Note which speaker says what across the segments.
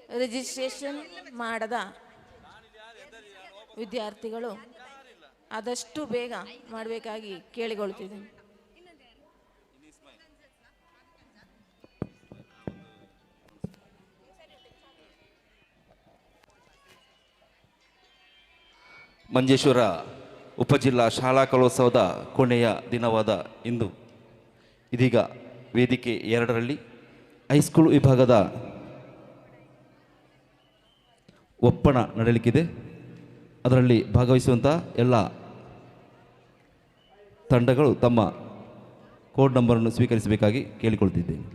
Speaker 1: Registration ಮಾಡದ ವಿದ್ಯಾರ್ಥಿಗಳು ಆದಷ್ಟು ಬೇಗ ಮಾಡಬೇಕಾಗಿ ಕೇಳಿಕೊಳ್ತಿದ್ದೀನಿ.
Speaker 2: ಮಂಜೇಶ್ವರ ಉಪಜಿಲ್ಲಾ ಶಾಲಾ ಕಲೋತ್ಸವದ ಕೊನೆಯ ದಿನವಾದ ಇಂದು ಇದೀಗ ವೇದಿಕೆ 2ರಲ್ಲಿ ಹೈಸ್ಕೂಲ್ ವಿಭಾಗದ ಒಪ್ಪಣ ನಡೆಯಲಿಕ್ಕಿದೆ. ಅದರಲ್ಲಿ ಭಾಗವಹಿಸುವಂಥ ಎಲ್ಲ ತಂಡಗಳು ತಮ್ಮ ಕೋಡ್ ನಂಬರನ್ನು ಸ್ವೀಕರಿಸಬೇಕಾಗಿ ಕೇಳಿಕೊಳ್ತಿದ್ದೇನೆ.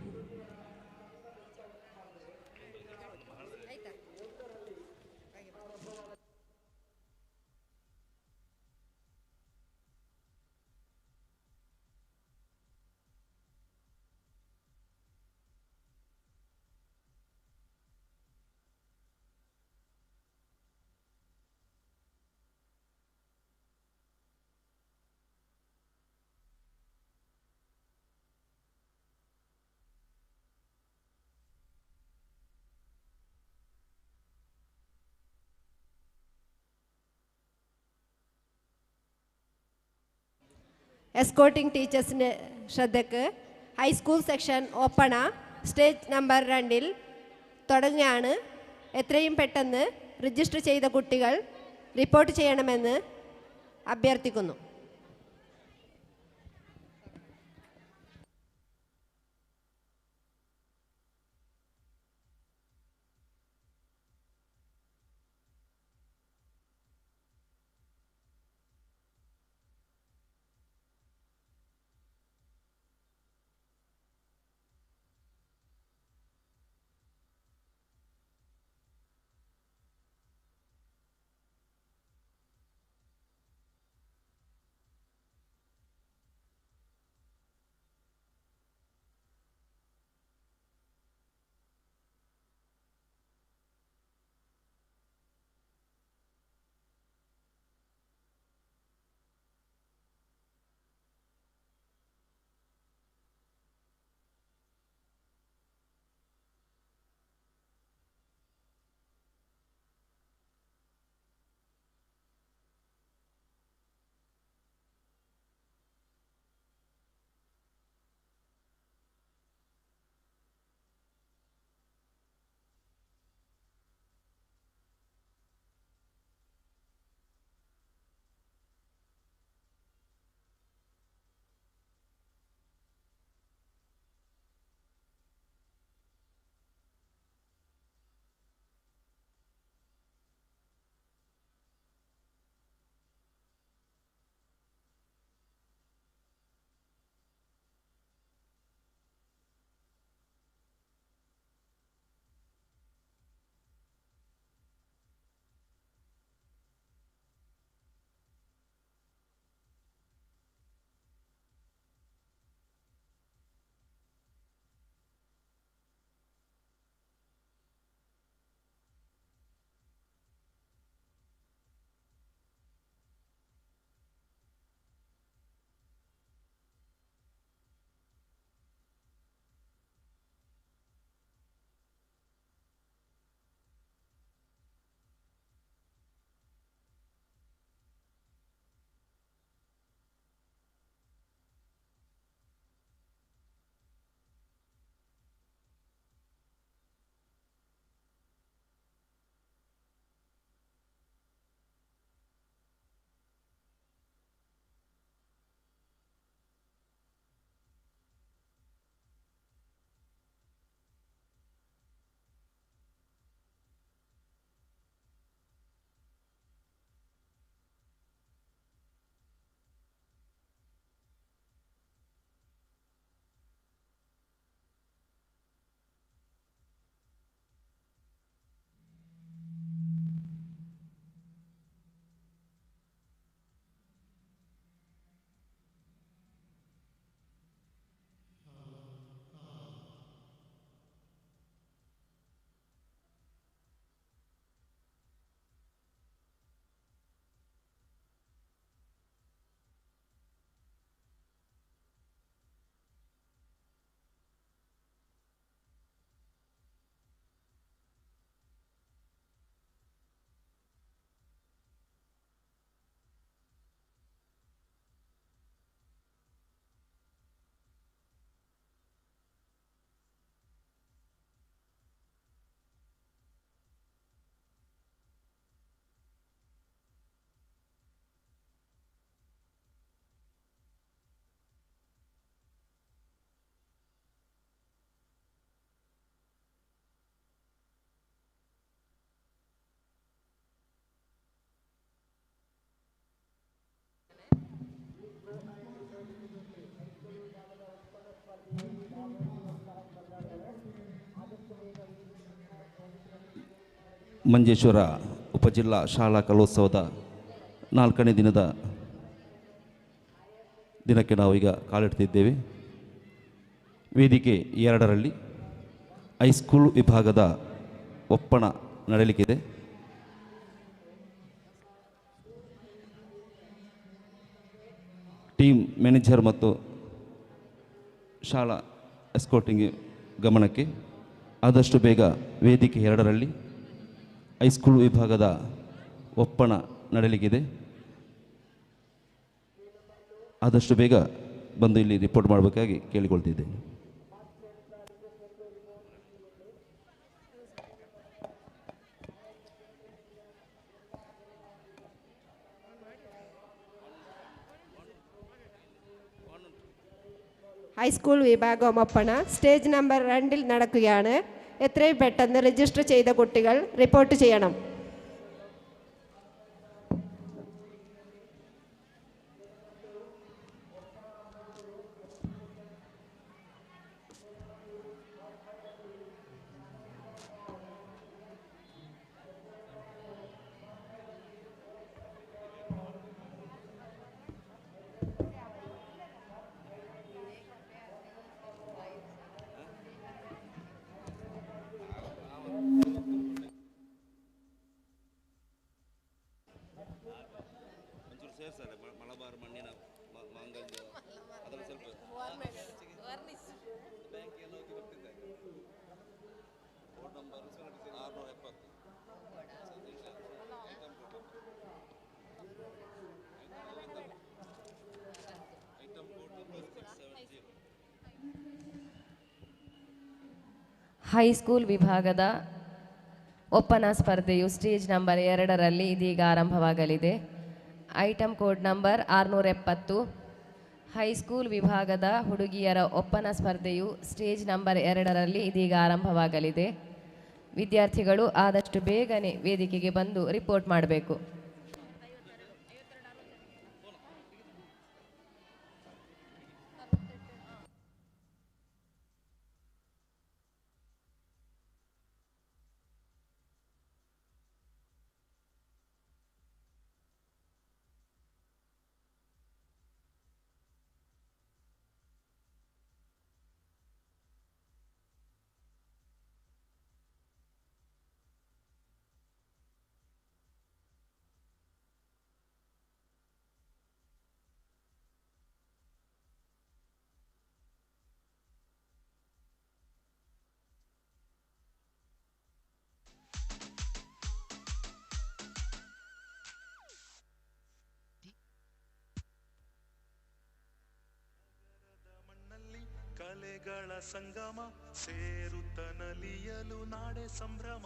Speaker 3: എസ്കോർട്ടിംഗ് ടീച്ചേഴ്സിൻ്റെ ശ്രദ്ധയ്ക്ക് ഹൈസ്കൂൾ സെക്ഷൻ ഓപ്പണ സ്റ്റേജ് നമ്പർ 2-ൽ തുടങ്ങുകയാണ്. എത്രയും പെട്ടെന്ന് രജിസ്റ്റർ ചെയ്ത കുട്ടികൾ റിപ്പോർട്ട് ചെയ്യണമെന്ന് അഭ്യർത്ഥിക്കുന്നു.
Speaker 2: ಮಂಜೇಶ್ವರ ಉಪಜಿಲ್ಲಾ ಶಾಲಾ ಕಲೋತ್ಸವದ 4ನೇ ದಿನಕ್ಕೆ ನಾವು ಈಗ ಕಾಲಿಡ್ತಿದ್ದೇವೆ. ವೇದಿಕೆ 2ರಲ್ಲಿ ಹೈಸ್ಕೂಲ್ ವಿಭಾಗದ ಒಪ್ಪಣ ನಡೆಯಲಿಕ್ಕಿದೆ. ಟೀಮ್ ಮ್ಯಾನೇಜರ್ ಮತ್ತು ಶಾಲಾ ಎಸ್ಕೋಟಿಂಗ್ ಗಮನಕ್ಕೆ, ಆದಷ್ಟು ಬೇಗ ವೇದಿಕೆ 2ರಲ್ಲಿ ಹೈಸ್ಕೂಲ್ ವಿಭಾಗದ ಒಪ್ಪಣ ನಡೆಯಲಿಕ್ಕಿದೆ. ಆದಷ್ಟು ಬೇಗ ಬಂದು ಇಲ್ಲಿ ರಿಪೋರ್ಟ್ ಮಾಡಬೇಕಾಗಿ ಕೇಳಿಕೊಳ್ತಿದ್ದೇನೆ.
Speaker 3: ഹൈസ്കൂൾ വിഭാഗം ഒപ്പണ സ്റ്റേജ് നമ്പർ 2-ൽ നടക്കുകയാണ്. എത്രയും പെട്ടെന്ന് രജിസ്റ്റർ ചെയ്ത കുട്ടികൾ റിപ്പോർട്ട് ചെയ്യണം.
Speaker 4: ಹೈಸ್ಕೂಲ್ ವಿಭಾಗದ ಒಪ್ಪನ ಸ್ಪರ್ಧೆಯು ಸ್ಟೇಜ್ ನಂಬರ್ 2ರಲ್ಲಿ ಇದೀಗ ಆರಂಭವಾಗಲಿದೆ. Item code number 670. ಹೈಸ್ಕೂಲ್ ವಿಭಾಗದ ಹುಡುಗಿಯರ ಒಪ್ಪನ ಸ್ಪರ್ಧೆಯು ಸ್ಟೇಜ್ ನಂಬರ್ 2ರಲ್ಲಿ ಇದೀಗ ಆರಂಭವಾಗಲಿದೆ. ವಿದ್ಯಾರ್ಥಿಗಳು ಆದಷ್ಟು ಬೇಗನೆ ವೇದಿಕೆಗೆ ಬಂದು ರಿಪೋರ್ಟ್ ಮಾಡಬೇಕು.
Speaker 5: ಕಲೆಗಳ ಸಂಗಮ ಸೇರುತ್ತ ನಲಿಯಲು ನಾಡೆ ಸಂಭ್ರಮ.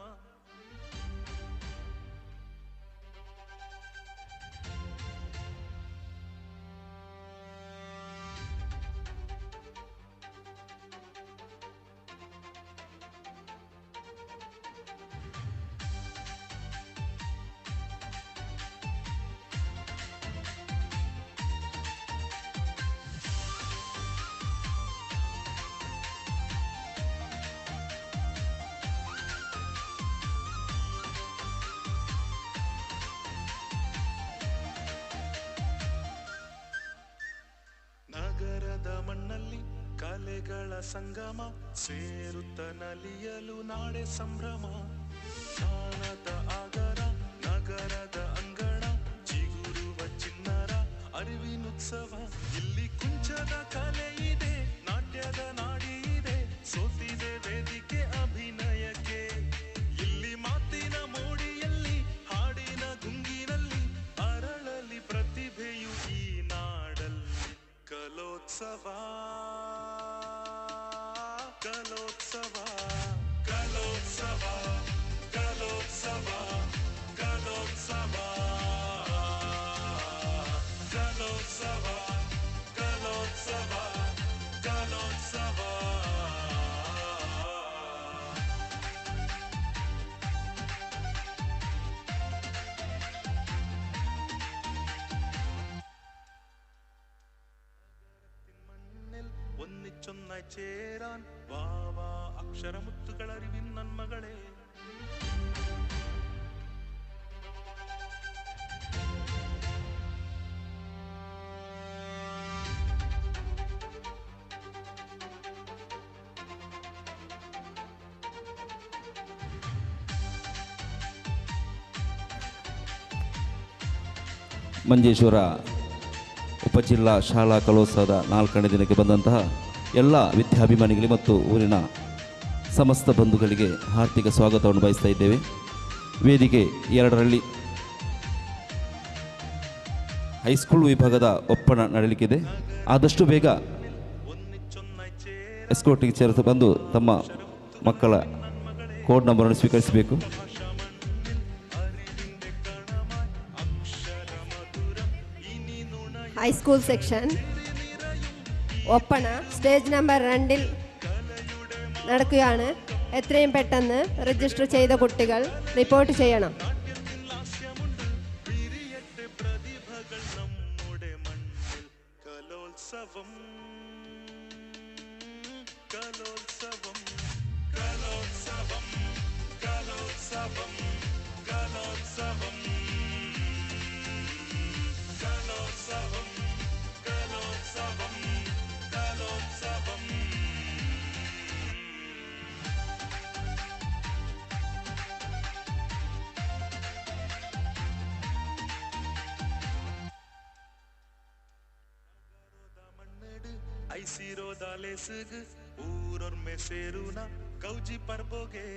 Speaker 5: ನಗರದ ಮಣ್ಣಲ್ಲಿ ಕಲೆಗಳ ಸಂಗಮ ಸೇರುತ್ತ ನಲಿಯಲು ನಾಡೆ ಸಂಭ್ರಮ. ಜ್ಞಾನದ ಆಗರ ನಗರದ ಅಂಗಣ ಚಿಗುರುವ ಚಿನ್ನರ ಅರಿವಿನುತ್ಸವ. ಇಲ್ಲಿ ಕುಂಚದ ಕಲೆ ಇದೆ, ನಾಟ್ಯದ ನಾಡಿ ಇದೆ, ಸೋತಿದೆ ವೇದಿಕೆ ಅಭಿನಯಕ್ಕೆ. ಇಲ್ಲಿ ಮಾತಿನ ಮೋಡಿಯಲ್ಲಿ ಹಾಡಿನ ಗುಂಗಿನಲ್ಲಿ ಅರಳಲಿ ಪ್ರತಿಭೆಯು ಈ ನಾಡಲ್ಲಿ. ಕಲೋತ್ಸವ ಕಲೋತ್ಸವ ಕಲೋತ್ಸವ ಕಲೋತ್ಸವ ಕಲೋತ್ಸವ ಕಲೋತ್ಸವ ಕಲೋತ್ಸವ ಕಲೋತ್ಸವ. ഒന്നിച്ചൊന്നായി ചേരാൻ വാവാ അക്ഷരമുത്തുകൾ അറിവിൻ നന്മകളെ.
Speaker 2: ಮಂಜೇಶ್ವರ ಉಪಜಿಲ್ಲಾ ಶಾಲಾ ಕಲೋತ್ಸವದ 4ನೇ ದಿನಕ್ಕೆ ಬಂದಂತಹ ಎಲ್ಲ ವಿದ್ಯಾಭಿಮಾನಿಗಳಿಗೆ ಮತ್ತು ಊರಿನ ಸಮಸ್ತ ಬಂಧುಗಳಿಗೆ ಹಾರ್ದಿಕ ಸ್ವಾಗತವನ್ನು ಬಯಸ್ತಾ ಇದ್ದೇವೆ. ವೇದಿಕೆ 2ರಲ್ಲಿ ಹೈಸ್ಕೂಲ್ ವಿಭಾಗದ ಒಪ್ಪಣ ನಡೆಯಲಿಕ್ಕಿದೆ. ಆದಷ್ಟು ಬೇಗ ಎಸ್ಕೋಟಿಗೆ ಸೇರಿಸಿ ಬಂದು ತಮ್ಮ ಮಕ್ಕಳ ಕೋಡ್ ನಂಬರನ್ನು ಸ್ವೀಕರಿಸಬೇಕು.
Speaker 3: ഹൈസ്കൂൾ സെക്ഷൻ ഒപ്പണ സ്റ്റേജ് നമ്പർ 2-ൽ നടക്കുകയാണ്. എത്രയും പെട്ടെന്ന് രജിസ്റ്റർ ചെയ്ത കുട്ടികൾ റിപ്പോർട്ട് ചെയ്യണം.
Speaker 5: ऐसिरो दाले सुग ऊर और में सेरुना कौजी पर बोगे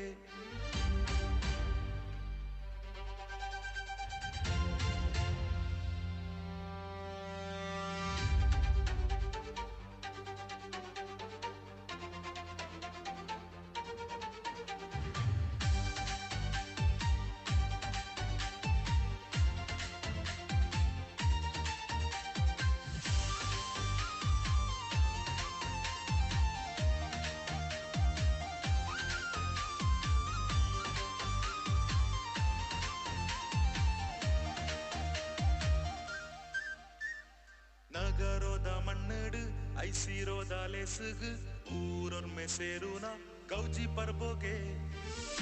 Speaker 5: ನಗರೋದ ಮಣ್ಣಡು ಐಸಿರೋದ ಲೆಸುಗು ಊರೊರ್ ಮೆಸೇರುನ ಕೌಜಿ ಪರ್ಬೋಗೆ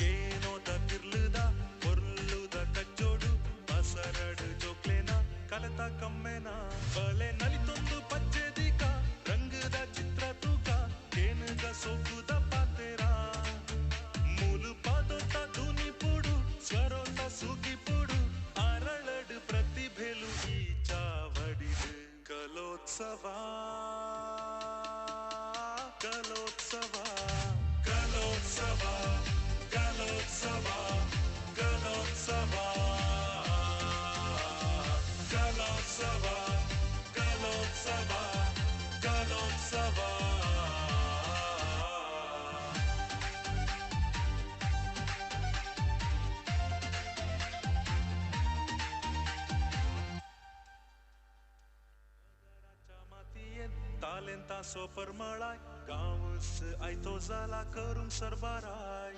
Speaker 5: ಏನೋದ ತಿರ್ಲುದ ಕೊರ್ಲುದ ಕಜ್ಜೋಡು ಬಸರಡು ಜೋಕ್ಲೇನ ಕಲತ ಕಮ್ಮೆನ ಬಲೆ ನಲಿತೊಂದು ಪಚ್ಚೆದಿಕ ರಂಗದ ಚಿತ್ರ ತೂಕ ಕೇನುಗ ಸೋಕುದ ಪಾತೆರ ಮೂಲು ಪಾದೋತ ಧೂನಿ ಪುಡು ಸ್ವರೋತ ಸುಗಿ ಪುಡು ಅರಳಡು ಪ್ರತಿಭೆಲು ಈ ಚಾವಡಿದು ಕಲೋತ್ಸವ ಕಲೋತ್ಸವ ಕಲೋತ್ಸವ ಕಲೋತ್ಸವ ಕಲೋತ್ಸವ ಕಲೋತ್ಸವ ಕಲೋತ್ಸವ ಕಲೋತ್ಸವ तालेंता सोपर मळाय गावस आयतो जाला करून सरबाराय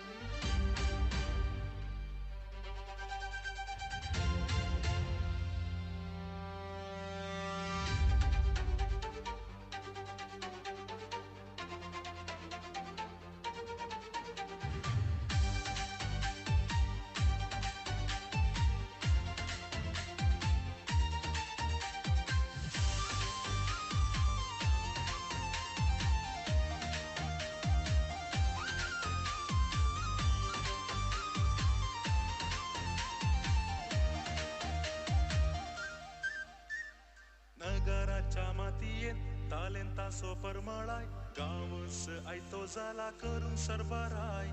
Speaker 5: नगराच्या मातीयेत तालेंता सोपर मळाय गावस आयतो जाला करून सरबाराय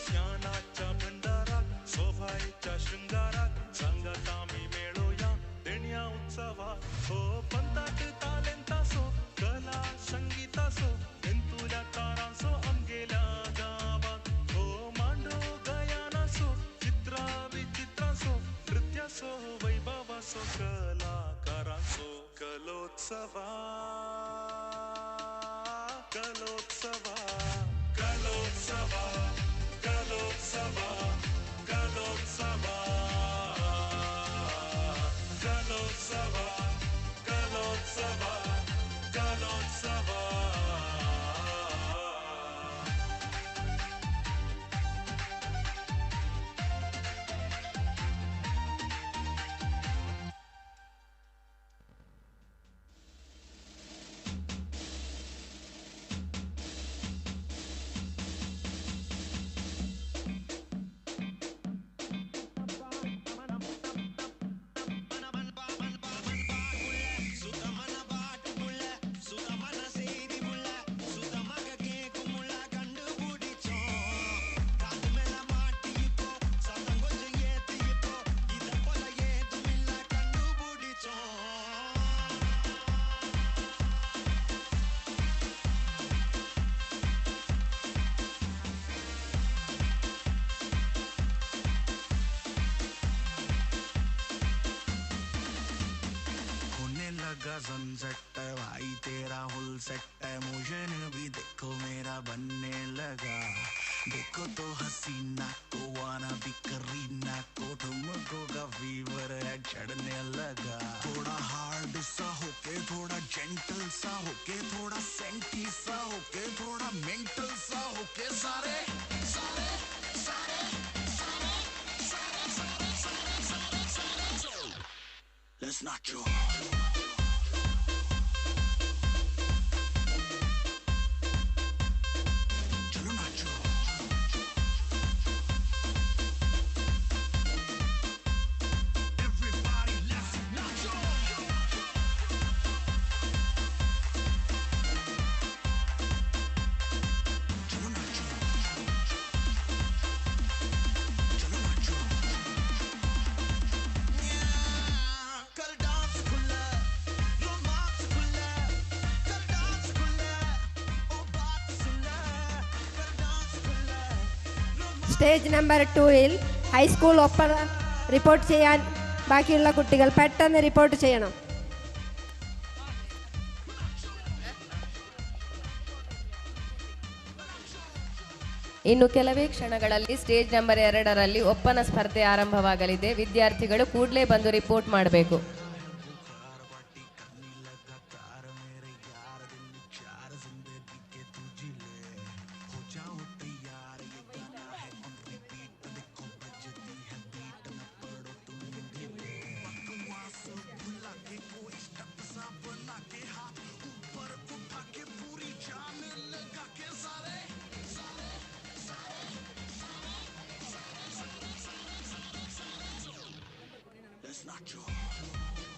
Speaker 5: ज्ञानाच्या भंडारात शोभायच्या शृंगारात संगत आम्ही मेळोया देण्या उत्सवात हो पंतात तालेंतासो कला संगीतासो तेंतुल्या तारांसो आमगेल्या गावात हो मांडो गयानासो चित्रा विचित्रांसो नृत्यासो वैभवासो कलाकारांसो कलोत्सवा कलोत्सवा कलोत्सवा कलोत्सवा कलोत्सवा कलोत्सवा कलोत्सवा कलोत्सवा सनसेट है भाई तेरा फुल सेट है मोशन भी देखो मेरा बनने लगा देखो तो हसीना को वाना भी करीना को तुमको का फीवर है चढ़ने लगा थोड़ा हार्ड सा होके थोड़ा जेंटल सा होके थोड़ा सेंटी सा होके थोड़ा मेंटल सा होके सारे सारे सारे Let's not joke. चलो नाचो Everybody let's nacho चलो नाचो चलो नाचो कल डांस खुला रोमांस खुला कल डांस खुला ओ बात सुना कल डांस खुला
Speaker 3: സ്റ്റേജ് നമ്പർ 2-ൽ ഹൈസ്കൂൾ ഒപ്പന റിപ്പോർട്ട് ചെയ്യാൻ ബാക്കിയുള്ള കുട്ടികൾ പെട്ടെന്ന് റിപ്പോർട്ട് ചെയ്യണം.
Speaker 4: ಇನ್ನು ಕೆಲವೇ ಕ್ಷಣಗಳಲ್ಲಿ ಸ್ಟೇಜ್ ನಂಬರ್ 2ರಲ್ಲಿ ಒಪ್ಪನ ಸ್ಪರ್ಧೆ ಆರಂಭವಾಗಲಿದೆ. ವಿದ್ಯಾರ್ಥಿಗಳು ಕೂಡಲೇ ಬಂದು ರಿಪೋರ್ಟ್ ಮಾಡಬೇಕು.
Speaker 5: Let's not joke.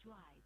Speaker 6: Drive.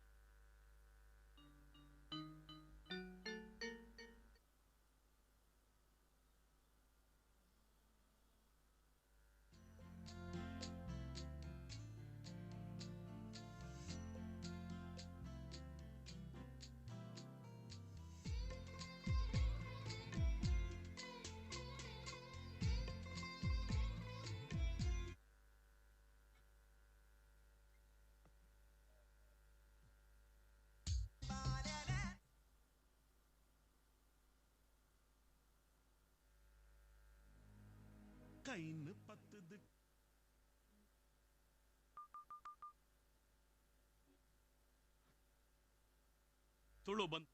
Speaker 5: കൈന്ന് 10 Tulu ಬಂದ್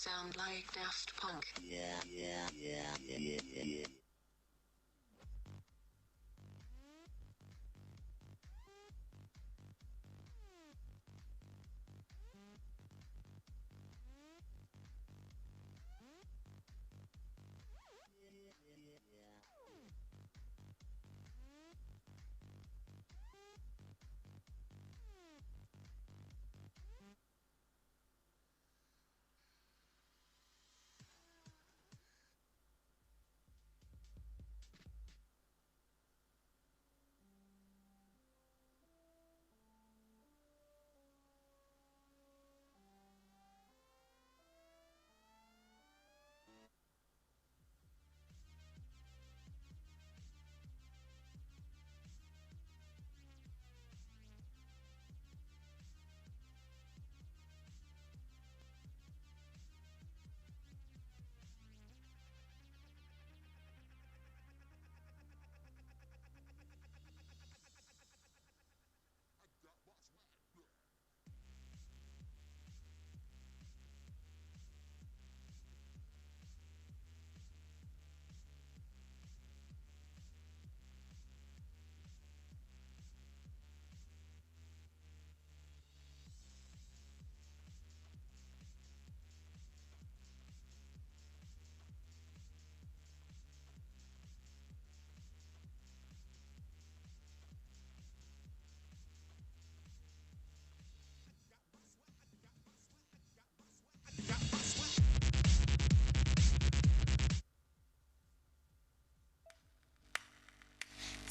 Speaker 6: sound like Daft Punk.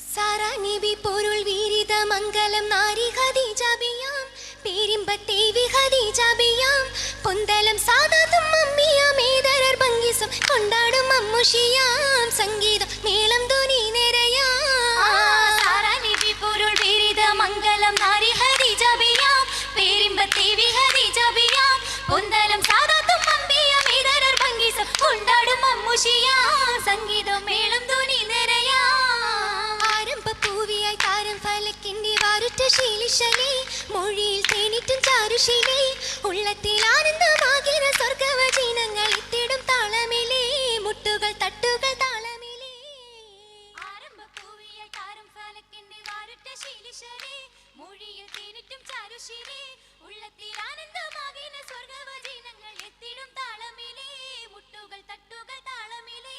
Speaker 7: സാരാനിബി പൊരുൾ വീരിത മംഗലം നാരി ഖദീജബിയാം പേരിമ്പത്തേവി ഖദീജബിയാം പൊന്തലം സാദാതും അമ്മിയാം ഏതരർ ഭംഗിസം കൊണ്ടാടും അമ്മുഷിയാം സംഗീതം മേളം ധ്വനി നിരയാം സാരാനിബി പൊരുൾ വീരിത മംഗലം നാരി ഖദീജബിയാം പേരിമ്പത്തേവി ഖദീജബിയാം പൊന്തലം സാദാതും അമ്മിയാം ഏതരർ ഭംഗിസം കൊണ്ടാടും അമ്മുഷിയാം സംഗീതം മേളം ധ്വനി നിരയാം പൂവിയായി താരം ഫലക്കിന്റെ വാരുറ്റ ശീലിശലേ മൊഴിയിൽ തേനിറ്റും ചാരുശീലേ ഉള്ളത്തിൽ ആനന്ദമാകിന സ്വർഗവചനങ്ങൾ എത്തിടും താളമിലേ മുട്ടുകൾ തട്ടുകൾ താളമിലേ ആരംഭ പൂവിയായി താരം ഫലക്കിന്റെ വാരുറ്റ ശീലിശലേ മൊഴിയിൽ തേനിറ്റും ചാരുശീലേ ഉള്ളത്തിൽ ആനന്ദമാകിന സ്വർഗവചനങ്ങൾ എത്തിടും താളമിലേ മുട്ടുകൾ തട്ടുകൾ താളമിലേ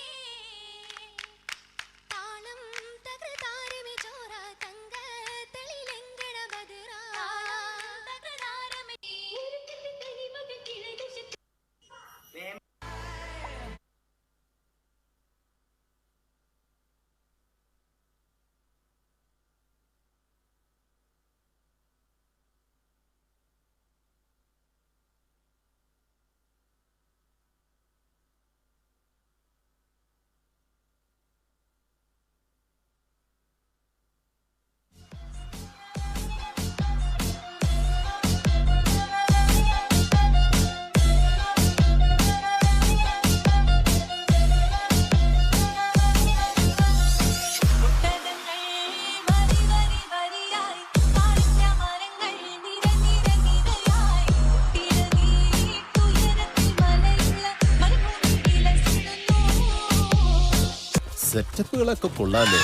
Speaker 7: താളം തകൃതാരമേ ചോര തങ്ക തെളിലെങ്കട ബദറ തകൃതാരമേ കനിമക കിളദശ
Speaker 8: സെറ്റപ്പുകളൊക്കെ കൊള്ളാലോ.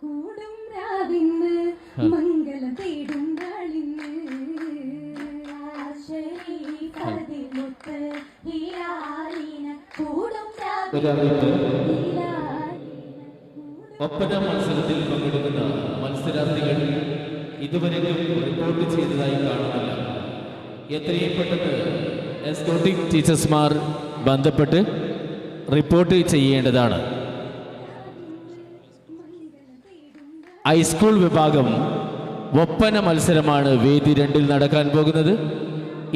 Speaker 6: കൂടും രാവിന്ന് മംഗലം തേടും നാളിന്ന് ശരീരത്തിലൊത്ത് ഹിലാലിന കൂടും
Speaker 9: ഒപ്പന മത്സരത്തിൽ പങ്കെടുക്കുന്ന മത്സരാർത്ഥികൾ ഇതുവരെയും റിപ്പോർട്ട് ചെയ്തതായി കാണുന്നില്ല. എത്രയും പെട്ടെന്ന് എസ്കോട്ടിംഗ് ടീച്ചേഴ്സ്മാർ ബന്ധപ്പെട്ട് റിപ്പോർട്ട് ചെയ്യേണ്ടതാണ്. ഹൈസ്കൂൾ വിഭാഗം ഒപ്പന മത്സരമാണ് വേദി 2 നടക്കാൻ പോകുന്നത്.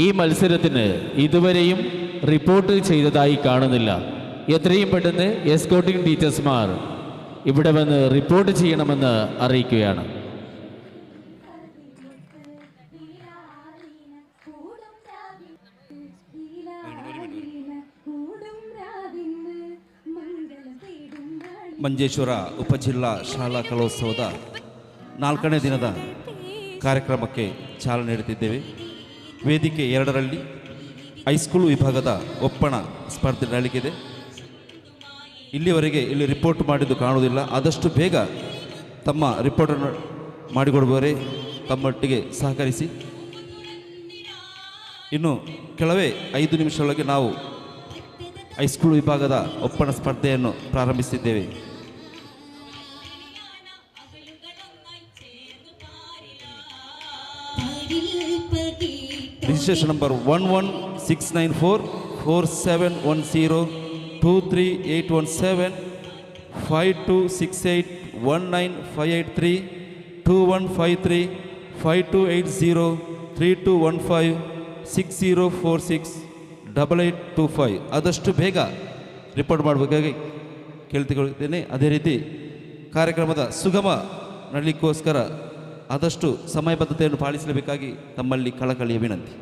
Speaker 9: ഈ മത്സരത്തിന് ഇതുവരെയും റിപ്പോർട്ട് ചെയ്തതായി കാണുന്നില്ല. എത്രയും പെട്ടെന്ന് എസ്കോട്ടിംഗ് ടീച്ചേഴ്സ്മാർ ഇവിടെ വന്ന് റിപ്പോർട്ട് ചെയ്യണമെന്ന് അറിയിക്കുകയാണ്.
Speaker 2: ಮಂಜೇಶ್ವರ ಉಪಜಿಲ್ಲಾ ಶಾಲಾ ಕಲೋತ್ಸವದ 4ನೇ ದಿನದ ಕಾರ್ಯಕ್ರಮಕ್ಕೆ ಚಾಲನೆ ನೀಡುತ್ತಿದ್ದೇವೆ. ವೇದಿಕೆ 2ರಲ್ಲಿ ಹೈಸ್ಕೂಲ್ ವಿಭಾಗದ ಒಪ್ಪಣ ಸ್ಪರ್ಧೆ ನಡೆಯಲಿದೆ. ಇಲ್ಲಿವರೆಗೆ ಇಲ್ಲಿ ರಿಪೋರ್ಟ್ ಮಾಡಿದ್ದು ಕಾಣುವುದಿಲ್ಲ. ಆದಷ್ಟು ಬೇಗ ತಮ್ಮ ರಿಪೋರ್ಟನ್ನು ಮಾಡಿಕೊಡುವವರೇ ತಮ್ಮೊಟ್ಟಿಗೆ ಸಹಕರಿಸಿ. ಇನ್ನು ಕೆಲವೇ 5 ನಿಮಿಷದೊಳಗೆ ನಾವು ಹೈಸ್ಕೂಲ್ ವಿಭಾಗದ ಒಪ್ಪಣ ಸ್ಪರ್ಧೆಯನ್ನು ಪ್ರಾರಂಭಿಸಿದ್ದೇವೆ. ರಿಜಿಸ್ಟ್ರೇಷನ್ ನಂಬರ್ 1169417238165215 ಆದಷ್ಟು ಬೇಗ ರಿಪೋರ್ಟ್ ಮಾಡಬೇಕಾಗಿ ಕೇಳ್ತಿಕೊಳ್ತೇನೆ. ಅದೇ ರೀತಿ ಕಾರ್ಯಕ್ರಮದ ಸುಗಮ ನಡಲಿಕ್ಕೋಸ್ಕರ ಆದಷ್ಟು ಸಮಯಬದ್ಧತೆಯನ್ನು ಪಾಲಿಸಲೇಬೇಕಾಗಿ ತಮ್ಮಲ್ಲಿ ಕಳಕಳಿಯ ವಿನಂತಿ.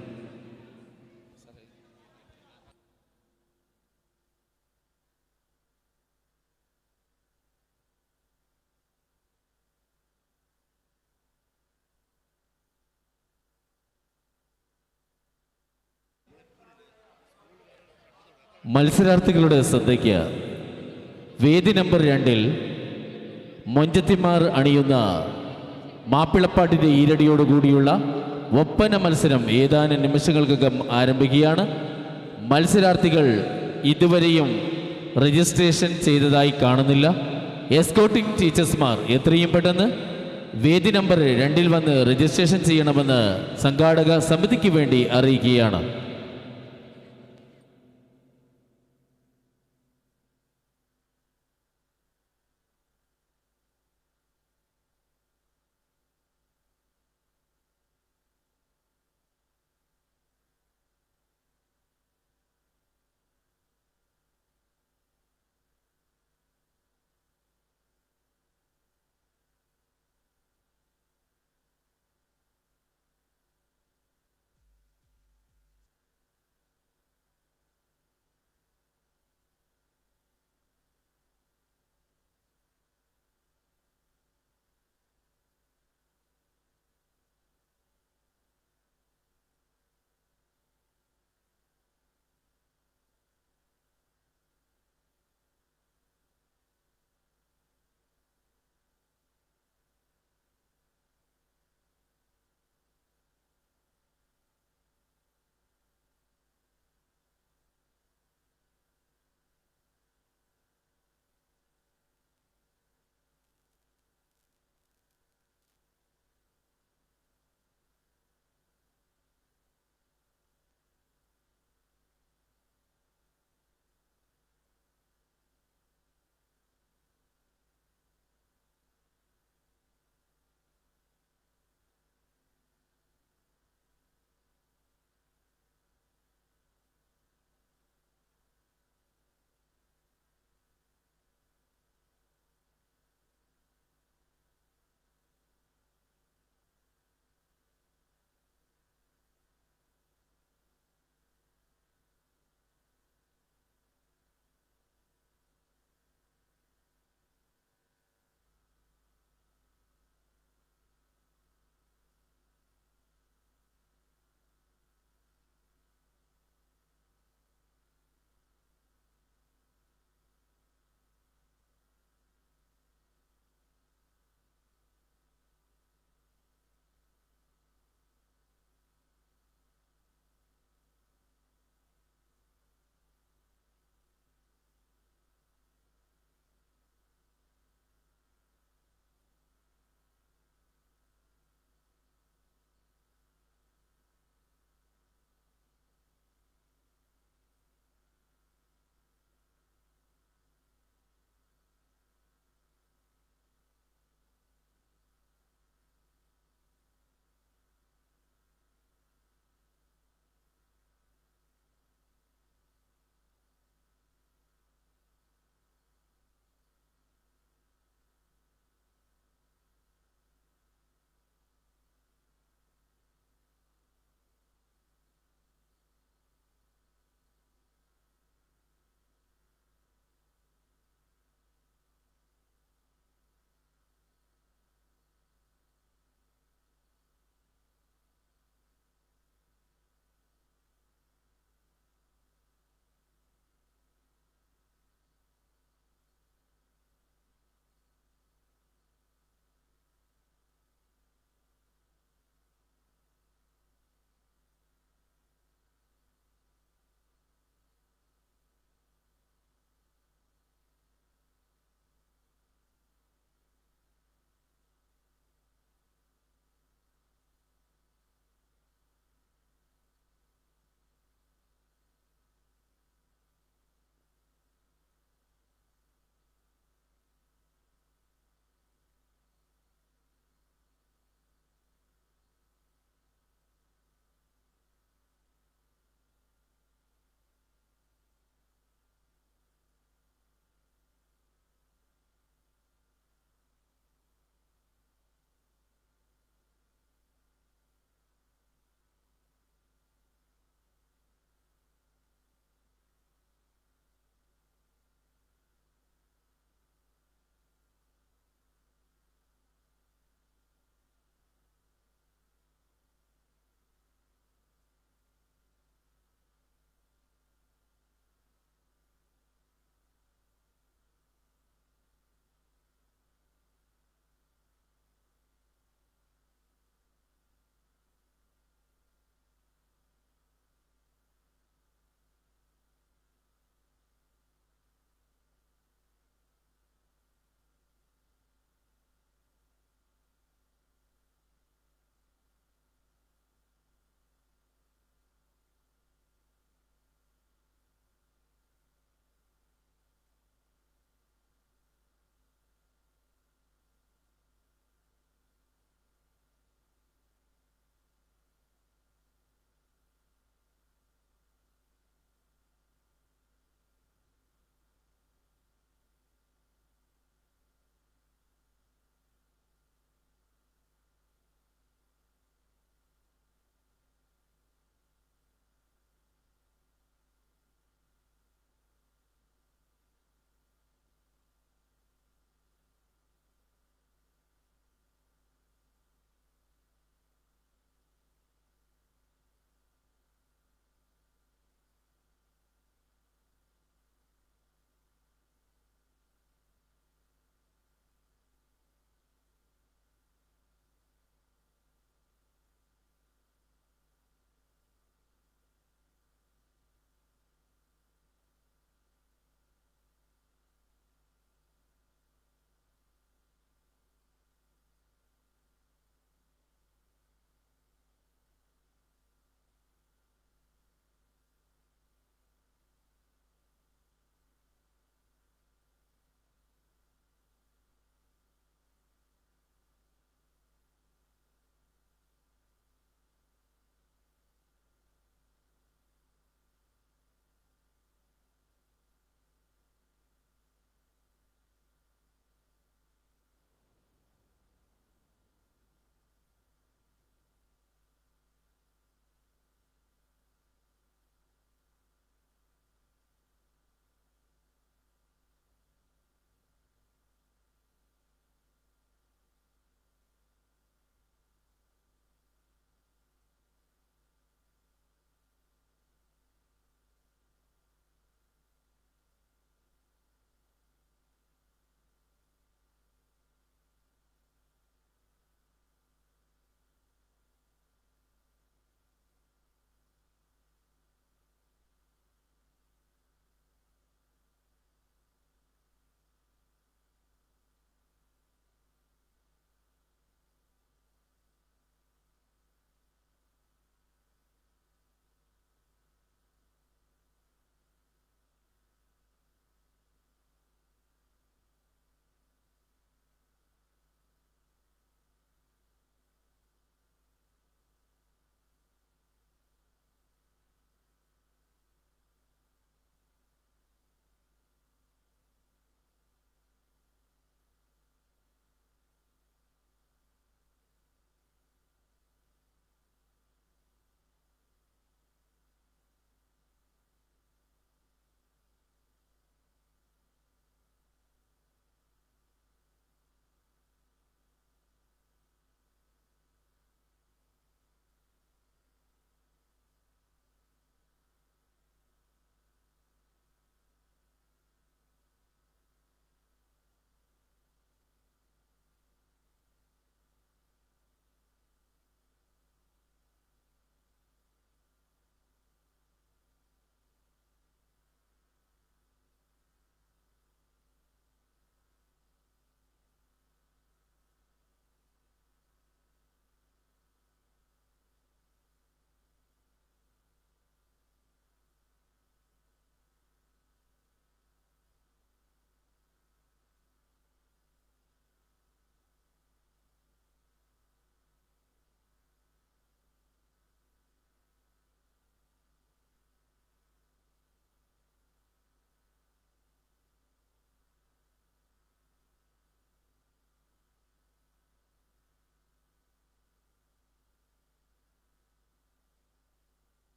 Speaker 9: മത്സരാർത്ഥികളുടെ ശ്രദ്ധയ്ക്ക് വേദി നമ്പർ 2 മൊഞ്ചത്തിമാർ അണിയുന്ന മാപ്പിളപ്പാട്ടിൻ്റെ ഈരടിയോടുകൂടിയുള്ള ഒപ്പന മത്സരം ഏതാനും നിമിഷങ്ങൾക്കകം ആരംഭിക്കുകയാണ്. മത്സരാർത്ഥികൾ ഇതുവരെയും രജിസ്ട്രേഷൻ ചെയ്തതായി കാണുന്നില്ല. എസ്കോട്ടിംഗ് ടീച്ചേഴ്സ്മാർ എത്രയും പെട്ടെന്ന് വേദി നമ്പർ 2 വന്ന് രജിസ്ട്രേഷൻ ചെയ്യണമെന്ന് സംഘാടക സമിതിക്ക് വേണ്ടി അറിയിക്കുകയാണ്.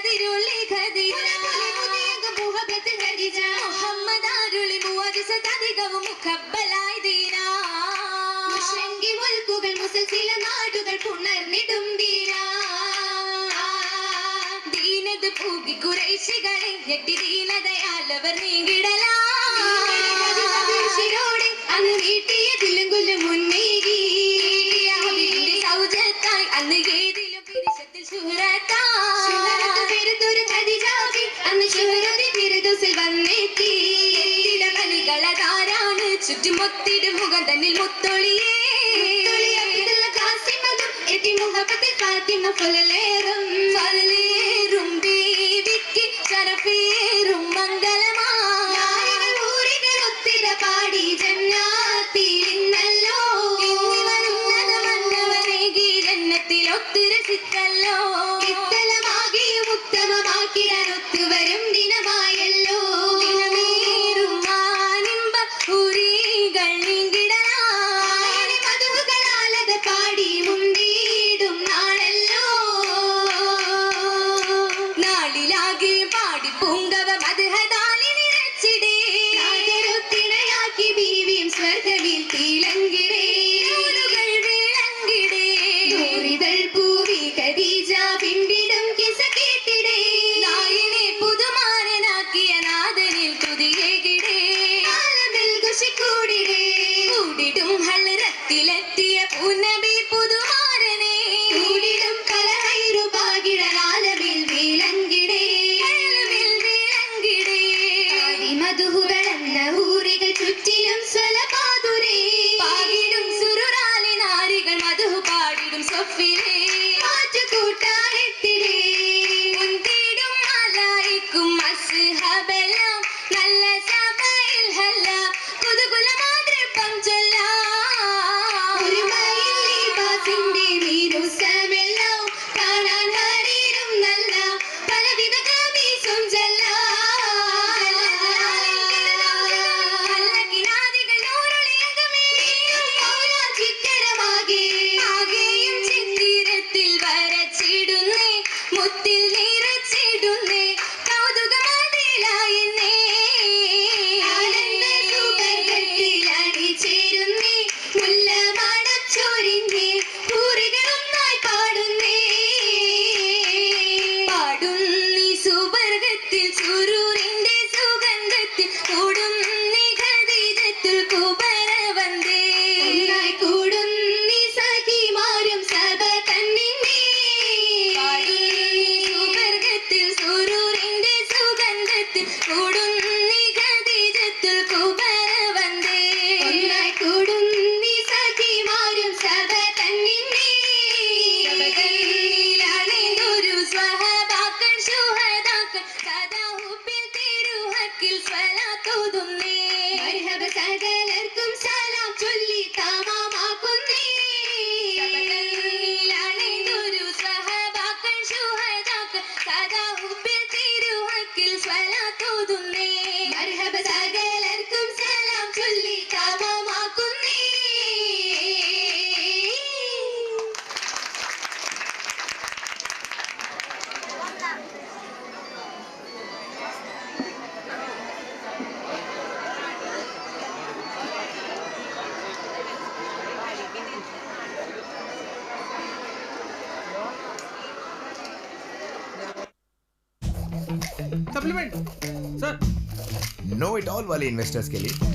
Speaker 7: സിരുളി ഖദീജ മുഹബത്ത് ഖദീജ മുഹമ്മദ് അരുളി മുഅജിസതധികവും മുഖബ്ബലായി ദീന മുശ്രിങ്കി മുൽക്കുകൾ മുസൽസില നാടുകൾ പുണർന്നിടും ദീന ദീനത് പൂകി ഖുറൈശികളെ ഞെട്ടി ദീനതയാലവർ നീങ്ങിടലാ അന്ന് നീട്ടിയ ദിലുങ്കുലും മുന്നേകി സൗജത്തായി അന്ന് ഏതിലും പിരിശത്തിൽ ശുഹറത്തൊരു ഖദീജാബി അന്ന് ശുഹറതി ഫിർദൗസിൽ വന്നെത്തി കളികളാരാണ് ചുറ്റുമൊത്തിടും മുഖം തന്നിൽ മുത്തൊളിയേ മുഹബത്തിൽ ഫാത്തിമ ഫലലേറും ദേവിക്ക് ശരഫേറും മംഗളമാ ഊരികൾ ഒത്തിര പാടി ജന്നാത്തിലിന്നല്ലോ ജന്നത്തിൽ ഒത്തുരസിച്ചല്ലോ ഇത്തലമാകിയും ഉത്തമമാക്കിയാൻ ഒത്തുവരും ദിനമായല്ലോ ദിനമേറും മാനിമ്പ ഊരികൾ നീങ്കിടലായ മധുകളാലത് പാടി മുന്തിടും നാളല്ലോ നാളിലാകെ പാടി പൂങ്കവ മധുഹദാലി നിറച്ചിടേ തിണയാക്കി ബീവിയും സ്വർഗവിൽ തീലങ്കിടേ പൂവി ഖദീജ പിമ്പിടും കിസ കേട്ടിടേ നായനെ പുതുമാരനാക്കിയ നാദനിൽ തുതിയേകിടേ ആലമിൽ കുശിക്കൂടിടേ കൂടിടും ഹളറത്തിലെത്തിയ പൂനബി പുതുമാരനെ കൂടിടും കലഹൈറു പാകിട ആലമിൽ വീളങ്കിടേ ആലമിൽ വീളങ്കിടേ മധുഹുകളെന്ന ഊരികൾ ചുറ്റിലും സ്വലപാതുരേ പാകിടും സുറുറാലി നാരികൾ മധു പാടിടും സൊഫിലേ കൂട്ടാനെത്തിടേ മുന്തിടും മലായിക്കും അസ്ഹബെല്ലാം നല്ല സഭയിൽ ഹല്ല കുതുകുലമാതൃപ്പം ചൊല്ലാസിന്റെ വീരുസമെല്ലാം കാണാൻ ഹരീരും നല്ല പലവിധ കമീസും ചൊല്ലാകിനാദികൾ നൂറൊളിയകമേ ചിക്കരമാകെ ആകെയും ചിത്തിരത്തിൽ വരച്ചിടുന്നേ മുത്തിൽ നിറച്ചിടുന്നേ കൗതുകമതിലായെന്നേ ആനന്ദ സുഖത്തിലണി ചേരുന്നേ മുല്ലമണം ചൊരിഞ്ഞേ പൂരികളൊന്നായി പാടുന്നേ പാടുന്നീ സുവർഗത്തിൽ സുരൂരിന്റെ സുഗന്ധത്തിൽ കൂടുന്നീ ഖദീജത്തുൽ കുബറ വന്ദേ കൂടുന്നീ സഖിമാരും സഭ തന്നിന്നേ സുവർഗത്തിൽ സുരൂരിന്റെ സുഗന്ധത്തിൽ കൂടുന്നീ ഖദീജത്തുൽ കുബറ വന്ദേ കൂടുന്നീ സഖിമാരും സഭ തന്നിന്നേ സഭകളിലാണെന്നൊരു സ്വഹബാക്കൾ ശുഹദാക്കൾ സദാ ഹുബ്ബിൽ തിരുഹക്കിൽ സ്വലാത്തോതുന്നേ മർഹബ സകലർക്കും സലാം ചൊല്ലി തമാമാക്കുന്നേ സഭകളിലാണെന്നൊരു സ്വഹബാക്കൾ ശുഹദാക്കൾ സദാ ഹുബ്ബിൽ തിരുഹക്കിൽ സ്വലാത്തോതുന്നേ മർഹബ സകലർക്കും സലാം ചൊല്ലി തമാമാക്കുന്നേ
Speaker 10: supplement sir
Speaker 11: know it all वाले इन्वेस्टर्स के लिए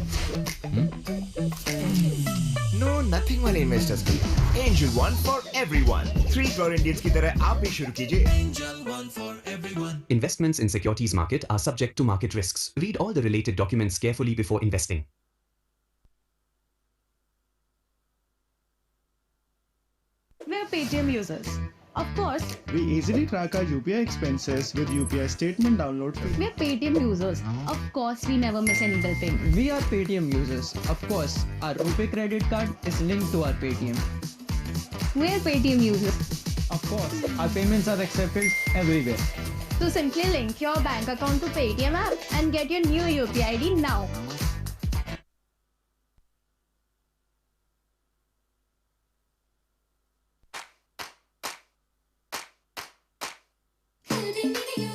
Speaker 11: नो नथिंग वाले इन्वेस्टर्स के लिए Angel One for everyone 3 crore Indians की तरह आप भी शुरू कीजिए Angel One for everyone
Speaker 12: Investments in securities market are subject to market risks. Read all the related documents carefully before investing.
Speaker 6: We're Paytm users. Of course,
Speaker 10: we easily track our UPI expenses with UPI statement download fee.
Speaker 6: we're Paytm users. Of course, we never miss any bill payment.
Speaker 10: We are Paytm users. Of course, our RuPay credit card is linked to our Paytm.
Speaker 6: We're Paytm users.
Speaker 10: Of course, our payments are accepted everywhere.
Speaker 6: So simply link your bank account to Paytm app and get your new UPI ID now.
Speaker 7: Building in a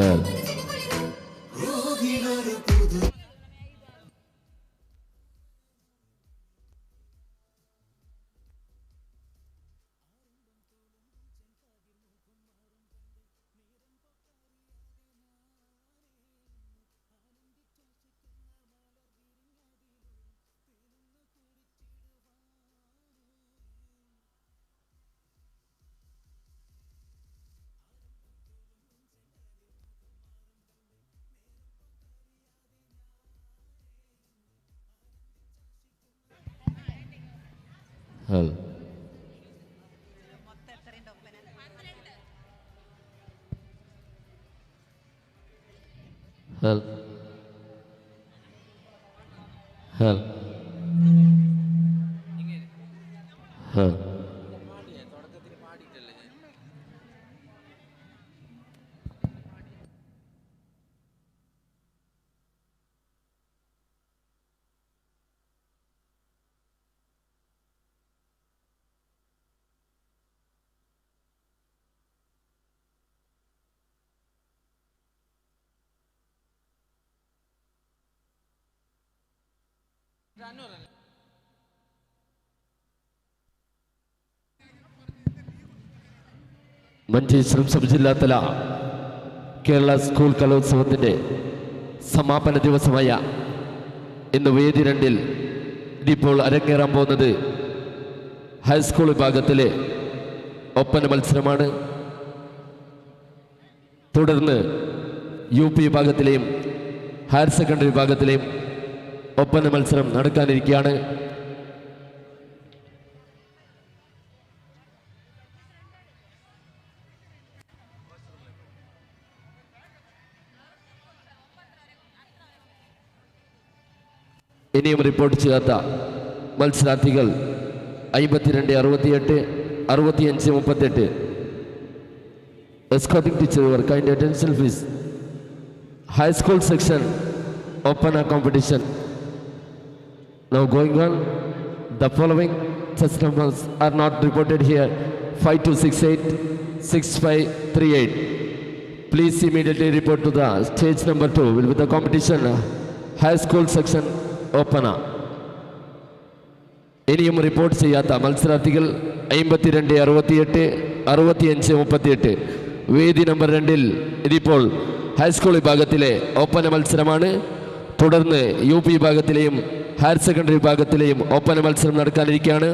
Speaker 9: Hell. Hell. Hell. Hell. Hell. Manjeshwaram സബ്ജില്ലാതല Kerala school കലോത്സവത്തിൻ്റെ സമാപന ദിവസമായ ഇന്ന് വേദി 2-ൽ ഇതിപ്പോൾ അരങ്ങേറാൻ പോകുന്നത് high school വിഭാഗത്തിലെ ഒപ്പന മത്സരമാണ്. തുടർന്ന് UP വിഭാഗത്തിലെയും ഹയർ സെക്കൻഡറി വിഭാഗത്തിലെയും ഒപ്പന മത്സരം നടക്കാനിരിക്കുകയാണ്. ഇനിയും റിപ്പോർട്ട് ചെയ്യാത്ത മത്സരാർത്ഥികൾ 52, 68, 65, 38. Escorting teacher, your kind attention please. High school section Opana competition now going on. The following chess numbers are not reported here: 5268, 6538. Please immediately report to the stage number 2 will be the competition high school section Opana. ഇനിയും report ചെയ്യാത്ത മത്സരാർത്ഥികൾ 52, 68, 65, 38. വേദി number 2-ൽ ഇതിപ്പോൾ high school വിഭാഗത്തിലെ ഒപ്പന മത്സരമാണ്. തുടർന്ന് UP വിഭാഗത്തിലെയും higher secondary വിഭാഗത്തിലെയും Oppana മത്സരം നടക്കാനിരിക്കുകയാണ്.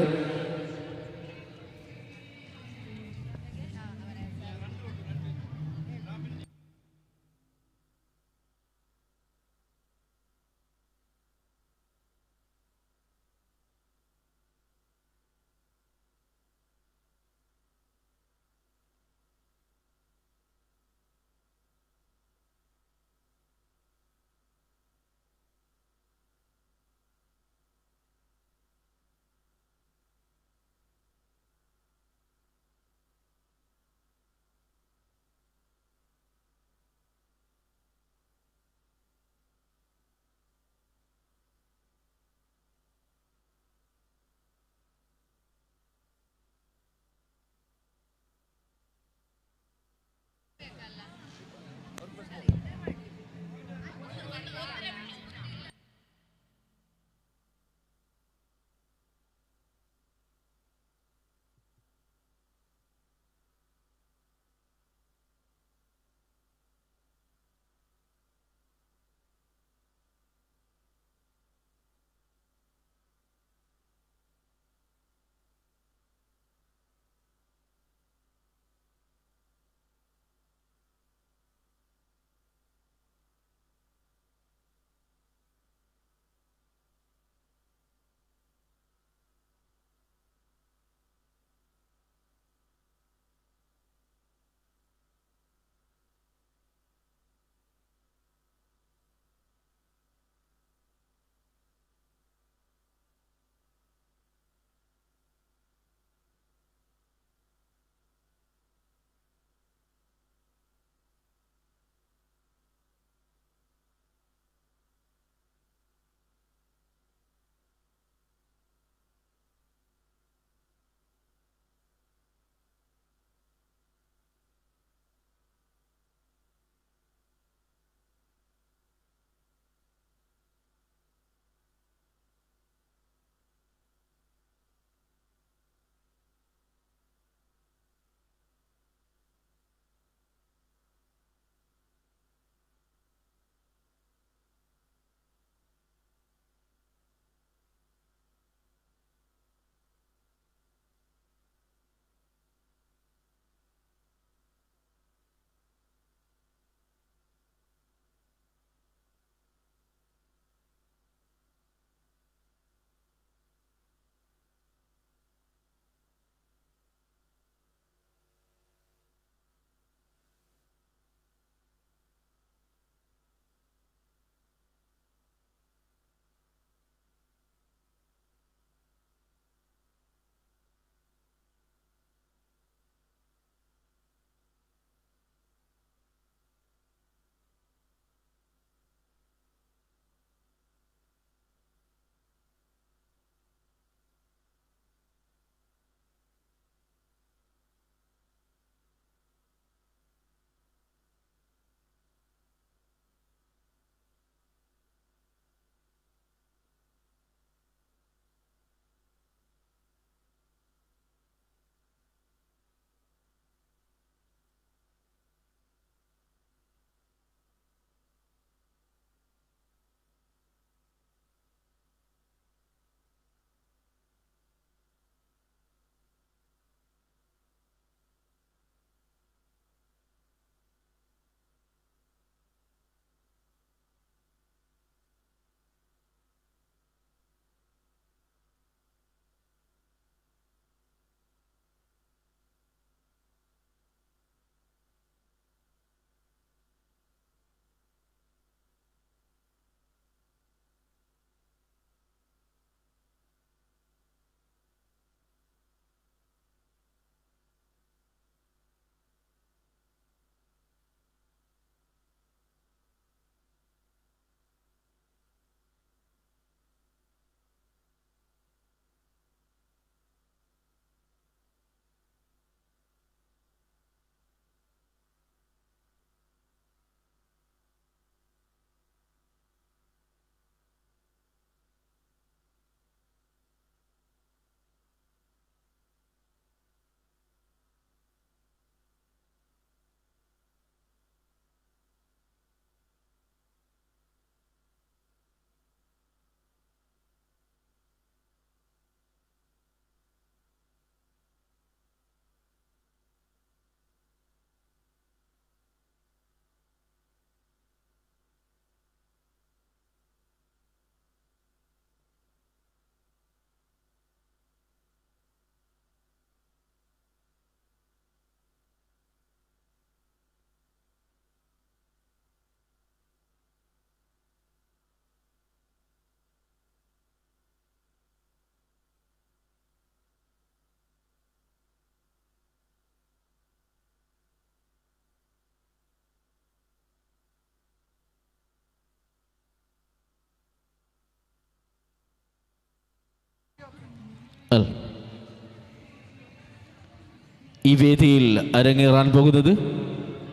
Speaker 9: ഈ വേദിയിൽ അരങ്ങേറാൻ പോകുന്നത്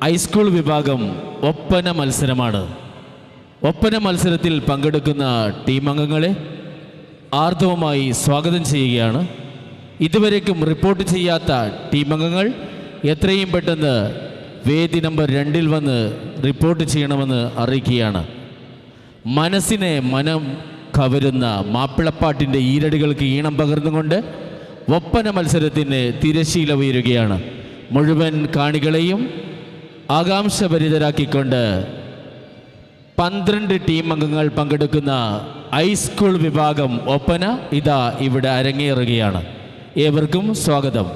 Speaker 9: ഹൈസ്കൂൾ വിഭാഗം ഒപ്പന മത്സരമാണ്. ഒപ്പന മത്സരത്തിൽ പങ്കെടുക്കുന്ന ടീം അംഗങ്ങളെ ആർദ്രവുമായി സ്വാഗതം ചെയ്യുകയാണ്. ഇതുവരേക്കും റിപ്പോർട്ട് ചെയ്യാത്ത ടീം അംഗങ്ങൾ എത്രയും പെട്ടെന്ന് വേദി നമ്പർ 2 വന്ന് റിപ്പോർട്ട് ചെയ്യണമെന്ന് അറിയിക്കുകയാണ്. മനസ്സിനെ മനം കവരുന്ന മാപ്പിളപ്പാട്ടിൻ്റെ ഈരടികൾക്ക് ഈണം പകർന്നുകൊണ്ട് ഒപ്പന മത്സരത്തിന് തിരശീല ഉയരുകയാണ്. മുഴുവൻ കാണികളെയും ആകാംക്ഷഭരിതരാക്കിക്കൊണ്ട് 12 ടീം അംഗങ്ങൾ പങ്കെടുക്കുന്ന ഹൈസ്കൂൾ വിഭാഗം ഒപ്പന ഇതാ ഇവിടെ അരങ്ങേറുകയാണ്. ഏവർക്കും സ്വാഗതം.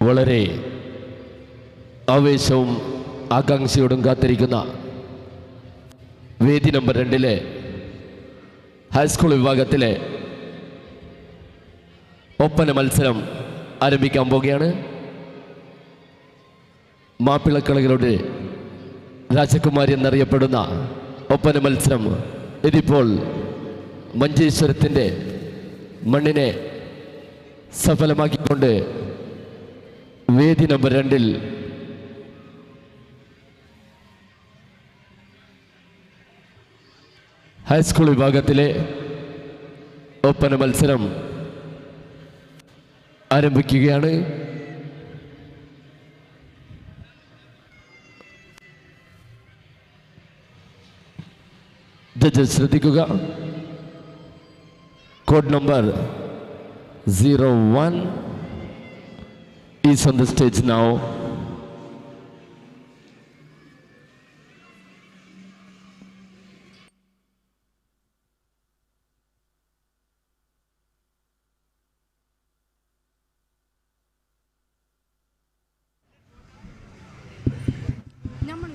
Speaker 13: വളരെ ആവേശവും ആകാംക്ഷയോടും കാത്തിരിക്കുന്ന വേദി നമ്പർ 2 ഹൈസ്കൂൾ വിഭാഗത്തിലെ ഒപ്പന മത്സരം ആരംഭിക്കാൻ പോകുകയാണ്. മാപ്പിളക്കളികളുടെ രാജകുമാരി എന്നറിയപ്പെടുന്ന ഒപ്പന മത്സരം ഇതിപ്പോൾ മഞ്ചേശ്വരത്തിൻ്റെ മണ്ണിനെ സഫലമാക്കിക്കൊണ്ട് വേദി നമ്പർ 2 ഹൈസ്കൂൾ വിഭാഗത്തിലെ ഒപ്പന മത്സരം ആരംഭിക്കുകയാണ്. ജഡ്ജസ് ശ്രദ്ധിക്കുക. Code number 01 is on the stage now.
Speaker 14: നമ്മൾ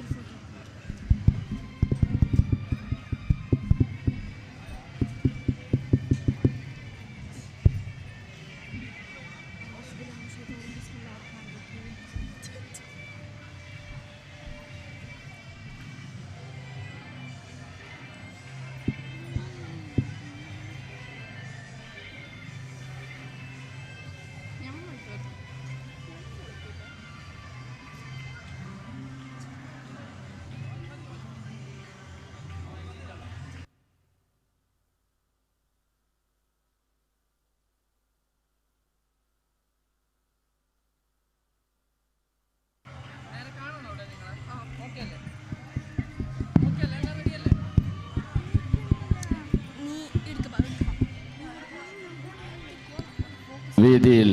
Speaker 13: വേദിയിൽ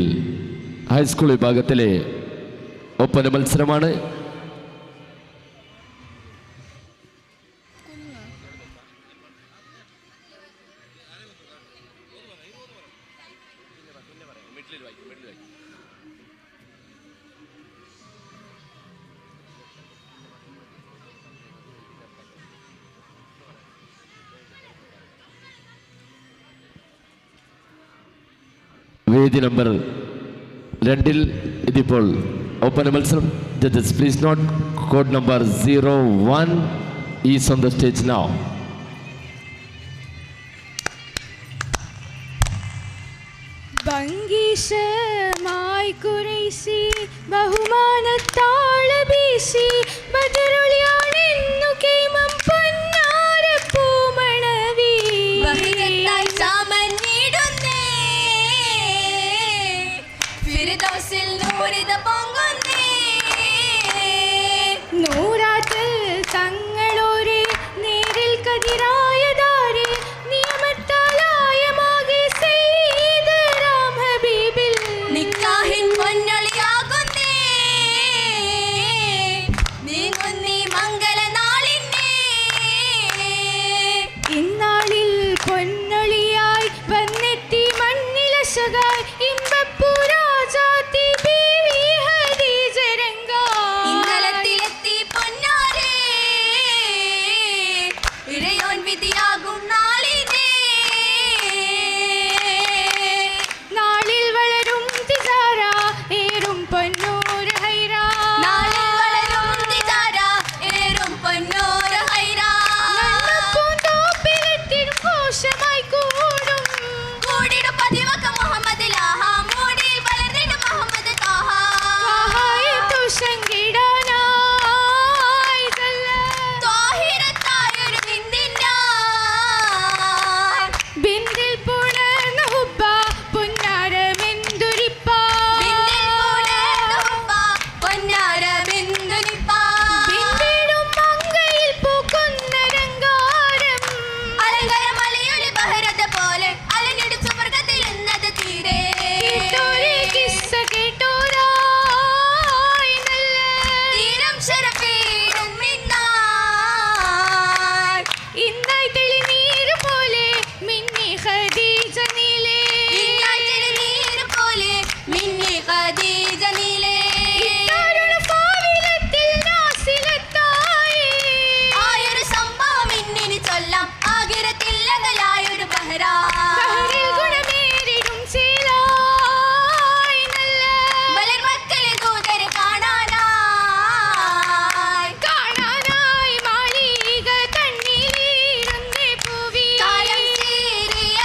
Speaker 13: ഹൈസ്കൂൾ വിഭാഗത്തിലെ ഒപ്പന മത്സരമാണ്. വേദി നമ്പർ 2 ഇതിപ്പോൾ ഒപ്പന മത്സരം. Judges please note code number 01 is on the stage now.
Speaker 14: ഭംഗീഷമായി കുറേശി ബഹുമാനത്താള വീശി ബദറുളിയാണെന്നു കേമം പൊന്നാരപ്പൂ മണവി
Speaker 15: ബഹിരത്തായി ചാമഞ്ഞിടുന്നേ ഫിർദൗസിൽ നൂരിത പൊങ്ങുന്നേ
Speaker 14: നൂറാത്തിൽ തങ്ങളോരെ നേരിൽ കതിരായതാരെ നിയമത്താലായമാകെ സെയ്ത് രാം ഹബീബിൽ
Speaker 15: നിക്കാഹിൻ പൊന്നൊളിയാകുന്നേ നീങ്ങുന്നീ മംഗളനാളിന്നേ
Speaker 14: ഇന്നാളിൽ പൊന്നൊളിയായി വന്നെത്തി മണ്ണിലശകായി ഇമ്പപ്പൂരാജാതി ബീവി ഹദീജ രംഗാ
Speaker 15: ഇന്നലത്തിലെത്തി പൊന്നാരേ ഇറയോൻ വിധിയാകും നാളിനേ
Speaker 14: നാളിൽ വളരും തിജാര ഏറും പൊന്നൂർ ഹൈറ
Speaker 15: നാളിൽ വളരും തിജാര ഏറും പൊന്നൂർ ഹൈറ
Speaker 14: പൂന്തോപ്പിലെത്തിടും ഘോഷമായി കൂടും
Speaker 15: കൂടിടും പതിവക്ക മുഹമ്മദ് ലാഹ മൂടിൽ വളർന്നിടും മുഹമ്മദ് താഹ
Speaker 14: തുഷങ്കിടാനായി
Speaker 15: ത്വാഹിറത്തായൊരു ബിന്ദിനായി
Speaker 14: ബിന്ദിൽ പുണർന്ന ഹുബ്ബ പുന്നാരമെന്തുരിപ്പ
Speaker 15: ബിന്ദിൽ പുണർന്ന ഹുബ്ബ പൊന്നാരമെന്തുരിപ്പ
Speaker 14: ബിന്ദിടും മങ്കയിൽ പൂക്കുന്ന രംഗാരം
Speaker 15: അലങ്കാരം മലയൊളി ബഹരത പോലെ അലഞ്ഞിടും സുവർഗത്തിൽ എന്നത് തീരെ
Speaker 14: കേട്ടോരേ കിസ്സ കേട്ടോരായി നല്ല
Speaker 15: തീരം ശരഫീടും മിന്നാർ
Speaker 14: ഇന്നായി തെളിനീര് പോലെ മിന്നി ഖദീജ നീലേ
Speaker 15: ഇന്നായി തെളിനീര് പോലെ മിന്നി ഖദീജ നീലേ
Speaker 14: ഇത്തരുണ ഫാവിലത്തിൽ നാസിലത്തായി
Speaker 15: ആയൊരു സംഭവം ഇന്നിനി ചൊല്ലാം ആകിരത്തില്ലകലായൊരു ബഹ്റാ
Speaker 14: ബഹറിൽ ഗുണമേറിടും ചേലായി നല്ല
Speaker 15: ബലർ മക്കളെ ദൂതരെ
Speaker 14: കാണാനായി മാളിക കണ്ണീരുന്നേ പൂവി
Speaker 15: കാലം സീരിയ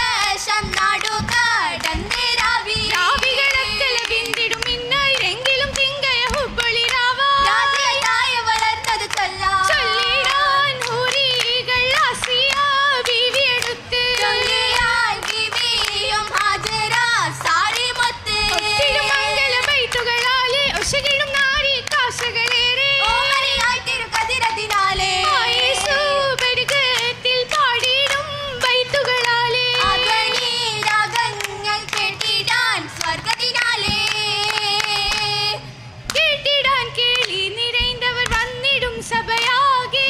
Speaker 15: ശംനാടു കടന്നേ രാവി
Speaker 14: രാവികളക്കല ബിന്ദിടും ഇന്നായി രംഗിലും തിങ്കയ ഹുബ്ബളി രാവാ
Speaker 15: രാജയായ വളർന്നത്
Speaker 14: ചൊല്ലിടാൻ ഹൂറികൾ ആസിയ ബീവി എടുത്ത്
Speaker 15: ചൊല്ലിയാൽ ബീവിയും ഹാജര സാരി മൊത്ത്
Speaker 14: തിരുമംഗല ബൈത്തുകളാലെ ഒശകിടും നാരി കാശകളേറെ
Speaker 15: ഓമനയായി തിരുകതിരതിനാലേ
Speaker 14: ആയേശു ബെരുകത്തിൽ പാടിയിടും ബൈത്തുകളാലെ
Speaker 15: രാഗങ്ങൾ കേട്ടിടാൻ സ്വർഗത്തിനാലേ
Speaker 14: കേട്ടിടാൻ കേളി നിറൈந்தவர் വന്നിടും സഭയാകെ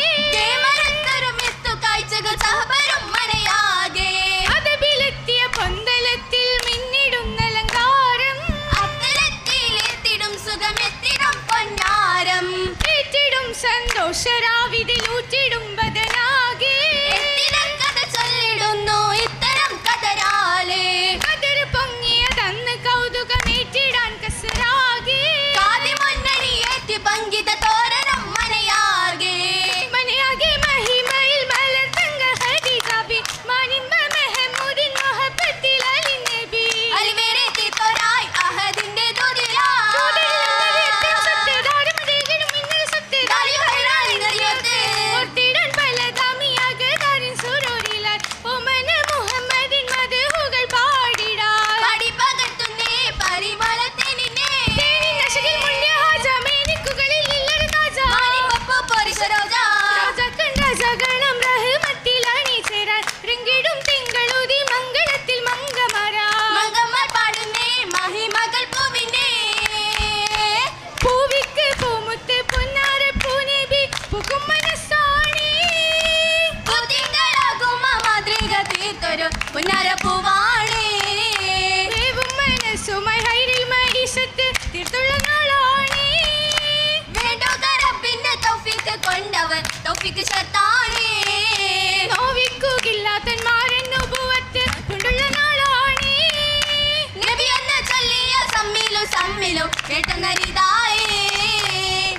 Speaker 15: മരത്തരും എത്തു കാഴ്ചകൾ സഹപരും മനയാകെ
Speaker 14: അതബിലെത്തിയ പൊന്തലത്തിൽ മിന്നിടുന്ന അലങ്കാരം
Speaker 15: അത്തരത്തിലെത്തിടും സുഖമെത്തിടും പൊന്നാരം
Speaker 14: ഏറ്റിടും സന്തോഷരാവിതിലൂറ്റിടും ബദനാകെ
Speaker 15: എത്തിനം കഥ ചൊല്ലിടുന്നു ഇത്തരം കഥരാലേ
Speaker 14: കതിർ പൊങ്ങിയതന്ന് കൗതുകമേറ്റിടാൻ കസരാകെ
Speaker 15: കാതി മുന്നണിയേറ്റി പങ്കിത തോരണം മനയാകെ
Speaker 14: മനയാകെ മഹിമയിൽ മലർത്തങ്ക ഹദീജാബി മാനിന്മ മെഹമൂദിൻ മൊഹബത്തിൽ അലി നബി
Speaker 15: അലിവേറെ തീത്തോരായി അഹദിന്റെ ദൂതിലാ
Speaker 14: ദൂതിലുള്ള വീട്ടിൽ സത്യധാരം ദേഹിടും മിന്നൽ സത്യധാരി
Speaker 15: ദാരി ഹൈറാനി ഗരിയത്തെ
Speaker 14: ഓർത്തിടാൻ
Speaker 15: പുന്നാര പൂവാണേ
Speaker 14: തീർത്തുള്ള നാളാണേ
Speaker 15: വേണ്ടോതരപ്പിന്റെ തൗഫീക്ക് കൊണ്ടവൻ തൗഫീക്ക് ശർത്താണേ
Speaker 14: നോവിക്കുകയില്ലാത്തന്മാരെന്നു പൂവത്ത് കൊണ്ടുള്ള നാളാണേ
Speaker 15: നബി എന്ന ചൊല്ലിയ സമ്മിലും കേട്ടെന്നരിതായേ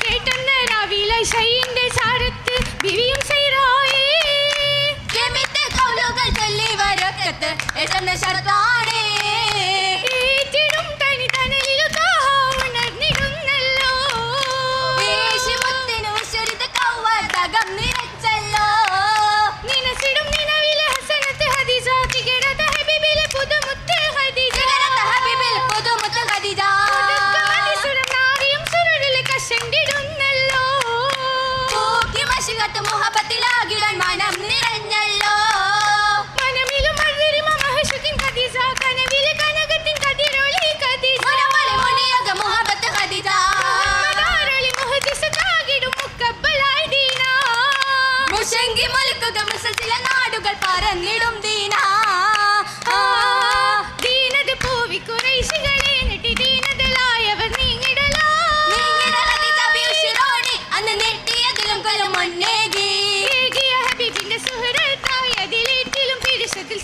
Speaker 14: കേട്ടെന്ന രാവിലെ ഷൈന്റെ ചാരത്ത് ബിവിയും സൈറായേ
Speaker 15: കെമിത്തെ കൗലുകൾ ചൊല്ലി വരക്കത്ത് എന്ന ശർത്താണേ മുഹബത്തിലാകിടാൻ മനം നിറഞ്ഞല്ലോ
Speaker 14: മനമിലും മഴരിമ മഹശുദ്ദീൻ ഖദീജ കനവിലെ കനകത്തിൻ കതിരൊളി ഖദീജ
Speaker 15: മുനിയക മുഹബത്ത് ഖദീജ
Speaker 14: മദാരളി മുഹദ്ദിസത്താകിടും മുക്കബ്ബലായി ദീന
Speaker 15: മുശങ്കി മൽക്കുക മുസൽസില നാടുകൾ പറന്നിടും ദീന
Speaker 14: ദീനത് പൂവി കുറൈശികളെ നെട്ടി ദീനതലായവർ നീങ്ങിടലാ
Speaker 15: ഖദീജ ബിയുശിറോടി അന്ന് നെട്ടിയതിലും കൊല്ലും മുന്നേകി
Speaker 14: ഹബീബിന്റെ സുഹൃത്തായി അതിലേറ്റിലും പിരിശത്തിൽ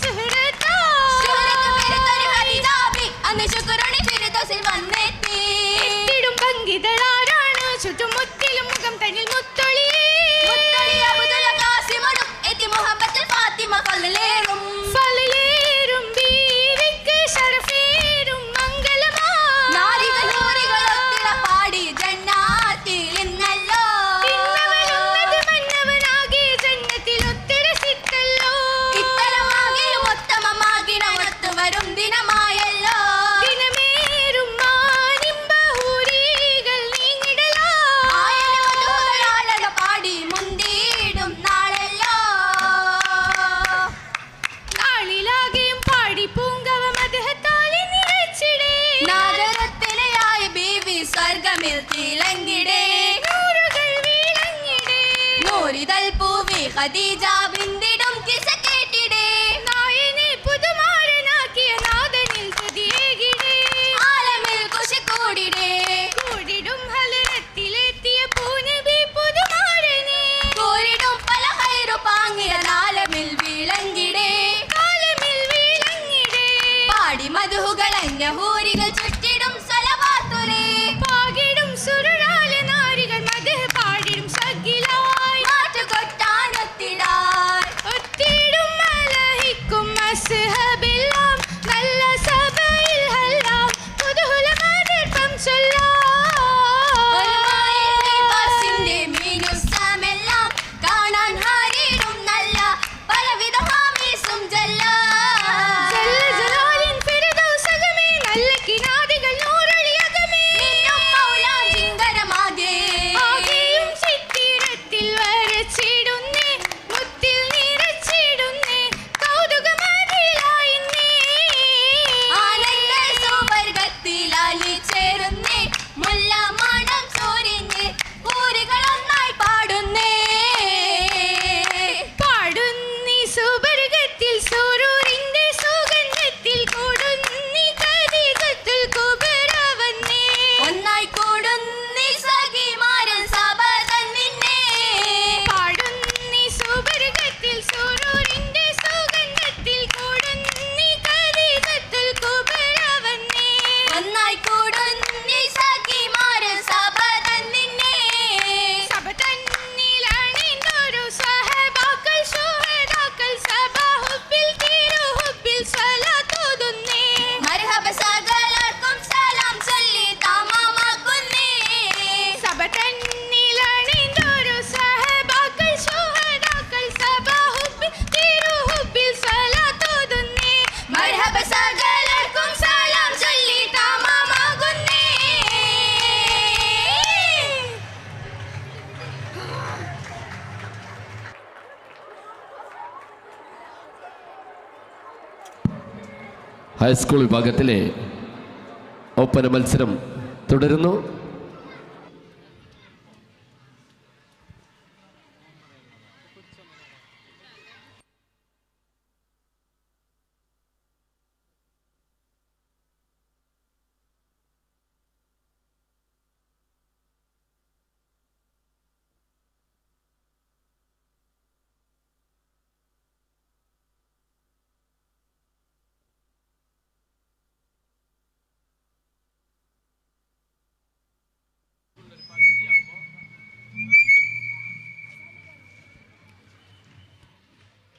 Speaker 15: അന്ന് ശുക്രണി ഫിർദൗസിൽ വന്നെത്തി
Speaker 14: എത്തിടും ഭംഗിതളാരാണ് ചുറ്റുമുത്തിലും മുഖം തന്നിൽ മുത്തൊളിയേ
Speaker 15: മുഹബത്തിൽ ഫാത്തിമ ഫലലേറും
Speaker 14: ബീവിക്ക് ശരഫേറും മംഗളമാ
Speaker 15: നാരികൾ നൂറികളൊത്തിട പാടി ജന്നാത്തിൽ ഇന്നല്ലോ
Speaker 14: ഇന്നവനുള്ളത് മന്നവനാകെ ജന്നത്തിൽ ഒത്തിരസിത്തല്ലോ
Speaker 15: ഇത്തരമാകിലും ഉത്തമമാകിനൊത്തു വരും ദിനമായല്ലോ
Speaker 14: ദിനമേറും മാനിമ്പഹൂരികൾ നീങ്ങിടലാ
Speaker 15: ആയനവധൂകളാളട പാടി മുന്തിടും നാളല്ലോ
Speaker 14: നാളിലാകെയും പാടി പൂങ്കവ മദഹത്താലെ നിറച്ചിടേ
Speaker 15: നാഗരത്തിലെയായ ബീവി സ്വർഗമിൽ തിളങ്ങിടേ
Speaker 14: നൂറുകൾ വീളങ്ങിടേ
Speaker 15: നൂറിതൽ പൂവി ഖദീജ ബിന്ദിടും കിസ കേട്ടിടേ
Speaker 14: നായനെ പുതുമാരനാക്കിയ നാദനിൽ തുതിയേകിടേ
Speaker 15: ആലമിൽ കുശി കൂടിടേ
Speaker 14: കൂടിടും ഹലരത്തിലെത്തിയ പൂനബി പുതുമാരനെ
Speaker 15: കൂരിടും പല ഹൈറു പാങ്ങിയ നാലമിൽ വിളങ്ങിടേ
Speaker 14: കാലമിൽ വീളങ്ങിടേ
Speaker 15: പാടി മധുഹുകളഞ്ഞ ഹൂരികൾ ചുറ്റിടും സലവാത്തുരേ
Speaker 14: പാകിടും സുരുളാലെ നാരികൾ മദഹ് പാടിടും സഗിലായി
Speaker 15: നാട്ടുകൊട്ടാനൊത്തിടാൻ
Speaker 14: ഒത്തിടും മലഹിക്കും മസ്ഹബെല്ലാം നല്ല സഭയിൽ ഹല്ലാം പുതുഹുലമാതിർപ്പം
Speaker 15: ബസിന്റെ മീനുസമെല്ലാം കാണാൻ ഹാരിടും നല്ല പലവിധ ഹാമീസും
Speaker 14: ജലാലിൻ ഫിർദൗസകമേ നല്ല കിനാദികൾ നൂറളിയകമേ
Speaker 15: നിന്നും മൗലാൻ ജിങ്കരമാകെ
Speaker 14: ആകെയും ചിത്തിരത്തിൽ വരച്ചിടുന്നേ മുത്തിൽ നിറച്ചിടുന്നേ കൗതുകമതിലായിന്നേ
Speaker 15: ആനന്ദ സുവർഗത്തിലാലി ചേരുന്നേ മുല്ല മണം ചോരിഞ്ഞ് ഊരുകളൊന്നായി പാടുന്നേ
Speaker 14: പാടുന്നി സുവർഗത്തിൽ സൂരൂരിന്റെ സുഗന്ധത്തിൽ കൂടുന്നി ഖദീജത്തുൽ കുബ്ര വന്നേ
Speaker 15: ഒന്നായി കൂടുന്നി സഖിമാരൻ സഭ തന്നിന്നേ
Speaker 14: പാടുന്നി സുവർഗത്തിൽ സൂരൂരിന്റെ സുഗന്ധത്തിൽ കൂടുന്നി ഖദീജത്തുൽ കുബ്ര വന്നേ
Speaker 15: ഒന്നായി കൂടുന്നി സഖിമാരൻ സഭ തന്നിന്നേ
Speaker 14: സഭ തന്നിലണിഞ്ഞൊരു സ്വഹബാക്കൾ ശുഹദാക്കൾ സഭ ഹുബ്ബിൽ തിരുഹുബ്ബിൽ സ്വലാത്തോതുന്നേ
Speaker 15: മർഹബ സകലർക്കും സലാം ചൊല്ലി തമാമാക്കുന്നേ
Speaker 14: സഭ തന്നിലണിഞ്ഞൊരു സ്വഹബാക്കൾ ശുഹദാക്കൾ സഭ ഹുബ്ബിൽ തിരുഹുബ്ബിൽ സ്വലാത്തോതുന്നേ
Speaker 15: മർഹബ സകലർക്കും സലാം ചൊല്ലി തമാമാക്കുന്നേ
Speaker 13: ഹൈസ്കൂൾ വിഭാഗത്തിലെ ഒപ്പന മത്സരം തുടരുന്നു.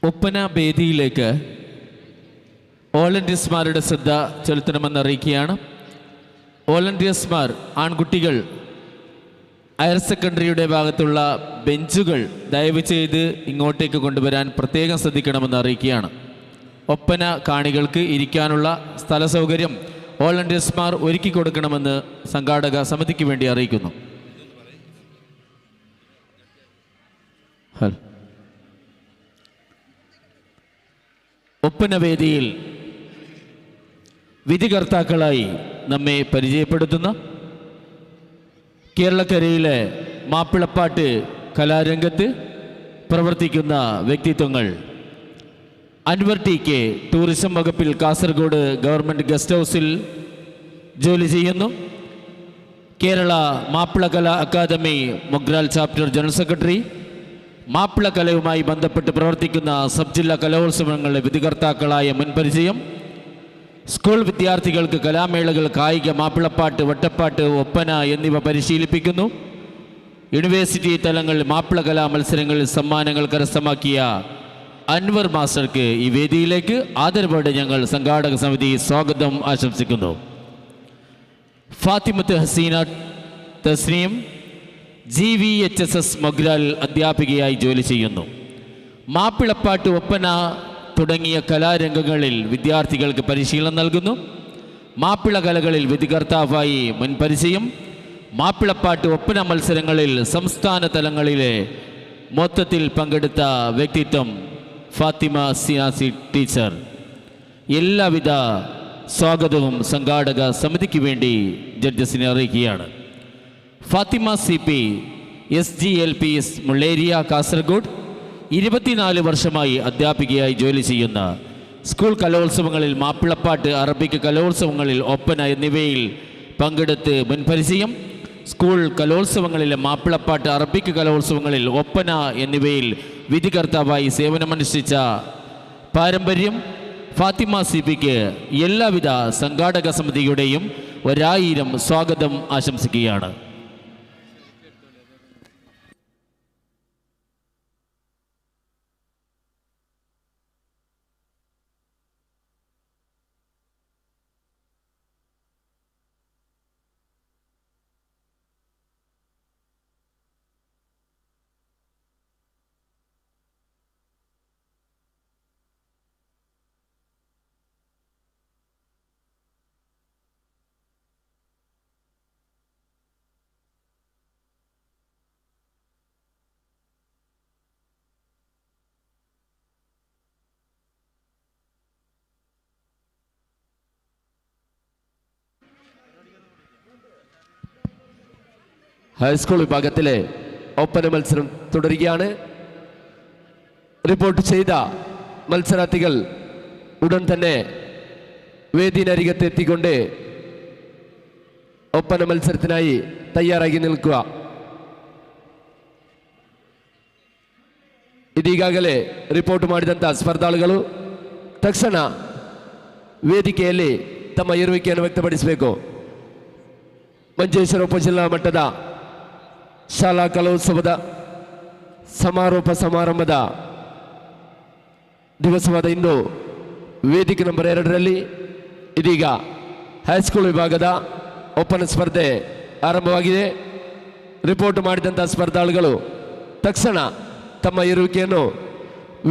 Speaker 9: ഒപ്പന വേദിയിലേക്ക് വോളണ്ടിയർമാരുടെ ശ്രദ്ധ ചെലുത്തണമെന്ന് അറിയിക്കുകയാണ്. വോളണ്ടിയർമാർ ആൺകുട്ടികൾ ഹയർ സെക്കൻഡറിയുടെ ഭാഗത്തുള്ള ബെഞ്ചുകൾ ദയവ് ചെയ്ത് ഇങ്ങോട്ടേക്ക് കൊണ്ടുവരാൻ പ്രത്യേകം ശ്രദ്ധിക്കണമെന്ന് അറിയിക്കുകയാണ്. ഒപ്പന കാണികൾക്ക് ഇരിക്കാനുള്ള സ്ഥല സൗകര്യം വോളണ്ടിയർമാർ ഒരുക്കി കൊടുക്കണമെന്ന് സംഘാടക സമിതിക്ക് വേണ്ടി അറിയിക്കുന്നു. ഒപ്പന വേദിയിൽ വിധികർത്താക്കളായി നമ്മെ പരിചയപ്പെടുത്തുന്ന കേരളക്കരയിലെ മാപ്പിളപ്പാട്ട് കലാരംഗത്ത് പ്രവർത്തിക്കുന്ന വ്യക്തിത്വങ്ങൾ അൻവർ ടി കെ ടൂറിസം വകുപ്പിൽ കാസർഗോഡ് ഗവൺമെൻറ് ഗസ്റ്റ് ഹൗസിൽ ജോലി ചെയ്യുന്നു. Kerala Mappila Kala academy Mogral chapter general secretary, Mappila കലയുമായി ബന്ധപ്പെട്ട് പ്രവർത്തിക്കുന്ന സബ് ജില്ലാ കലോത്സവങ്ങളുടെ വിധികർത്താക്കളായ മുൻപരിചയം, സ്കൂൾ വിദ്യാർത്ഥികൾക്ക് കലാമേളകൾ, കായിക, മാപ്പിളപ്പാട്ട്, വട്ടപ്പാട്ട്, ഒപ്പന എന്നിവ പരിശീലിപ്പിക്കുന്നു. യൂണിവേഴ്സിറ്റി തലങ്ങളിൽ മാപ്പിള കലാ മത്സരങ്ങളിൽ സമ്മാനങ്ങൾ കരസ്ഥമാക്കിയ അൻവർ മാസ്റ്റർക്ക് ഈ വേദിയിലേക്ക് ആദരവോടെ ഞങ്ങൾ സംഘാടക സമിതി സ്വാഗതം ആശംസിക്കുന്നു. ഫാത്തിമത്ത് ഹസീന തസ്നീം GVHSS മൊഗ്രാൽ അധ്യാപികയായി ജോലി ചെയ്യുന്നു. മാപ്പിളപ്പാട്ട്, ഒപ്പന തുടങ്ങിയ കലാരംഗങ്ങളിൽ വിദ്യാർത്ഥികൾക്ക് പരിശീലനം നൽകുന്നു. മാപ്പിള കലകളിൽ വിധികർത്താവായി മുൻപരിചയം, മാപ്പിളപ്പാട്ട്, ഒപ്പന മത്സരങ്ങളിൽ സംസ്ഥാന തലങ്ങളിലെ മൊത്തത്തിൽ പങ്കെടുത്ത വ്യക്തിത്വം ഫാത്തിമ സിയാസി ടീച്ചർ. എല്ലാവിധ സ്വാഗതവും സംഘാടക സമിതിക്ക് വേണ്ടി ജഡ്ജസിനെ അറിയിക്കുകയാണ്. ഫാത്തിമ CP SGLPS മുള്ളേരിയ കാസർഗോഡ് 24 വർഷമായി അധ്യാപികയായി ജോലി ചെയ്യുന്ന, സ്കൂൾ കലോത്സവങ്ങളിൽ മാപ്പിളപ്പാട്ട്, അറബിക് കലോത്സവങ്ങളിൽ ഒപ്പന എന്നിവയിൽ പങ്കെടുത്ത് മുൻപരിചയം, സ്കൂൾ കലോത്സവങ്ങളിലെ മാപ്പിളപ്പാട്ട്, അറബിക് കലോത്സവങ്ങളിൽ ഒപ്പന എന്നിവയിൽ വിധികർത്താവായി സേവനമനുഷ്ഠിച്ച പാരമ്പര്യം ഫാത്തിമ CPക്ക് എല്ലാവിധ സംഘാടക സമിതിയുടെയും 1000 സ്വാഗതം ആശംസിക്കുകയാണ്.
Speaker 13: ഹൈസ്കൂൾ വിഭാഗത്തിലെ ഒപ്പന മത്സരം തുടരുകയാണ്. റിപ്പോർട്ട് ചെയ്ത മത്സരാർത്ഥികൾ ഉടൻ തന്നെ വേദിനരികത്ത് എത്തിക്കൊണ്ട് ಒಪ್ಪನ ಮತ್ಸರത്തിനായി ತಯಾರಾಗಿ ನಿಲ್ಕುವ. ಇದೀಗಾಗಲೇ ರಿಪೋರ್ಟ್ ಮಾಡಿದಂಥ ಸ್ಪರ್ಧಾಳುಗಳು ತಕ್ಷಣ ವೇದಿಕೆಯಲ್ಲಿ ತಮ್ಮ ಇರುವಿಕೆಯನ್ನು ವ್ಯಕ್ತಪಡಿಸಬೇಕು. ಮಂಜೇಶ್ವರ ಉಪಜಿಲ್ಲಾ ಮಟ್ಟದ ಶಾಲಾ ಕಲೋತ್ಸವದ ಸಮಾರೋಪ ಸಮಾರಂಭದ ದಿವಸವಾದ ಇಂದು ವೇದಿಕೆ ನಂಬರ್ 2ರಲ್ಲಿ ಇದೀಗ ಹೈಸ್ಕೂಲ್ ವಿಭಾಗದ ಒಪ್ಪನ ಸ್ಪರ್ಧೆ ಆರಂಭವಾಗಿದೆ. ರಿಪೋರ್ಟ್ ಮಾಡಿದಂಥ ಸ್ಪರ್ಧಾಳುಗಳು ತಕ್ಷಣ ತಮ್ಮ ಇರುವಿಕೆಯನ್ನು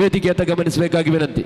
Speaker 13: ವೇದಿಕೆಯತ್ತ ಗಮನಿಸಬೇಕಾಗಿ ವಿನಂತಿ.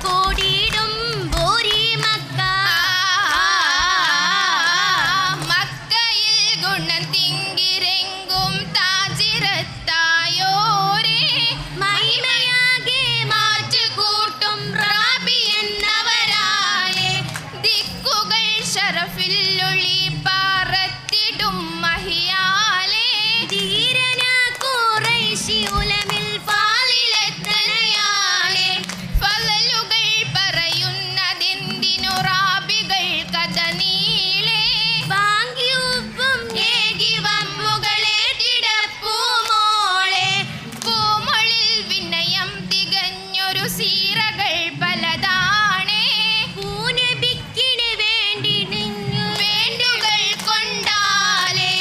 Speaker 15: കൂടിയിടും ബോരി മക്ക
Speaker 14: മക്കയിൽ ഗുണം തിങ്കിരെങ്കും താജിരത്തായോരേ
Speaker 15: മഹിമയാകെ മാറ്റുകൂട്ടും റാബി എന്നവരാലേ
Speaker 14: ദിക്കുകൾ ഷറഫില്ലൊളി പാറത്തിടും മഹിയാലേ
Speaker 15: ധീരനാ ഖുറൈശി ഉലമിൽ ഫാളിലെത്തനയാലേ
Speaker 14: ഫളലുകൾ പറയുന്നതെന്തിനു റാബികൾ കഥ നീളേ
Speaker 15: വാങ്ങിയുപ്പും ഏകി വമ്പുകളേറ്റിടപ്പൂമോളെ
Speaker 14: പൂമൊളിൽ വിനയം തികഞ്ഞൊരു സീറകൾ പലതാണേ
Speaker 15: പൂനബിക്കിന് വേണ്ടി നിന്നു
Speaker 14: വേണ്ടുകൾ കൊണ്ടാലേ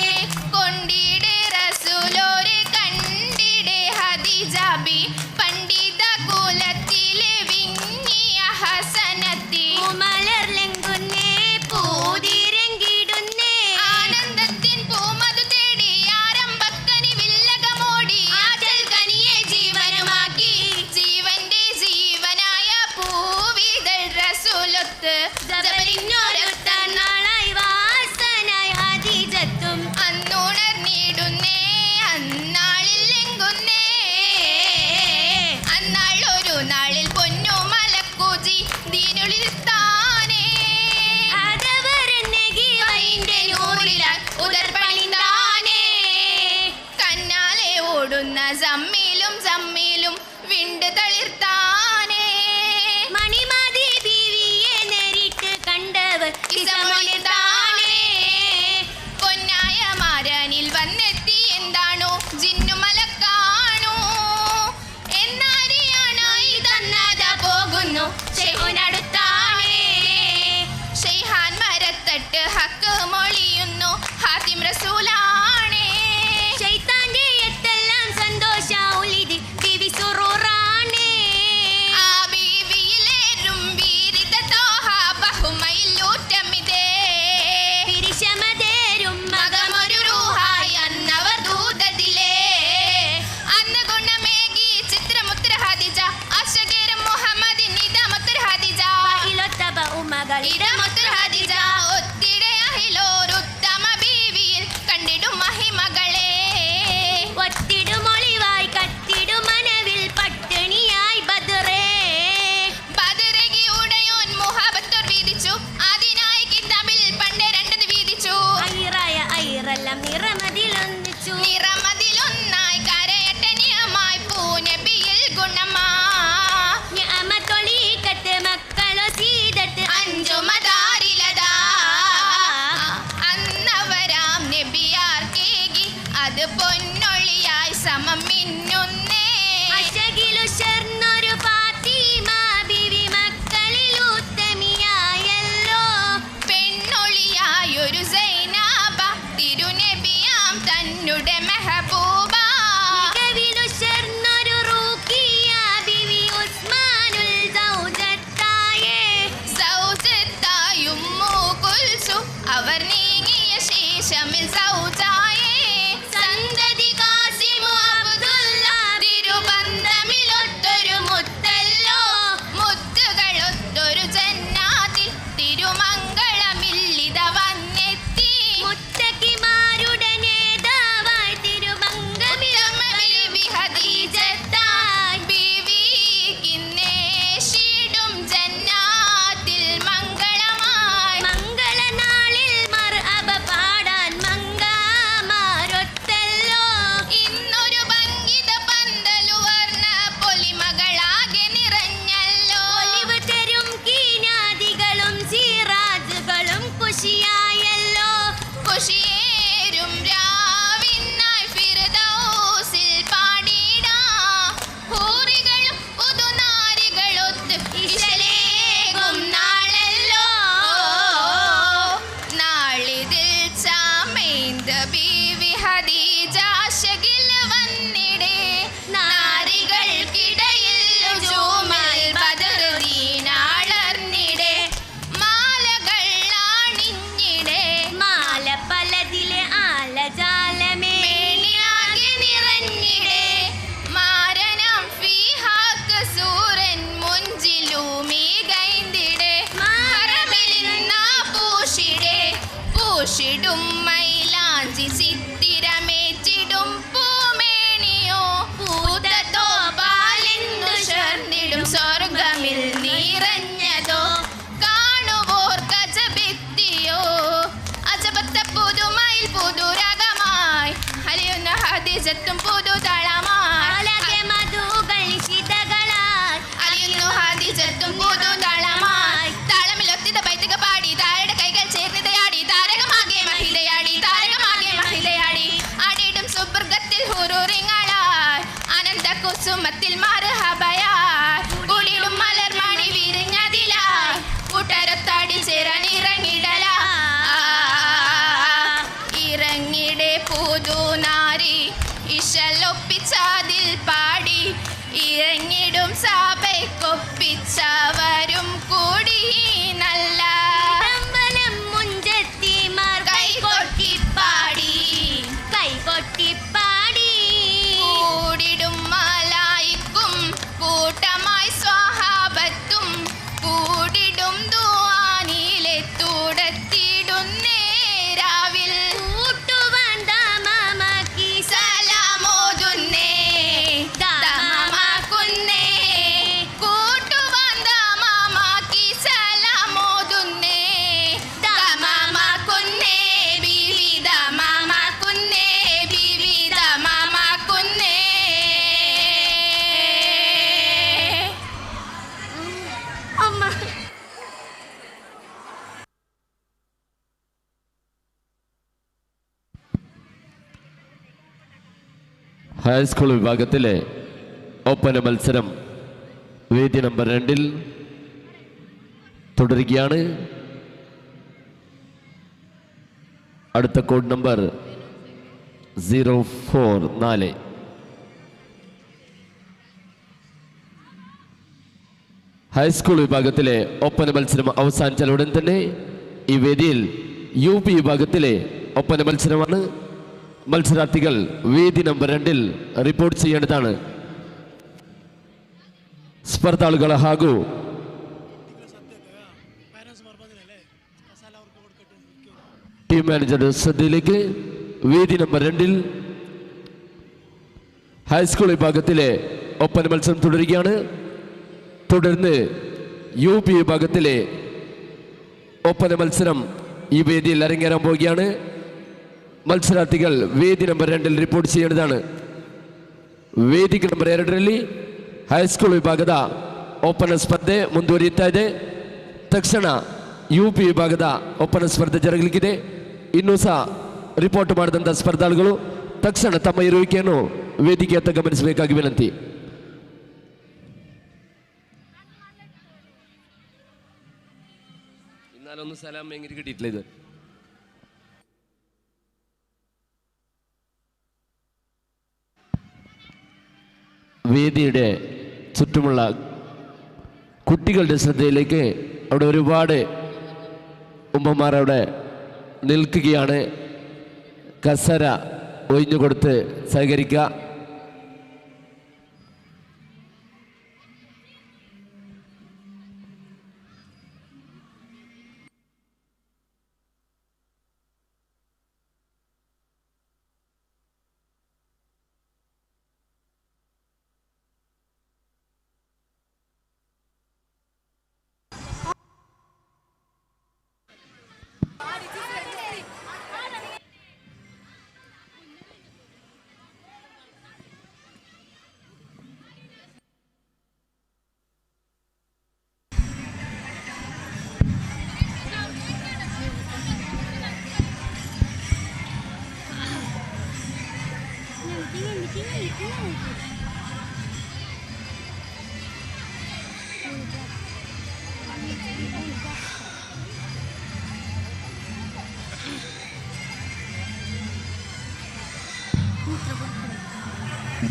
Speaker 14: കൊണ്ടിടെ റസൂലോരെ കണ്ടിടെ ഹദിജാബി പണ്ഡിത കുലത്തിലെ വിങ്ങിയ ഹസനത്തി
Speaker 15: മലർലെങ്കുന്നേ പൂതിരങ്കിടുന്നേ
Speaker 14: ആനന്ദത്തിൻ പൂമതു തേടി ആരംഭക്കനി വില്ലകമോടി ആറ്റൽ കനിയെ ജീവനുമാക്കി ജീവന്റെ ജീവനായ പൂവിതൾ റസൂലൊത്ത്
Speaker 15: ജബലിഞ്ഞൊരൊത്ത നാളായി വാസനായി ഹദീജത്തും
Speaker 14: അന്നുണർന്നിടുന്നേ അന്നാളിൽ ലെങ്കുന്നേ അന്നാൾ ഒരു നാളിൽ പൊന്നു മലക്കൂജി ദീനുളിൽ താനേ
Speaker 15: അതവരെന്നെകി
Speaker 14: അതിന്റെ നൂറിലാൽ ഉദർപ്പണിതാനേ കന്നാലെ ഓടുന്ന സമ്മിലും വിണ്ട് തളിർത്താനേ
Speaker 15: മണിമതി ബീവിയെ നേരിട്ട് കണ്ടവർ
Speaker 14: ഇസമൊളിതാനേ പൊന്നായ മാരനിൽ വന്നെത്തി എന്താണോ ജിന്നുമലക്കാണോ എന്നാരിയാണായി തന്നത പോകുന്നു ഷെയ്ഖുനടുത്താണേ ഷെയ്ഹാൻ മരത്തട്ട് ഹക്ക് മൊളിയുന്നു ഹാത്തിം റസൂലാണേ
Speaker 15: ശൈത്താന്റെ എത്തെല്ലാം സന്തോഷ ഉലിത് ബിവി സുറൂറാണേ
Speaker 14: ആ ബീവിയിലേറും വീരിത തോഹ ബഹുമയിലൂറ്റമിതേ
Speaker 15: പിരിശമതേരും
Speaker 14: മകമൊരു റൂഹായി അന്നവർ ദൂതത്തിലേ അന്ന് ഗുണമേകി ചിത്രമുത്ര ഹദിജ അശകേരം മുഹമ്മദിൻ ഇതമുത്ര ഹദിജ
Speaker 15: ഇലൊത്തബ ഉമകൾ
Speaker 14: ഇടമുത്ര ഹദിജ ഒത്തിടെ അഹിലോരുത്തമ ബീവിയിൽ കണ്ടിടും മഹിമകളെ
Speaker 15: ഒത്തിടുമൊളിവായി കത്തിടും മനവിൽ പട്ടിണിയായി ബദറേ
Speaker 14: ബദറകി ഉടയോൻ മുഹബത്തോർ വീതിച്ചു അതിനായി കിതാബിൽ പണ്ട് രണ്ടത് വീതിച്ചു
Speaker 15: ഐറായ ഐറെല്ലാം നിറമതിലൊന്നിച്ചു
Speaker 14: നിറമതിലൊന്നായി കരയട്ടെ നിയമായി പൂനബിയിൽ ഗുണമാ
Speaker 15: ഞാമത്തൊളീക്കത്ത് മക്കളോ സീതത്ത്
Speaker 14: അഞ്ചു മതാ ഹാദിസത്തും പുതുതളമായി
Speaker 15: മധുകൾ നിശിതകളായി
Speaker 14: അറിയുന്നു ഹാദിസത്തും പുതുതളമായി താളമിലൊത്തിത ബൈതക പാടി താരയുടെ കൈകൾ ചേർന്നിതയാടി താരകമാകെ മഹിതയാടി താരകമാകെ മഹിതയാടി ആടിയിടും സുബർഗത്തിൽ ഹുറൂറിങ്ങളായി ആനന്ദ കുസുമത്തിൽ മർഹബയായി കുളിടും മലർമണി വിരിഞ്ഞതിലായി കൂട്ടരത്താടി ചേരാൻ ഇറങ്ങിടലാ ഇറങ്ങിടെ പുതുനാരി ഇശലൊപ്പിച്ചതിൽ പാടി ഇറങ്ങിടും സഭയ്ക്കൊപ്പിച്ചവരും കൂടി നല്ല
Speaker 15: മുഞ്ചത്തിമാർ
Speaker 14: കൈകൊട്ടിപ്പാടി
Speaker 15: കൈകൊട്ടിപ്പാടി
Speaker 14: കൂടിടും മലായിക്കും കൂട്ടമായി സ്വഹാബത്തും കൂടിടും ദുആനിലെ തുടത്തിടുന്നേ രാവിൽ
Speaker 15: കൂട്ടുവാൻ ദാമമാക്കി
Speaker 14: സലാമോതുന്നേ ദാമമാക്കുന്നേ കൂട്ടുവാൻ ദാമമാക്കി സലാമോതുന്നേ ദാമമാക്കുന്നേ ബീവി ദാമമാക്കുന്നേ ബീവി ദാമമാക്കുന്നേ
Speaker 15: അമ്മ
Speaker 13: ഹൈസ്കൂൾ വിഭാഗത്തിലെ ഒപ്പന മത്സരം വേദി നമ്പർ 2 തുടരുകയാണ്. അടുത്ത കോഡ് നമ്പർ 044. ഹൈസ്കൂൾ വിഭാഗത്തിലെ ഒപ്പന മത്സരം അവസാനിച്ചാൽ ഉടൻ തന്നെ ഈ വേദിയിൽ UP വിഭാഗത്തിലെ ഒപ്പന മത്സരമാണ്. മത്സരാർത്ഥികൾ വേദി നമ്പർ 2 റിപ്പോർട്ട് ചെയ്യേണ്ടതാണ്. ಸ್ಪರ್ಧಾಳುಗಳ ಹಾಗೂ ടീം മാനേജറുടെ ശ്രദ്ധയിലേക്ക് വേദി നമ്പർ 2 ഹൈസ്കൂൾ വിഭാഗത്തിലെ ഒപ്പന മത്സരം തുടരുകയാണ്. തുടർന്ന് UP വിഭാഗത്തിലെ ഒപ്പന മത്സരം ഈ വേദിയിൽ അരങ്ങേറാൻ പോവുകയാണ്. ಮತ್ಸರಾರ್ಥಿಗಳು ವೇದಿ ನಂಬರ್ 2 ರಿಪೋರ್ಟ್ ചെയ്യേണ്ടതാണ്. ವೇದಿಕೆ ನಂಬರ್ 2ರಲ್ಲಿ ಹೈಸ್ಕೂಲ್ ವಿಭಾಗದ ಓಪನ್ ಸ್ಪರ್ಧೆ ಮುಂದುವರಿಯುತ್ತಾ ಇದೆ. ತಕ್ಷಣ UP ವಿಭಾಗದ ಓಪನ್ ಸ್ಪರ್ಧೆ ಜರುಗಲಿಕ್ಕಿದೆ. ಇನ್ನೂ ಸಹ ರಿಪೋರ್ಟ್ ಮಾಡಿದಂಥ ಸ್ಪರ್ಧಾಳುಗಳು ತಕ್ಷಣ ತಮ್ಮ ಇರುವಿಕೆಯನ್ನು ವೇದಿಕೆಯತ್ತ ಗಮನಿಸಬೇಕಾಗಿ ವಿನಂತಿ. ഇന്നാലൊന്നും സലാം എങ്ങനെ കിട്ടിയിട്ടില്ല. ഇത് വേദിയുടെ ചുറ്റുമുള്ള കുട്ടികളുടെ ശ്രദ്ധയിലേക്ക് അവിടെ ഒരുപാട് ഉമ്മമാർ അവിടെ നിൽക്കുകയാണ്. കസര ഒഴിഞ്ഞുകൊടുത്ത് സഹകരിക്കുക.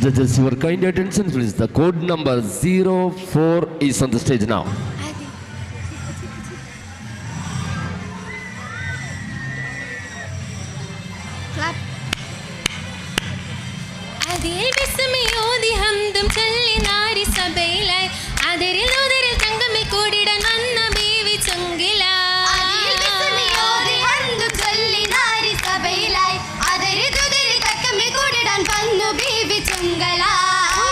Speaker 13: Judges, your kind attention please. The code number 04 is on the stage now.
Speaker 14: അതിൽ ബിസ്മിയോതി ഹംദും ചൊല്ലി നാരി സഭയിലായി അതിരിൽ ഉദരിൽ തങ്കമ്മി കൂടിടാൻ വന്ന ബീവി ചൊങ്കിലായി.
Speaker 15: അതിൽ ബിസ്മിയോതി ഹംദും ചൊല്ലി നാരി സഭയിലായി അതിരിൽ ഉദരിൽ തങ്കമ്മി കൂടിടാൻ വന്നു ബീവി ചൊങ്കലായി.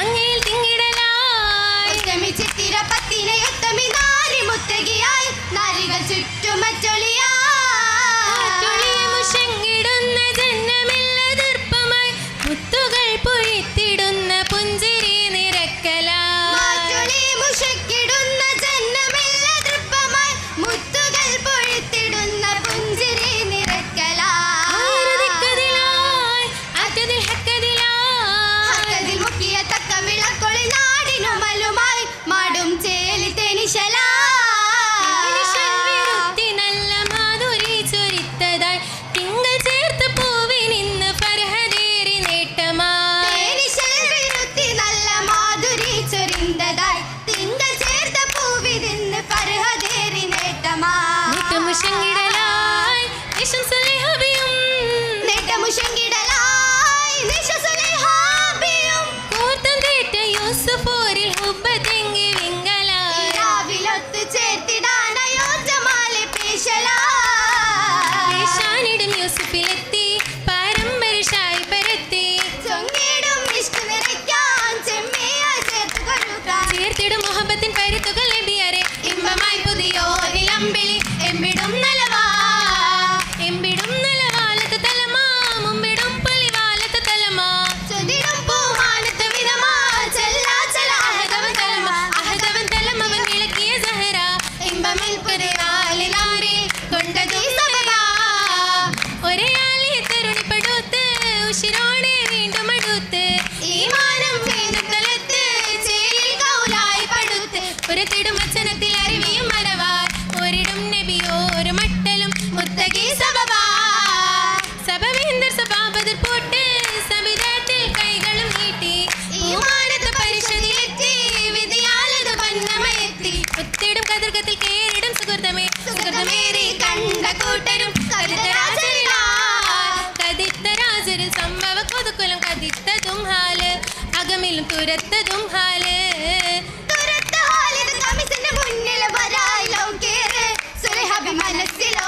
Speaker 14: അങ്ങയിൽ തിങ്ങിടലായി
Speaker 15: ഉത്തമി ചിത്തിര പത്തിനെ ഉത്തമി നാരി മുത്തകിയായി നാരികൾ ചുറ്റുമറ്റൊളിയായി
Speaker 14: മുഷങ്ങിടുന്ന ജന്മമില്ല നെട്ടമുഷങ്ങിടലായി നിശം സുലൈഹാബിയും
Speaker 15: നെട്ടമുഷങ്ങിടലായി നിശ സുലൈഹാബിയും
Speaker 14: കൂർത്തം തേറ്റ യൂസുഫോരിൽ ഹുബ്ബതെങ്കി വിങ്കലായി
Speaker 15: രാവിലൊത്ത് ചേർത്തിടാനയോ ജമാലെ പേശലായി
Speaker 14: ഷാനിടും യൂസുഫിലെത്തി പാരമ്പര്യശായി പരത്തി
Speaker 15: ചൊങ്ങിടും ഇഷ്ക് നിറയ്ക്കാൻ ചെമ്മിയായി ചേർത്ത് കൊടുക്കാൻ
Speaker 14: ചേർത്തിടും മുഹബത്തിൻ പരുത്തുകൾ നബിയരെ ഇമ്പമായി പുതിയോരിലമ്പിളി എമ്പിടും നലവാ നലവാലത്ത് തലമാ മുമ്പിടും പുലിവാലത്ത് തലമാ
Speaker 15: ചൊതിടും പൂമാനത്ത് വിധമാ ചെല്ലാ ചെല അഹദവൻ തലമവൻ വിളക്കിയ സഹറ ഇമ്പമിൽ പുരനാലിലാരി കൊണ്ടതു സബബാ
Speaker 14: ഒരേ ആലി തരുണിപ്പെടുത്ത് ഉശിരോടെ വീണ്ടും അടുത്ത്
Speaker 15: ഈമാനം വീണ്ടും തലത്ത് ചേലിൽ കൗലായി പടുത്ത്
Speaker 14: പുറത്തിടും വചനത്തിൽ അറിവിയും മറവാർ ഒരിടും നബിയോ ഒരു മട്ടലും
Speaker 15: മുത്തകി സബബാ
Speaker 14: സബവേന്ദർ സഭാപതിർ പോട്ട് സവിധത്തിൽ കൈകളും നീട്ടി
Speaker 15: ഈമാനത്ത് പരിശോധിയെത്തി വിധിയാലത് പന്നമയെത്തി
Speaker 14: ഒത്തിടും കതിർക്കത്തിൽ കേറിടും
Speaker 15: സുഹൃതമേറി കണ്ട കൂട്ടരും
Speaker 14: കതിത്തരാജരിൽ സംഭവ കൊതുക്കുലം കതിത്തതും ഹാല് അകമിലും തുരത്തതും ഹാല്
Speaker 15: തുരത്ത ഹാലിത് കമിസിന്റെ മുന്നിൽ വരായിലോ കേറ് സുലൈഹാബി മനസ്സിലോ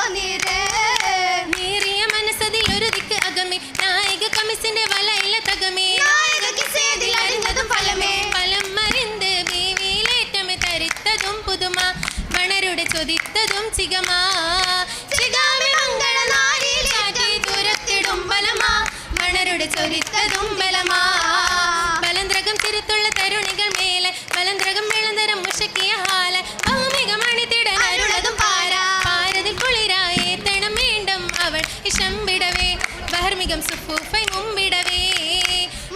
Speaker 14: നീറിയ മനസ്സതിൽ ഒരു ദിക്ക് അകമേ നായിക കമിസിന്റെ വലയില തകമേ
Speaker 15: നായിക കിസേതിൽ അറിഞ്ഞതും ഫലമേ
Speaker 14: ഫലം മറിந்து ബീവിയിലേറ്റമേ തരിത്തതും പുതുമ മണരുടെ ചൊതിത്തതും ചികമാ
Speaker 15: ചിഗാമി മംഗള നാരിയിലേക്ക്
Speaker 14: തുരത്തിടും ബലമാ മണരുടെ ചൊരിത്തതും ബലമാ ബലന്ത്രകം തിരുത്തുള്ള തരുണികൾ മേലെ ബലന്ത്രകം വിളന്തരം മുഷക്കിയ ഹാല ഭൗമിക മണിത്തിടൻ അരുളതും പാരതിൽ കുളിരായി തണം വീണ്ടും അവൾ ഇഷംബിടവേ ബഹർമികം സുഫൂഫൈ മുമ്പിടവേ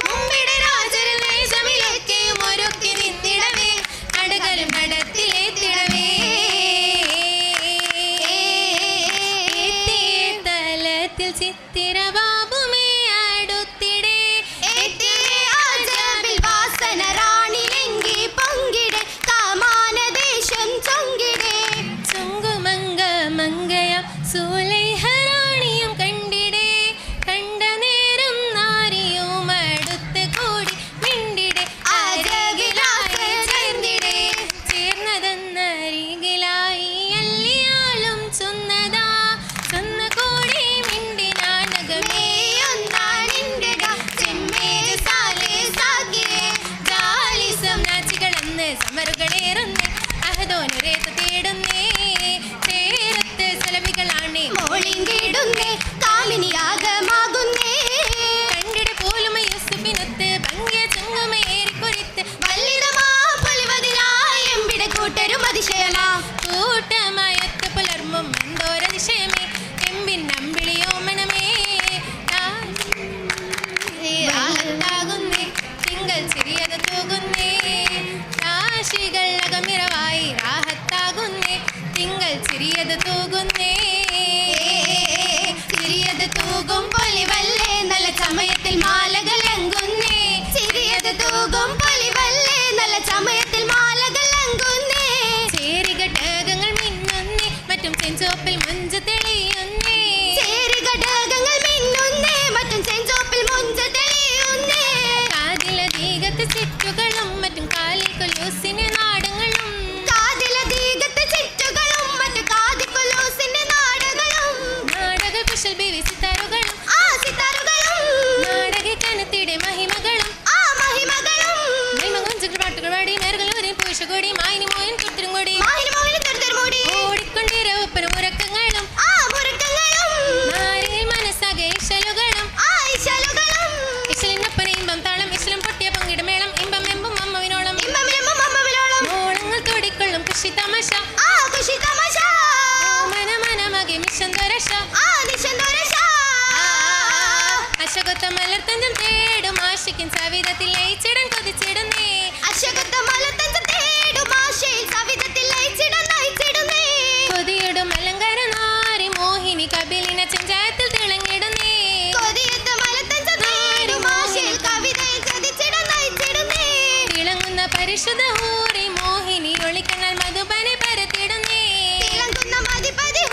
Speaker 15: മുമ്പിടെ രാജരിൽ വേഷമിലൊക്കെയും ഒരുക്കി നിന്നിടവേ
Speaker 14: അടകലും നടത്തിലേത്തിടവേ തലത്തിൽ ചിത്തിരബാബുമേ അടുത്തിടേ
Speaker 15: ആജബിൽ വാസന റാണിലെങ്കി പൊങ്കിടെ കാമാനദേശം ചൊങ്കിടെ
Speaker 14: ചുങ്കുമങ്ക മങ്കയ സൂലൈഹറാണിയും കണ്ടിടേ കണ്ട നേരം നാരിയും അടുത്ത് കൂടി മിണ്ടിടെ
Speaker 15: അരകിലായി ചേർന്നിടെ
Speaker 14: ചേർന്നതെന്നരികിലായി അല്ലിയാളും ചൊന്നതാ ചൊന്ന കൂടി മിണ്ടിനാനകമേ സമറുകളേറുന്നേ അഹദോനുരേത്ത് തേടുന്നേ ചേരത്ത് സെലവികളാണേ
Speaker 15: മോളിങ്കിടുന്നേ കാമിനിയാകമാകുന്നേ
Speaker 14: കണ്ടിടെ പോലും യൂസുഫിനൊത്ത് ഭംഗിയ ചങ്ങമേറി കുറിത്ത്
Speaker 15: വല്ലിതമാ പൊലിവതിലായി എമ്പിടെ കൂട്ടരും അതിശയമാ
Speaker 14: കൂട്ടമായൊത്ത് പുലർമും എന്തോരതിശയമേ എമ്പിൻ നമ്പിളിയോ മണമേ ആഹത്താകുന്നേ തിങ്കൾ ചിരിയത തൂകുന്നേ രാശികൾ അകമിറവായി രാഹത്താകുന്നേ തിങ്കൾ ചിരിയത തൂകുന്നേ
Speaker 15: ചിരിയത് തൂകും പൊലിവല്ലേ നല്ല സമയത്തിൽ മാലകൾ എങ്കുന്നേ ചിരിയത് തൂകും പൊലിവല്ലേ നല്ല സമയത്തിൽ മാലകൾ എങ്കുന്നേ
Speaker 14: ചേരിഘടകങ്ങൾ മിന്നുന്നേ മറ്റും ചെഞ്ചോപ്പിൽ മുഞ്ച് തെളിയുന്നേ
Speaker 15: ചേരിഘടകങ്ങൾ മിന്നുന്നേ മറ്റും ചെഞ്ചോപ്പിൽ മുഞ്ച് തെളിയുന്നേ
Speaker 14: കാതിലധീകത്ത് ചുറ്റുകളും മറ്റും കാലിൽ കൊലൂസിന് നാടങ്ങളും
Speaker 15: കാതിലധീകത്ത് ചുറ്റുകളും മറ്റു കാതിക്കൊലൂസിന്റെ നാടകളും
Speaker 14: നാടക കുശൽ ബിവി സിത്താറുകളും
Speaker 15: സിത്താറുകളും
Speaker 14: നാടക കനത്തിടെ മഹിമകളും
Speaker 15: മഹിമകളും
Speaker 14: മഹിമകുഞ്ചുകൾ പാട്ടുകൾ പാടി മേറുകളൂരിൽ പൂശകൊടി മായിനി മോയൻ തുർത്തിരും കൂടി ഓടിക്കൊണ്ടിര ഒപ്പന ഉറക്കങ്ങളും നാരിൽ മനസ്സാകെ ഇശലുകളും ഇശലിനൊപ്പന ഇമ്പം താളം ഇശലും പൊട്ടിയ പൊങ്ങിട മേളം ഇമ്പം എമ്പും അമ്മവിനോളം മോളങ്ങൾ തോടിക്കൊള്ളും കൃഷി തമാശ മനമനമകെ മിഷൻ ദോരശ അശകൊത്ത മലർത്തഞ്ചം തേടും ആശിക്കും സവിധത്തിൽ ലയിച്ചിടൻ കൊതിച്ചിടുന്നേ
Speaker 15: അശകൊത്ത മലർത്തഞ്ചം തേടും ആശയിൽ സവിധത്തിൽ ലയിച്ചിടുന്നേ
Speaker 14: കൊതിയിടും അലങ്കാര നാരി മോഹിനി കപിലിന ചെഞ്ചായത്തിൽ തിളങ്ങിടുന്നേ
Speaker 15: കൊതിയത്ത് മലർത്തഞ്ചം തേടും ആശയിൽ കവിതയിൽ ചതിച്ചിടുന്നേ
Speaker 14: തിളങ്ങുന്ന പരിശുദ്ധ ഹൂറി മോഹിനി ഒളിക്കങ്ങൾ മധുബനെ പരത്തിടുന്നേ
Speaker 15: തിളങ്ങുന്ന മതിപതി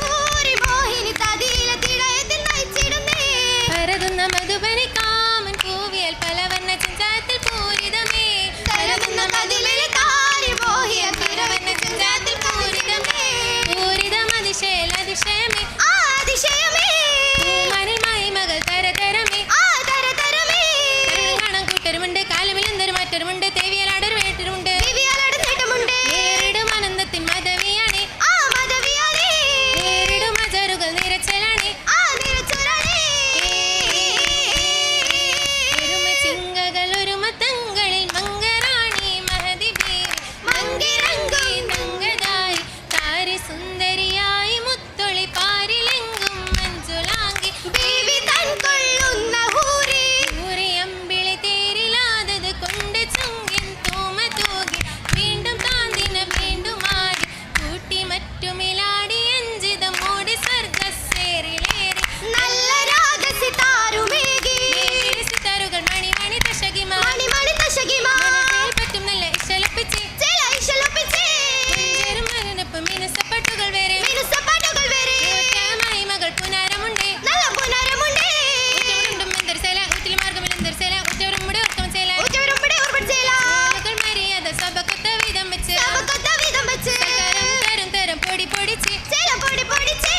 Speaker 14: പൊടിച്ച്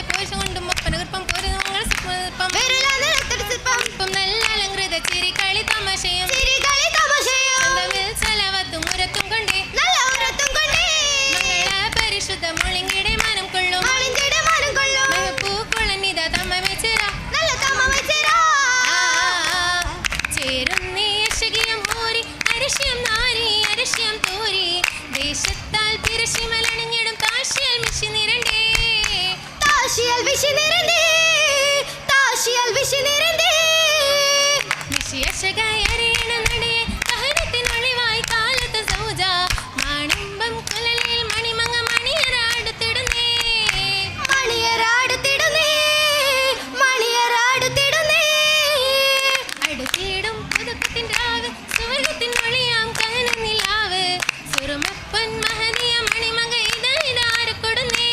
Speaker 14: പോഷം കൊണ്ടും ഒപ്പനകൃപ്പം പോരുന്നു നല്ല അലങ്കൃത ചിരി കളി തമാശയും ചലവത്തും ഉരത്തും കൊണ്ടേ മംഗള പരിശുദ്ധ മുളിങ്ങിടെ മനം കൊള്ളും പൂക്കുളനിത തമ്മ വെച്ചിര ചേരുന്നേ യശകിയം ഊരി അരിശ്യം നാരി അരിശ്യം തൂരി ദേശത്താൽ തിരശിമലണിഞ്ഞിടും താശിയൽ മിശി നിരണ്ടേ മിശി യശകയറിയണ നടയെ ദഹനത്തിനൊളിവായി കാലത്ത് സൗജ മാണിമ്പം കുലലിൽ മണിമങ്ങ മണിയരാടുത്തിടുന്നേ അടുത്തിടും പുതുക്കത്തിൻ രാവ് സുവർഗത്തിൻ ഒളിയാം കനന നിലാവ് സുറുമപ്പൻ മഹനീയ മണിമങ്ങ ഇതാരക്കൊടുന്നേ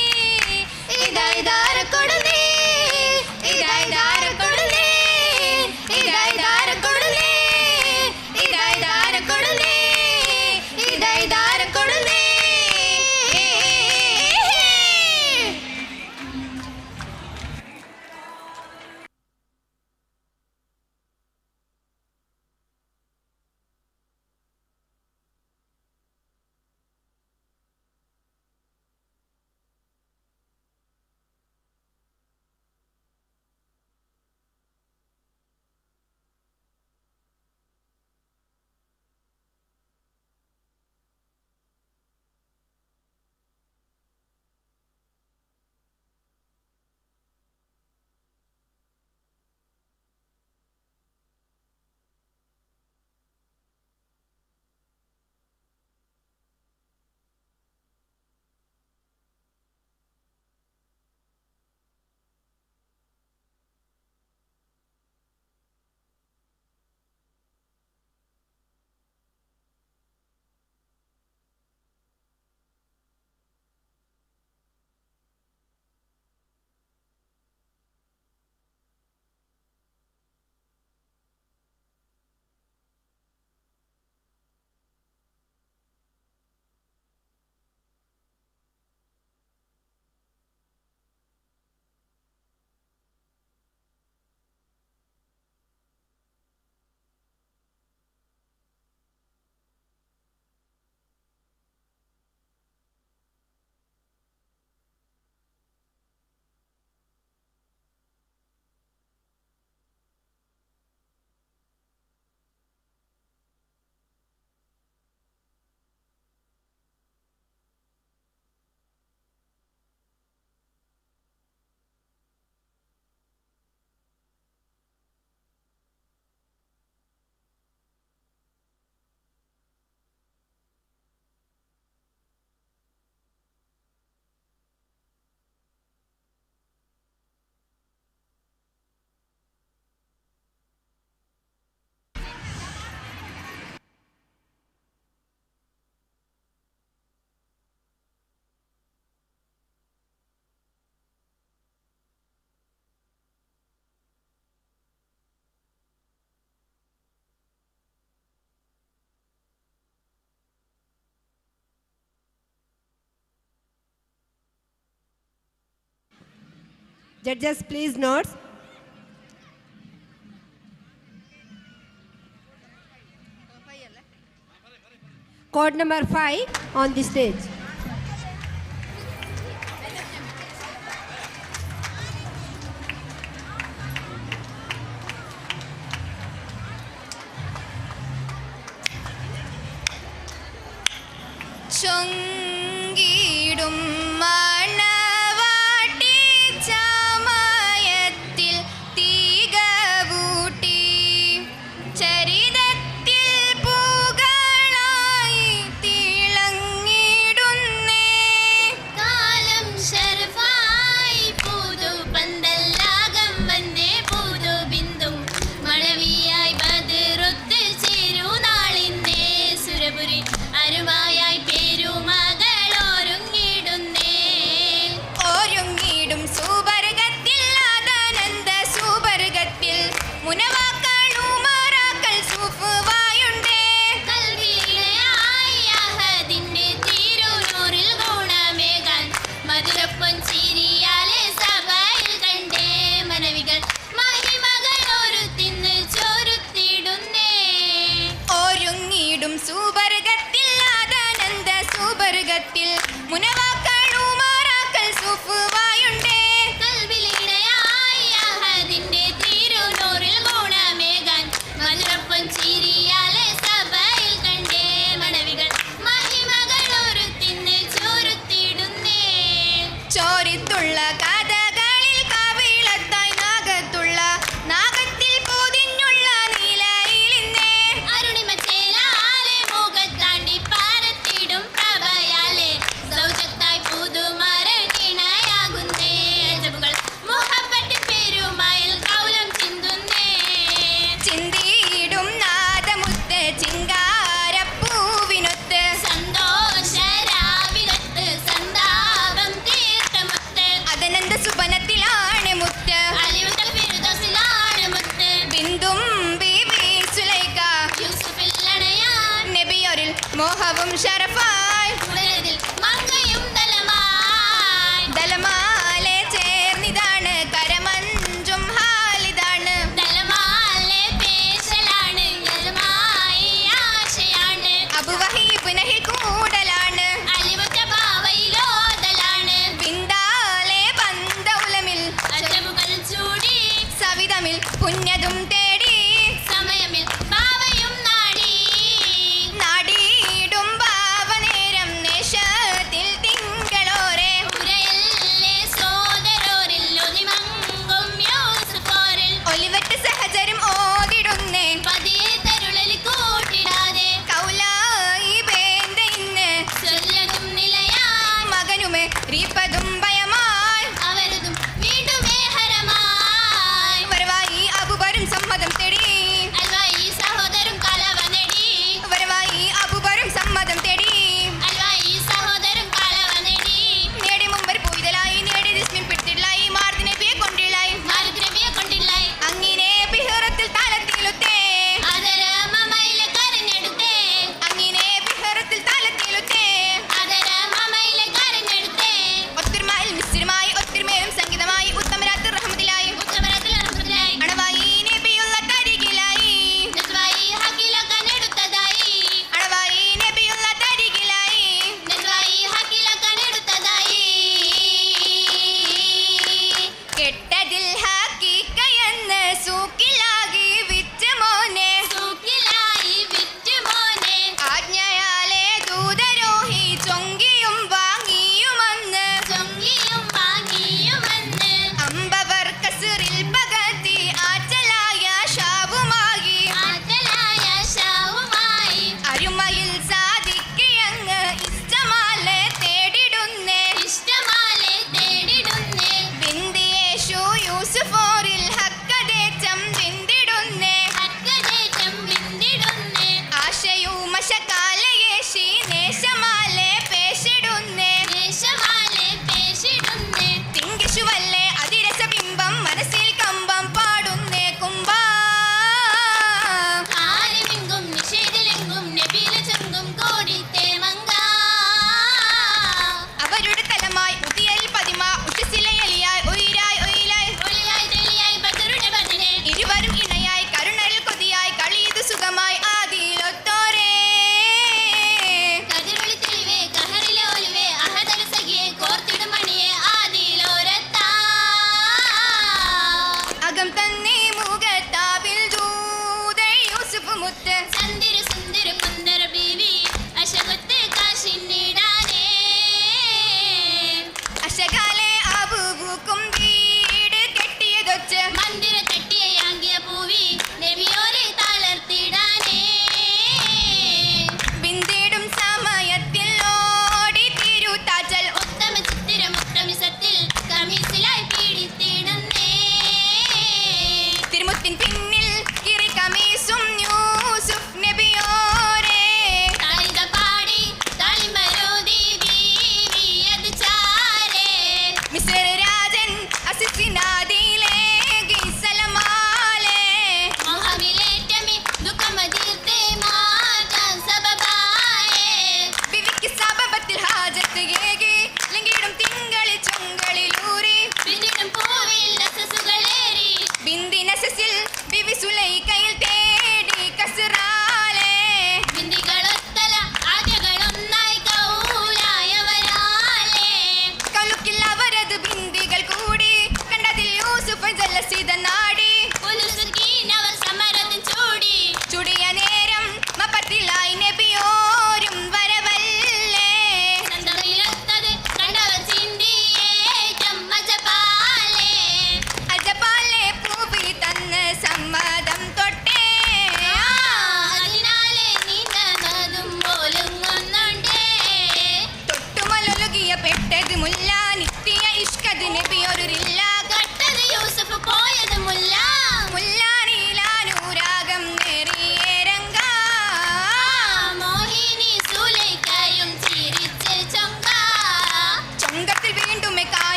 Speaker 3: Judges, please note. Code number 5 on the stage.
Speaker 15: ചൊങ്കിടും മണവാട്ടി ചമയത്തിൽ തീകവൂട്ടി ചരിതത്തിൽ പൂകളായി തിളങ്ങിടുന്നേ കാലം ശർഫായി പുതു പന്തല്ലാകം വന്നേ പുതു ബിന്ദും മഴവിയായി ബദറുത്ത് ചേരുനാളിന്നേ സുരപുരി അരുമായായി പേരുമകളൊരുങ്ങിടുന്നേ ഒരുങ്ങിടും സുവർഗത്തിൽ അതാനന്ദ സുവർഗത്തിൽ മുനവാക്കളുമറാക്കൾ സൂഫുവായുണ്ടേ കൽവിയിലായി അഹദിന്റെ തിരുനൂറിൽ ഗുണമേക മുനവാക്കൾ ഉമാറാക്കൾ സുഫുവായുണ്ടേ കൽവിലിണയായി അഹദിന്റെ തിരുനൂറിൽ ഗുണമേകാൻ മധുരപ്പൻ ചിരിയാലെ സഭയിൽ കണ്ടേ മണവികൾ മഹിമകൾ ഒരു തിന്ന് ചോരുത്തിടുന്നേ ചോരിത്തുള്ള കഥകളിൽ കവിളത്തായി നാഗത്തുള്ള നാഗത്തിൽ പൊതിഞ്ഞുള്ള നീലയിലിന്നേ അരുണിമച്ചേലാലെ മുഖത്താണ്ടി പാരത്തിടും പ്രഭയാലെ സൗജത്തായി പുതുമരണിണയാകുന്നേ അജബുകൾ മുഹബത്തിൻ പെരുമയിൽ കൗലം ചിന്തുന്നേ ചിന്തിയിടും നാദമുത്ത് ചിങ്കാരപ്പൂവിനൊത്ത് സന്തോഷരാവിലത്ത് സന്താപം തീർത്തമുത്ത് അതനന്ത സുബനത്തിലാണ് മുത്ത് അലിവുകൾ ഫിർദൗസിലാണ് മുത്ത് ബിന്ദും ബീബി സുലൈഖ യൂസുഫില്ലണയാൻ നബിയോരിൽ മോഹവും ഷറഫായി ഉടനതിൽ മങ്ങയും ദലമായി ദലമാലെ ചേർന്നിതാണ് കരമഞ്ചും ഹാലിതാണ് ദലമാലെ പേശലാണ് ദലമായി ആശയാണ് അബുവഹീബ് നഹിൽ കൂടലാണ് അലിവുറ്റ ഭാവയിലോതലാണ് ബിന്ദാലെ ബന്ധൗലമിൽ അജബുകൾ ചൂടി സവിതമിൽ പുണ്യതും തേടി സമയമിൽ ഭാവയും നാടി നാടിയിടും ഭാവനേരം Nesha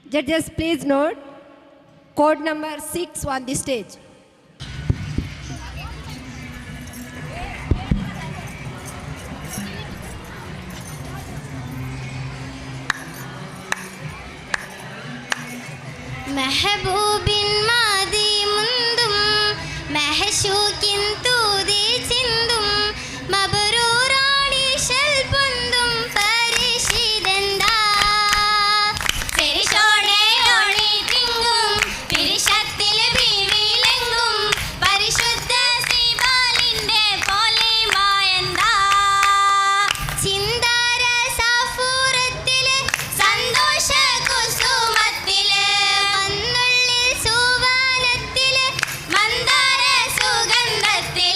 Speaker 3: Judges, please note code number 6 on the stage.
Speaker 15: മെഹബൂബിൻ മാതി മുന്തും മെഹശൂക്കിൻ തൂതി ചിന്തും മബറൂറാണി ശൽ പൊന്തും പരിശീദന്താ പെരിശോടെ ഒളി തിങ്ങും പിരിശത്തിൽ ബീവിലെങ്കും പരിശുദ്ധ ശ്രീബാലിന്റെ പോലെ മായന്താ ചിന്താര സാഫൂറത്തില് സന്തോഷ കുസുമത്തില് മന്നുള്ളിൽ സുവാനത്തില് മന്ദാര സുഗന്ധത്തിൽ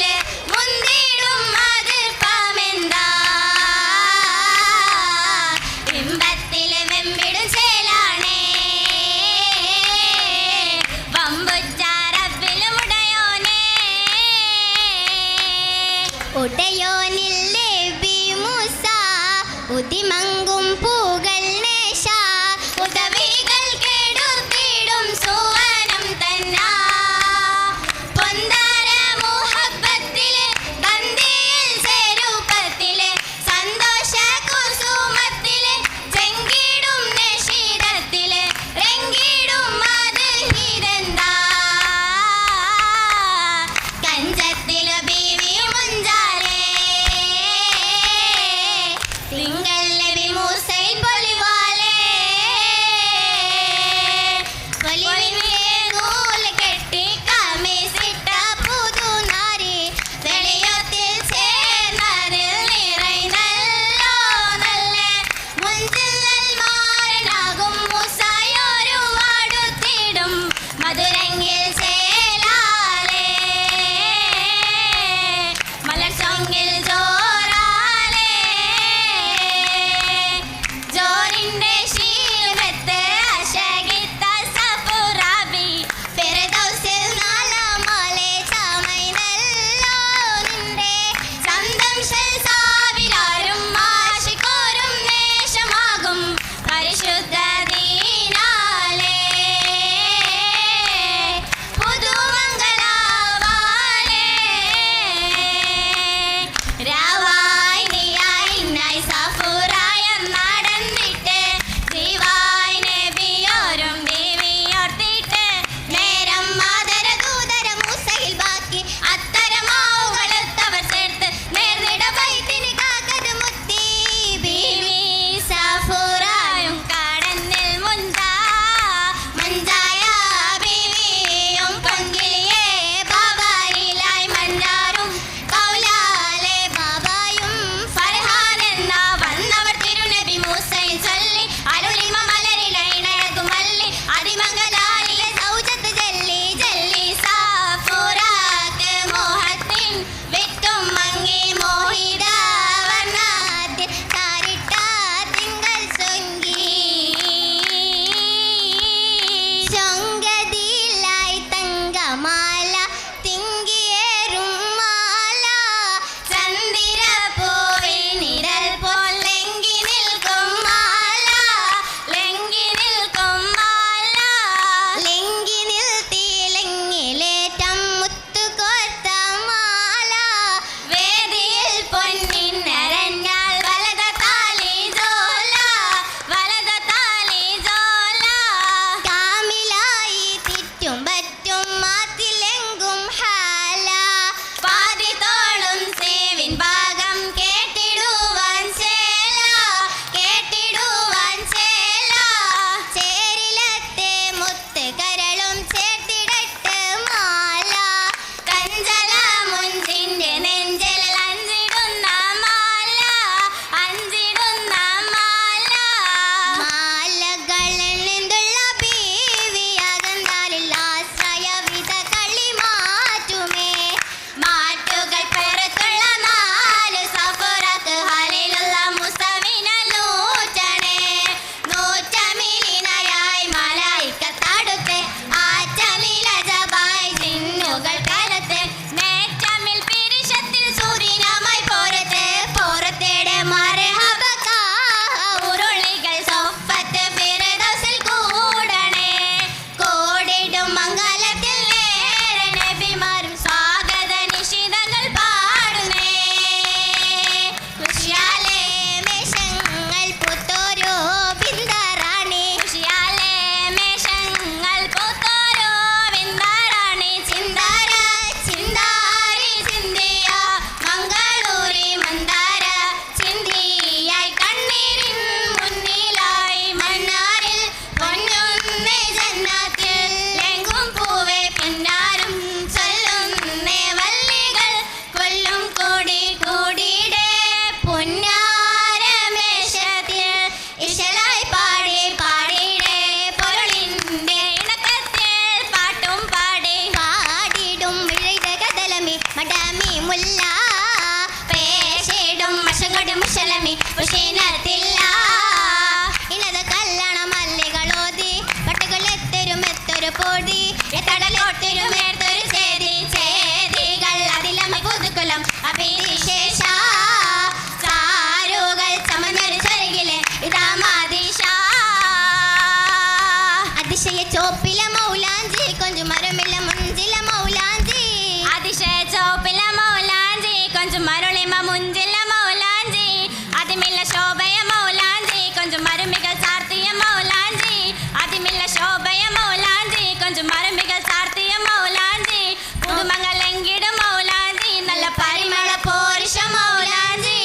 Speaker 15: മൗലാഞ്ചി അതിമില്ല ശോഭയ മൗലാഞ്ചി കൊഞ്ചും മരമ്പികൾ ചാർത്തിയ മൗലാഞ്ചി പുതുമംഗലെങ്കിടും മൗലാഞ്ചി നല്ല പരിമള പോരുഷ മൗലാഞ്ചി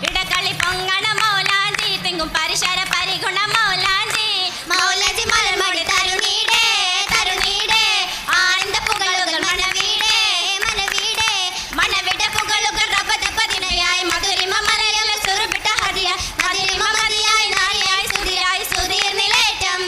Speaker 15: ഇടകളി പൊങ്ങണ മൗലാഞ്ചി തെങ്ങും പരിശര പരിഗുണ മൗലാഞ്ചി മൗലാഞ്ചി മലർമടി തരുണീടേ തരുണീടേ ആനന്ദ പുകളുകൾ മനവീടേ മനവീടേ മനവിട പുകളുകൾ റബദപതിനയായി മധുരിമ മലരല സുറുപിട്ട ഹരിയ മധുരിമ മതിയായി നാരിയായി സുതിരായി സുധീർ നിലേറ്റം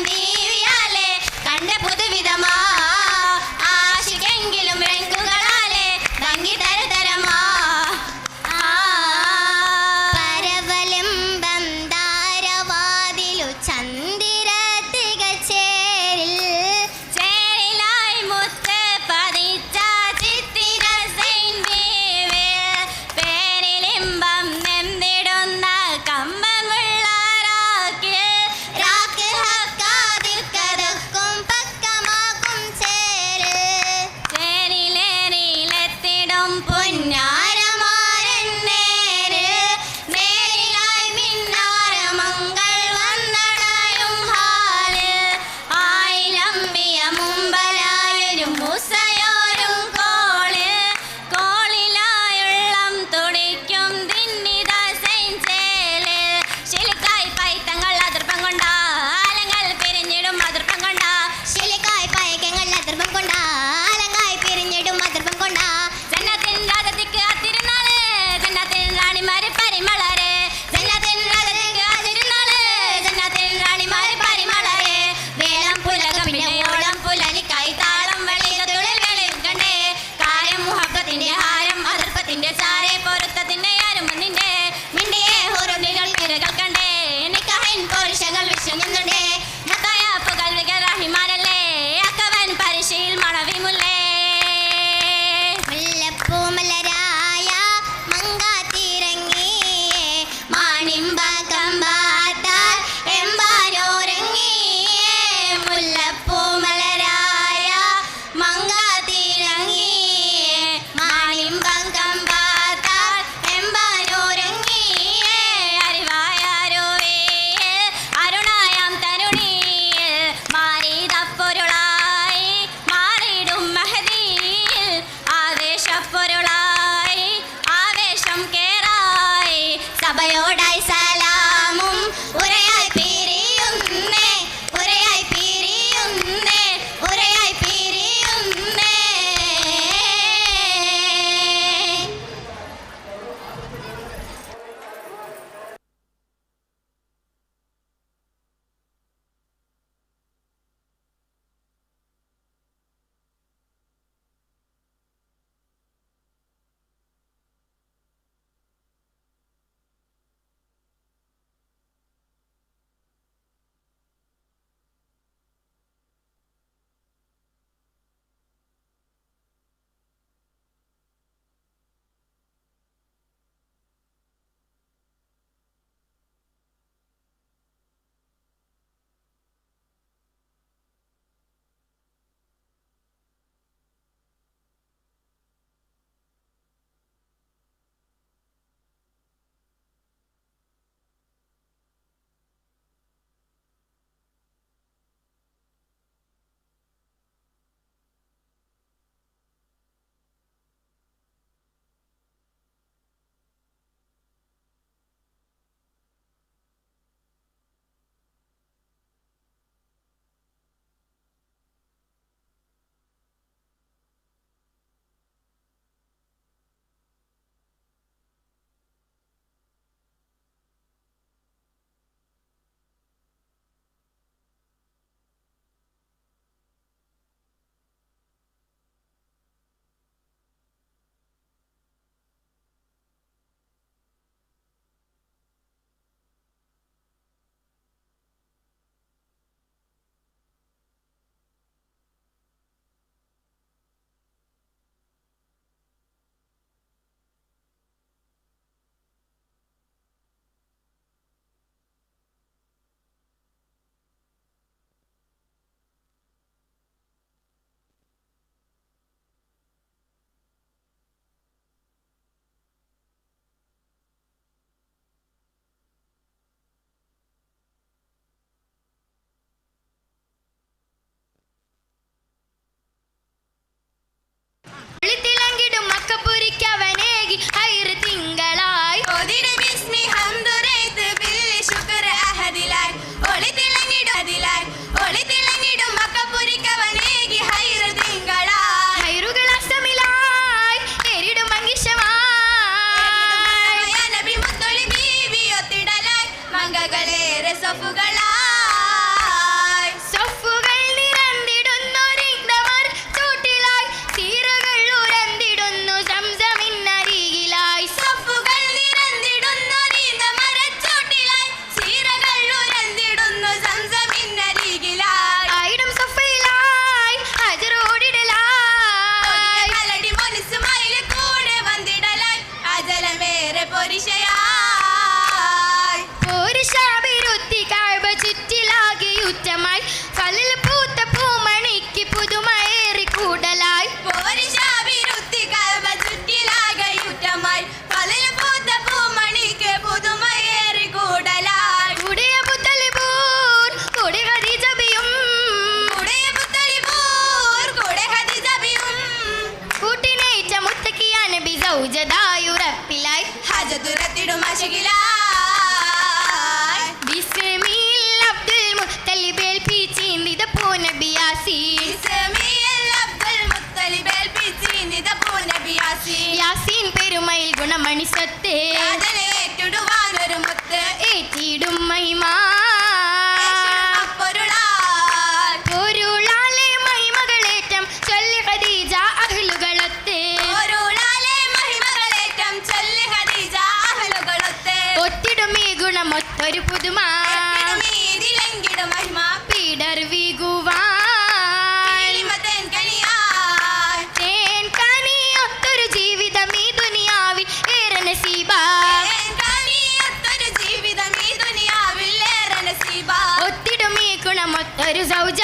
Speaker 15: മൊത്തൊരു സൗജ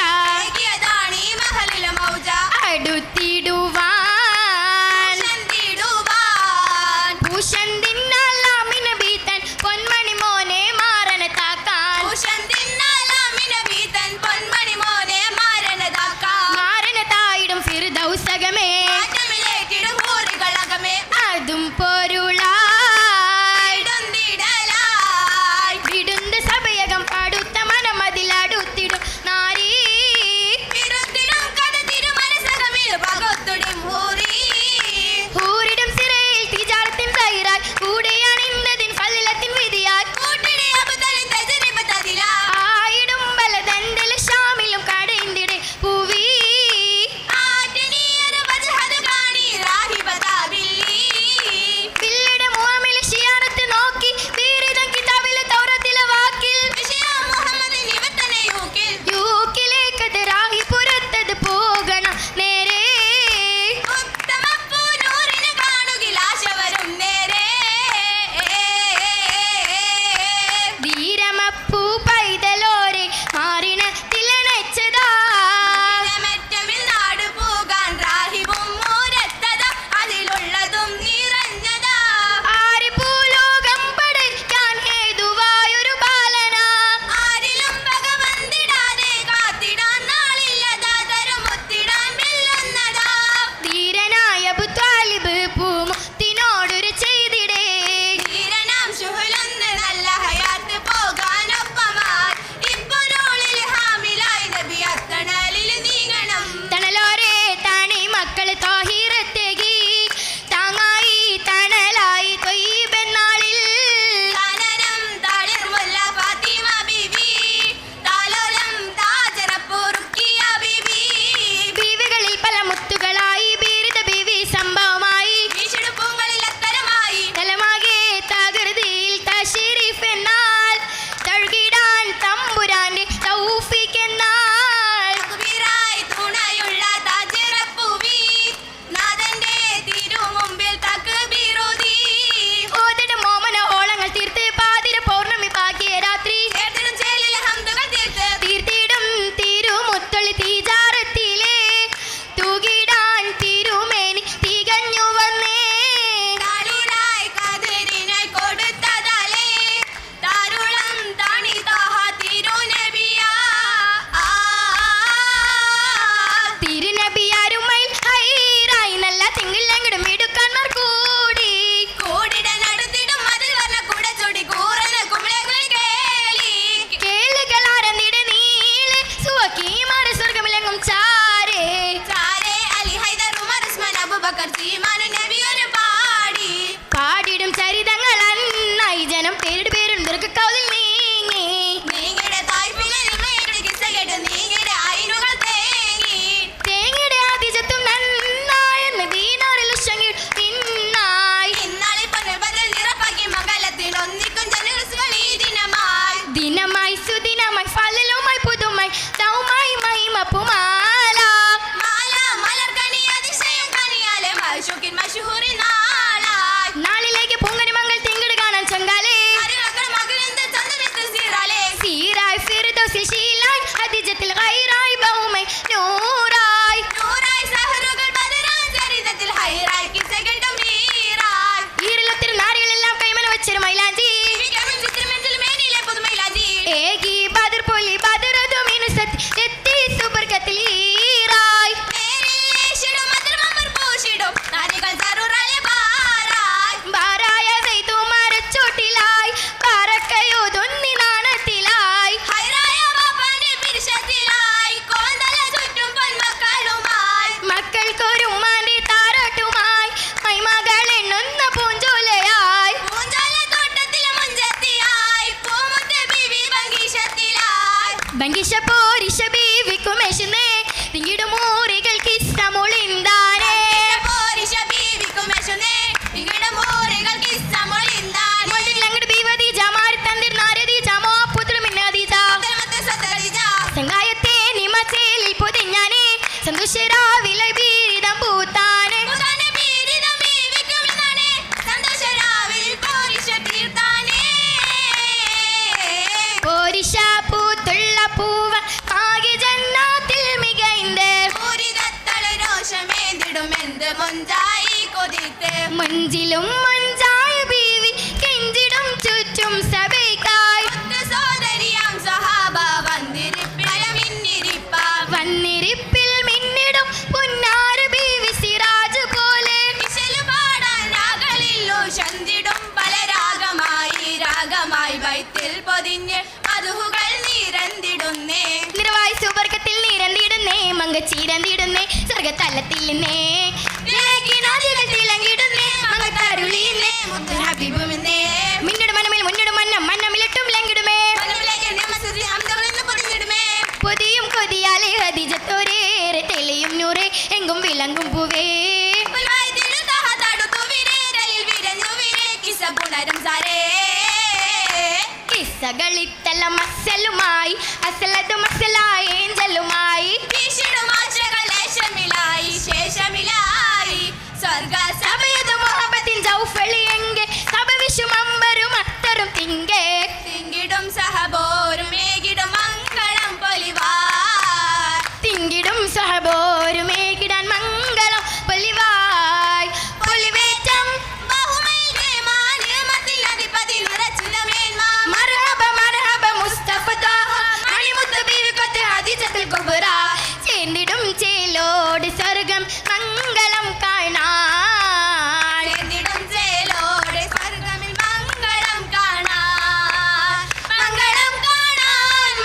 Speaker 15: അടുത്തിടുവാൻ ഭൂഷൺ തിന്നാലാമിന ബീത്തൻ പൊന്മണി മോനെ മാറന താക്കാൻ മാറന തായിടും ഫിർദൗസകമേ അതും പൊരുളായി വിടുന്ന സഭയകം അടുത്ത മനമതിലടുത്തിടും നാരീ ഹൂറിടും സിറയിൽ തിജാറത്തിൻ തൈറായി കൂടെയാണ് ഇന്നതിൻ ഫലിലത്തിൻ വിധിയായി ആയിടും ബലദന്തല ഷാമിലും കടയിന്തിടെ പൂവി പിള്ളയുടെ മുഹമ്മിൽ ഷിയാറത്ത് നോക്കി വീരിതം കിതാബിലെ തൗറത്തിലെ വാക്കിൽ യൂക്കിലേക്കത് രാഹി പുറത്തത് പോകണം നേരെ ധീരമപ്പൂ പൈതലോരെ മാറിന തിലനച്ചതാ ആര് ഭൂലോകം പഠിക്കാൻ ഹേതുവായൊരു ബാലന ധീരനായ അബൂ ത്വാലിബ് പൂമുത്തിനോടൊരു ചെയ്തിടേ തണലോരെ താണി മക്കള് താഹിറത്തേകി താങ്ങായി തണലായി തൊയ്ബെന്നാളിൽ ബീവികളിൽ പല മുത്തുകളായി ബീരിത ബീവി സംഭവമായി തലമാകെ തകൃതിയിൽ തശരീഫ് എന്നാൽ തഴുകിടാൻ തമ്പുരാന്റെ തൗഫീഖ് എന്നാൽ ഓതിടും മോമന ഓളങ്ങൾ തീർത്ത് പാതിര പൗർണമി ഭാഗ്യ രാത്രി തീർത്തിടും തിരുമുത്തൊളി തീജാറത്തിലെ തൂകിടാൻ തിരുമേനി തികഞ്ഞു വന്നേ തിരുനബിയാരുമൈ ഹൈറായി നല്ല തിങ്കളെങ്കിലും ഇടുക്കന്മാർ കൂടി കേളുകളാരന്നിട നീളെ സുവക്കീമാര സ്വർഗമിലങ്ങും ചാരേ പാടിടും ചരിതങ്ങൾ അന്നായി ജനം പേരിട് പേരും ദീർഘക്കൗതിൽ നീങ്ങി തേങ്ങയുടെ ആദിജത്തും നന്നായെന്ന് ദീനാറിൽ ഉഷങ്ങി പിന്നായി ദിനമായി സുദിനമായി ഫലലുമായി പുതുമായി തൗമായി മഹിമപ്പുമാല നാളിലേക്ക് പൊങ്കരി മംഗൾ തിങ്കട് കാണാൻ ചങ്കാലേ സീറായി ഫിർദൗസിൽ ശീലായി ഹദിജത്തിൽ ഗൈറായി ബഹുമൈ നൂറായി ഈരിലൊത്തിരി നാരികളെല്ലാം കൈമന വെച്ചൊരു മൈലാഞ്ചി ഏകി ബദർ പൊലി ബദറതു മിനുസത്ത് എത്തി സുബർക്കത്തിൽ ഈറായി ബാരായ സൈതു മരച്ചോട്ടിലായി പറക്കയോതൊന്നി നാണത്തിലായി മക്കൾക്കൊരു ഉമ്മാന്റെ താരാട്ടുമായി മൈമകൾ എണ്ണുന്ന പൂഞ്ചോലയായി ബംഗിഷ പോരിഷ ബീവിക്കുമേശുന്നേ തിങ്ങിടും മൂറികൾക്ക് ഇഷ്ടമുളിന്താനേ അങ്ങോട്ട് ബീവതി ജമാരി തന്തിർ നാരതി ജമോ പുത്രം സംഗായത്തെ നിമച്ചേലിൽ പൊതിഞ്ഞാനേ സന്തോഷരാവിലെ ബീരിതം പൂത്താനേ പോരിഷ പൂത്തുള്ള പൂവ മഞ്ചിലും മഞ്ചായ ബീവി കെഞ്ചിടും ചുറ്റും സഭയ്ക്കായി സോദരിയാം സഹാബ വന്നിരിപ്പിൽ മിന്നിടും പുന്നാര ബീവി സിറാജ് പോലെ ചന്തിടും പല രാഗമായി വൈത്തിൽ പൊതിഞ്ഞ് മധുഹുകൾ നിരന്തിടുന്നേ നിറവായി സുവർഗത്തിൽ നിരന്തിടുന്നേ മങ്കച്ചീരന്തിടുന്നേ സ്വർഗത്തലത്തിൽ നിന്നേ തിളങ്ങിടുന്നേ മങ്ങത്തരുളിയുന്നേ ഹബീബുമെന്നേ മിന്നിടും മനമിൽ മുന്നിടും മന്നമിലിട്ടും ലങ്കിടുമേ പൊതിയും കൊതിയാലെ ഹദിജത്തോരേറെ തെളിയും നൂറേ എങ്കും വിളങ്ങും പൂവേ കിസ്സകളിത്തല മസലുമായി അസലത് മസലായ ഏഞ്ചലുമായി സ്വർഗ സമയത്ത് മുഹബത്തിൻ ജൗഫളിയെങ്കെ സഭവിഷും അമ്പരും അത്തറും തിങ്കെ തിങ്കിടും സഹബോരും ഏകിടും മംഗളം പൊലിവായ് തിങ്കിടും സഹബോരും ഏകിടാൻ മംഗളം പൊലിവായ് പൊലിവേറ്റം ചേർന്നിടും ചേലോട് സ്വർഗം മംഗളം കാണാൻ ചേലോട് സ്വർഗമിൽ മംഗളം കാണാൻ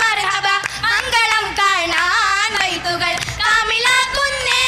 Speaker 15: മർഹബ മംഗളം കാണാൻ വൈത്തുകൾ കാമിലാകുന്നേ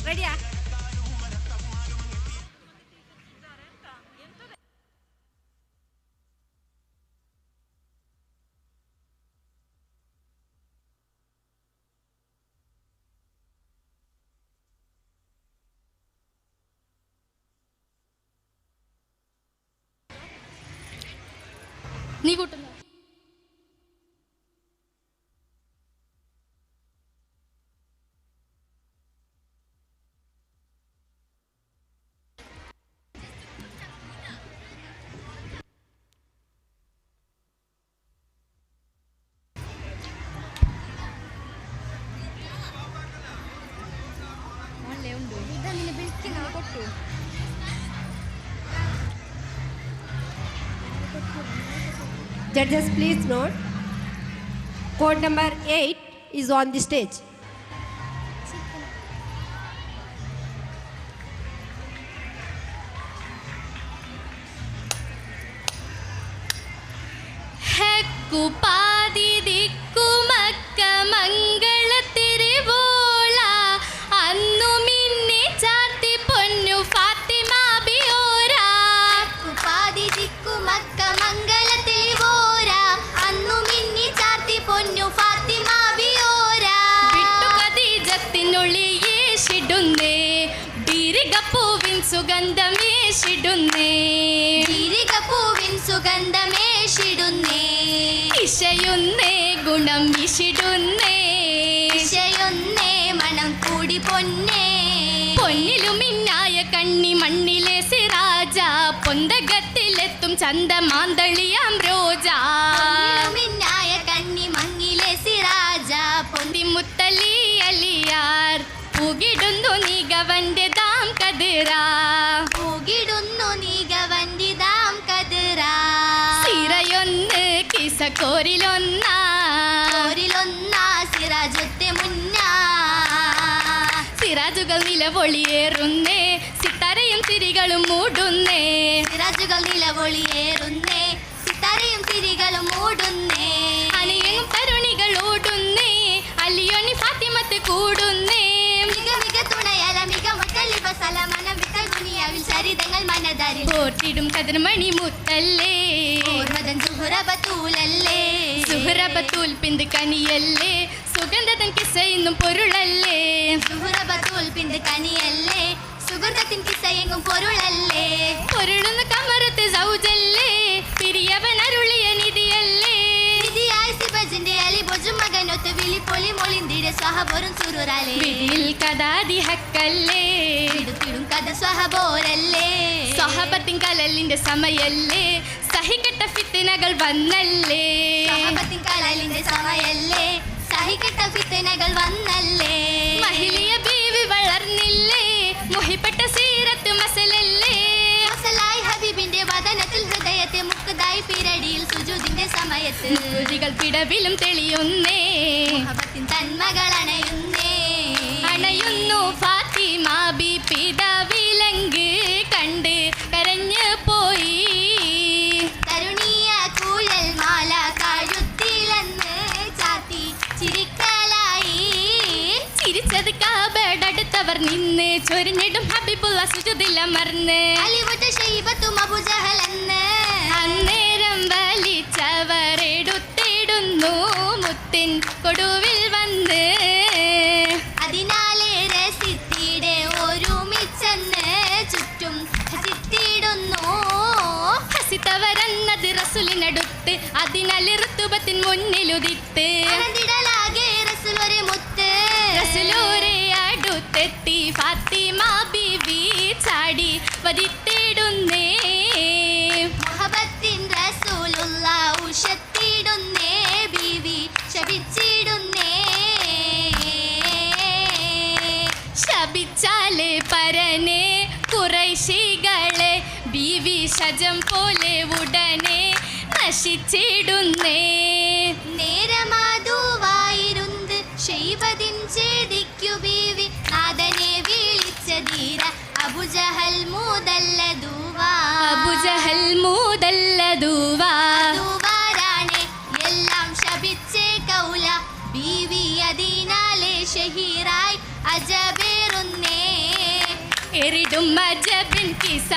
Speaker 15: റെഡിയാ നീ കൂട്ടുന്നു
Speaker 3: Judges, please note, code number 8 is on the stage.
Speaker 14: ഹെക്കുപാതി ദിക്കുമക്ക മംഗള തിരുവോള അന്നു മിന്നെ ചാർത്തി പൊന്നു ഫാത്തിമ ബിയോര
Speaker 15: ഹെക്കുപാതി ദിക്കുമക്ക മംഗള തിരുവോര അന്നു മിന്നി ചാർത്തി പൊന്നു ഫാത്തിമ ബിയോര
Speaker 14: ಬಿಟ್ಟು ಖದೀಜತ್ತಿನೊಳಿಯೇ ಶಿಡುಂದೆ ಬೀರಿಗ പൂവിൻ സുഗന്ധമേഷിടുന്നേ
Speaker 15: ജീരികപ്പൂവിൻ സുഗന്ധമേഷിടുന്നേ
Speaker 14: ഇശയുന്നേ ഗുണം വിഷിടുന്നേ
Speaker 15: ഇശയൊന്നേ മണം കൂടി പൊന്നേ
Speaker 14: പൊന്നിലും മിന്നായ കണ്ണി മണ്ണിലെ സിറാജ പൊന്തകത്തിലെത്തും ചന്തമാന്തളിയാം രോജ
Speaker 15: മിന്നായ കണ്ണി മങ്ങിലെ സിറാജ
Speaker 14: പൊന്തിമുത്തലി അലിയാർ പൂകിടുന്നു നീകവന്റെ ദാം കതിരാ
Speaker 15: പൂകിടുന്നു നീകവന്തിതാം കതിരാ
Speaker 14: സിറയൊന്ന് കിസക്കോരിലൊന്നാ
Speaker 15: സിറാജത്തെ മുന്നാ
Speaker 14: സിറാജുകൾ നിലവൊളിയേറുന്നേ സിത്താരയും തിരികളും മൂടുന്നേ
Speaker 15: സിറാജുകൾ നിലവൊളിയേറുന്നേ സിത്താരയും തിരികളും മൂടുന്നേ
Speaker 14: അണിയും തരുണികൾ ഓടുന്നേ അലിയോനി ഫാത്തിമത്ത് കൂടുന്നേ
Speaker 15: മിക മിക തുണയല മിക മുട്ടലി ബസല മനം വിട്ട ദുനിയാവിൽ ചരിതങ്ങൾ മനതാരിൽ
Speaker 14: പോർത്തിടും കതിർമണി മുത്തല്ലേ
Speaker 15: ഓർമ്മതൻ സുഹറബത്തൂലല്ലേ
Speaker 14: സുഹറബത്തൂൽ പിന്ത് കനിയല്ലേ സുഗന്ധതൻ കിസയുന്നും പൊരുളല്ലേ
Speaker 15: സുഹറബത്തൂൽ പിന്ത് കനിയല്ലേ സുഗന്ധത്തിൻ കിസയെങ്കും പൊരുളല്ലേ
Speaker 14: പൊരുളുന്ന കമറത്ത് സൗജല്ലേ പിരിയവൻ അരുളിയ നിധിയല്ലേ
Speaker 15: നിധിയായ സിബജിന്റെ അലി ബൊജും മകനൊത്ത് വിളി പൊളി മൊളിന്തിടെ സ്വഹബോറും സുറുറാലേ
Speaker 14: വിധിയിൽ കഥാതി ഹക്കല്ലേ
Speaker 15: ഇടുത്തിടും കഥ സ്വഹബോരല്ലേ
Speaker 14: സ്വഹബത്തിൻ കലലിന്റെ സമയല്ലേ സഹികെട്ട ഫിത്തിനകൾ വന്നല്ലേ
Speaker 15: സ്വഹബത്തിൻ കലലിന്റെ സമയല്ലേ സഹികെട്ട ഫിത്തിനകൾ വന്നല്ലേ
Speaker 14: മഹിളിയ ബീവി വളർന്നില്ലേ മുഹിപ്പെട്ട സീരത്ത് മസലല്ലേ
Speaker 15: മസലായി ഹബീബിന്റെ വദനത്തിൽ ഹൃദയത്തെ മുക്കുതായി പിരടിയിൽ സുജൂദിന്റെ സമയത്ത്
Speaker 14: രുചികൾ പിടവിലും തെളിയുന്നേ
Speaker 15: മുഹബത്തിൻ തന്മകൾ
Speaker 14: അണയുന്നു ഫാത്തിമ ബി പിതാവിലങ്ക് കണ്ട് കരഞ്ഞു പോയി
Speaker 15: തരുണിയ കൂഴൽ മാല കഴുത്തിലെന്ന് ചാത്തി ചിരിക്കലായി
Speaker 14: ചിരിച്ചത് കാബടടുത്തവർ നിന്ന് ചൊരിഞ്ഞിടും ഹബീബുള്ള സുജുദിലമർന്ന്
Speaker 15: അലിവുറ്റ ഷൈബത്തും അബുജഹലെന്ന്
Speaker 14: അന്നേരം വലിച്ചവർ എടുത്തിടുന്നു മുത്തിൻ കൊടുവിൽ വന്ന്
Speaker 15: അതിനാലെ രസിത്തിടെ ഒരുമിച്ചെന്ന് ചുറ്റും ഹസിത്തിടുന്നു
Speaker 14: ഹസിത്തവരെന്നത് റസുലിനടുത്ത് അതിനാൽ ഋതുബത്തിൻ മുന്നിലുദിത്ത്
Speaker 15: റസുലൊരു മുത്ത്
Speaker 14: റസുലൂരെ അടുത്തെത്തി ഫാത്തിമ ബീവി ചാടി വധിത്തിടുന്നേ
Speaker 15: മുഹബത്തിൻ റസൂലുള്ള ഉഷത്തിടുന്നേ ബീവി ശപിച്ചിടുന്നേ
Speaker 14: ശപിച്ചാല് പരനെ കുറൈശികളെ ബീവി ശജം പോലെ ഉടനെ നശിച്ചിടുന്നേ
Speaker 15: നേരമാതുവായിരുന്ന് ഷെയ്ബദിൻ ചേദിക്കു ബീവി നാദനെ വിളിച്ചതീര അബുജഹൽ മൂതല്ലതുവാ
Speaker 14: അബുജഹൽ മൂതല്ലതുവാ
Speaker 15: ദുവാരാണെ എല്ലാം ശപിച്ചേ കൗല ബീവി അതിനാലെ ഷഹീറായി അജബേറുന്നേ
Speaker 14: എറിടും അജബിൻ കിസ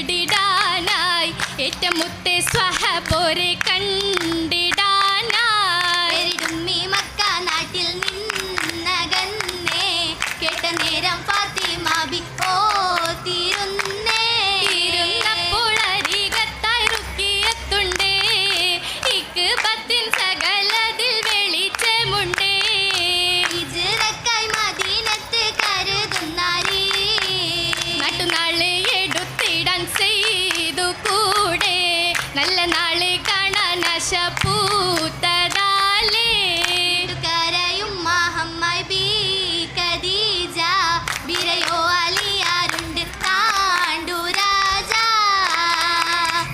Speaker 14: തേടിടാനായി ഏറ്റമുത്തെ സ്വഹബോരെ കണ്ടിടാനായി
Speaker 15: എറിടും ഈ മക്ക നാട്ടിൽ നിന്നകന്നേ കേട്ട നേരം ഫാത്തിമ ബി ഓ തീരുന്നേ
Speaker 14: തീരുന്നപ്പോൾ അരികത്തായി റുക്കിയത്തുണ്ടേ ഇക്ക് പത്തിൻ സകലതിൽ വെളിച്ചമുണ്ടേ
Speaker 15: ഹിജ്റക്കായി മദീനത്ത് കരുതുന്നാരി
Speaker 14: നാട്ടുനാളെ എടുത്തിടാൻ ചെയ്തു കൂടെ നല്ല നാളെ കാണാൻ ആശ പൂത്തതാലേ
Speaker 15: കരയും മഹമ്മായി ബി ഖദീജ ബിരയോ അലിയാരുണ്ട് താണ്ടു രാജ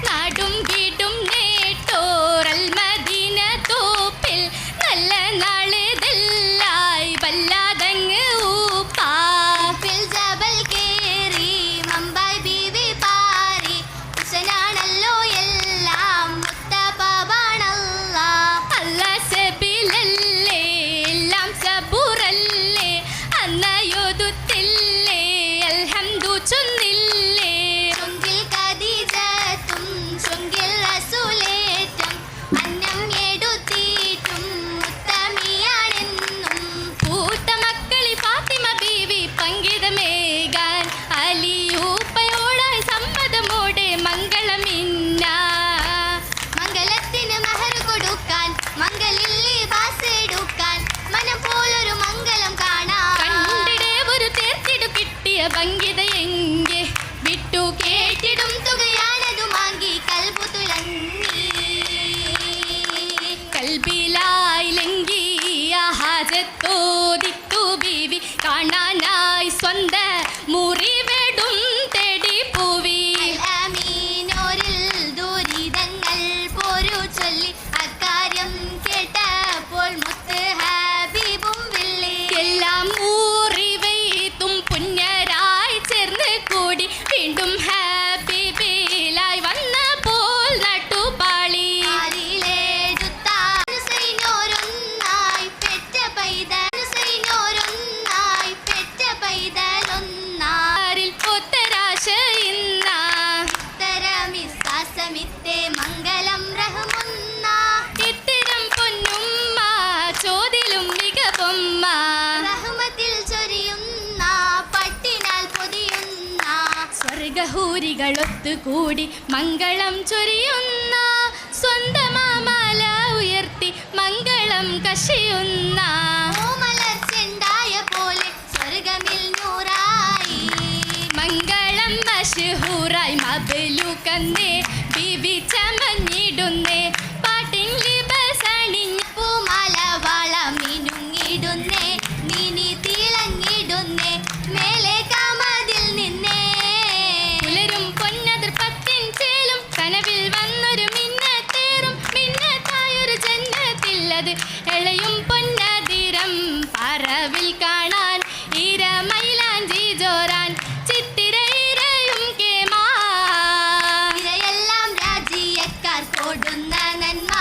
Speaker 14: നാടും വീടും നേട്ടോറൽ മദീന തോപ്പിൽ നല്ല നാളിതെല്ലായി വല്ലാതങ്ങ് ഊപ്പാ
Speaker 15: ഫിൽ ജബൽ കേറി മമ്പായ് ബീവി പാരി ഹുസനാണല്ലോ എല്ലാം മുത്തബാണല്ലോ സ്വർഗഹൂരികളൊത്തുകൂടി മംഗളം ചൊരിയുന്ന സ്വന്തമാമാല ഉയർത്തി മംഗളം കശയുന്ന മലർച്ചെണ്ടായ പോലെ സ്വർഗമിൽ നൂറായി മംഗളം മഷ്ഹൂറായി മബലൂക്കന്നേ ബീബി ചമഞ്ഞിടുന്നേ പാട്ടിൻ ലിബസണിഞ്ഞ പൂമാല വള മിനുങ്ങിടുന്നേ മിനി തിളങ്ങിടുന്നേ മേലെ കാമതിൽ നിന്നേ പുലരും പൊന്നതിർ പത്തിൻ ചേലും കനവിൽ വന്നൊരു മിന്നത്തേറും മിന്നത്തായൊരു ജന്നത്തില്ലത് എളയും പൊന്നതിരം പറവിൽ കാണാൻ ഈരമൈലാഞ്ചി ജോറാൻ ചിത്തിരയിരയും കേമായെല്ലാം രാജിയക്കാർ കൊടുന്ന നന്മ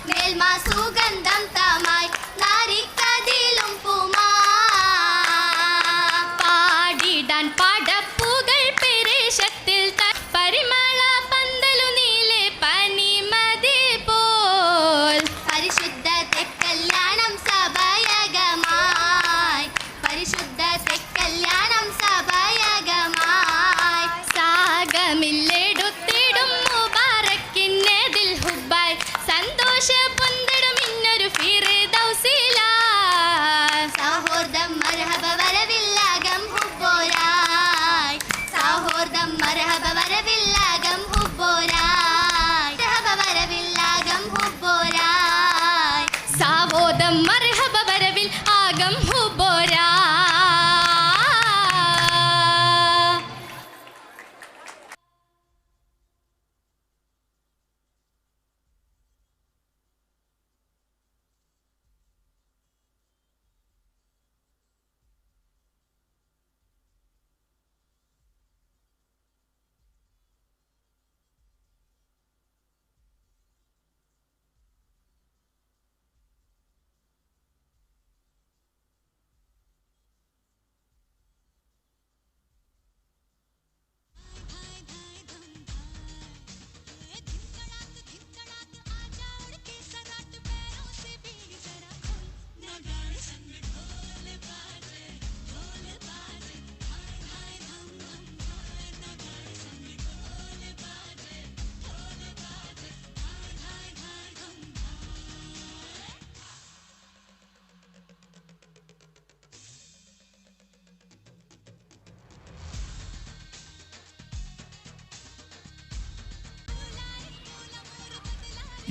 Speaker 15: മേൽമ സുഗന്ധം തമായി നാരിക്കതിലും പൂമാ പാടിടാൻ പാടപ്പുകൾ പെരേശത്തിൽ പരിമള പന്തലു നീലെ പനിമതി പോൽ പരിശുദ്ധത്തെ കല്യാണം സഭയകമായി പരിശുദ്ധത്തെ കല്യാണം സഭയകമായി സാഗമില്ലെടുത്തിടും മുബാറക്കിന്നതിൽ ഹുബായ് സന്തോഷ പൊന്തിടും ഇന്നൊരു ഫിർദൗസില സൗഹൃദം മർഹബ വരവില്ലാകം ഹുബ്ബോരായ് സൗഹൃദം മർഹബ വരവില്ലാകം ഹുബ്ബോരായ് മർഹബ വരവില്ലാകം ഹുബ്ബോരായ് സാവോദം മർഹബ വരവിൽ ആകം ഹുബ്ബോരായ്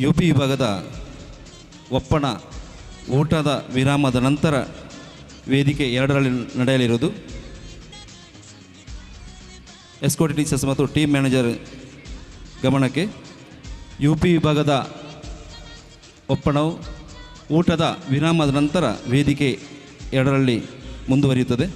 Speaker 2: ಯು ಪಿ ವಿಭಾಗದ ಒಪ್ಪಣ ಊಟದ ವಿರಾಮದ ನಂತರ ವೇದಿಕೆ 2ರಲ್ಲಿ ನಡೆಯಲಿರುವುದು ಎಸ್ಕೋಟ್ ಟೀಚರ್ಸ್ ಮತ್ತು ಟೀಮ್ ಮ್ಯಾನೇಜರ್ ಗಮನಕ್ಕೆ. ಯು ಪಿ ವಿಭಾಗದ ಒಪ್ಪಣವು ಊಟದ ವಿರಾಮದ ನಂತರ ವೇದಿಕೆ 2ರಲ್ಲಿ ಮುಂದುವರಿಯುತ್ತದೆ.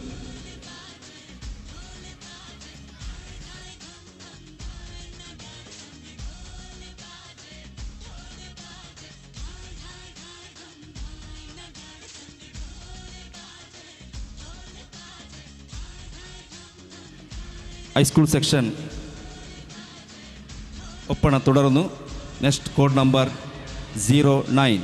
Speaker 2: ഹൈസ്കൂൾ സെക്ഷൻ ഒപ്പണ തുടർന്നു. Next code number 09.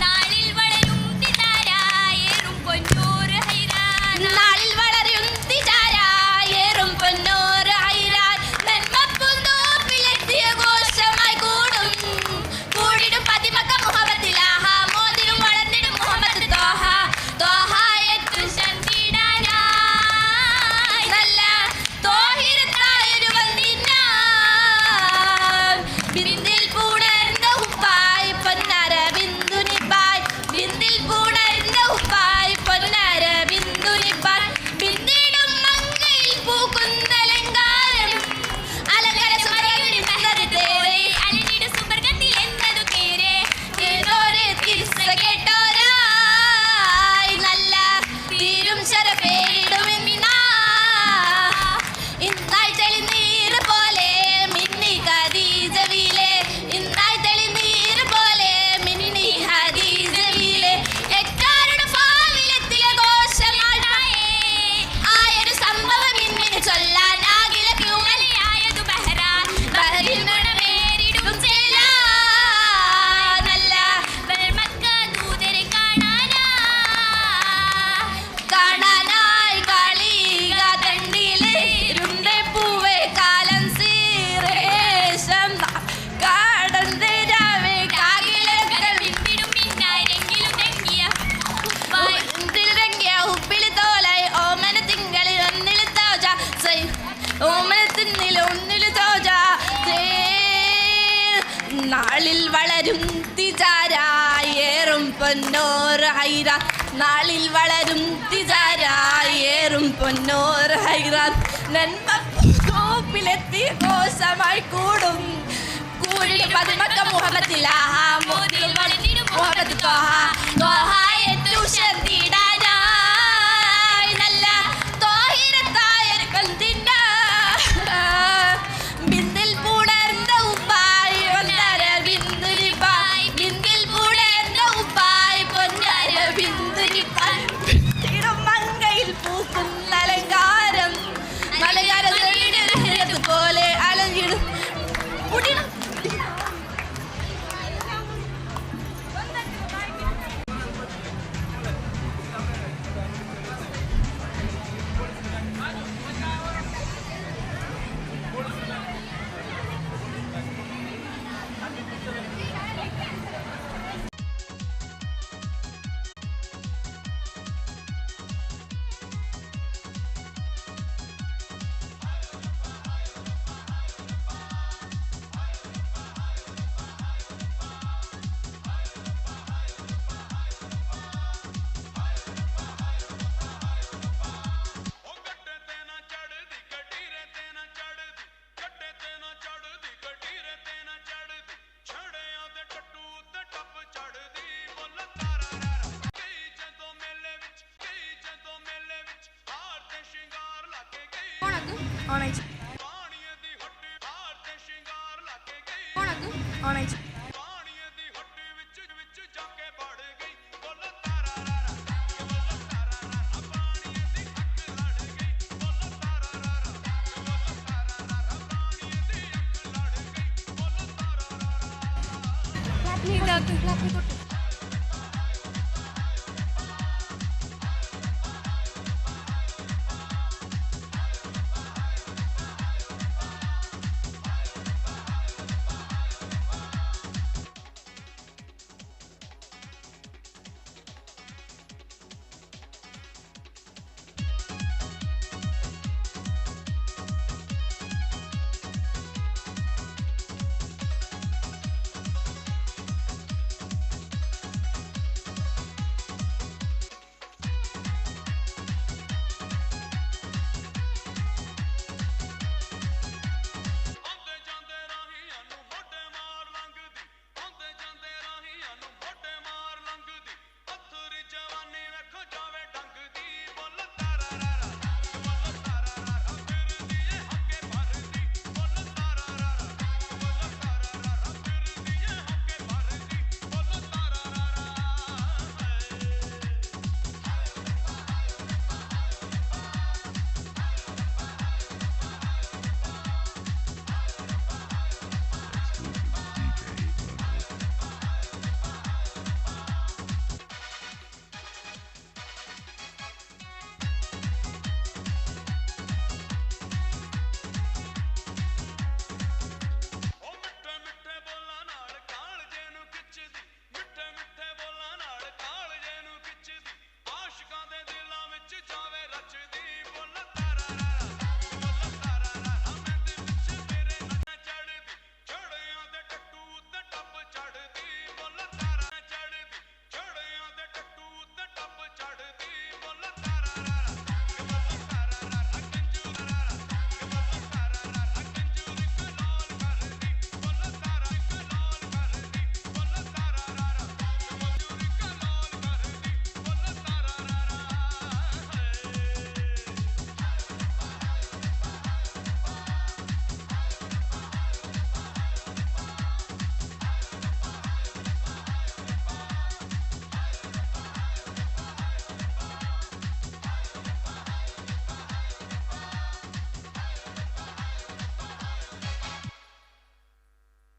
Speaker 15: നാളിൽ വളരും തിനാരായേറും പൊന്നൂറ് ഹൈറാ
Speaker 16: നാളിൽ വളരും തിജാരായേറും പൊന്നോർ ഹൈറ, നാളിൽ വളരും തിജാരായേറും പൊന്നോർ ഹൈറ, നന്മൂപ്പിലെത്തി കോശമായി കൂടും കൂടി പതിമക്ക മുഹമ്മദിലാഹ മോദിൽ വളർന്നിടും മുഹമ്മദ് ത്വഹ, ത്വഹയെ ട്യൂഷൻ തീടാനായി നല്ല ത്വാഹിരത്തായ ഒരു കൽദിന്ന ബിന്ദിൽ പുണർന്ന ഉപ്പായി പൊന്നര ബിന്ദുരിപ്പായി, ബിന്ദിൽ പുണർന്ന ഉപ്പായി പൊന്നര ബിന്ദുരിപ്പായി, തിരുമങ്കയിൽ പൂക്കുന്ന അലങ്കാരം മലയാള പോലെ അലഞ്ഞിടും കുടിണം.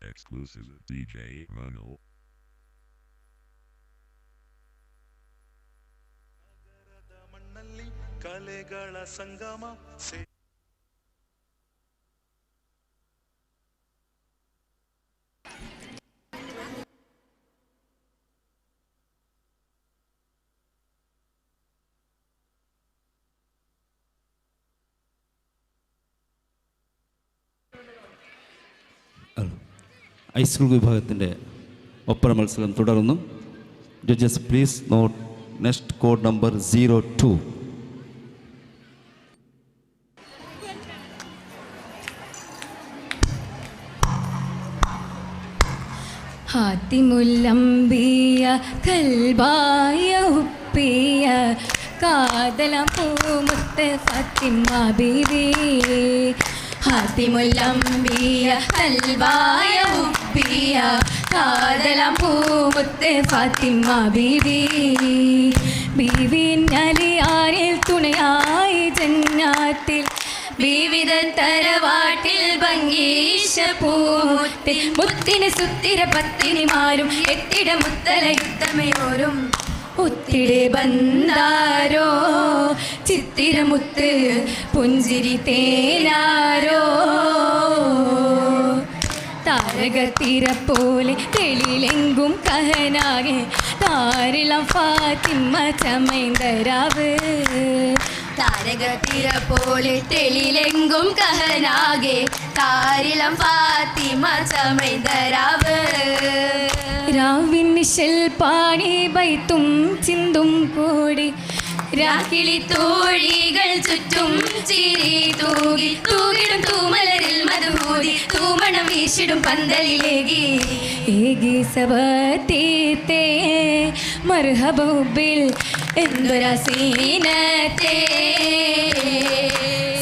Speaker 17: Exclusive DJ Manu.
Speaker 5: ಕಲೆಗಳ ಸಂಗಮ
Speaker 2: ഹൈസ്കൂൾ വിഭാഗത്തിൻ്റെ ഒപ്പന മത്സരം തുടർന്നു. Judges please note next code number 02.
Speaker 18: ഹാത്തിമുല്ലംബിയ കൽബായ ഉപ്പിയ കാതലം പൂമുത്ത് ഫാത്തിമ ബീവി. ഹാത്തിമുല്ലംബിയ കൽബായ ഉപ്പിയ കാതലം പൂമുത്ത് ഫാത്തിമ ബീവി. ബീവി ഞാലിയാരിൽ തുണയായി ജന്നാത്തിൽ വിവിധ തറവാട്ടിൽ ഭംഗീശ പൂമുത്തിൽ മുത്തിന് സുത്തിര പത്തിനിമാരും എത്തിട മുത്തല യുദ്ധമയോരും ഒത്തിടെ ബന്ധാരോ ചിത്തിരമുത്ത് പുഞ്ചിരി തേനാരോ. താരകത്തിര പോലെ തെളിലെങ്കും കഹനാകെ താരിളം ഫാത്തിമ ചമൈന്തരാവ്. താരകത്തിര പോലെ തെളിലെങ്കും കഹനാകെ താരിളം ഫാത്തിമ ചമൈന്തരാവ്. രാവിനിശൽ പാണി ബൈത്തും ചിന്തും കൂടി രാക്കിളി തോഴികൾ ചുറ്റും ചിരി തൂകി തൂകിടും തൂമലരിൽ മധുഹൂതി തൂമണം വീശിടും പന്തലിലേകി ഏകി സബത്തീത്തേ മർഹബുബിൽ എന്തൊരാ സീനത്തേ.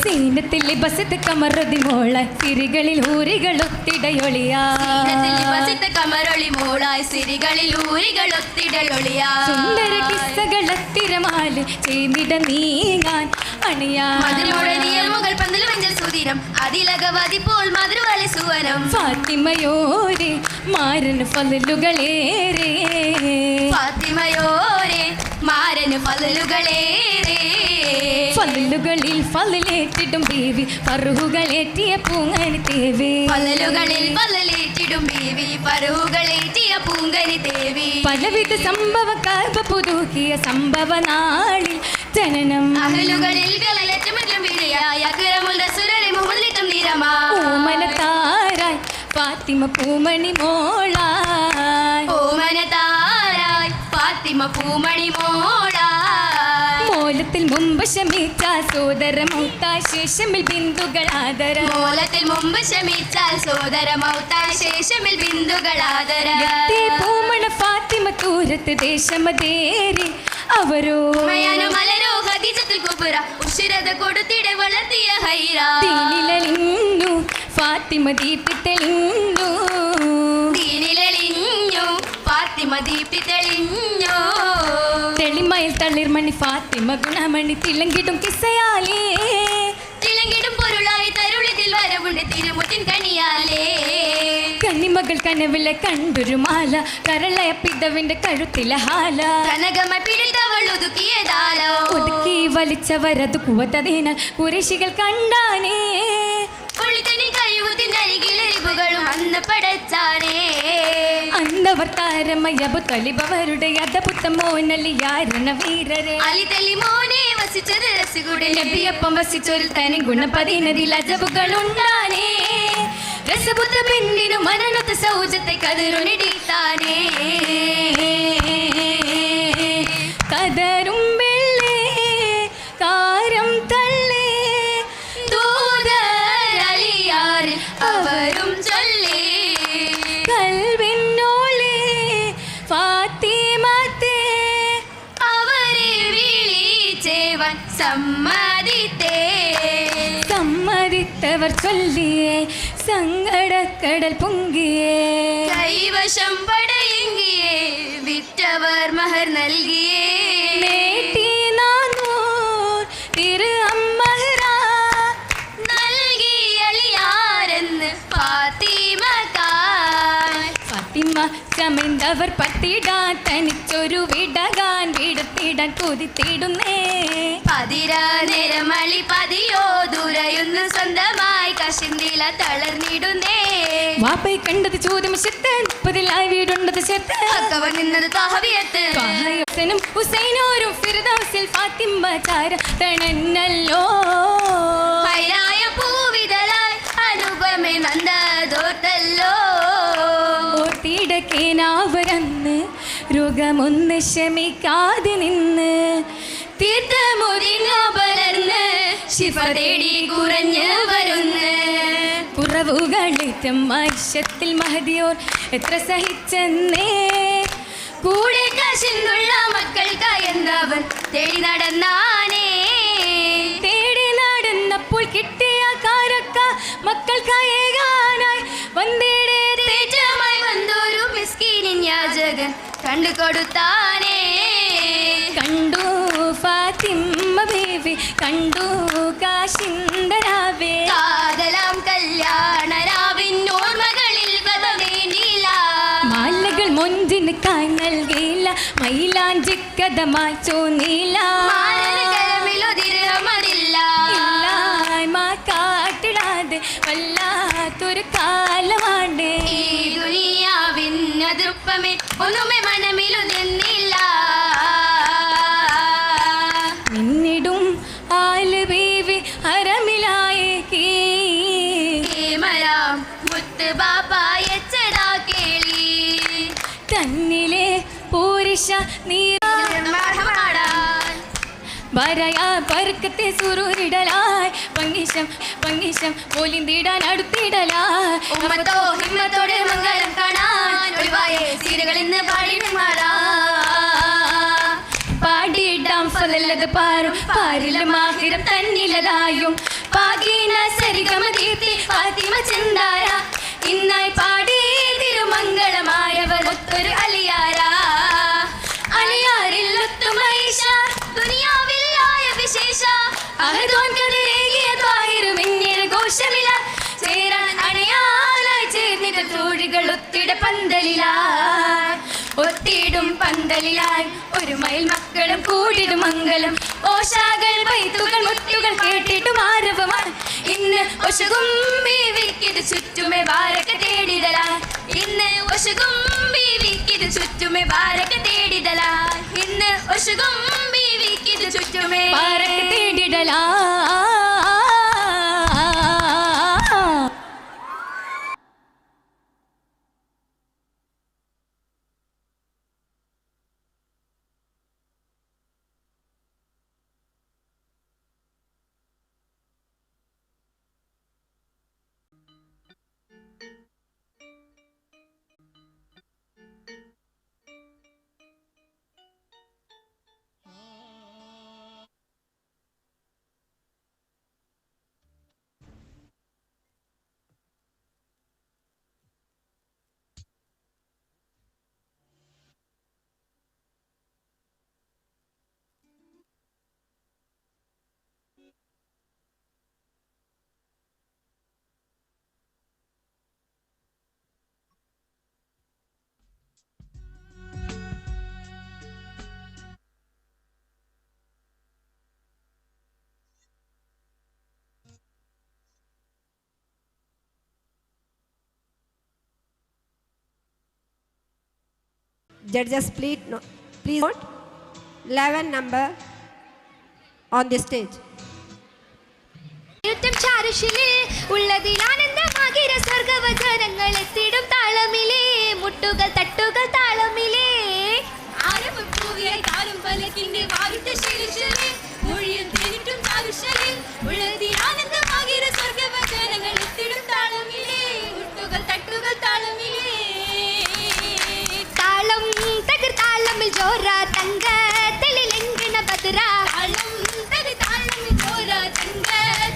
Speaker 18: സീനത്തിൽ ബസിത്ത് കമറുതി മോളായി സിരികളിൽ ഊരികളൊത്തിടയൊളിയാ. കമറൊളി മോളായി സിരികളിൽ ഊരികളൊത്തിടയൊളിയാ. സുന്ദര കിസ്സകളത്തിരമാല് ചെയ്തിട നീങ്ങാൻ അണിയാ. മതിലുകൾ പന്തൽ മഞ്ചൽ സുദിനം അതിലകവാതി പോൾ മധുരവാളി സുവനം. ഫാത്തിമയോരെ മാരന് ഫലലുകളേറെ. ഫാത്തിമയോരെ മാരന് ഫലലുകളേറെ. ഫലലുകളിൽ ഫലലേറ്റിടും ബീവി ഫറുഹുകളേറ്റിയ പൂങ്കനി തേവി. ഫലലുകളിൽ ഫലലേറ്റിടും ബീവി ഫറുഹുകളേറ്റിയ പൂങ്കനി തേവി. പലവിധ സംഭവ കാർബ പുതുക്കിയ സംഭവ നാളിൽ ജനനം. അഹലുകളിൽ ഗലലറ്റമറ്റം വീഴയായ അക്രമുൽ റസൂലരെ മുഹമ്മദിട്ടും നിരമാ. ഓമനതാരായി ഫാത്തിമ പൂമണി മോളായി. ഓമനതാരായി ഫാത്തിമ പൂമണി മോളായി. മോലത്തിൽ മുമ്പ് ശമിച്ചാൽ സോദര മൗത്തായ ശേഷമിൽ ബിന്ദുകളാദര. മോലത്തിൽ മുമ്പ് ശമിച്ചാൽ സോദര മൗത്തായ ശേഷമിൽ ബിന്ദുകളാദര. പൂമണ ഫാത്തിമ തൂരത്ത് ദേശമതേരി അവരോ മലരോ ഹദീജത്തുൽ കുബ്ര ഉശിരത കൊടുത്തിടെ വളർത്തിയ ഹൈറ. ദീനിലലിഞ്ഞു ഫാത്തിമ ദീപ്തി തെളിഞ്ഞു. ദീനിലലിഞ്ഞു ഫാത്തിമ ദീപ്തി തെളിഞ്ഞു. തെളിമയിൽ തളിർമണി ഫാത്തിമ ഗുണമണി തിളങ്ങിടും കിസ്സയാലേ. തിളങ്ങിടും പൊരുളായി തരുളിതിൽ വരവുണ്ട് തിരുമുത്തിൻ കണിയാലേ. കന്നിമകൾ കനവിലെ കണ്ടൊരു മാല കരളയ പിതാവിന്റെ കഴുത്തിലെ ഹാല. കനകമ പിടിത്തവൾ ഒതുക്കിയതാലോ. ഒതുക്കി വലിച്ചവരത് കുവത്തതിനാൽ കുറേശികൾ കണ്ടാനേ. കഴിവുതിനരികിലരിവുകളും അന്ന് പടച്ചാനേ. അന്നവർ താരമയബു തലിബവരുടെ യഥപുത്ത മോനലിയാരണ വീരരെ. അലി തലി മോനെ വസിച്ചത് രസികുടെ നബിയപ്പം വസിച്ചൊരു തനി ഗുണപതിനതിൽ അജബുകളുണ്ടാനേ. രസബുദ്ധ പിന്നിനു മനനത്തെ സൗജത്തെ കതിരുനിടിത്താനേ. കതരും വെള്ളേ കാരം തള്ളേ ദൂതരലിയാറിൽ അവരും ചൊല്ലി. കൽവിന്നോളേ ഫാത്തിമത്തെ അവരെ വിളിച്ചേവൻ സമ്മതിത്തേ. സമ്മതിത്തവർ ചൊല്ലിയേ സങ്കടക്കടൽ പൊങ്കിയേ. കൈവശം പടയെങ്കിയേ വിറ്റവർ മഹർ നൽകിയേ. നേട്ടി നാനൂർ തിരു അമ്മഹ്റ നൽകി അലിയാരെന്ന് ഫാത്തിമ. ഫാത്തിമ ചമൈന്തവർ പത്തിടാൻ തനിച്ചൊരു വിടകാൻ വിടത്തിടാൻ കൊതിത്തിടുന്നേ. പതിരാ നേരമളി പതിയോ ദൂരയൊന്ന് സ്വന്തമായി കശിന്തില തളർന്നിടുന്നേ. വാപ്പൈ കണ്ടത് ചോദ്യമശത്ത് 30 വീടുണ്ടത് ചേർത്ത്. അക്കവർ നിന്നത് താഹവിയത്ത്. ഹസനും ഹുസൈനോരും ഫിർദൗസിൽ ഫാത്തിമ ചാര തണന്നല്ലോ. ഹൈറായ പൂവിതളായി അനുപമേ നന്ദതോർത്തല്ലോ. തീടക്കേനാവരന്ന് രോഗമൊന്ന് ശമിക്കാതെ നിന്ന് തീർത്ഥമുറിഞ്ഞാപലർന്ന് ശിഫ തേടി കുറഞ്ഞ് വരുന്ന് കുറവുകളേറ്റം ആയിഷത്തിൽ മഹദിയോർ എത്ര സഹിച്ചെന്നേ കൂടെ കാശിന്നുള്ള മക്കൾക്കായി എന്താവൻ തേടി നടന്നാനേ തേടി നടന്നപ്പോൾ കിട്ടിയ കാരക്ക മക്കൾക്കായേകാനായി വന്നിടേ തേജമായി വന്നൊരു മിസ്കീനിൻ യാചകൻ കണ്ടു കൊടുത്താനേ കണ്ടു ഫാത്തിമ്മ ബീവി കണ്ടു കാശിന്ദരാവേ കാതലാം കല്യാണരാവിനോർമകളിൽ കഥവേണ്ടിയില്ല മാലകൾ മൊഞ്ചിന് കായ് നൽകിയില്ല മൈലാഞ്ചിക്കഥ മാച്ചോന്നില്ല കാട്ടിടാതെ വല്ലാത്തൊരു കാലമാണ് ഈ ദുനിയാവിനതൃപ്പമേ ഒന്നുമേ മനമിലൊന്നില്ല നിന്നിടും ആല് ബീവി ഹരമിലായേക്കീ മുത്ത് ബാപ്പായച്ചടാ കേളി തന്നിലെ പൂരിഷ നീ വരയാ പരുക്കത്തെ സുരൂരിടലായി പങ്ങിശം പോലിന്തിടാൻ അടുത്തിടലായി ഹിമ്മത്തോടെ മംഗളം കാണാൻ ഒഴിവായേ സീരകൾ ഇന്ന് പാടിയിടാം ഫലല്ലത് പാറും പാരില മാഹിരം തന്നിലതായും പാകീന സരിഗമതീർത്തി ഫാത്തിമ ചിന്താര ഇന്നായി പാടി തിരുമംഗളമായവർ ഒത്തൊരു അലിയാര അലിയാരിൽ ഒത്തുമൈഷ ദുനിയാവില്ലായ വിശേഷ അഹദോൻ കതിരേകിയ ത്വാഹിറുമിന്നിൽ ഘോഷമില ചേരാൻ അണയാനായി ചേർന്നിട്ട് തോഴികൾ ഒത്തിട പന്തലിലായി ഒത്തിടും പന്തലിലായി ഒരു മയിൽ മക്കളും കൂടിടും മംഗലം ഓശാകൾ വൈത്തുകൾ മുട്ടുകൾ കേട്ടിട്ടും ആരവമാണ് ഇന്ന് ഒശകും ബീവിക്കിത് ചുറ്റുമേ ബാരക തേടിടലായി ഇന്ന് ഒശകും ബീവിക്കിത് ചുറ്റുമേ ബാരക തേടിടലായി ഇന്ന് ഒശകും ബീവിക്കിത് ചുറ്റുമേ ബാരക തേടിടലായി
Speaker 3: Judges, please note 11 number on the stage. ഉള്ളതിലാനന്ദമാകിര സ്വർഗവചനങ്ങൾ എത്തിടും താളമിലേ മുട്ടുകൾ തട്ടുകൾ താളമിലേ ആരംഭൂവിയായി കാലും പലക്കിന്റെ വാരുട്ട ശീലിച്ചലേ മൊഴിയിൽ തേനിട്ടും താരുശലേ ഉള്ളതിലാനന്ദമാകിര സ്വർഗവചനങ്ങൾ എത്തിടും താളമിലേ മുട്ടുകൾ തട്ടുകൾ താളമിലേ താളം തകർ താളമിൽ ജോറ തങ്ക തെളിലെങ്കണ ബദറ താളം തകർ താളമിൽ ജോറ തങ്ക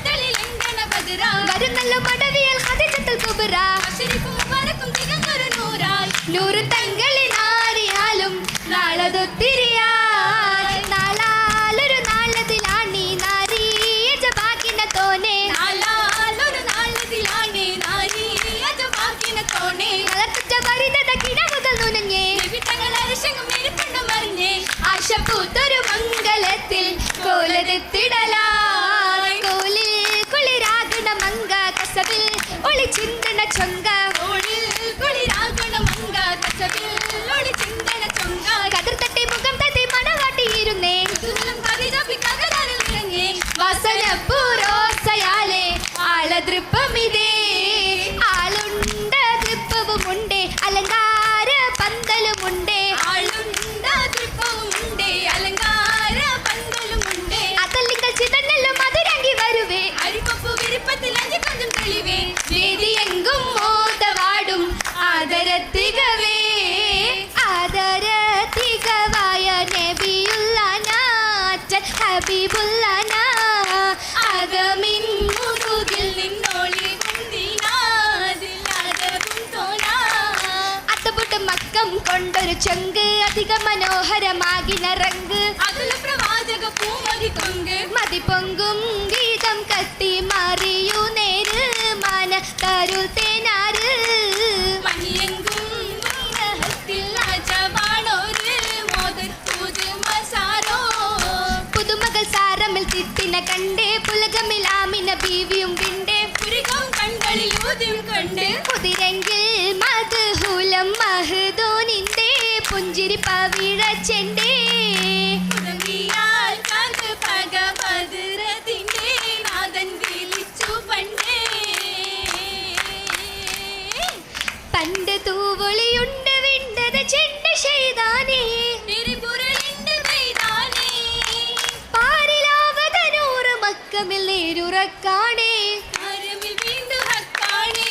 Speaker 3: തെളിലെങ്കണ ബദറ വരുന്നല്ല മടവിയൽ ഖദീജത്തുൽ കുബ്ര അശ്രിഫും മുബാറക്കും തികഞ്ഞൊരു നൂറാൽ നൂറ് തങ്ങളിൽ നാരിയാലും നാളതൊത്തിരിയാൽ നാളാലൊരു നാളതിലാണി നാരി യജബാക്കിന തോനെ നാളാലൊരു നാളതിലാണി നാരി യജബാക്കിന തോനെ വളർത്തുച്ച വരിതത കിടവുകൾ നുനഞ്ഞേ വിവിധങ്ങൾ അരിശങ്ങും എഴുത്തുണ്ടും അറിഞ്ഞേ ആശ പൂത്തൊരു മംഗലത്തിൽ കോലതെത്തിടലായി കോലിൽ കുളിരാകണ മങ്ക കസവിൽ ഒളി ചിന്തന ചൊങ്ക കോളിൽ കുളിരാകണ മങ്ക കസവിൽ വീര്യം കൊണ്ടൊരു ചങ്ക് അധിക മനോഹരമാകിന റങ്ക്
Speaker 18: അതിൽ പ്രവാചക പൂമതി കൊങ്ക്
Speaker 3: മതി പൊങ്കും ഗീതം കത്തി മാറിയു നേര് മാന തരുൾ തേനാറ്
Speaker 18: മണിയെങ്കും ഹത്തിൽ രാജവാണോര് മോദത്തൂത് മസാരോ
Speaker 3: പുതുമകൾ സാരമിൽ തിട്ടിന കണ്ടേ പുലകമിലാമിന ബീവിയും വിണ്ടേ
Speaker 18: പുരികം കൺകളിൽ ഊതിയും കണ്ട്
Speaker 3: കുതിരെങ്കിൽ മധുഹൂലം മഹദോനിന്റെ പുഞ്ചിരി പവിഴച്ചെണ്ടേ
Speaker 18: ഉദവിയാൽ കാന്ത് ഭഗവതിന്റെ നാഥൻ വിളിച്ചു പണ്ടേ
Speaker 3: പണ്ട് തൂവൊളിയുണ്ട് വിണ്ടത് ചെണ്ട ചെയ്താനേ
Speaker 18: തിരുപുരളിന്റെ മൈതാനേ
Speaker 3: പാരിലാവതനൂറ് മക്കമിൽ നേരുറക്കാണേ
Speaker 18: ആരമിൽ വീണ്ടും ഹക്കാണേ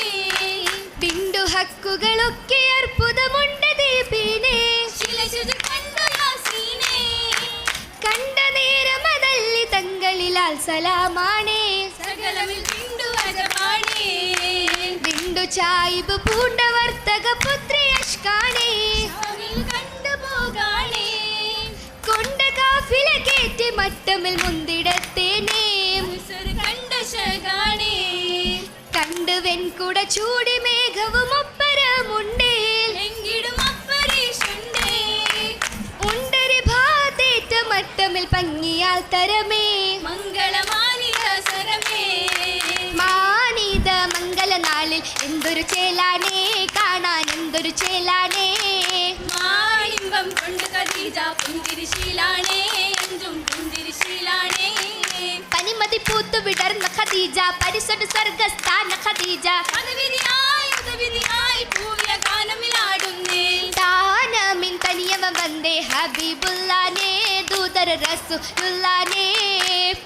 Speaker 3: വിണ്ടു ഹക്കുകളൊക്കെ അർബുദമുണ്ട് ദീപിനെ
Speaker 18: ശിലശുചി കണ്ടു യാസീനേ
Speaker 3: കണ്ട നേരമതല്ലി തങ്ങളിലാൽ സലാമാണേ
Speaker 18: സകലമിൽ വീണ്ടു അജമാണേ
Speaker 3: വിണ്ടു ചായിബ് പൂണ്ട വർത്തക പുത്രി അഷ്കാണേ
Speaker 18: സ്വാമിൽ കണ്ടുപോകാണേ
Speaker 3: കൊണ്ട കാഫില കേറ്റി മട്ടമിൽ മുന്തിടത്തേനേ
Speaker 18: ഉസര് കണ്ട ശകാണേ
Speaker 3: കണ്ടു വെൺകുട ചൂടി മേഘവും ഒപ്പരമുണ്ടേ
Speaker 18: എങ്കിടും അപ്പരീഷുണ്ടേ
Speaker 3: ഉണ്ടരി ഭാതേറ്റ മട്ടമിൽ പങ്ങിയാൽ തരമേ
Speaker 18: മംഗളമാനിക സരമേ
Speaker 3: മാനിത മംഗളനാളിൽ എന്തൊരു ചേലാണേ കാണാൻ എന്തൊരു ചേലാണേ
Speaker 18: മാണിമ്പം കൊണ്ട് ഖദീജ പുഞ്ചിരിശീലാണേ എന്തും പുഞ്ചിരിശീലാണേ
Speaker 3: പനിമതി പൂത്തു വിടർന്ന ഖദീജ പരിസര സ്വർഗസ്ഥാന ഖദീജ
Speaker 18: ഉദവിധിയായി പൂവിയ ഗാനമിലാടുന്നേ
Speaker 3: താനമിൻ തനിയവ വന്ദേ ഹബീബുല്ലാനേ ദൂതര റസൂലുള്ളാനേ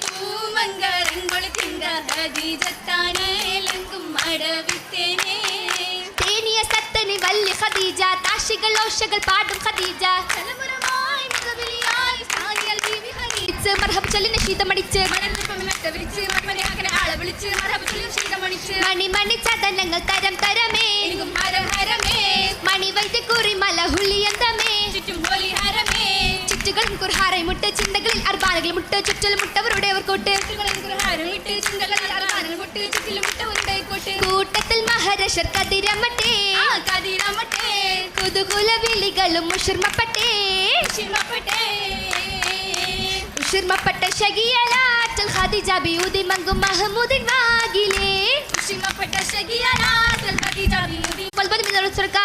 Speaker 18: പൂമങ്കരങ്കൊളി തിങ്ക ഖദീജത്താനേ ലങ്കും മടവിത്തേനേ
Speaker 3: തേനിയ സത്തനി വല്ലി ഖദീജ താശികൾ ഓഷകൾ പാടും ഖദീജ
Speaker 18: തലമുറമായി മുഖവിലിയായി സാനിയൽ ബീവി ഹരീച്ച്
Speaker 3: മർഹബ് ചൊല്ലിന് ശീതമടിച്ച്
Speaker 18: മണൽപ്പമിട്ട് വിരിച്ച് മന്മനെ ആളെ വിളിച്ച് മറബ് ചൊല്ലി ശീതമണിച്ച്
Speaker 3: മണി മണി ചതനങ്ങൾ തരം തരമേ
Speaker 18: എനിക്കും ഹരം ഹരമേ
Speaker 3: മണി വൈദ്യ കുറി മല ഹുള്ളിയന്തമേ
Speaker 18: ചുറ്റും ഹോലി ഹരമേ
Speaker 3: ചുറ്റുകൾ കുർഹാറൈ മുട്ട് ചിന്തകളിൽ അർബാനകൾ മുട്ട് ചുറ്റൽ മുട്ടവരുടെ അവർ കോട്ട്
Speaker 18: ഹരം ഇട്ട് ചിന്തകളിൽ അർബാനകൾ മുട്ട് ചുറ്റിലും മുട്ടവരുടെ കോട്ട്
Speaker 3: കൂട്ടത്തിൽ മഹരശർ കതിരമട്ടേ
Speaker 18: കതിരമട്ടേ
Speaker 3: കുതുകുല വിളികളും മുഷിർമപ്പെട്ടേ ഉഷിർമപ്പെട്ട ഷകിയലാറ്റൽ ഖദീജ ബിയൂദി മങ്കും മഹമൂദിൻ വാഗിലേ
Speaker 18: ഉഷിർമപ്പെട്ട ഷകിയലാറ്റൽ ഖദീജ ബിയൂദി
Speaker 3: വൽബൽ മിനൽ സർക്ക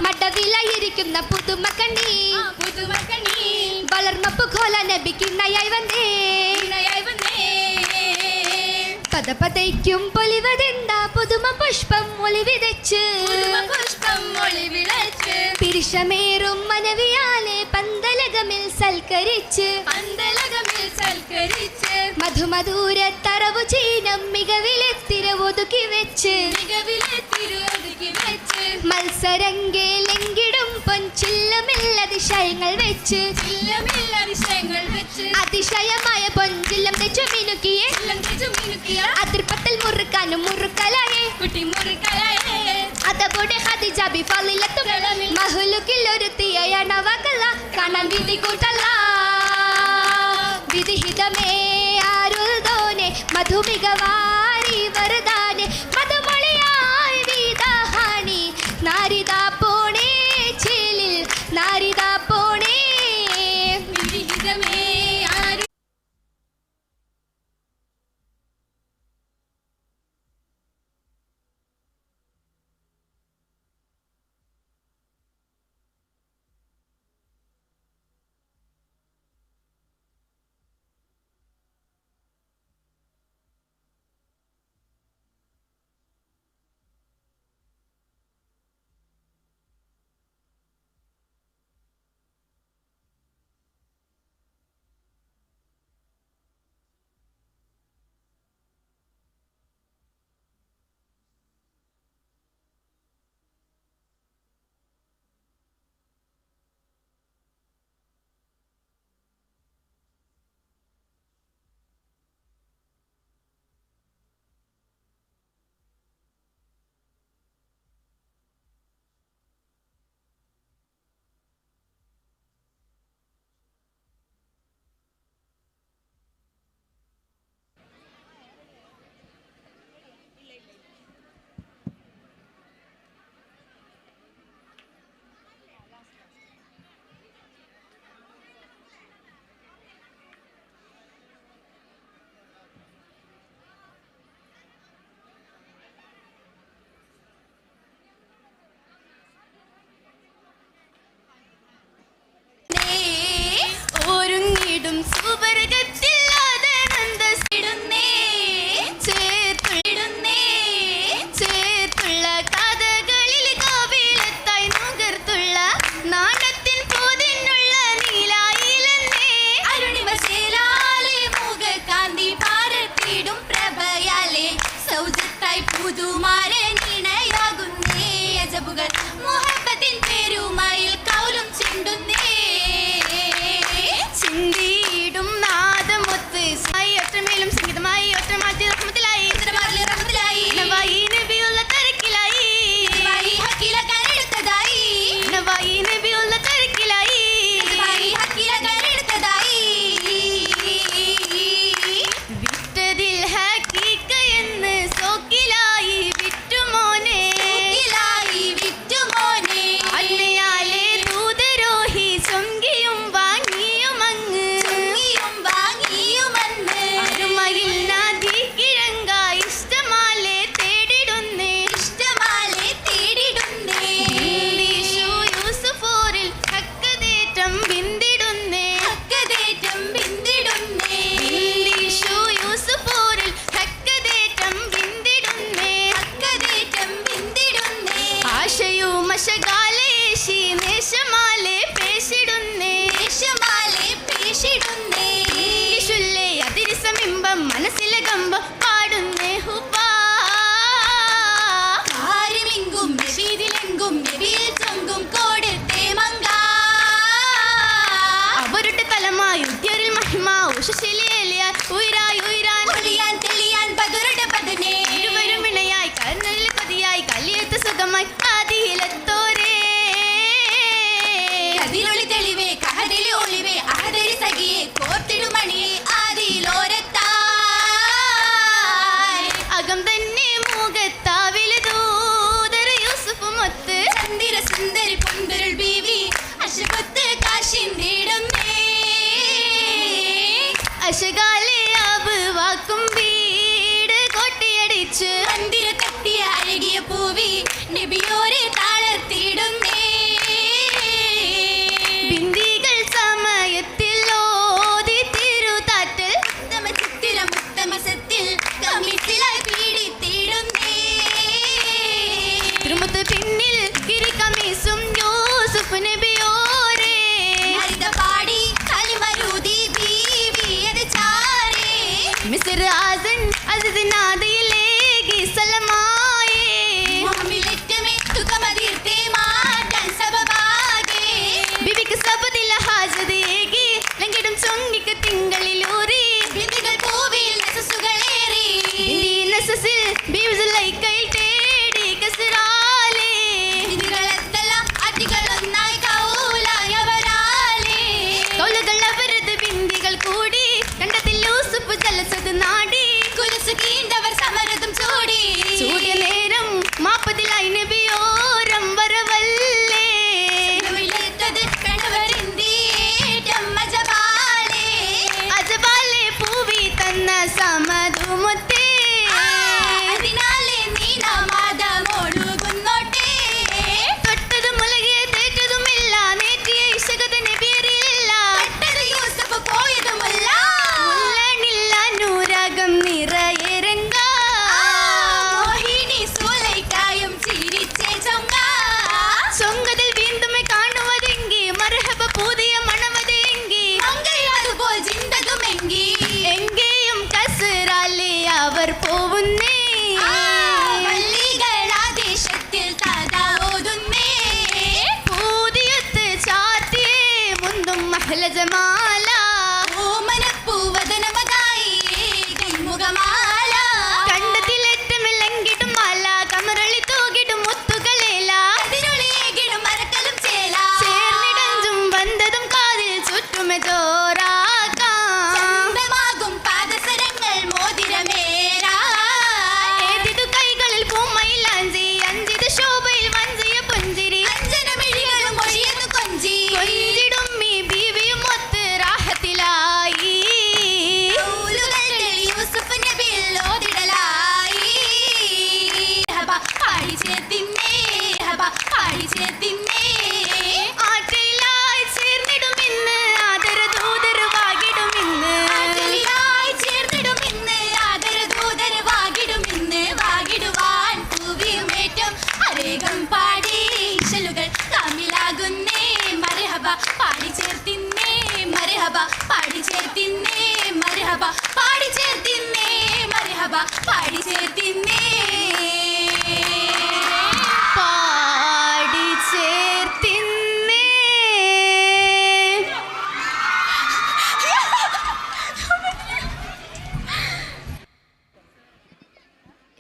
Speaker 3: മടവിലായിരിക്കുന്ന പുതുമക്കണ്ണി വളർമപ്പു ഖോല നബിക്കിണ്ണയായി വന്നേ പദപതയ്ക്കും പൊലിവതെന്താ പുതുമ പുഷ്പം ഒളിവിതച്ച് പിരിശമേറും മനവിയാലെ പന്തലകമിൽ സൽക്കരിച്ച് മധുമധുര തറവു ചീനം മികവിലെത്തിര ഒതുക്കി വെച്ച് മത്സരങ്കേലെങ്കിടും പൊൻചില്ലമില്ല അതിശയങ്ങൾ വെച്ച് അതിശയമായ പൊൻചില്ലം തെച്ചു മിനുക്കിയേ അതിർപ്പത്തിൽ മുറുക്കാനും മുറുക്കലായേ അതവിടെ ഖദീജ ബി ഫളിലത്തും മഹ്ലുക്കിൽ ഒരുത്തിയാണ് വകല കാണാൻ വിധി കൂട്ടല്ല വിധിഹിതമേ ആരുൾദോനെ മധുമികവാരി വരദാനെ മധുമൊളിയായി വിദഹാനി നാരിദാ പോണേ ചേലിൽ നാരിദാ പോണേ
Speaker 18: വിധിഹിതമേ ആരു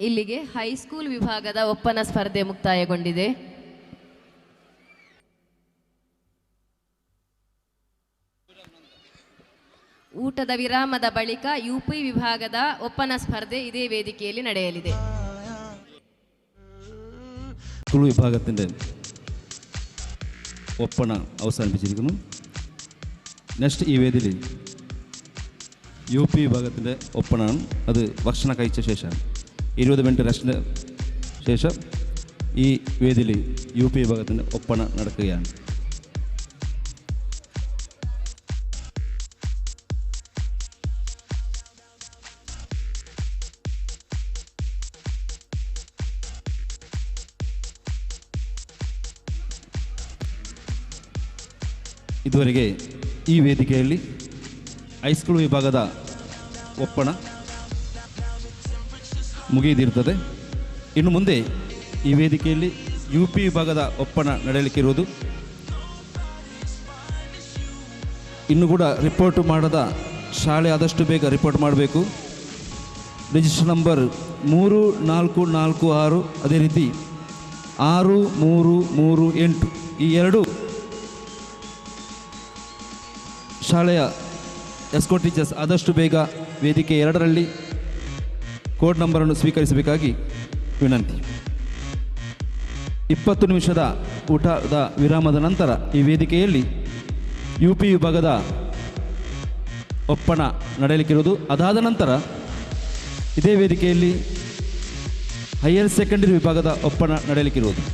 Speaker 4: ಇಲ್ಲಿಗೆ ಹೈಸ್ಕೂಲ್ ವಿಭಾಗದ ಒಪ್ಪನ ಸ್ಪರ್ಧೆ ಮುಕ್ತಾಯಗೊಂಡಿದೆ. ಊಟದ ವಿರಾಮದ ಬಳಿಕ ಯುಪಿ ವಿಭಾಗದ ಒಪ್ಪನ ಸ್ಪರ್ಧೆ ഇതേ വേദികയിൽ ನಡೆಯಲಿದೆ.
Speaker 2: സ്കൂൾ വിഭാഗത്തിൻ്റെ ഒപ്പന അവസാനിപ്പിച്ചിരിക്കുന്നു. നെക്സ്റ്റ് ഈ വേദിയിൽ യു പി വിഭാഗത്തിൻ്റെ ഒപ്പനാണ്. അത് ഭക്ഷണം കഴിച്ച ശേഷം 20 മിനിറ്റ് റെസ്റ്റിന് ശേഷം ഈ വേദിയിൽ യു പി വിഭാഗത്തിൻ്റെ ഒപ്പന നടക്കുകയാണ്. ಇದುವರೆಗೆ ಈ ವೇದಿಕೆಯಲ್ಲಿ ಹೈಸ್ಕೂಲ್ ವಿಭಾಗದ ಒಪ್ಪಣ ಮುಗಿದಿರುತ್ತದೆ. ಇನ್ನು ಮುಂದೆ ಈ ವೇದಿಕೆಯಲ್ಲಿ ಯು ಪಿ ವಿಭಾಗದ ಒಪ್ಪಣ ನಡೆಯಲಿಕ್ಕಿರುವುದು. ಇನ್ನು ಕೂಡ ರಿಪೋರ್ಟ್ ಮಾಡದ ಶಾಲೆ ಆದಷ್ಟು ಬೇಗ ರಿಪೋರ್ಟ್ ಮಾಡಬೇಕು. ರಿಜಿಸ್ಟರ್ ನಂಬರ್ 3446 ಅದೇ ರೀತಿ 6338 ಈ ಎರಡು ಶಾಲೆಯ ಎಸ್ಕೋ ಟೀಚರ್ಸ್ ಆದಷ್ಟು ಬೇಗ ವೇದಿಕೆ 2ರಲ್ಲಿ ಕೋಡ್ ನಂಬರನ್ನು ಸ್ವೀಕರಿಸಬೇಕಾಗಿ ವಿನಂತಿ. 20 ನಿಮಿಷದ ಊಟದ ವಿರಾಮದ ನಂತರ ಈ ವೇದಿಕೆಯಲ್ಲಿ ಯು ಪಿ ವಿಭಾಗದ ಒಪ್ಪಣ ನಡೆಯಲಿಕ್ಕಿರುವುದು. ಅದಾದ ನಂತರ ಇದೇ ವೇದಿಕೆಯಲ್ಲಿ ಹೈಯರ್ ಸೆಕೆಂಡರಿ ವಿಭಾಗದ Oppana ನಡೆಯಲಿಕ್ಕಿರುವುದು.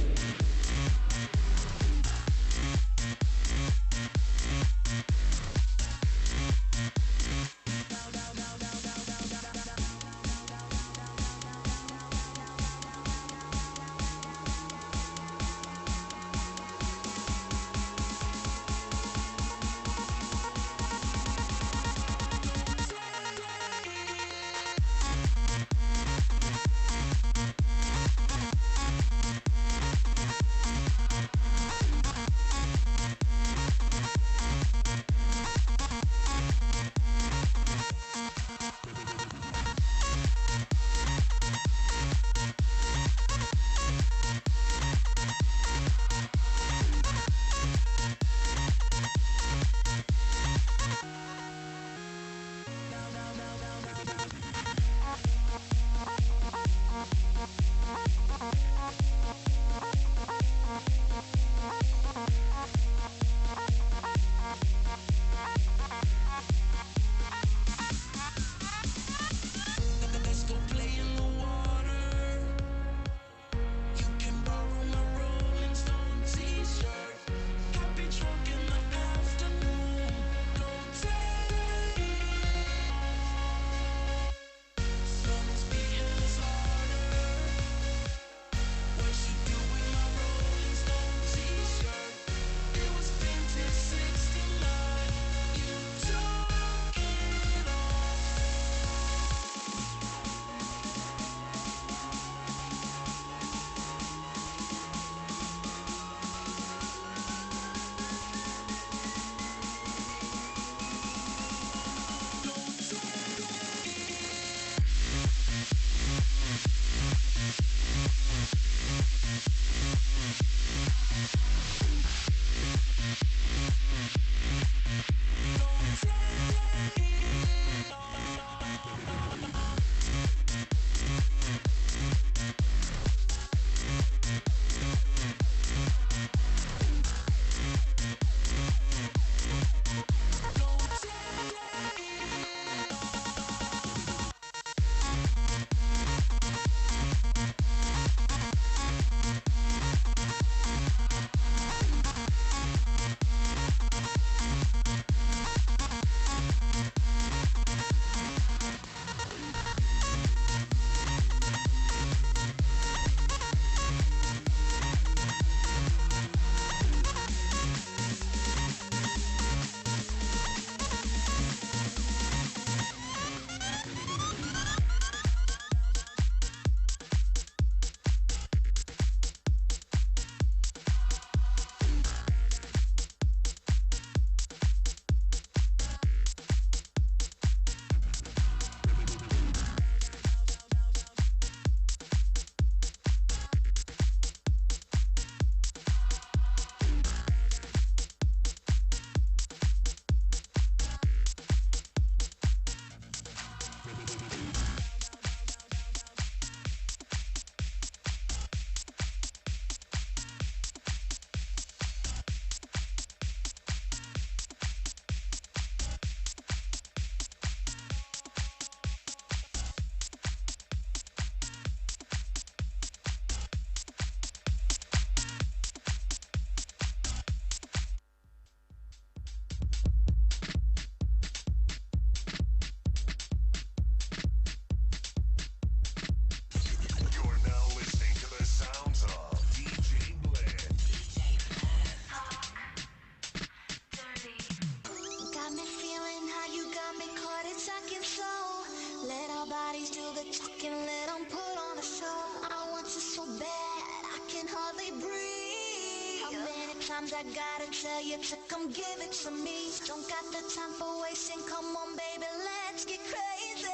Speaker 15: times I gotta tell you to come give it to me. Don't got the time for wasting, come on baby, let's get crazy.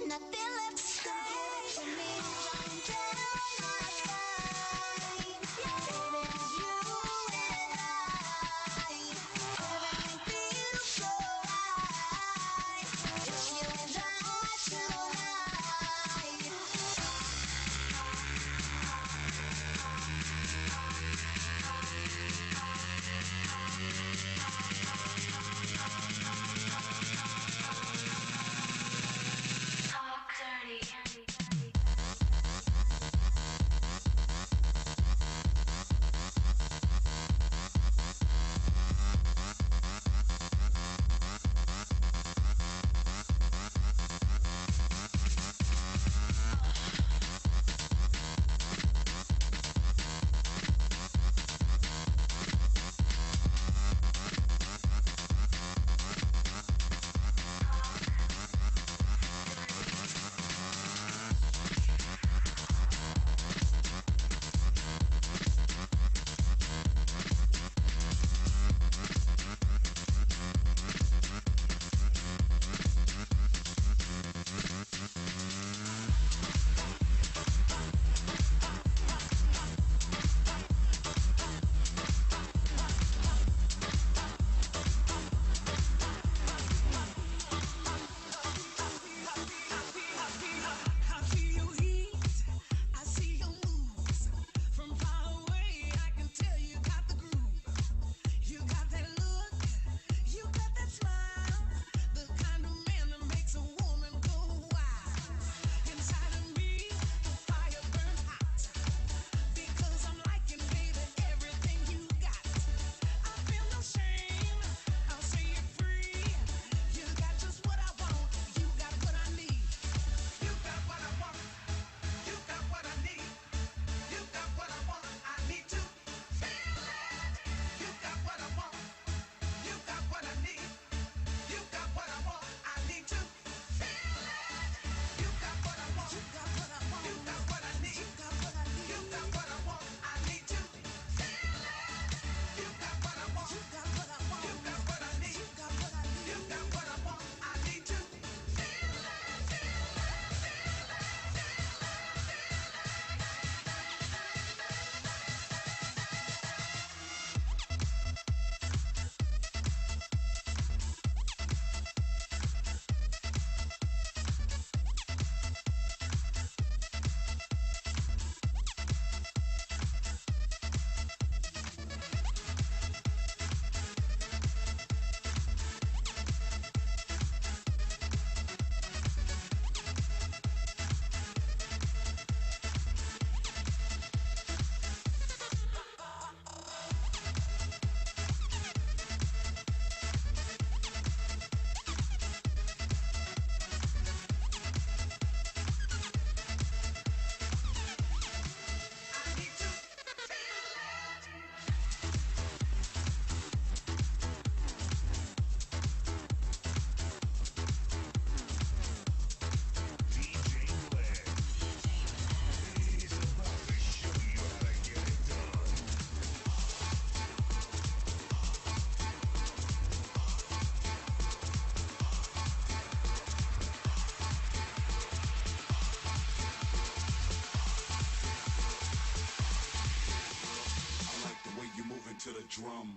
Speaker 15: Nothing left to say to me. I'm dead on my side. Baby, it's you and I. Everything feels so right. It's you and I tonight. Talk dirty.
Speaker 5: To the drum.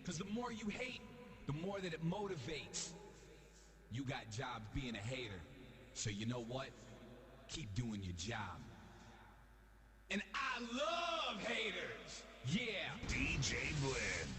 Speaker 19: Because the more you hate, the more that it motivates. You got jobs being a hater. So you know what? Keep doing your job. And I love haters. Yeah. DJ Blend.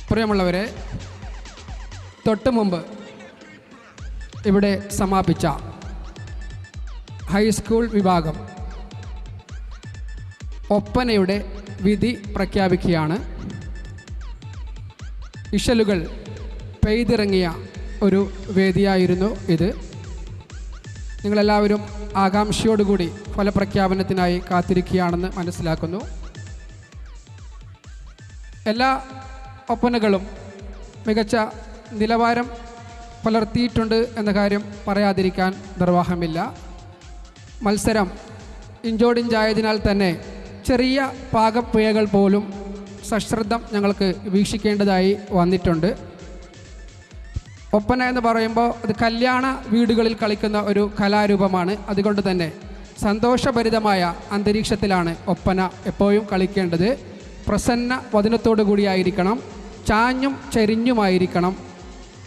Speaker 20: പ്രിയമുള്ളവരെ, തൊട്ട് മുമ്പ് ഇവിടെ സമാപിച്ച high school വിഭാഗം ഒപ്പനയുടെ വിധി പ്രഖ്യാപിക്കുകയാണ്. ഇശലുകൾ പെയ്തിറങ്ങിയ ഒരു വേദിയായിരുന്നു ഇത്. നിങ്ങളെല്ലാവരും ആകാംക്ഷയോടുകൂടി ഫലപ്രഖ്യാപനത്തിനായി കാത്തിരിക്കുകയാണെന്ന് മനസ്സിലാക്കുന്നു. എല്ലാ ഒപ്പനകളും മികച്ച നിലവാരം പുലർത്തിയിട്ടുണ്ട് എന്ന കാര്യം പറയാതിരിക്കാൻ നിർവാഹമില്ല. മത്സരം ഇഞ്ചോടിഞ്ചായതിനാൽ തന്നെ ചെറിയ പാകപ്പിഴകൾ പോലും സശ്രദ്ധം ഞങ്ങൾക്ക് വീക്ഷിക്കേണ്ടതായി വന്നിട്ടുണ്ട്. ഒപ്പന എന്ന് പറയുമ്പോൾ അത് കല്യാണ വീടുകളിൽ കളിക്കുന്ന ഒരു കലാരൂപമാണ്. അതുകൊണ്ട് തന്നെ സന്തോഷഭരിതമായ അന്തരീക്ഷത്തിലാണ് ഒപ്പന എപ്പോഴും കളിക്കേണ്ടത്. പ്രസന്ന വദനത്തോടു കൂടിയായിരിക്കണം, ചാഞ്ഞും ചരിഞ്ഞുമായിരിക്കണം.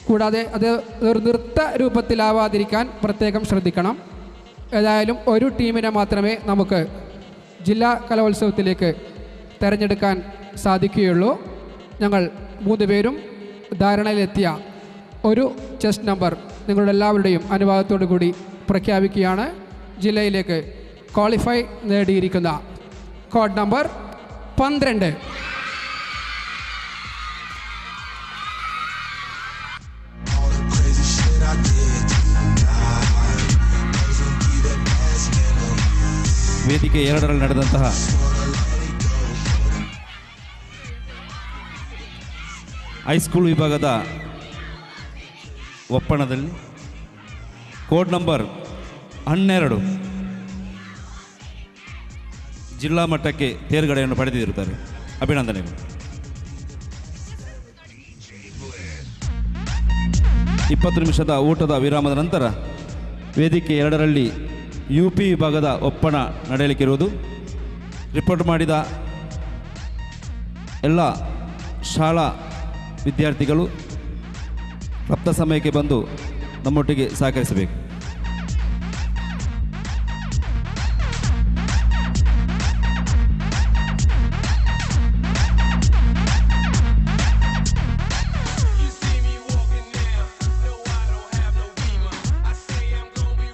Speaker 20: കൂടാതെ അത് ഒരു നൃത്ത രൂപത്തിലാവാതിരിക്കാൻ പ്രത്യേകം ശ്രദ്ധിക്കണം. ഏതായാലും ഒരു ടീമിനെ മാത്രമേ നമുക്ക് ജില്ലാ കലോത്സവത്തിലേക്ക് തിരഞ്ഞെടുക്കാൻ സാധിക്കുകയുള്ളൂ. ഞങ്ങൾ 3 പേരും ധാരണയിലെത്തിയ ഒരു ചെസ് നമ്പർ നിങ്ങളുടെ എല്ലാവരുടെയും അനുവാദത്തോടു കൂടി പ്രഖ്യാപിക്കുകയാണ്. ജില്ലയിലേക്ക് ക്വാളിഫൈ നേടിയിരിക്കുന്ന കോഡ് നമ്പർ 12.
Speaker 2: ವೇದಿಕೆ 2ರಲ್ಲಿ ನಡೆದಂತಹ ಹೈಸ್ಕೂಲ್ ವಿಭಾಗದ ಒಪ್ಪಣದಲ್ಲಿ ಕೋಡ್ ನಂಬರ್ 12 ಜಿಲ್ಲಾ ಮಟ್ಟಕ್ಕೆ ತೇರ್ಗಡೆಯನ್ನು ಪಡೆದಿರುತ್ತಾರೆ. ಅಭಿನಂದನೆಗಳು. 20 ನಿಮಿಷದ ಊಟದ ವಿರಾಮದ ನಂತರ ವೇದಿಕೆ 2ರಲ್ಲಿ UP ವಿಭಾಗದ ಒಪ್ಪಣ ನಡೆಯಲಿಕ್ಕಿರುವುದು. ರಿಪೋರ್ಟ್ ಮಾಡಿದ ಎಲ್ಲ ಶಾಲಾ ವಿದ್ಯಾರ್ಥಿಗಳು ರಕ್ತ ಸಮಯಕ್ಕೆ ಬಂದು ನಮ್ಮೊಟ್ಟಿಗೆ ಸಹಕರಿಸಬೇಕು.
Speaker 19: You see me walking now, no I don't have no beamer. I say I'm gonna be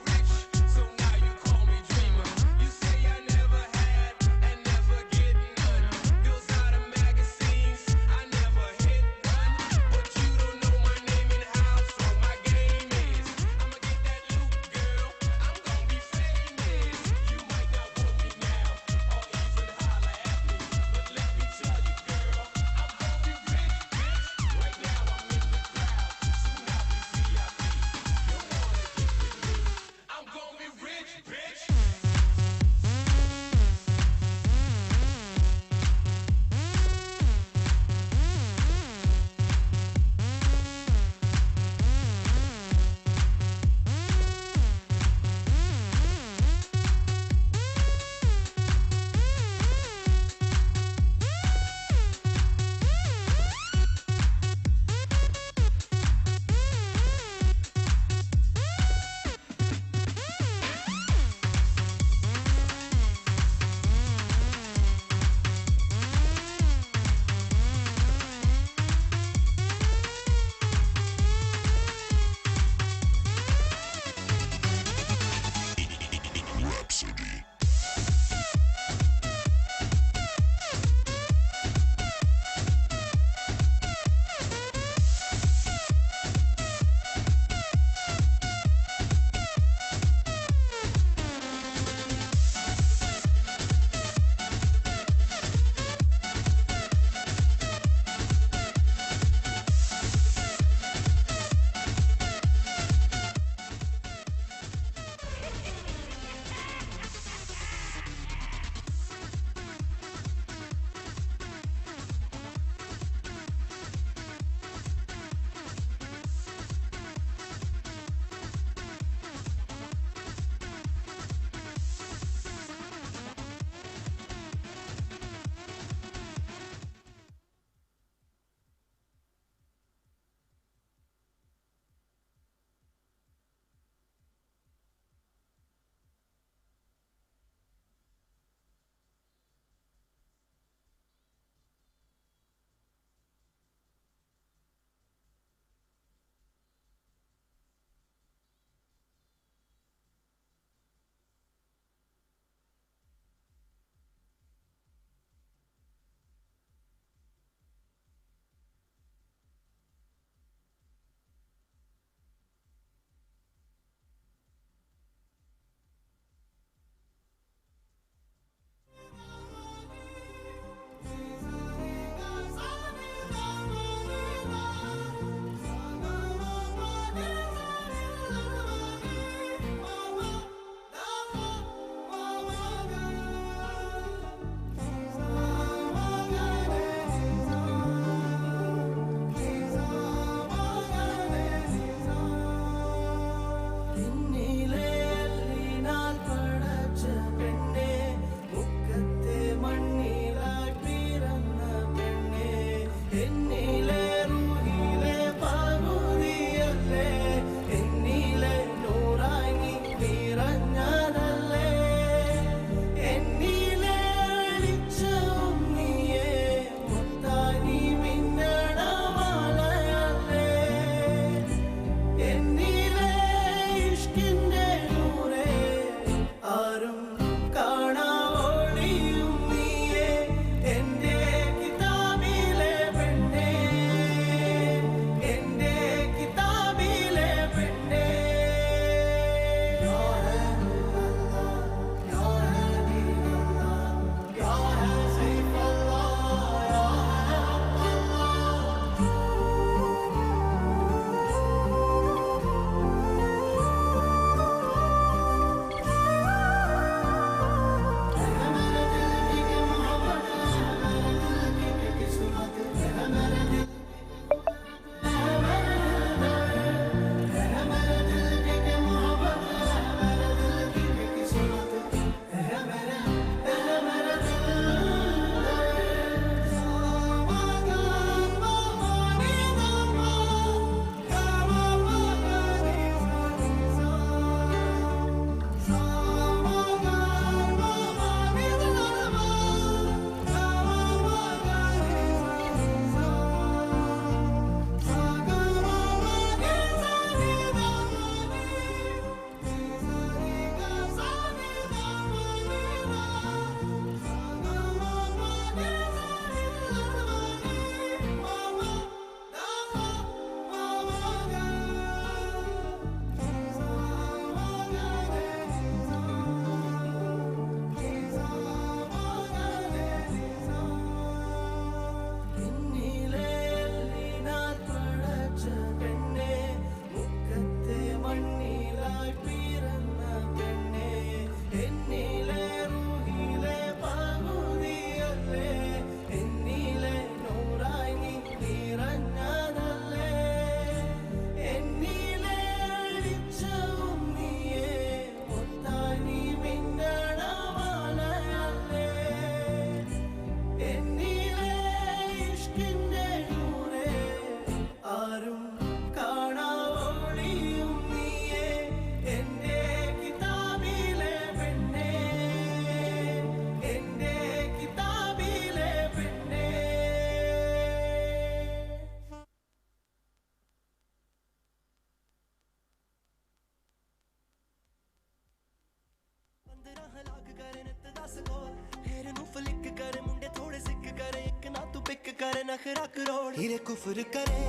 Speaker 5: नखरा करोड़ हीरे कुफर करे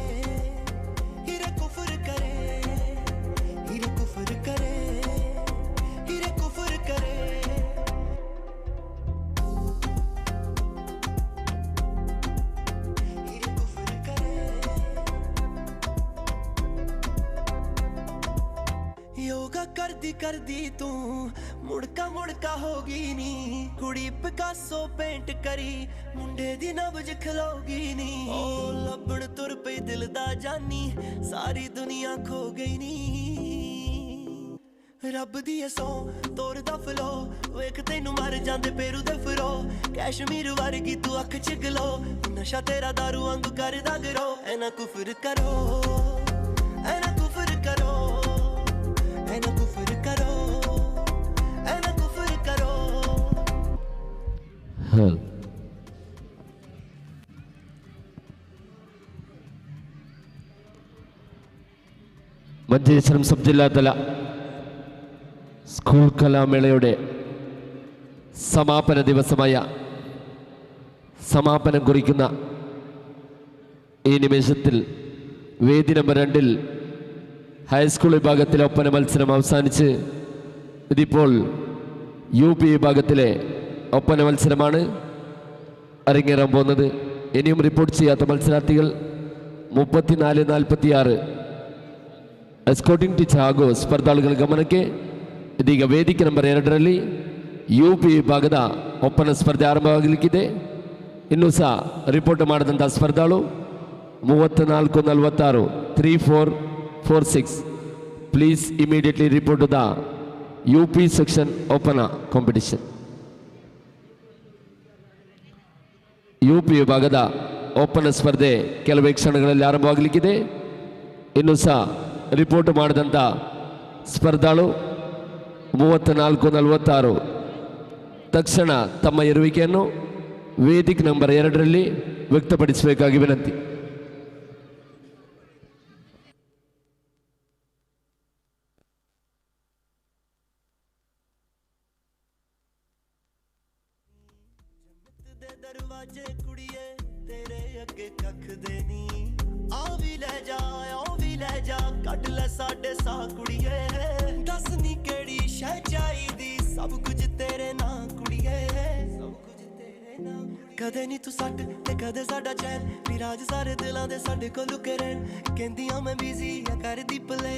Speaker 5: हीरे कुफर करे हीरे कुफर करे हीरे कुफर करे हीरे कुफर करे योगा कर दी तू मुड़का होगी नी कुड़ी पिकासो पेंट करी मुंडे दी नब्ज खलोगी नी ओ लबड़ तुर पे दिल दा जानी सारी दुनिया खो गई नी रब दी सौ तोर दा फलो वेख तैनू मर जांदे पेरू दे फरो कैश्मीर वर्गी तू अख च गलो नशा तेरा दारू वांगू करदा गरो ऐना कुफर करो ऐना कुफर करो ऐना कुफर करो ऐना कुफर करो
Speaker 13: മഞ്ചേശ്വരം സബ് ജില്ലാതല സ്കൂൾ കലാമേളയുടെ സമാപന ദിവസമായ സമാപനം കുറിക്കുന്ന ഈ നിമിഷത്തിൽ വേദി നമ്പർ 2-ൽ ഹൈസ്കൂൾ വിഭാഗത്തിലെ ഒപ്പന മത്സരം അവസാനിച്ച് ഇതിപ്പോൾ UP വിഭാഗത്തിലെ ഒപ്പന മത്സരമാണ് അരങ്ങേറാൻ പോകുന്നത്. ഇനിയും റിപ്പോർട്ട് ചെയ്യാത്ത മത്സരാർത്ഥികൾ 34-46 ಎಸ್ಕೋಟಿಂಗ್ ಟೀಚ್ ಹಾಗೂ ಸ್ಪರ್ಧಾಳುಗಳ ಗಮನಕ್ಕೆ ಇದೀಗ ವೇದಿಕೆ ನಂಬರ್ 2ರಲ್ಲಿ UP ವಿಭಾಗದ ಒಪ್ಪನ ಸ್ಪರ್ಧೆ ಆರಂಭವಾಗಲಿಕ್ಕಿದೆ. ಇನ್ನೂ ಸಹ ರಿಪೋರ್ಟ್ ಮಾಡಿದಂಥ ಸ್ಪರ್ಧಾಳು 34-46 3446. Please immediately report to the UP section Oppana competition. UP ವಿಭಾಗದ ಒಪ್ಪನ ಸ್ಪರ್ಧೆ ಕೆಲವೇ ಕ್ಷಣಗಳಲ್ಲಿ ಆರಂಭವಾಗಲಿಕ್ಕಿದೆ. ಇನ್ನೂ ಸಹ ರಿಪೋರ್ಟ್ ಮಾಡಿದಂಥ ಸ್ಪರ್ಧಾಳು 34-46 ತಕ್ಷಣ ತಮ್ಮ ಇರುವಿಕೆಯನ್ನು ವೇದಿಕೆ ನಂಬರ್ 2ರಲ್ಲಿ ವ್ಯಕ್ತಪಡಿಸಬೇಕಾಗಿ ವಿನಂತಿ.
Speaker 5: दरवाजे कुड़िए तेरे अगे कख देनी आ भी ले जा कट ले साडे सा कुड़िए दस नी केड़ी शह चाहिदी सब कुछ तेरे ना कुड़िए सब कुछ तेरे ना कदे नी तू सट ते कदे साडा चैन विराज सारे दिलां दे साडे कोल लुके रहन कहंदियां मैं बिजी या कर दी प्ले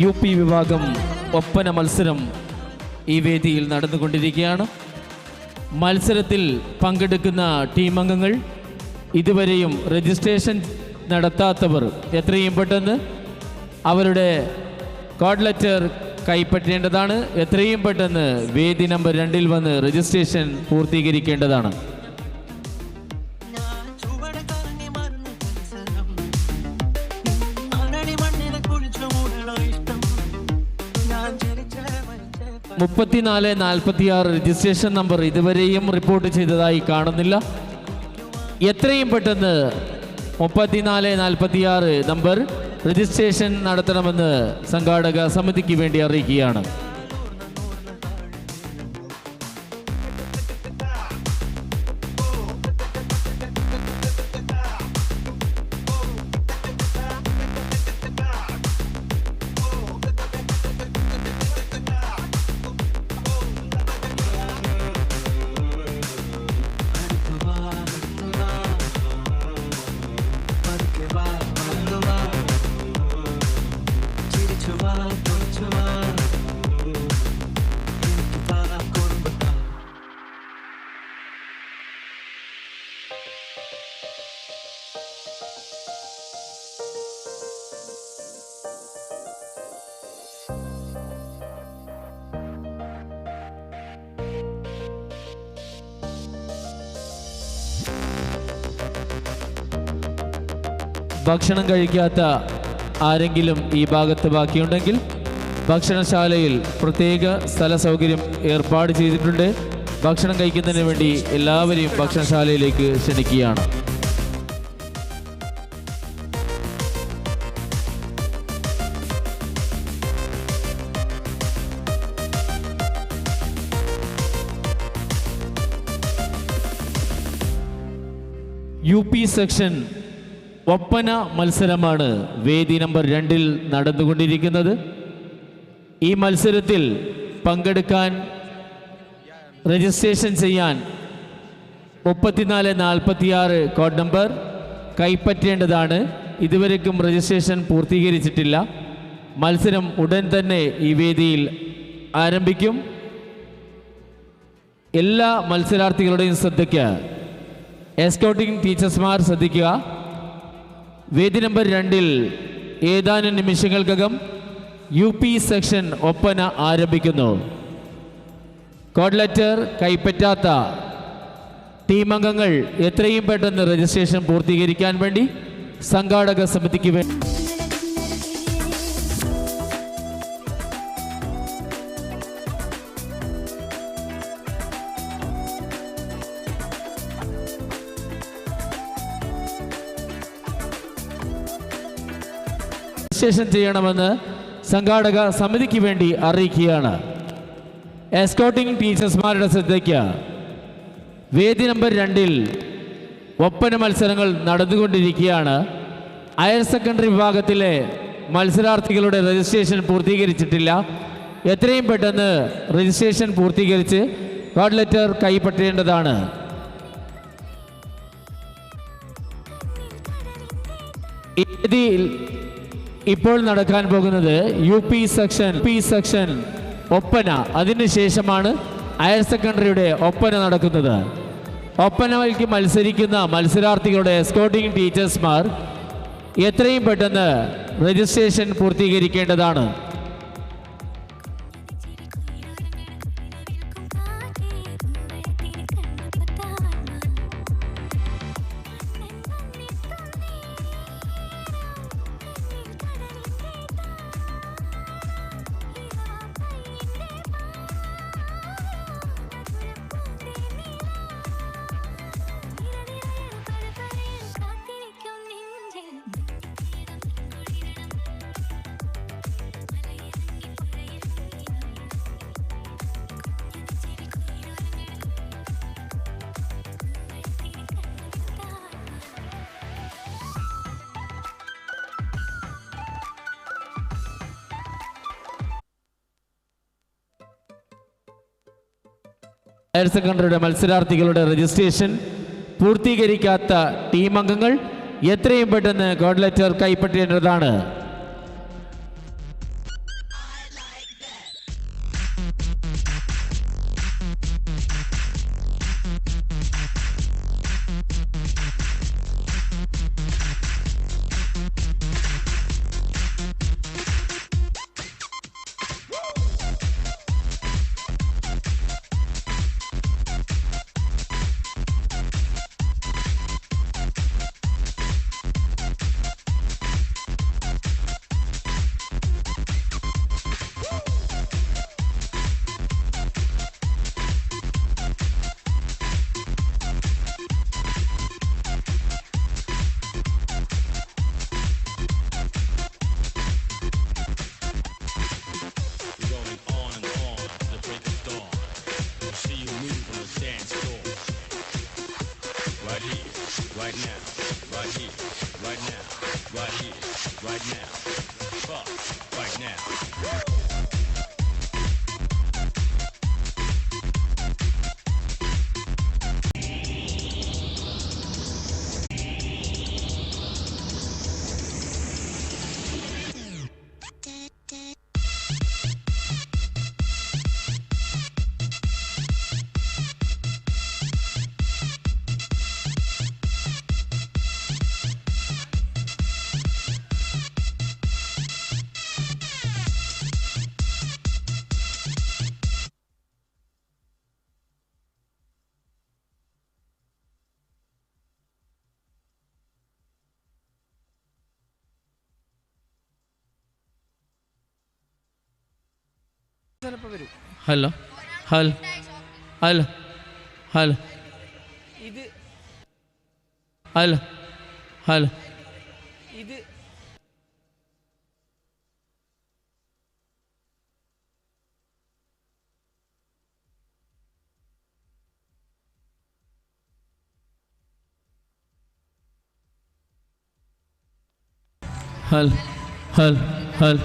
Speaker 9: UP വിഭാഗം ഒപ്പന മത്സരം ഈ വേദിയിൽ നടന്നുകൊണ്ടിരിക്കുകയാണ്. മത്സരത്തിൽ പങ്കെടുക്കുന്ന ടീം അംഗങ്ങൾ ഇതുവരെയും രജിസ്ട്രേഷൻ നടത്താത്തവർ എത്രയും പെട്ടെന്ന് അവരുടെ കോഡ് ലെറ്റർ കൈപ്പറ്റേണ്ടതാണ്. എത്രയും പെട്ടെന്ന് വേദി നമ്പർ 2-ൽ വന്ന് രജിസ്ട്രേഷൻ പൂർത്തീകരിക്കേണ്ടതാണ്. രജിസ്ട്രേഷൻ നമ്പർ ഇതുവരെയും റിപ്പോർട്ട് ചെയ്തതായി കാണുന്നില്ല. എത്രയും പെട്ടെന്ന് 34-46 നമ്പർ രജിസ്ട്രേഷൻ നടത്തണമെന്ന് സംഘാടക സമിതിക്ക് വേണ്ടി അറിയിക്കുകയാണ്. ഭക്ഷണം കഴിക്കാത്ത ആരെങ്കിലും ഈ ഭാഗത്ത് ബാക്കിയുണ്ടെങ്കിൽ ഭക്ഷണശാലയിൽ പ്രത്യേക സ്ഥല സൗകര്യം ഏർപ്പാട് ചെയ്തിട്ടുണ്ട്. ഭക്ഷണം കഴിക്കുന്നതിന് വേണ്ടി എല്ലാവരെയും ഭക്ഷണശാലയിലേക്ക് ക്ഷണിക്കുകയാണ്. UP സെക്ഷൻ ഒപ്പന മത്സരമാണ് വേദി നമ്പർ 2-ൽ നടന്നുകൊണ്ടിരിക്കുന്നത്. ഈ മത്സരത്തിൽ പങ്കെടുക്കാൻ രജിസ്ട്രേഷൻ ചെയ്യാൻ 3446 കോഡ് നമ്പർ കൈപ്പറ്റേണ്ടതാണ്. ഇതുവരെക്കും രജിസ്ട്രേഷൻ പൂർത്തീകരിച്ചിട്ടില്ല. മത്സരം ഉടൻ തന്നെ ഈ വേദിയിൽ ആരംഭിക്കും. എല്ലാ മത്സരാർത്ഥികളുടെയും ശ്രദ്ധയ്ക്ക് എസ്കോട്ടിംഗ് ടീച്ചേഴ്സ്മാർ ശ്രദ്ധിക്കുക. വേദി നമ്പർ 2-ൽ ഏതാനും നിമിഷങ്ങൾക്കകം UP സെക്ഷൻ ഒപ്പന ആരംഭിക്കുന്നു. കോഡ് ലെറ്റർ കൈപ്പറ്റാത്ത ടീമംഗങ്ങൾ എത്രയും പെട്ടെന്ന് രജിസ്ട്രേഷൻ പൂർത്തീകരിക്കാൻ വേണ്ടി സംഘാടക സമിതിക്ക് വേണ്ടി രജിസ്ട്രേഷൻ ചെയ്യണമെന്ന് സംഘാടക സമിതിക്ക് വേണ്ടി അറിയിക്കുകയാണ്. എസ്കോട്ടിംഗ് ടീച്ചേഴ്സ്മാരുടെ ശ്രദ്ധയ്ക്ക് വേദി നമ്പർ 2-ൽ ഒപ്പന മത്സരങ്ങൾ നടന്നുകൊണ്ടിരിക്കുകയാണ്. ഹയർ സെക്കൻഡറി വിഭാഗത്തിലെ മത്സരാർത്ഥികളുടെ രജിസ്ട്രേഷൻ പൂർത്തീകരിച്ചിട്ടില്ല. എത്രയും പെട്ടെന്ന് രജിസ്ട്രേഷൻ പൂർത്തീകരിച്ച് കോഡ് ലെറ്റർ കൈപ്പറ്റേണ്ടതാണ്. ഇതിൽ ഇപ്പോൾ നടക്കാൻ പോകുന്നത് UP സെക്ഷൻ ഒപ്പന. അതിനുശേഷമാണ് ഹയർ സെക്കൻഡറിയുടെ ഒപ്പന നടക്കുന്നത്. ഒപ്പനയ്ക്ക് മത്സരിക്കുന്ന മത്സരാർത്ഥികളുടെ എസ്കോട്ടിംഗ് ടീച്ചേഴ്സ്മാർ എത്രയും പെട്ടെന്ന് രജിസ്ട്രേഷൻ പൂർത്തീകരിക്കേണ്ടതാണ്. ഹയർ സെക്കൻഡറിയുടെ മത്സരാർത്ഥികളുടെ രജിസ്ട്രേഷൻ പൂർത്തീകരിക്കാത്ത ടീം അംഗങ്ങൾ എത്രയും പെട്ടെന്ന് കോഡ് ലെറ്റർ കൈപ്പറ്റേണ്ടതാണ്. ഹലോ ഹലോ ഹലോ ഹലോ
Speaker 1: ഇത്
Speaker 9: ഹലോ ഹലോ
Speaker 1: ഇത്
Speaker 9: hello hello hello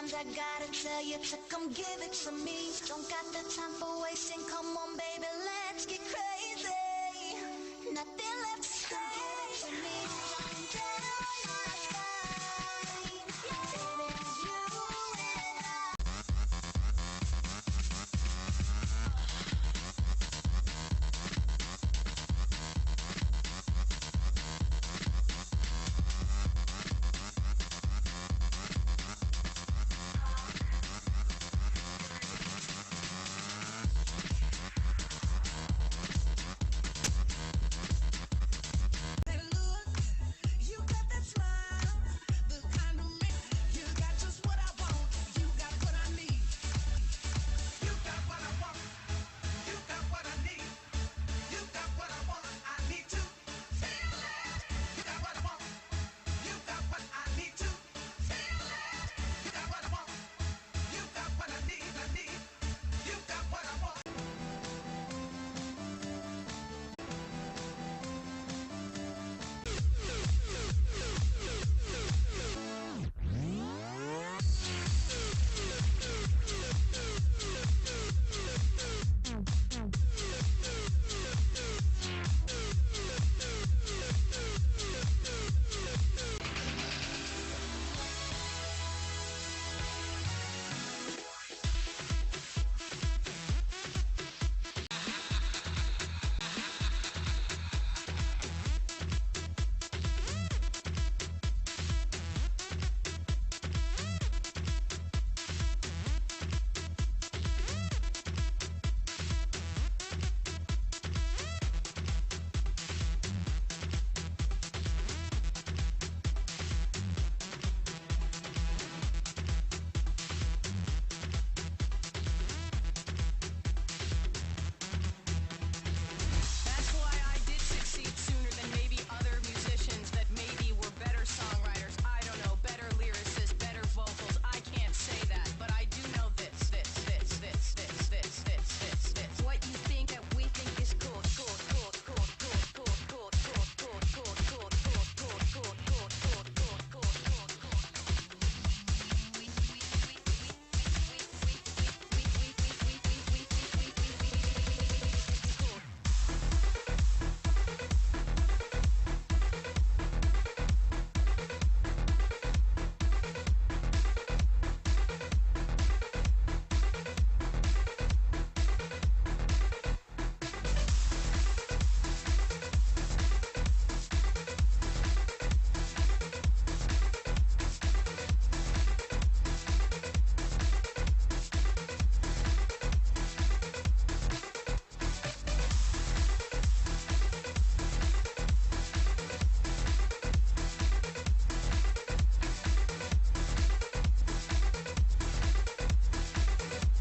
Speaker 15: sometimes I gotta tell you to come give it to me. Don't got the time for wasting, come on baby, let's get crazy. Nothing left to say to me.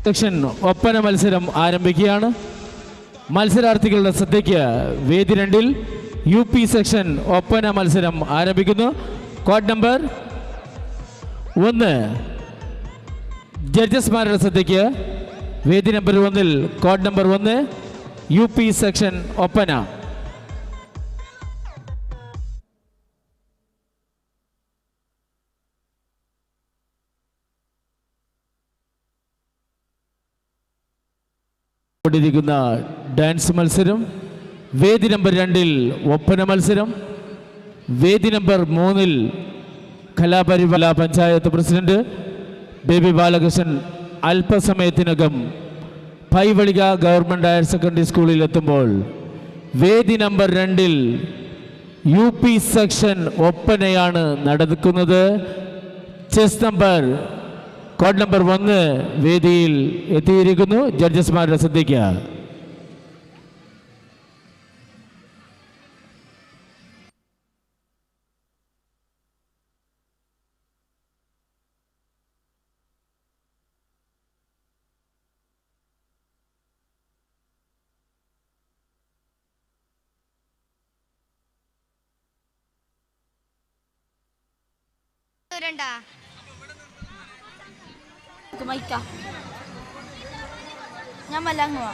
Speaker 9: Section Oppana മത്സരം ആരംഭിക്കുകയാണ്. മത്സരാർത്ഥികളുടെ ശ്രദ്ധയ്ക്ക് വേദി 2-ൽ UP section Oppana മത്സരം ആരംഭിക്കുന്നു. Code number 1 ജഡ്ജസ്മാരുടെ ശ്രദ്ധയ്ക്ക് വേദി number 1-ൽ code number 1 UP section Oppana. ിരിക്കുന്ന ഡാൻസ് മത്സരം. വേദി നമ്പർ 2-ൽ ഒപ്പന മത്സരം. വേദി നമ്പർ 3-ൽ കലാപരിപാല പഞ്ചായത്ത് പ്രസിഡന്റ് ബേബി ബാലകൃഷ്ണൻ അല്പസമയത്തിനകം പൈവളിക ഗവൺമെൻറ് ഹയർ സെക്കൻഡറി സ്കൂളിൽ എത്തുമ്പോൾ വേദി നമ്പർ 2-ൽ UP സെക്ഷൻ ഒപ്പനയാണ് നടക്കുന്നത്. ചെസ് നമ്പർ കോഡ് നമ്പർ 1 വേദിയിൽ എത്തിയിരിക്കുന്നു. ജഡ്ജസ്മാരുടെ ശ്രദ്ധയ്ക്ക്.
Speaker 3: ഞാൻ മലങ്ങുവാ.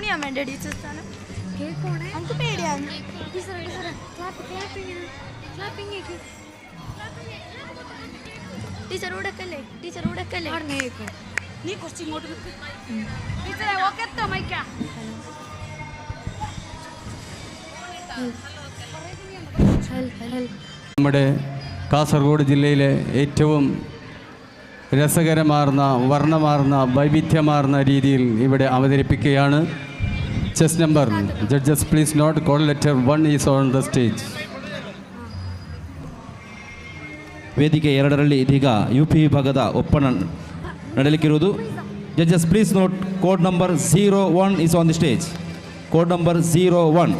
Speaker 18: തന്നെയാ വേണ്ട ടീച്ചർ സ്ഥാനം. നമുക്ക് പേടിയാണ്. ടീച്ചർ ഉടക്കല്ലേ നീ കുറച്ച് ഇങ്ങോട്ട് നിൽക്ക്. ടീച്ചറെ ഓക്കെ എത്തോ മൈക്കാ.
Speaker 21: നമ്മുടെ കാസർഗോഡ് ജില്ലയിലെ ഏറ്റവും രസകരമാർന്ന വർണ്ണമാർന്ന വൈവിധ്യമാർന്ന രീതിയിൽ ഇവിടെ അവതരിപ്പിക്കുകയാണ്. Chest number judges please note call letter 1 is on the stage.
Speaker 2: ವೇದಿಕೆ 2ರಲ್ಲಿ ಇದೀಗ UP ವಿಭಾಗದ ಒಪ್ಪಣ ನಡೆಯಲಿಕ್ಕಿರುವುದು. Judges please note code number 01 is on the stage. Code number 01.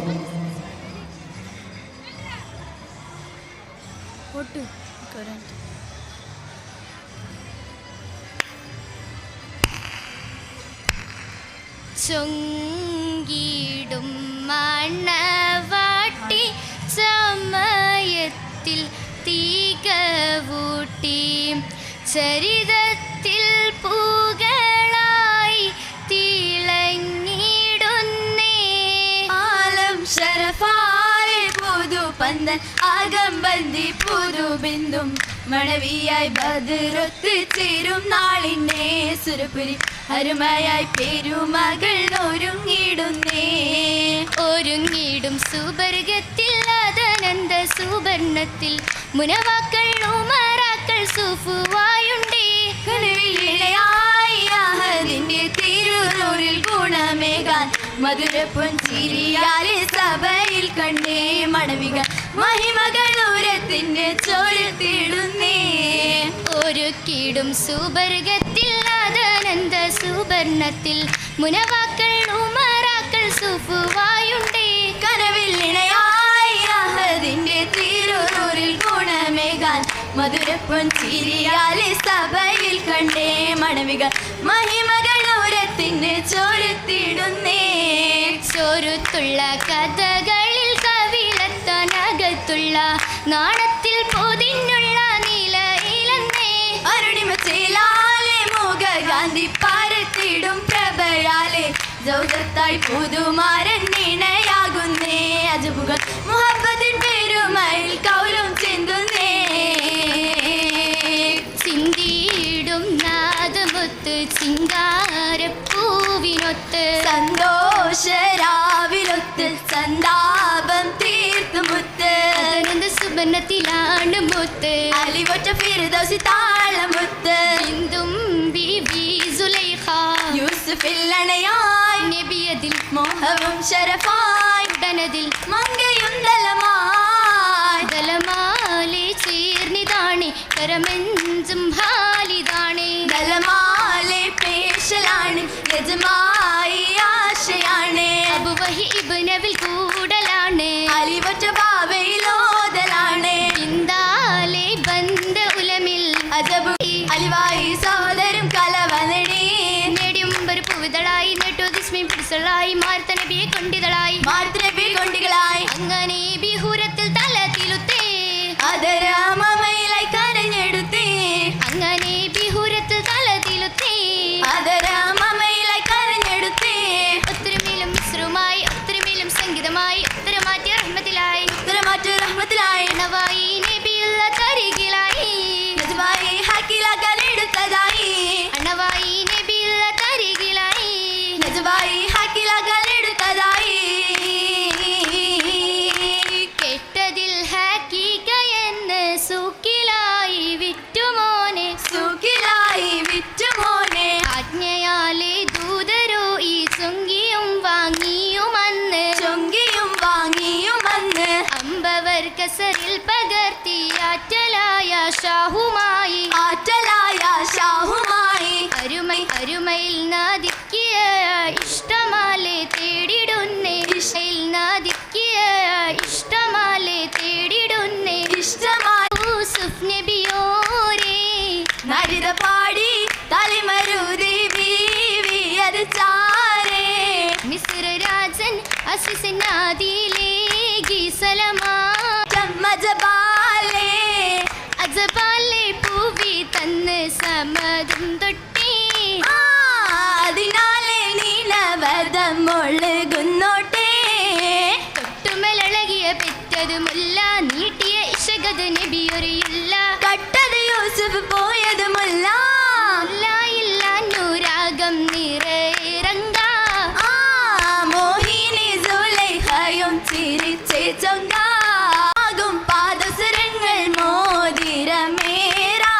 Speaker 3: ചൊങ്കിടും മണവാട്ടി സമയത്തിൽ തീകവൂട്ടി ചരിതത്തിൽ പൂകളായി തിളങ്ങിടുന്നേ ആലം ശരഫായ പുതു പന്തൻ ആകമ്പന്തി പുതു ബിന്ദും മണവിയായി ബദറൊത്ത് ചേരും നാളിനെ സുരപുരി അരുമയായി പെരുമകൾ ഒരുങ്ങിടും സുബർഗത്തിൽ അതനന്ദ സുവർണത്തിൽ മുനവാക്കൾ ഉമറാക്കൾ സുഫുവായുണ്ടേ കനവിളിയായി തിരുനൂറിൽ ഗുണമേകാൻ മധുര പുഞ്ചിരിയാലെ സഭയിൽ കണ്ടേ മണവികൾ മഹിമകൾ ഉരത്തിന്റെ ചോരത്തിടുന്നേ ഒരുക്കിടും സുബർഗത്തിൽ അതനന്ദ സുവർണത്തിൽ മുനവാക്കൾ ഉമറാക്കൾ സുഫുവായുണ്ടേ കനവിൽ ഇണയായി അഹദിന്റെ തിരുനൂറിൽ ഗുണമേകാൻ മധുര പുഞ്ചിരിയാലെ സഭയിൽ കണ്ടേ മണവികൾ മഹിമകൾ ഉരത്തിന് ചോരത്തിടുന്നേ ചോരുത്തുള്ള കഥകളിൽ കവിളത്താനകത്തുള്ള നാണത്തിൽ പൊതിഞ്ഞുള്ള നിലയിലെന്നേ അരുണിമച്ചയിലാലെ മുഖഗാന്ധി പാരത്തിടും പ്രഭയാലെ ജൗദത്തായി പുതുമാരൻ ഇണയാകുന്നേ അജബുകൾ മുഹബത്തിൻ പെരുമയിൽ കൗലും ചിന്തുന്നേ ചിന്തിയിടും നാദമൊത്ത് ചിങ്കാരപ്പൂവിനൊത്ത് സന്തോഷരാവിലൊത്ത് സന്താപം തീർത്തുമുത്ത് അനന്ത സുബർണത്തിലാണ് മുത്ത് അലിവൊറ്റ ഫിർദൗസി താളമുത്ത് ബിന്ദും ബീബി സുലൈഖ യൂസുഫിൽ അണയായി നബിയതിൽ മോഹവും ശരഫായി ഉടനതിൽ മങ്കയും ദലമാലെ ചേർന്നിതാണി കരമെഞ്ചും ഹാലിതാണി ദലമാലെ പേശലാണ് യജമായി ആശയാണ് അബുവഹി ഇബ്നവിൽ കൂടലാണ് അലിവറ്റ ബാവയിലോതലാണ് ഇന്ദാലെ ബന്ദ ഉലമിൽ അജബു അലിവായി സഹോദരം കലവനടി നേടിയും ഒരു പുവിതളായി നെട്ടു ദിസ്മി പിടിസളായി മാർത്ത നബിയെ കൊണ്ടിതളായി അങ്ങനെ ബിഹുരത്തിൽ തലത്തിലുത്തേ അതരാമയിലായി കരഞ്ഞെടുത്തേ അങ്ങനെ ബിഹുരത്തിൽ തലത്തിലുത്തേ അതരാമയിലായി കരഞ്ഞെടുത്തേ ഒത്തിരിമേലും മിശ്രുമായി ഒത്തിരിമേലും സംഗീതമായി ഉത്തരമാറ്റി റഹ്മത്തിലായി നവായി നബിയുള്ള തരികിലായി നജവായി ഹാക്കിലാകലെടുത്തതായി അണവായി നബിയുള്ള തരികിലായി നജവായി ഹാക്കിലാകലെടുത്തതായി കെട്ടതിൽ ഹാക്കികയെന്ന് സൂക്കിലായി വിറ്റുമോനെ ആജ്ഞയാലെ ദൂതരോ ഈ ചൊങ്കിയും വാങ്ങിയുമന്ന് അമ്പവർ കസറിൽ പകർത്തി ആറ്റലായ ഷാഹുമായി അരുമയിൽ നാദിക്കിയ ഇഷ്ടമാലെ തേടിടുന്നേ യൂസുഫ് നബിയോരേ നരിത പാടി തലിമരുതി ബീവി അത് ചാരേ മിസ്ര രാജൻ അസിസനാദിലേകി സലമാ അജബാലെ പൂവി തന്ന് സമതും തൊട്ടേ അതിനാലെ നീലവദം മുള്ള പോയത് മുല്ല നീട്ടിയ ഇഷകത് നബിയൊരിയില്ല കട്ടത് യൂസുഫ് പോയത് മുല്ല ഇല്ല നൂരാഗം നിറയിറങ്ക മോഹിനി സുലൈഖയും ചിരിച്ചേ ചൊങ്കാകും പാദസരങ്ങൾ മോതിരമേറാ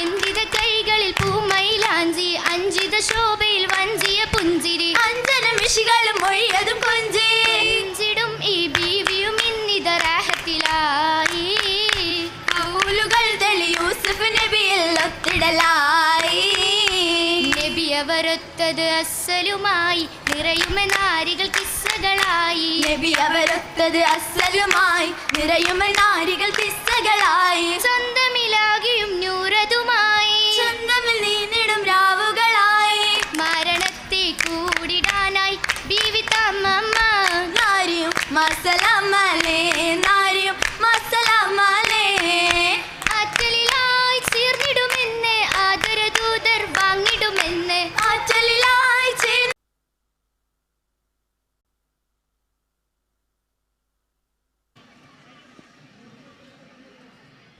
Speaker 3: എന്തിത കൈകളിൽ പൂമൈലാഞ്ചി അഞ്ചിത ശോഭയിൽ വഞ്ചിയ പുഞ്ചിരി അഞ്ജന മിഷികളും മൊഴിയതും കൊഞ്ചിടും ഈ ബീവിയും ഇന്നിത റാഹത്തിലായി ഊലുകൾ തെളി യൂസുഫ് നബിയിൽ ഒത്തിടലായി നബിയവരൊത്തത് അസ്സലുമായി നിറയുമെ നാരികൾ കിസ്സകളായി നബിയവരൊത്തത് അസ്സലുമായി നിറയുമെ നാരികൾ കിസ്സകളായി സ്വന്തമിലാകിയും നൂറതുമായി സ്വന്തമിൽ നീന്നിടും രാവുകളായി മരണത്തെ കൂടിടാനായി ബീവി തമ്മമ്മ നാരിയും മസലമലേ നാരിയും മസലമലേ ആറ്റലിലായി ചേർന്നിടുമെന്ന് ആദരദൂതർ വാങ്ങിടുമെന്ന് ആറ്റലിലായി ചേർ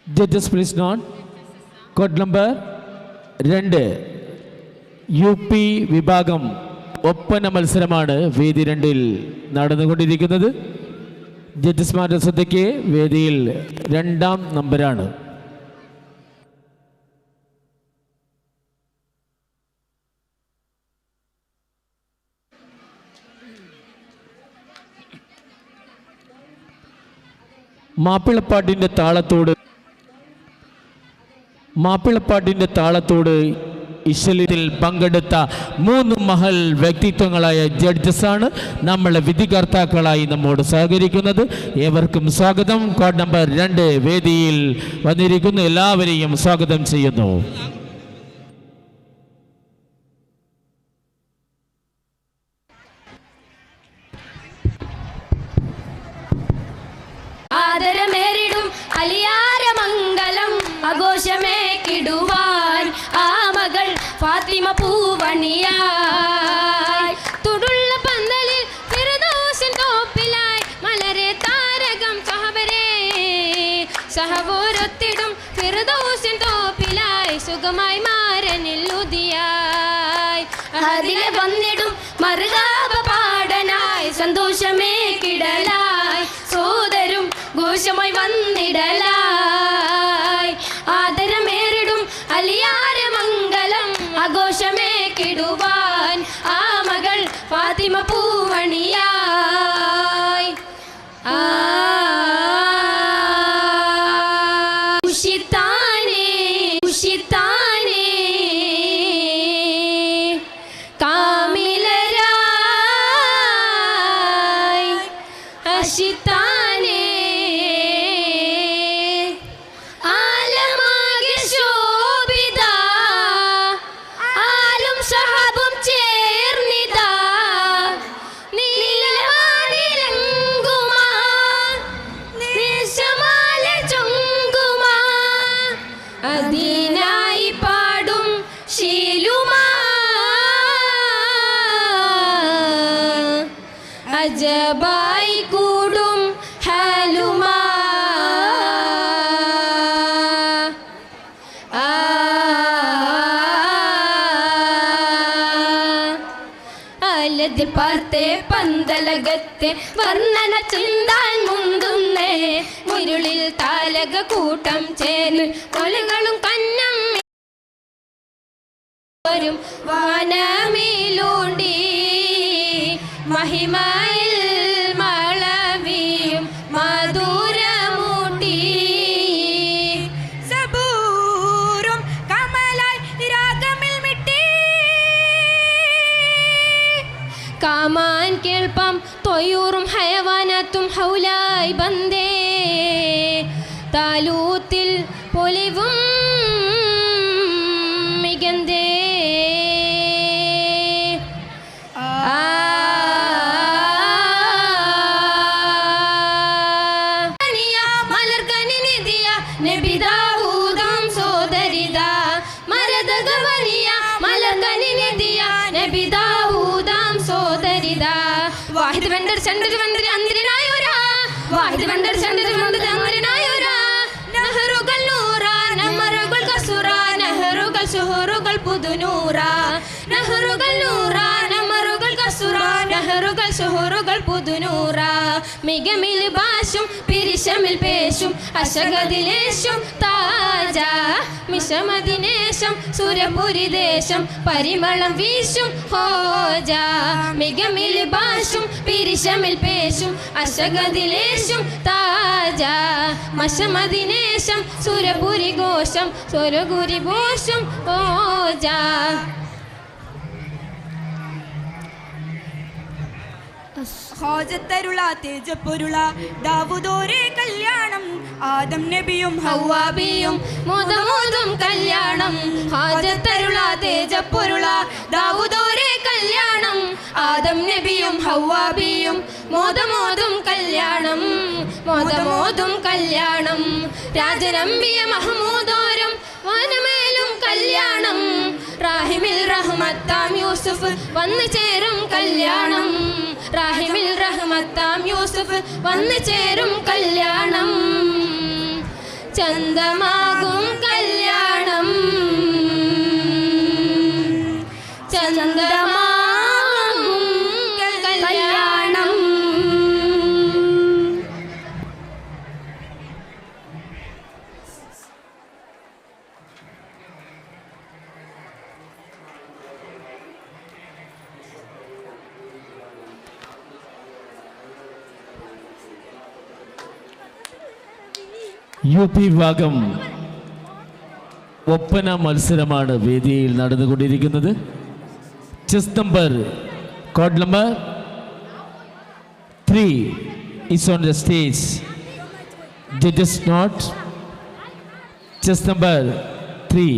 Speaker 9: judges please note. Code number 2 UP വിഭാഗം ഒപ്പന മത്സരമാണ് വേദി 2-ൽ നടന്നുകൊണ്ടിരിക്കുന്നത്. ജഡ്ജസ്മാരുടെ ശ്രദ്ധയ്ക്ക് വേദിയിൽ 2-ാം നമ്പരാണ്. മാപ്പിളപ്പാട്ടിൻ്റെ താളത്തോട് ഇശലിൽ പങ്കെടുത്ത 3 മഹൽ വ്യക്തിത്വങ്ങളായ ജഡ്ജസാണ് നമ്മളെ വിധികർത്താക്കളായി നമ്മോട് സഹകരിക്കുന്നത്. ഏവർക്കും സ്വാഗതം. കോഡ് നമ്പർ 2 വേദിയിൽ വന്നിരിക്കുന്ന എല്ലാവരെയും സ്വാഗതം ചെയ്യുന്നു.
Speaker 16: ആദരമേറിടും അലിയാരമംഗലം ആഘോഷമേ കിടുവാൻ ആ മകൾ ഫാത്തിമ പൂവണിയായി തുടുള്ള പന്തലിൽ ഫിർദൗസിൻ തോപ്പിലായി മലരെ താരകം സഹവരെ സഹവോരൊത്തിടും ഫിർദൗസിൻ തോപ്പിലായി സുഖമായി മാരനിൽ ഉദിയായി അതിലെ വന്നിടും മറുകാബ പാടനായി സന്തോഷമേ കിടലായി സോദരും ഘോഷമായി വന്നിടലായി ആദരമേറിടും അലിയാരമംഗലം ആഘോഷമേ കിടുവാൻ ആ മകൾ ഫാത്തിമ പൂവണിയായി ഉഷിത്താനേ ഉഷിത്താനേ കാമിലരായി അഷിത്താനേ ആലമാകെ ശോഭിത ആലും സഹബും ചേർന്നിതാ നീലവാനിലങ്കുമാ നിശമാല ചൊങ്കുമാ അതിനായി പാടും ശീലുമാ അജബായി കൂടും ഹാലുമാ അലതിൽ പാർത്തെ പന്തലകത്തെ വർണ്ണന ചിന്താൻ മുന്തുന്നേ മുരുളിൽ താലക കൂട്ടം ചേർന്ന് കൊലകളും കന്നം വരും വാനമേലൂണ്ടി മഹിമയിൽ മളവിയും മധുരമൂട്ടി സബൂറും കമലായി രാഗമിൽ മിട്ടി കാമാൻ കേൾപ്പം തൊയ്യൂറും ഹയവാനത്തും ഹൗലായി ബന്ദേ താലൂത്തിൽ പൊലിവും മികന്തേ മലർക്കനി നിധിയ നബിദാവൂദം സോദരിത മരദഗവനിയ മലർക്കനി നിധിയ നബിദാവൂദം സോദരിത വാഹിദ് വെണ്ടർ ചന്ദ്ര വന്ദ്ര അന്തിരനായൂര
Speaker 14: വാഹിദ് വണ്ടർ ചന്ദ്രൻ വന്നത് അങ്ങനായൂരാ നെഹ്റുകൾ നൂറാ നമറുകൾ കസുറാ നെഹ്റുകൾ സുഹറുകൾ പുതുനൂറാ നെഹ്റുകൾ നൂറാ നമറുകൾ കസുറാ നെഹ്റുകൾ സുഹറുകൾ പുതുനൂറാ മികമിൽ ഭാഷും പിരിശമിൽ പേശും അശകതിലേശും താജ മിശമദിനേശം സുരപുരി ദേശം പരിമളം വീശും ഹോജ മികമിൽ ഭാഷും പിരിശമിൽ പേശും അശകതിലേശും താജ മശമദിനേശം സുരപുരി ഘോഷം സുരഗുരി ഘോഷം ഹോജ
Speaker 8: ഹാജത്തരുള തേജപ്പൊരുള ദാവൂദോരെ കല്യാണം ആദം നബിയും
Speaker 14: ഹവ്വാബിയും മോദമോദും കല്യാണം ഹാജത്തരുള തേജപ്പൊരുള ദാവൂദോരെ കല്യാണം ആദം നബിയും ഹവ്വാബിയും മോദമോദും കല്യാണം മോദമോദും കല്യാണം രാജനമ്പിയ മഹമൂദോരും വനമേലും കല്യാണം റാഹിമിൽ റഹ്മത്താം യൂസുഫ് വന്നു ചേരും കല്യാണം റാഹിമിൽ റഹ്മത്താം യൂസുഫ് വന്നു ചേരും കല്യാണം ചന്തമാകും കല്യാണം ചന്തമാകും കല്യാണം
Speaker 9: UP വിഭാഗം ഒപ്പന മത്സരമാണ് വേദിയിൽ നടന്നുകൊണ്ടിരിക്കുന്നത്. Chess number code number 3 is on the stage. Judges not. Chess number 3.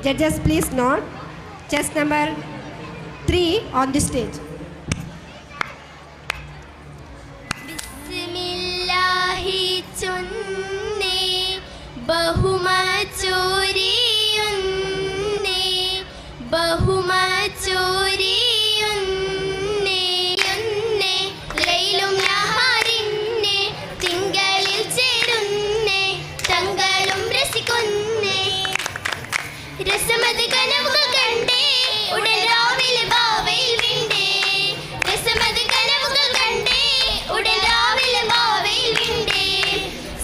Speaker 22: Judges, please note. Chess number 3 on the stage.
Speaker 14: ബിസ്മില്ലാഹി ചൊന്നേ ബഹുമ ചോരിയൊന്നേ ബഹുമ ചോരിയൊന്നേ യൊന്നേ ലൈലും നഹാരിന്നേ തിങ്കളിൽ ചേരുന്നേ തങ്കളും രസിക്കുന്നേ രസമത് കനവുകൾ കണ്ടേ ഉടൻ രാവിലെ ബാവയിൽ വിണ്ടേ രസമത് കനവുകൾ കണ്ടേ ഉടൻ രാവിലെ ബാവയിൽ വിണ്ടേ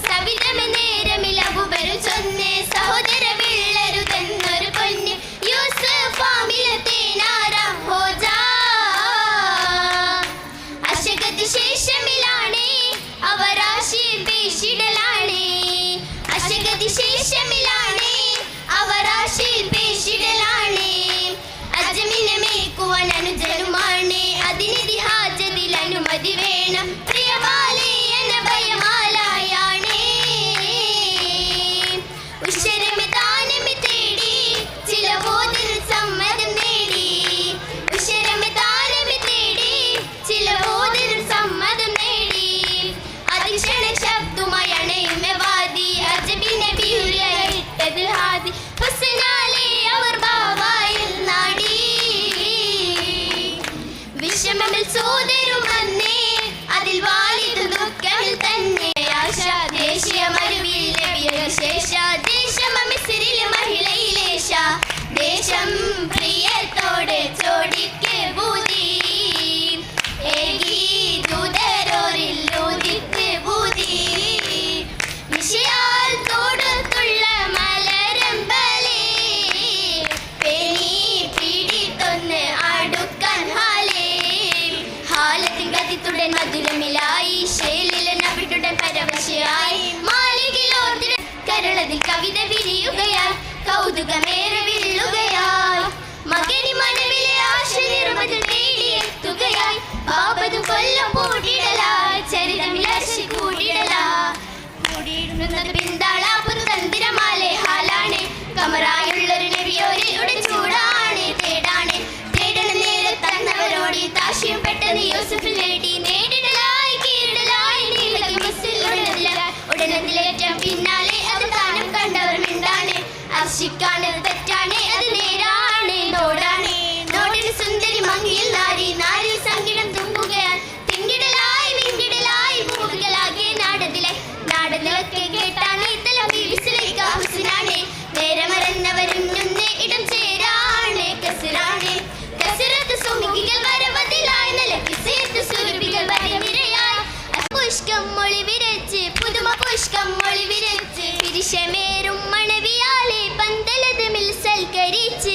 Speaker 14: സവിതമ നേരമിൽ അബൂബക്കർ ചൊന്നേ സഹോദര വിള്ളരുതെന്നൊരു പൊന്ന് യൂസഫ് ഫാമിലത്തെ നാര ഹോജാ അശകത് ശേഷമിലാണേ അവരാശി പേശിടലാണേ അശകത് ശേഷമിലാണേ അവരാശിയിൽ പേശിടലാണേ അജമിനെ മേക്കുവാൻ അനുജനുമാണേ അതിനിധി ഹാജതിൽ അനുമതി വേണം പ്രിയമാലേ എന്ന ഭയമാലായാണേ ഉശരമെ താനമെ തേടി ചില ബോധിൽ സമ്മതം നേടി ഉശരമെ താനമെ തേടി ചില ബോധിൽ സമ്മതം നേടി അതിക്ഷണ ശബ്ദമായി അണയുമെ വാദി അജബിനെ ബിയുലയിട്ടതിൽ ഹാദി ഹുസ്നാലേ അവർ ബാവായിൽ നാടി
Speaker 3: കൗതുകമേറെ വില്ലുകയായി മകനി മനവിലെ ആശ നിർമ്മതിൽ നേടിയെത്തുകയായി പാപതും കൊല്ലം പൂട്ടിടലായി ചരിതമിലർശി കൂടിടലായി കൂടിയിടുന്നത് പിന്താളാപ്പുന്നു തന്തിരമാലെ ഹാലാണ് കമറായുള്ളൊരു നബിയോരുടെ ചൂടാണ് തേടാണ് തേടണ നേരെ തന്നവരോട് താശയും പെട്ടെന്ന് യൂസഫിൽ നേടി നേടിടലായി കീറിടലായി നീലകി മുസ്സിൽ ഉടനത്തിലേറ്റം പിന്നാലെ അവസാനം കണ്ടവർ മിണ്ടാണ് അർശിക്കാണ് തെറ്റാണ് അത് നേരാണ് നോടാണ് നോടിന് സുന്ദരി മങ്ങിയിൽ നാരി നാരിൽ സങ്കിടം തുമ്പുകയാൽ തിങ്കിടലായി വിങ്കിടലായി മൂവികളാകിയ നാടതിലൊക്കെ കേട്ടാണ് ഇത്തലം ബീവിസിലേക്ക് ഹുസ്നാണ് നേരെ മറന്നവരും ഇടം ചേരാണ് കസറാണ് കസരത്ത് സുമുഖികൾ വരവതിലായി നിലക്കിസേത്ത് സുരഭികൾ വരനിരയായി പുഷ്കം മൊഴി വിരച്ച് പുതുമ പുഷ്കം മൊഴി വിരച്ച് പിരിശമേറും മണവിയാലെ പന്തലതമിൽ സൽക്കരിച്ച്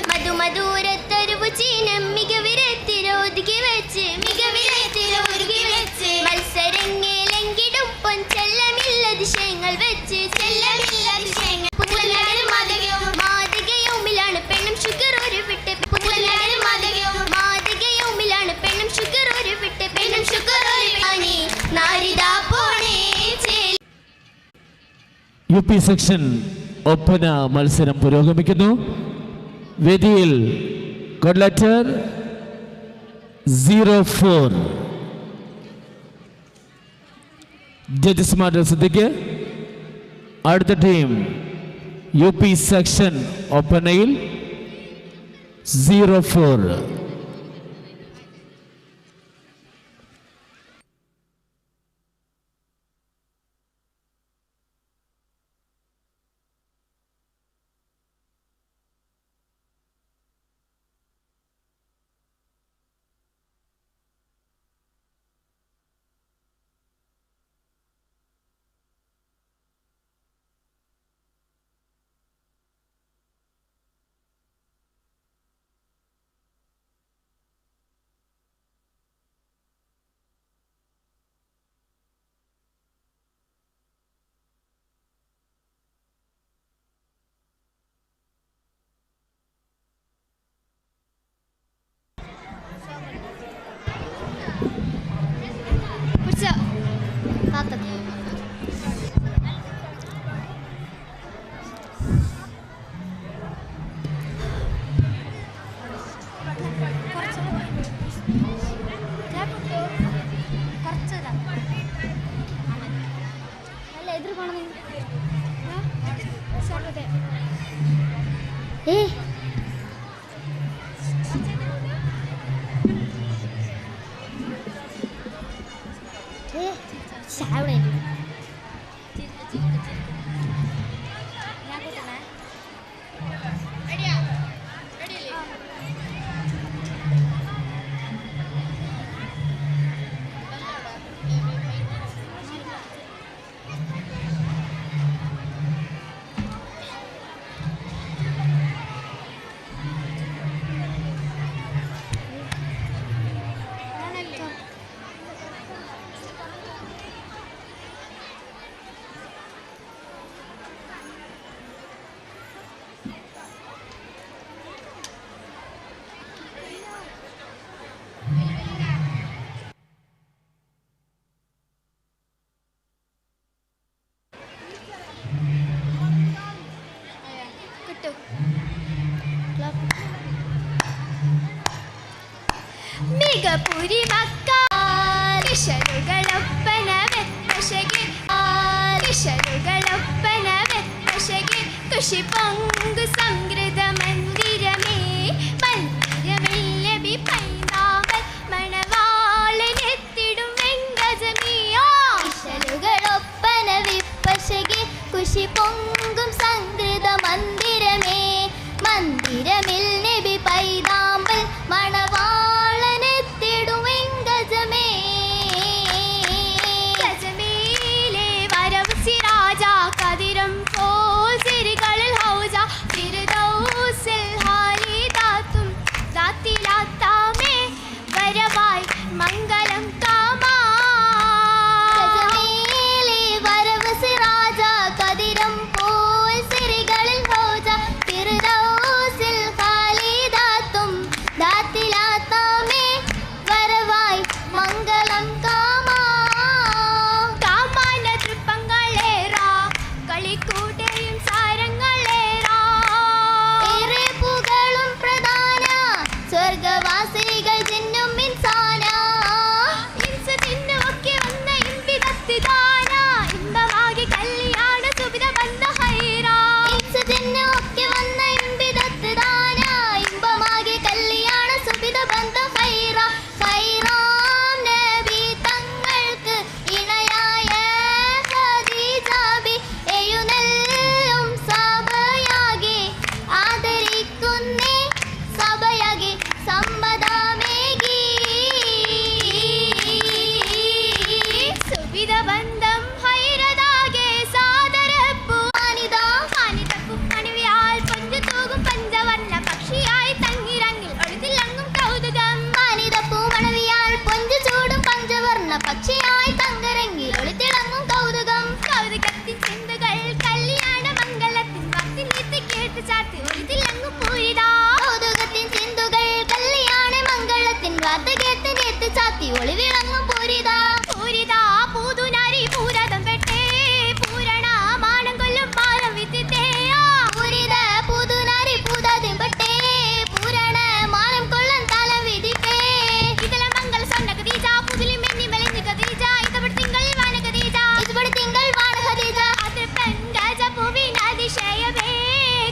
Speaker 3: മധുമധൂരത്തരുവു ചീനം മികവിരത്തിരോതുകി വെച്ച് മത്സരങ്ങേലെങ്കിടും പൊൻചെല്ലമില്ലതിശയങ്ങൾ വെച്ച് മാതകയവുമിലാണ് പെണ്ണും ഷുഗർ ഒരു വിട്ട് മാതകയവുമിലാണ് പെണ്ണും ഷുഗർ ഒരു വിട്ട് പെണ്ണും ഷുഗർ ഒരു നാരിതാ പോണേ
Speaker 9: UP സെക്ഷൻ ഒപ്പന മത്സരം പുരോഗമിക്കുന്നു. വേദിയിൽ കോഡ് ലെറ്റർ 04 ജഡ്ജസ്മാരുടെ ശ്രദ്ധയ്ക്ക്. അടുത്ത ടീം UP സെക്ഷൻ ഒപ്പനയിൽ 04.
Speaker 3: മികപുരി മക്കളൊപ്പന കൃഷി പൊങ്കു സംഗൃത മന്ദിരമേ മന്ദിരമില്ലബി പൈനാവൽ മണവാളനെത്തിടും വെങ്കജമിയോ കിശലുകളൊപ്പന വിപ്പശകി കൃഷി പൊങ്കും സംഗൃത മന്ദിരമേ മന്ദിരമിൽ നബി പൈതാമ്പൽ മണവാളനെത്തിടും വെങ്കജമേ ഗജമേലെ വരവ് സിരാജ കതിരം പോൽ സിരികളിൽ ഹൗജ ഫിർദൗസ് ഒളിവിളങ്ങും പൂരിതാ പൂരിതാ പൂതുനാരി പൂരതം പെട്ടേ പൂരണ മാനം കൊല്ലും പാലം വിത്തിത്തേ പൂരിത പൂതുനാരി പൂതതും പെട്ടേ പൂരണ മാനം കൊള്ളും താലം വിധിപ്പേ ഇതിലെ മംഗള സൊണ്ണ കദീജ പുതിലി മെന്നി മെലിഞ്ഞ് കദീജ ഇതുപടി തിങ്കൾ വാന കദീജ ഇതുപടി തിങ്കൾ വാന കദീജ അതിർപ്പൻ ഗജ പൂവിൻ അതിശയമേ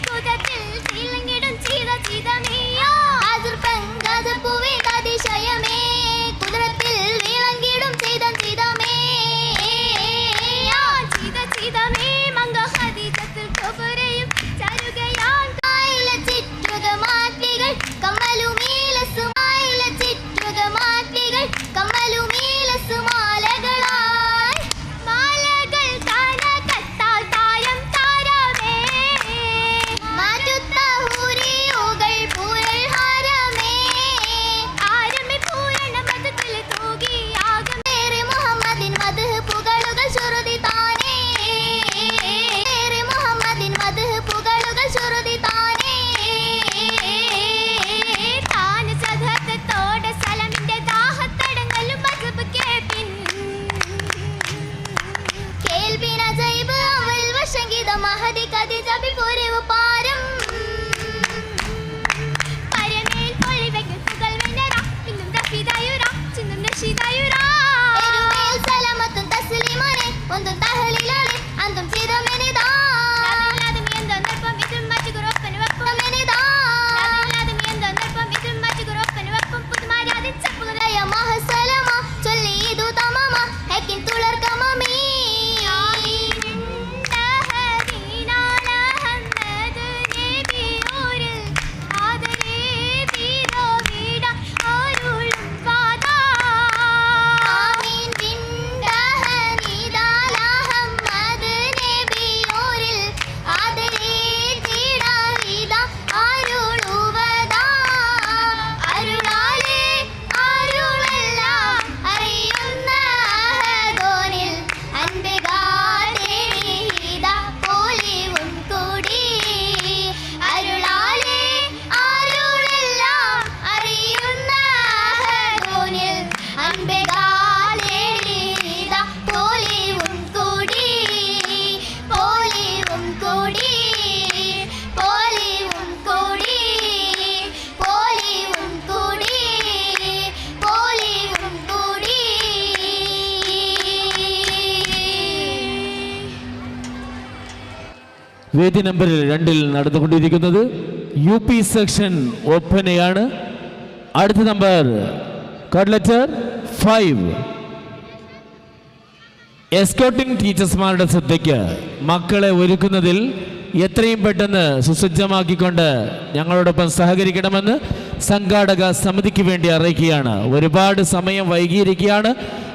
Speaker 3: കുതത്തിൽ തിളങ്ങിടും ചീത ചീതമേയോ അതിർപ്പൻ ഗജ പൂവിൻ അതിശയമേ കുതിരത്തിൽ വിളങ്ങിടും ചീതം ചീതമേ ചീത ചീതമേ മംഗ ഖദീജത്തുൽ കുബറയും ചരുകയാൻ കായില ചിറ്റുക മാറ്റികൾ കമ്മലുമീലസുമായില ചിറ്റുക മാറ്റികൾ കമ്മലുമീലസുമാലകളായി മാലകൾ കനകത്താൽ താരം താരമേ മാറ്റുത്ത ഹൂരിയുകൾ പൂരൽ ഹാരമേ ആരമേ പൂരണ മതത്തിൽ തൂകി ആകമേറെ മുഹമ്മദിൻ മദ്ഹ് പുകളുകൾ ശ്രുതി താനേ ഏറെ മുഹമ്മദിൻ മദ്ഹ് പുകളുകൾ ശ്രുതി താനേ താന സദഹത്തോടെ സലമിന്റെ ദാഹത്തടങ്ങലും മദ്ഹ് കേൾപ്പിൻ കേൾപ്പിന ജൈബ് അവൽ വശംഗീത മഹദി ഖദീജ ബിപുരവ് പാരം പരമേൽ പൊളിവെങ്കിൽ പുകൾ വെന്നറ ഇന്നും റഫീദായുറ ചിന്നും നഷീദായുറ എരുമേൽ സലമത്തും തസ്ലീമനെ ഒന്നും തഹലീലോളെ അന്തും ചിരമെനിതാ നാദം എന്തോ നർപ്പം ഇതും മറ്റുകുറപ്പൻ വെപ്പം മെനിതാ നാദം എന്തോ നർപ്പം ഇതും മറ്റുകുറപ്പൻ വെപ്പം പുതുമാരാതിൻ ചപ്പുകലയ മഹസലമ ചൊല്ലി ഇതു തമമ ഹെക്കിൻ തുളർ കമമീ
Speaker 9: വേദി നമ്പർ 2 നടന്നുകൊണ്ടിരിക്കുന്നത് UP സെക്ഷൻ ഒപ്പനയാണ്. അടുത്ത നമ്പർ കോഡ് ലെറ്റർ 5. എസ്കോർട്ടിംഗ് ടീച്ചേഴ്സ്മാരുടെ ശ്രദ്ധയ്ക്ക് മക്കളെ ഒരുക്കുന്നതിൽ എത്രയും പെട്ടെന്ന് സുസജ്ജമാക്കിക്കൊണ്ട് ഞങ്ങളോടൊപ്പം സഹകരിക്കണമെന്ന് സംഘാടക സമിതിക്ക് വേണ്ടി അറിയിക്കുകയാണ്. ഒരുപാട് സമയം വൈകിയിരിക്കുകയാണ്.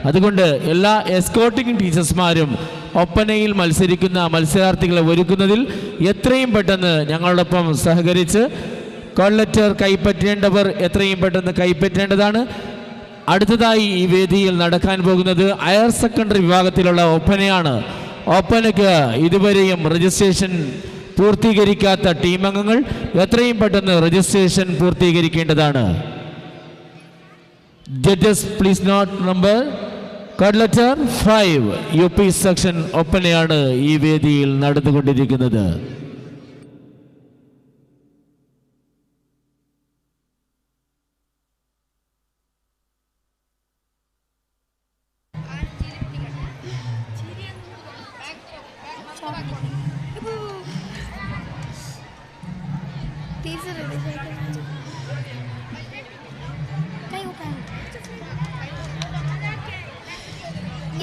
Speaker 9: അതുകൊണ്ട് എല്ലാ എസ്കോർട്ടിംഗ് ടീച്ചേഴ്സ്മാരും ഒപ്പനയിൽ മത്സരിക്കുന്ന മത്സരാർത്ഥികളെ ഒരുക്കുന്നതിൽ എത്രയും പെട്ടെന്ന് ഞങ്ങളോടൊപ്പം സഹകരിച്ച് കോഡ് ലെറ്റർ കൈപ്പറ്റേണ്ടവർ എത്രയും പെട്ടെന്ന് കൈപ്പറ്റേണ്ടതാണ്. അടുത്തതായി ഈ വേദിയിൽ നടക്കാൻ പോകുന്നത് ഹയർ സെക്കൻഡറി വിഭാഗത്തിലുള്ള ഒപ്പനയാണ്. ഒപ്പനയ്ക്ക് ഇതുവരെയും രജിസ്ട്രേഷൻ പൂർത്തീകരിക്കാത്ത ടീം അംഗങ്ങൾ എത്രയും പെട്ടെന്ന് രജിസ്ട്രേഷൻ പൂർത്തീകരിക്കേണ്ടതാണ്. Judges please note number code letter 5 UP section ഒപ്പനയാണ് ഈ വേദിയിൽ നടന്നുകൊണ്ടിരിക്കുന്നത്.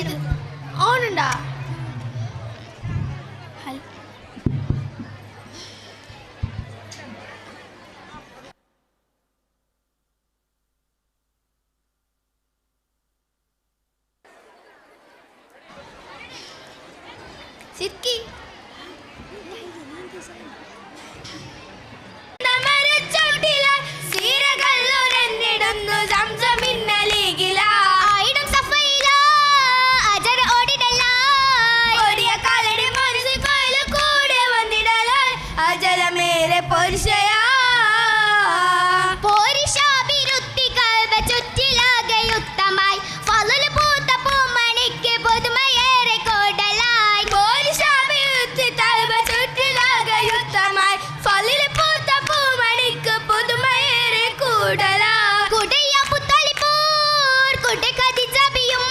Speaker 3: ഇത് ഓണുണ്ടാ സിക്കി പോരിശാഭിരുത്തികൾ ചുറ്റിലാകെ യുക്തമായി കൂടല കുടയ പുത്തളിപ്പൂർ കുട ഖദീജബിയും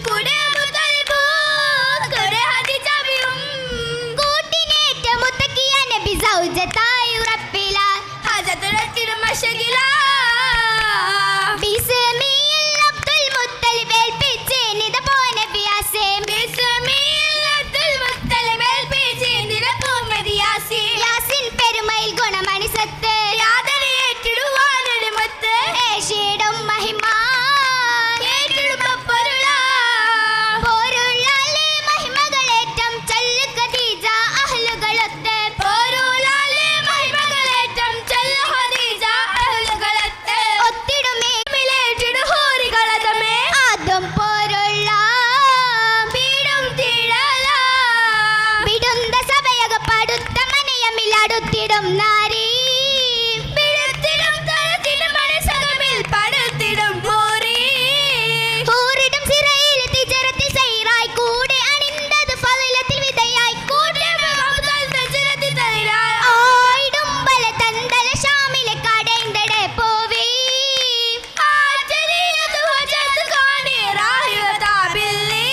Speaker 3: കുട പുത്തളിപ്പൂർ കുട ഖദീജബിയും കൂട്ടിനേറ്റ മുത്തക്കിയ നബി സൗജത്തായി ഉറപ്പില ഹജറത്തുൽ മശഗില ബിസ്മിൽ അബ്ദുൽ മുത്തലിബ് ഏൽപ്പിച്ച് നിദ പോന ബിയാസേ ബിസ്മിൽ അബ്ദുൽ മുത്തലിബ് ഏൽപ്പിച്ച് നിദ പോന ബിയാസേ യാസിൻ പെരുമയിൽ ഗുണമണി സത്ത് യാദനെ ഏറ്റിടുവാനൊരു മത്ത് ഏശിടും മഹിമ ഏറ്റിടുമ്പൊരുള പോരുള്ളാലെ മഹിമകളേറ്റം ചൊല്ലു ഖദീജ അഹ്ലുകളൊത്ത് പോരുള്ളാലെ മഹിമകളേറ്റം ചൊല്ലു ഖദീജ അഹ്ലുകളൊത്ത് ഒത്തിടുമേ മിലേറ്റിടു ഹൂറികളതമേ ആദം പോരുള്ള ബീടും തീടല ബിടുന്ന സഭയക പടുത്ത മനയമിലടുത്തിടും നാരി ബിടുത്തിടും തരത്തിടും മനസ്സകമിൽ പടുത്തിടും ഹൂറി ഹൂറിടും സിറയിൽ തിജറത്തിൽ സൈറായി കൂടെ അണിന്തത് ഫളിലത്തിൽ വിതയായി കൂടെ മൗദൽ തജറത്തിൽ തൈരായി ആയിടും ബല തന്തല ഷാമിലെ കടൈന്തടെ പോവി ആചരിയതു വജത് കാനി റാഹിവതാ ബില്ലി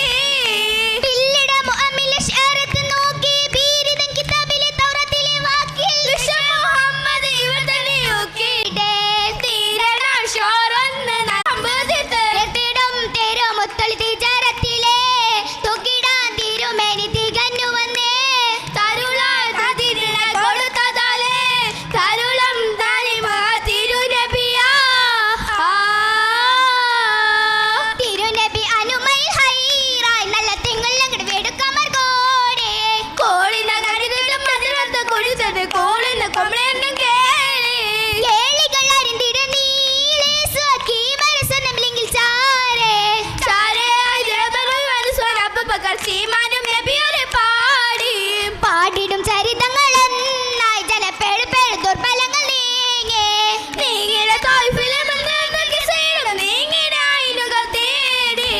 Speaker 3: ബില്ലിട മുഅമില ശഅറത്ത് നോക്കി ബീരിദൻ കിതാബിലെ തൗറത്തിലെ വാക്കിൽ വിശ മുഹമ്മദ് ഇവതനെ യോക്കിടെ തീരണ ഷോറന്ന് നമ്പതിത്ത് എത്തിടും തേരോ മുത്തളി തിജറത്തിലെ തുകിടാൻ തിരുമേനി തികഞ്ഞു വന്നേ തരുളാൽ തതിരിന കൊടുത്തതാലേ തരുളം താലിമ തിരുനബിയാ തിരുനബി അനുമയിൽ ഹൈറായി നല്ല തിങ്കളങ്ങട് വെടുക്കമർ കോടെ കോളിന കരുതിടും മതിരത്ത കുഴിച്ചത് കോളിന് കൊമ്പളെന്നും കേളി കേളികൾ അരിന്തിട നീളേ സ്വകി മരസനമില്ലെങ്കിൽ ചാരേ ചാരേ ജബറുൽ വൻസ്വൻ അബ്ബക്കർ സീമാനും നബിയുടെ പാടി പാടിടും ചരിതങ്ങളൊന്നായി ജനപ്പേട് പേട് ദുർബലങ്ങൾ നീങ്ങേ നീങ്ങിട തോൽഫിലെ നീങ്ങിട ആയിനുകൾ തേടി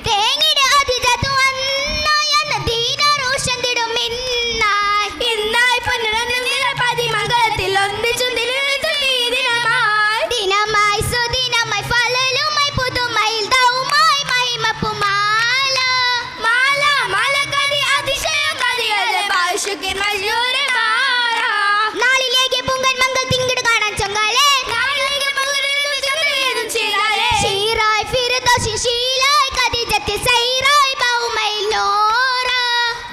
Speaker 3: തേങ്ങിട അതിജത്തു വന്നായി എന്ന ദീനറൂഷന്തിടും ഇന്നായി ഇന്നായി പൊന്നുടനിൽ പതിമംഗലത്തിൽ ഒന്നിച്ചു ദിനമായി ദിനമായി സുദിനമായി ഫലലുമായി പുതുമയിൽ ദൗമായി മഹിമപ്പുമാല മാല മാല കതി അതിശയം കതിയല്ലേ ബാഷുക്കിൻ മജൂരെ മാറാ നാളിലേക്ക് പൊങ്കൻ മംഗൾ തിങ്കിട് കാണാൻ ചൊങ്കാലേ നാളിലേക്ക് പൊങ്കലിനും ചന്ദ്രവേദം ചീരാലേ ഷീറായി ഫിർദൗസി ശീലായി ഖദീജത്തിൽ സൈറായി ബൗമയിൽ നൂറാ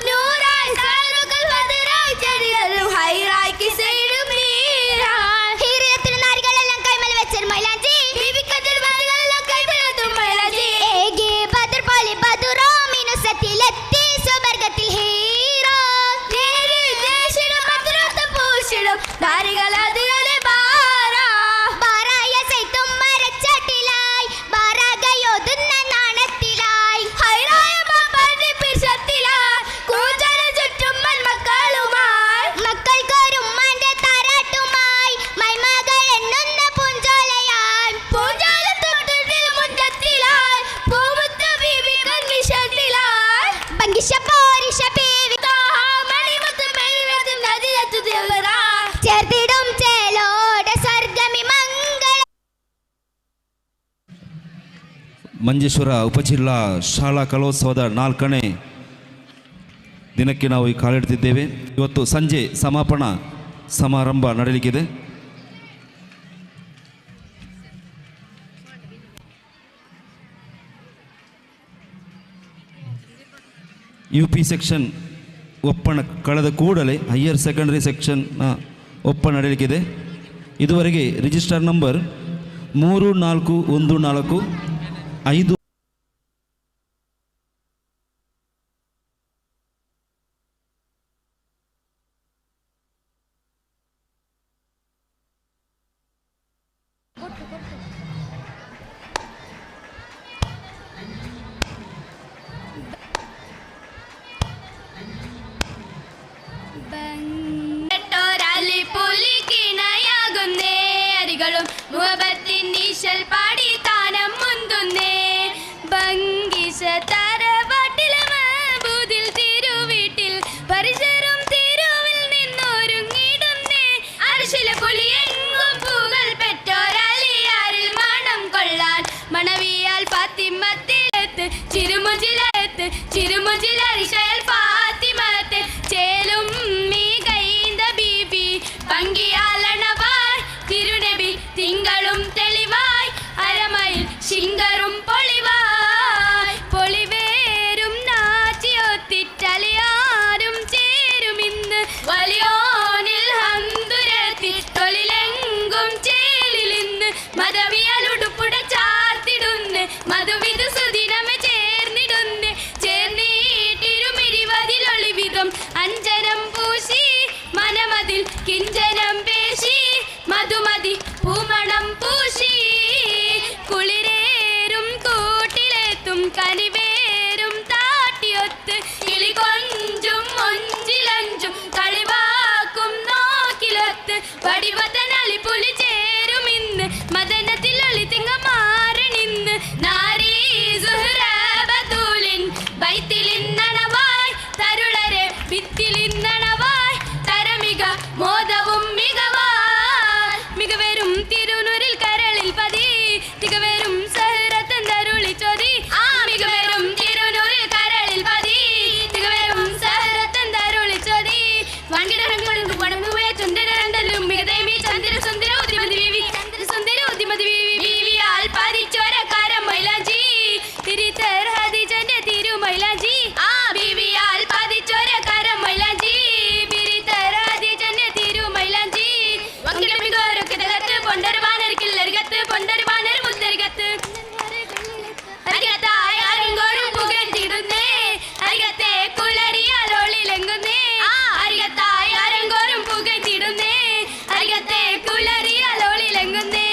Speaker 3: നൂറായി സാറുകൾ വദറായി ചരിയലും ഹൈറായി കിസൈടും നീറായി ഹിറിയത്തിൽ നാരികളെല്ലാം കൈമൽ വെച്ചൊരു മൈലാഞ്ചി ബീബി കതിർ ബദറെല്ലാം കൈമൽ വെച്ചും മൈലാഞ്ചി ഏകി ബദർ പോലെ ബദറോ മിനുസത്തിലെത്തി സ്വവർഗത്തിൽ ഹീറോ നേരി ദേശിലും ബദറത്ത് പൂശിടും നാരികൾ അതിലെ ബാറാ ബാറായ സൈത്തും മരച്ചട്ടിലായി ബാറാകയോതുന്ന നാണത്തിലായി ഹൈറായ മാപ്പാന്റെ പിശത്തിലായി കൂജന ചുറ്റും മക്കളുമായി മക്കൾക്കൊരുമ്മാന്റെ താരാട്ടുമായി മൈമകൾ എണ്ണുന്ന പൂഞ്ചോലയായി പൂഞ്ചോല തൊട്ടിൽ മുറ്റത്തിലായി പൂമുത്ത ബീബി കൺവിഷത്തിലായി ബംഗിഷ പോരിഷ ബീവി മണിമുത്ത് മെഴുവതും നദിയത്തു ദിവറാ ചേർത്തിടും ചേലോടെ സ്വർഗമി മംഗള
Speaker 2: ಮಂಜೇಶ್ವರ ಉಪಜಿಲ್ಲಾ ಶಾಲಾ ಕಲೋತ್ಸವದ 4ನೇ ದಿನಕ್ಕೆ ನಾವು ಈ ಕಾಲಿಡ್ತಿದ್ದೇವೆ. ಇವತ್ತು ಸಂಜೆ ಸಮಾಪನಾ ಸಮಾರಂಭ ನಡೆಯಲಿಕ್ಕಿದೆ. UP ಸೆಕ್ಷನ್ ಒಪ್ಪಣ ಕಳೆದ ಕೂಡಲೇ ಹೈಯರ್ ಸೆಕೆಂಡರಿ ಸೆಕ್ಷನ್ನ ಒಪ್ಪ ನಡೆಯಲಿಕ್ಕಿದೆ. ಇದುವರೆಗೆ ರಿಜಿಸ್ಟರ್ ನಂಬರ್ 3414
Speaker 3: മുഹബത്തിൻ നീശൽ പാടി താനം മുന്തുന്നേ ഭംഗിശ തറവാട്ടിൽ മഹബൂദിൽ തിരുവീട്ടിൽ പരിസരം തിരുവിൽ നിന്നൊരുങ്ങിടുന്നേ അർശില പുലിയെങ്ങും പൂകൾ പെറ്റോരാലി
Speaker 14: വടിവതനാളി പുലി ചേരും ഇന്ന് മദനത്തിൽ ഒളി തിങ്ങ മാറണിന്ന് നാരീ സുഹ്റ ബദൂലിൻ ബൈത്തിലിന്നണവായ് തരുളരെ ഭിത്തിലിന്നണവായ് തരമിക മോദവും മികവായ് മികവരും തിരുനൂരിൽ കരളിൽ പതി തികവരും സഹ്റത്തൻ തരുളി ചോദി മികവരും തിരുനൂരിൽ കരളിൽ പതി തികവരും സഹ്റത്തൻ തരുളി ചോദി വൺകിടങ്ങളും പണമുവേ ചുന്ദരന്തലും മികദേവി ചന്ദ്ര സുന്ദര ഉദ്യമതി ബീവി സുന്ദര ഉദ്യമതി ബീവിയാൽ പതിച്ചോരക്കാരം മൈലാജി തിരിത്തർ ഹദിജന്റെ തിരു മൈലാജി ബീവിയാൽ പതിച്ചോരക്കാരം മൈലാജി പിരിത്തർ ഹദിജന്റെ തിരു മൈലാജി വങ്കിടമികോരൊക്കെ തകത്ത് പൊണ്ടരുവാനരിക്കില്ലരികത്ത് പൊണ്ടരുവാനർ മുത്തരികത്ത് അരികത്തായ ആരെങ്കോരും പുകഴ്ത്തിടുന്നേ അരികത്തെ കുളറിയാലോളിലെങ്കുന്നേ അരികത്തായ ആരെങ്കോരും പുകഴ്ത്തിടുന്നേ അരികത്തെ കുളറിയാലോളിലെങ്കുന്നേ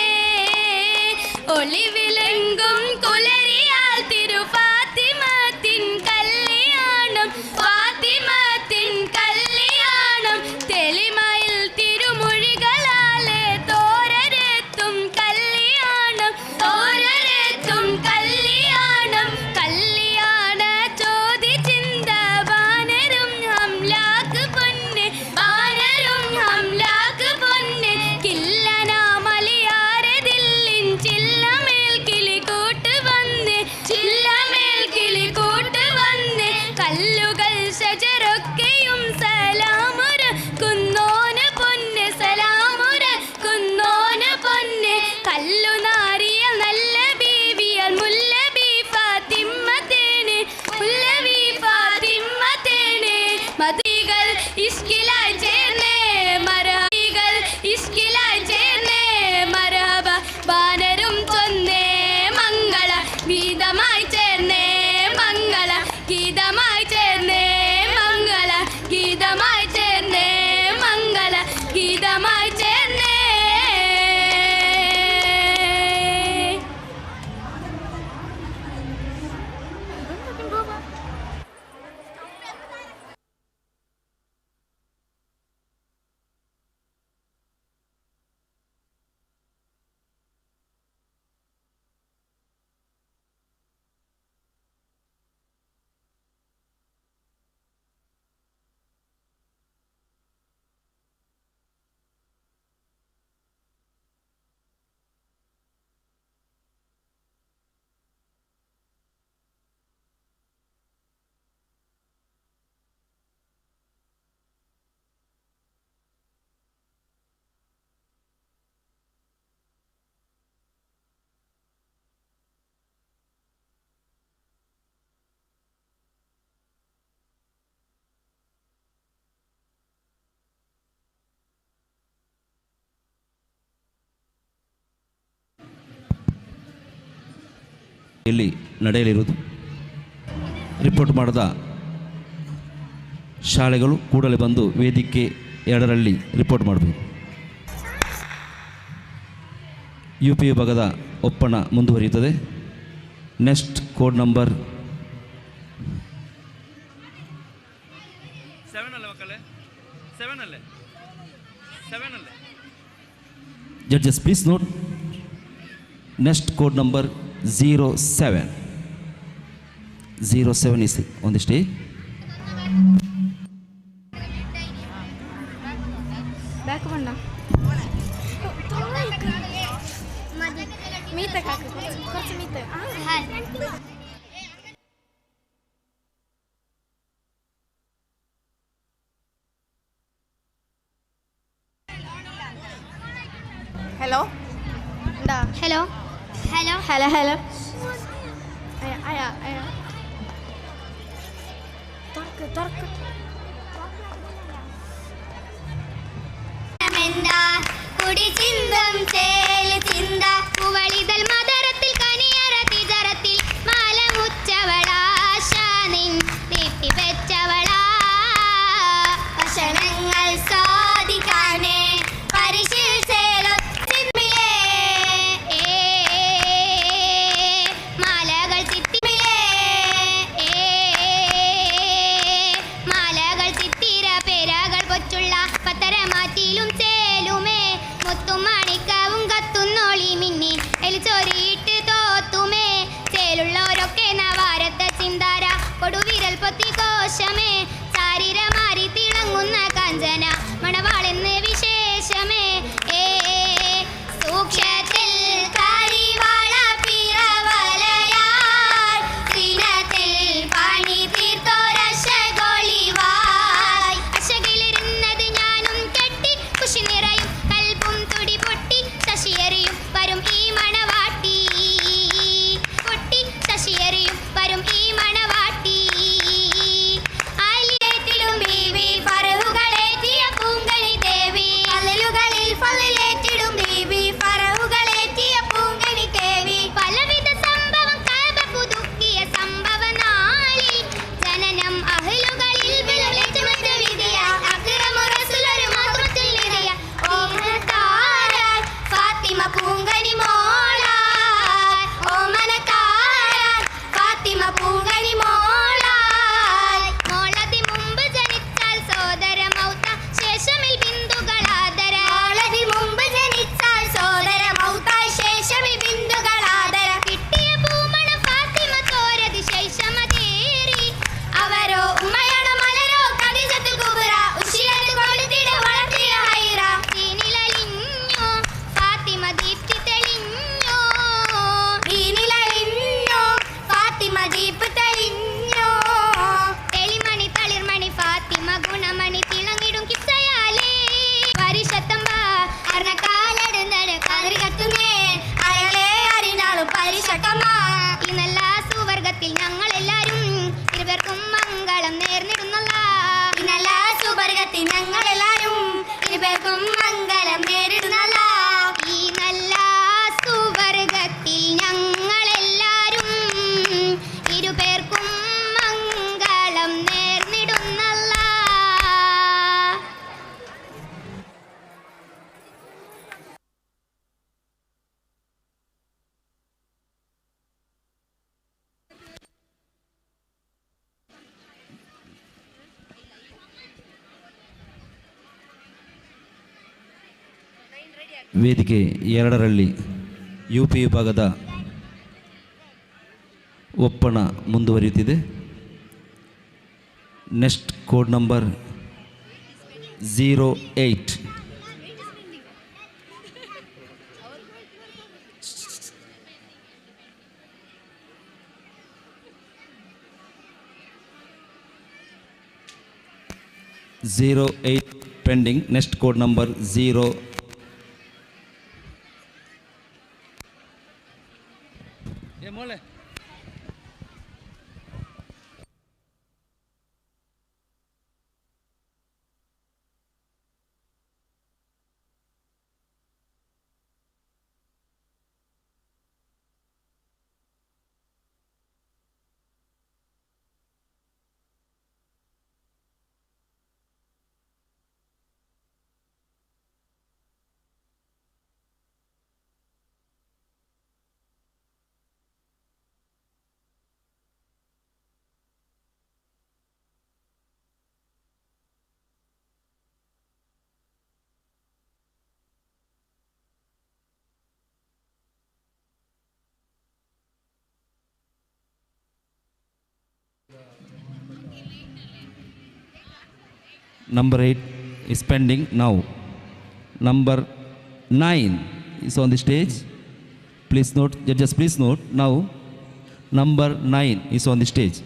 Speaker 14: ഒളിവിലെങ്കും കുളറിയാൽ തിരു ഫാത്തിമത്തിൻ കല്യാണം ഫാത്തിമത്തിൻ കല്യാണം തെളിമയിൽ തിരുമൊഴികളാലെ തോരരെത്തും കല്യാണം തോരരെത്തും കല്യാണം കല്യാണ ചോദി ചിന്ത ബാനരും ഹംലാക്ക് പൊന്നെ ബാനരും ഹംലാക്ക് പൊന്നെ കില്ലനാ മലയാരതില്ലിൻ ചില്ലമേൽ കിളികൂട്ട് വന്ന് ചില്ലമേൽ കിളികൂട്ട് വന്ന് കല്ലുകൾ ശജറൊക്കെയും സലാമുര കുന്നോന് പൊന്ന് സലാമുര കുന്നോന് പൊന്ന് കല്ലു നാരിയൽ നല്ല ബീവിയൽ മുല്ലബി ഫാത്തിമത്തേന് മുല്ലബി ഫാത്തിമത്തേന് മതികൾ ഇഷ്കിലായി ചേർന്നേ മരഹികൾ ഇഷ്കിലായി ചേർന്നേ മരഹബ ബാനരും ചൊന്നേ മംഗള ഗീതമായി ചേർന്നേ മംഗള ഗീതമായി ചേർന്നേ മംഗള ഗീതമായി ചേർന്നേ മംഗള ഗീതമായി ചേർന്നേ
Speaker 2: ಇಲ್ಲಿ ನಡೆಯಲಿರುವುದು ರಿಪೋರ್ಟ್ ಮಾಡಿದ ಶಾಲೆಗಳು ಕೂಡಲೇ ಬಂದು ವೇದಿಕೆ 2ರಲ್ಲಿ ರಿಪೋರ್ಟ್ ಮಾಡಬೇಕು. UP ವಿಭಾಗದ ಒಪ್ಪಣ ಮುಂದುವರಿಯುತ್ತದೆ. Next code number
Speaker 1: 7
Speaker 2: Judges, please note. Next code number 07. 07 is on the stage.
Speaker 6: Back one now. Meet the
Speaker 3: Hello. Hello. Hello. Hello. Hello. Aya. Tork. Menda kudi chindam tel chinda uvalizal madaratil kaniyaratil jaratil mala mucchavala shanin deepti vechavala ashanangal sadikane parishil selo മാലകൾ ചിത്തിര പേരകൾ പൊച്ചുള്ള പത്തരമാറ്റിലും ചേലുമേ
Speaker 2: ವೇದಿಕೆ 2ರಲ್ಲಿ UP ವಿಭಾಗದ ಒಪ್ಪಣ ಮುಂದುವರಿಯುತ್ತಿದೆ. Next code number 08. pending. Next code number 0. Number 8 is pending now. Number 9 is on the stage. Please note, judges, please note now. Number 9 is on the stage.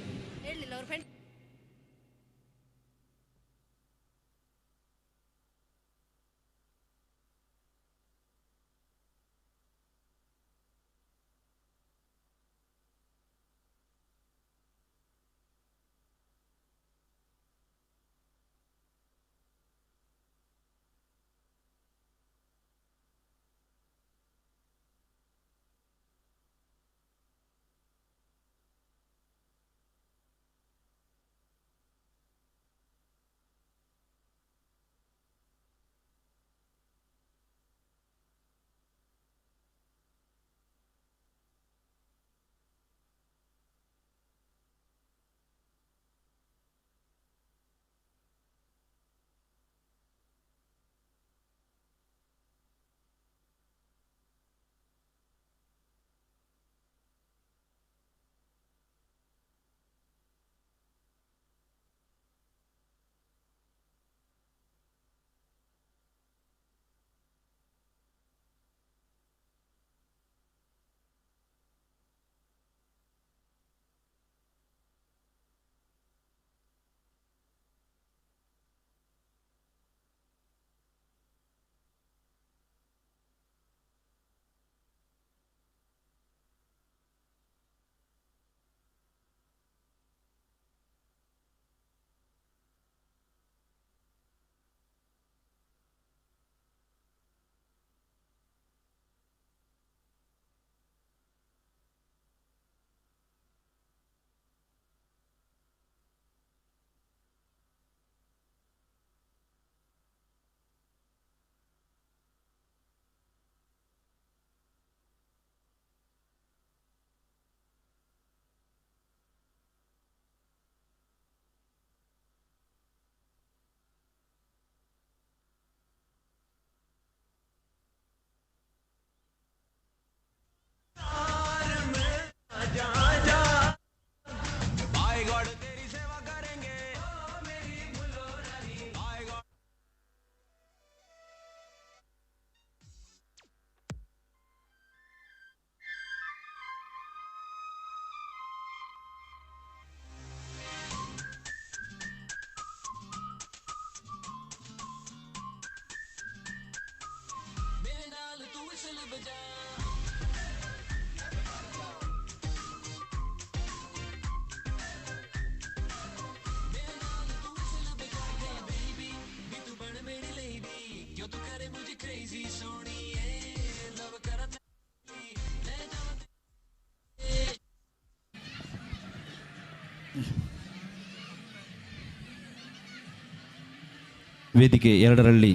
Speaker 2: ವೇದಿಕೆ 2ರಲ್ಲಿ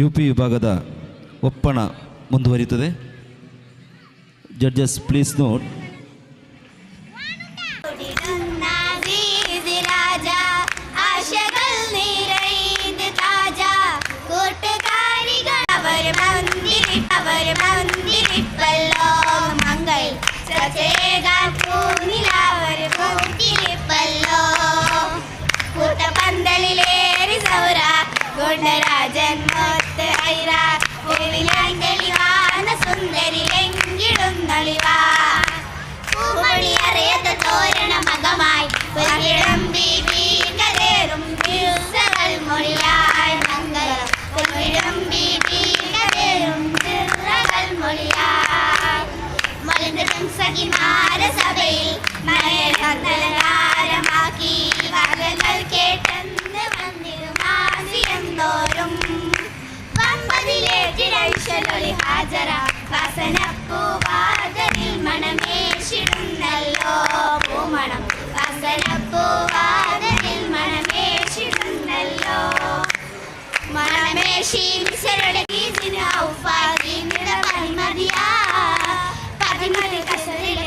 Speaker 2: UP ವಿಭಾಗದ ಒಪ್ಪಣ ಮುಂದುವರಿಯುತ್ತದೆ. Judges please note.
Speaker 15: ಆಶೆಗಳು ನೀರೈಂದ ತಾಜಾ ಕೋಟಗಾರಿಗಳ
Speaker 3: കൂട്ടിരിപ്പല്ലോ മംഗൾ ചേകാൻ പൂനിലാവൊരു കൂട്ടിരിപ്പല്ലോ കൂട്ടപ്പന്തലിലേറി സൗര ഗുണ്ടരാജൻ മൊത്ത് ഐറ തെളിവാന സുന്ദരി എങ്കിടുന്നളിവാ പൂമണി അറിയാത്ത തോരണ മകമായി ഒരിടം ബീബീകരേറും ദിവസങ്ങൾ മൊഴിയായി മംഗളം ഒരിടം ബീബീകരേറും ദിവസങ്ങൾ മൊഴിയായി മലന്തരം സഖിമാര സഭയിൽ മലയാളമാക്കി വകകൾ കേട്ടെന്ന് വന്നിരുമാസിയം തോറും വമ്പതിലേറ്റിടൊളി ഹാജര വസനപ്പൂവാതരിൽ മണമേശിടുന്നല്ലോ പൂമണം വസനപ്പൂവാതരിൽ മണമേശിടുന്നല്ലോ മണമേശി മിസരുടെ ഗീതിന് ഔഫാക്കി നിടമതിമതിയാ പതിമതി കസരിലെ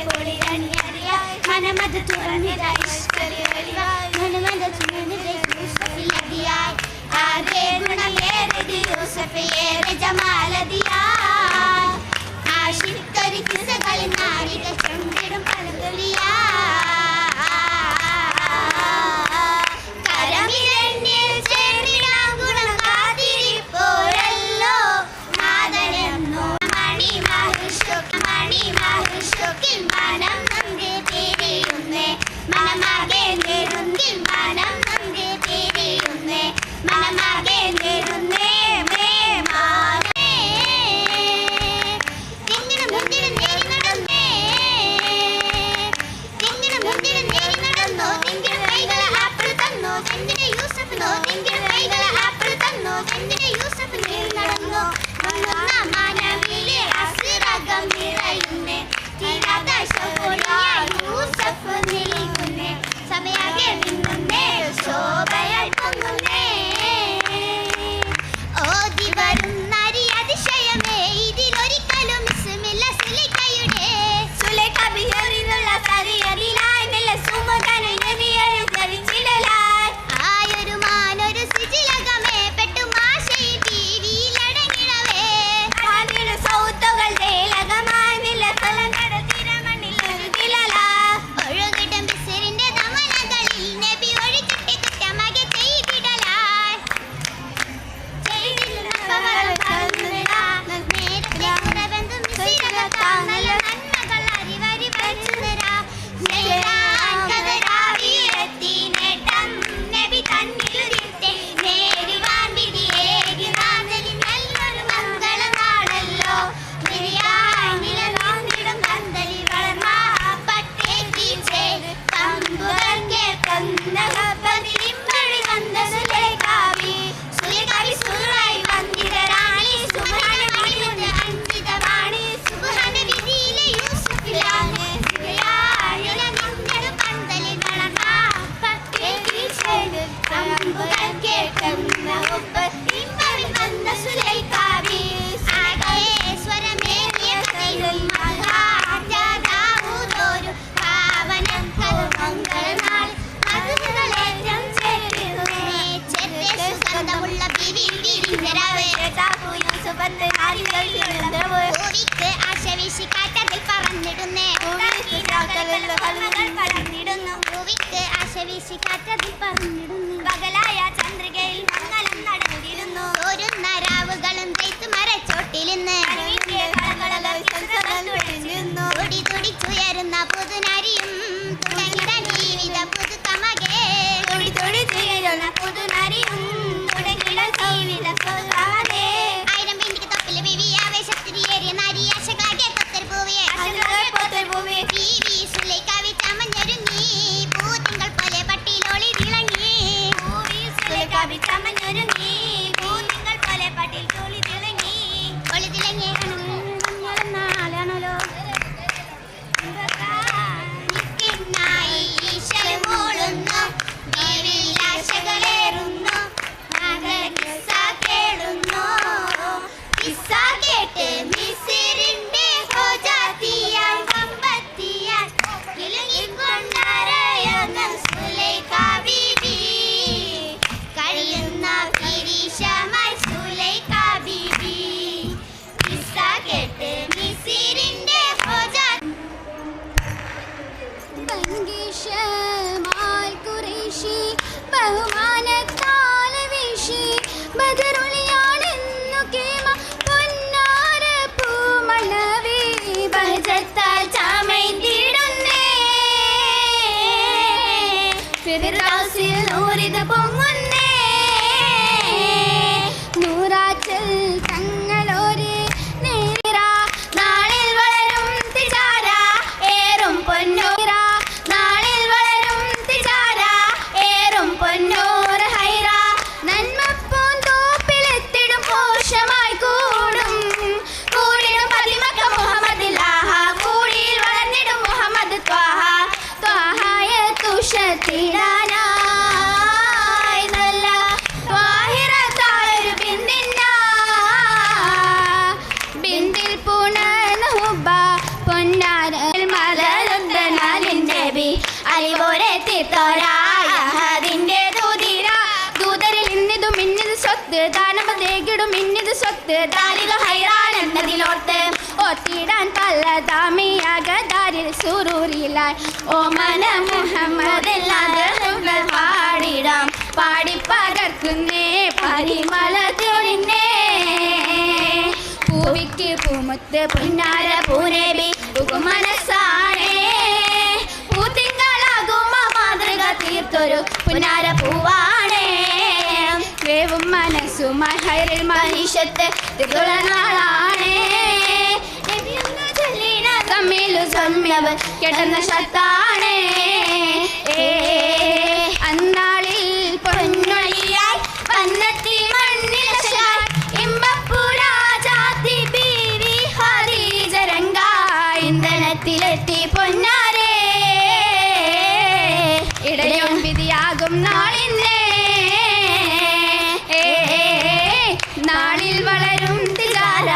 Speaker 3: ബഹുമാനത്താൽ വീശി ബദറുളിയാണെന്നു കേമ പൊന്നാര പൂമളവേ ബഹജത്താൽ ചാമൈന്തിടുന്നേ ഫിർദൗസിൽ നൂറിത് പൊങ്ങുന്നേ നൂറാച്ചൽ തങ്ങളൊരു നേര നാളിൽ വളരും തിജാര ഏറും പൊന്നൂര നാളിൽ വളരും തിജാര ഏറും പൊന്നൂർ ഹൈറ നന്മപ്പൂൻ തോപ്പിലെത്തിടും പോഷമായി കൂടും കൂടിടും പതിമക്ക മുഹമ്മദിലാഹ കൂടിയിൽ വളർന്നിടും മുഹമ്മദ് ത്വാഹ ത്വാഹായ തുഷത്തിടാനായി നല്ല ത്വാഹിറത്തായൊരു ബിന്ദിൽ പൂണന ഹുബ്ബ പൊന്നാര മലരുന്തനാലിൻ്റെ ബി അലിവോരെ തീർത്തോരായതിൻ്റെ ദൂതിര ദൂതരിൽ ഇന്നിതു മിന്നിത് സ്വത്ത് ദാനമതേകിടും ഇന്നിത് സ്വത്ത് ദാരിക ഹൈറാനെന്നതിലോർത്ത് ഓത്തിടാൻ പല ദാമിയാകദാരിൽ സുറൂരിലായി ഓമന മുഹമ്മദല്ലാതെ പാടിടാം പാടിപ്പകർക്കുന്നേ പരിമല തൊഴിന്നേ പൂവിക്ക് പൂമുത്ത് പുന്നാര പൂനബി മനസ്സാണേ പൂത്തിങ്കളാകും മാതൃക തീർത്തൊരു പുന്നാര പൂവാണേ വേവും മനസ്സുമായി ഹൈറിൽ മഹിഷത്ത് നാളാണേ തമ്മിലു സമ്യവർ കിടന്ന ശത്താണേ അന്നാളിൽ പൊന്നൊഴിയായി വന്നെത്തി മണ്ണിലശായി ഇമ്പപ്പുരാജാതി ബീവി ഖദീജ രംഗായി ഇന്ധനത്തിലെത്തി പൊന്നാരേ ഇടയോൻ വിധിയാകും നാളിന്നേ നാളിൽ വളരും തിജാര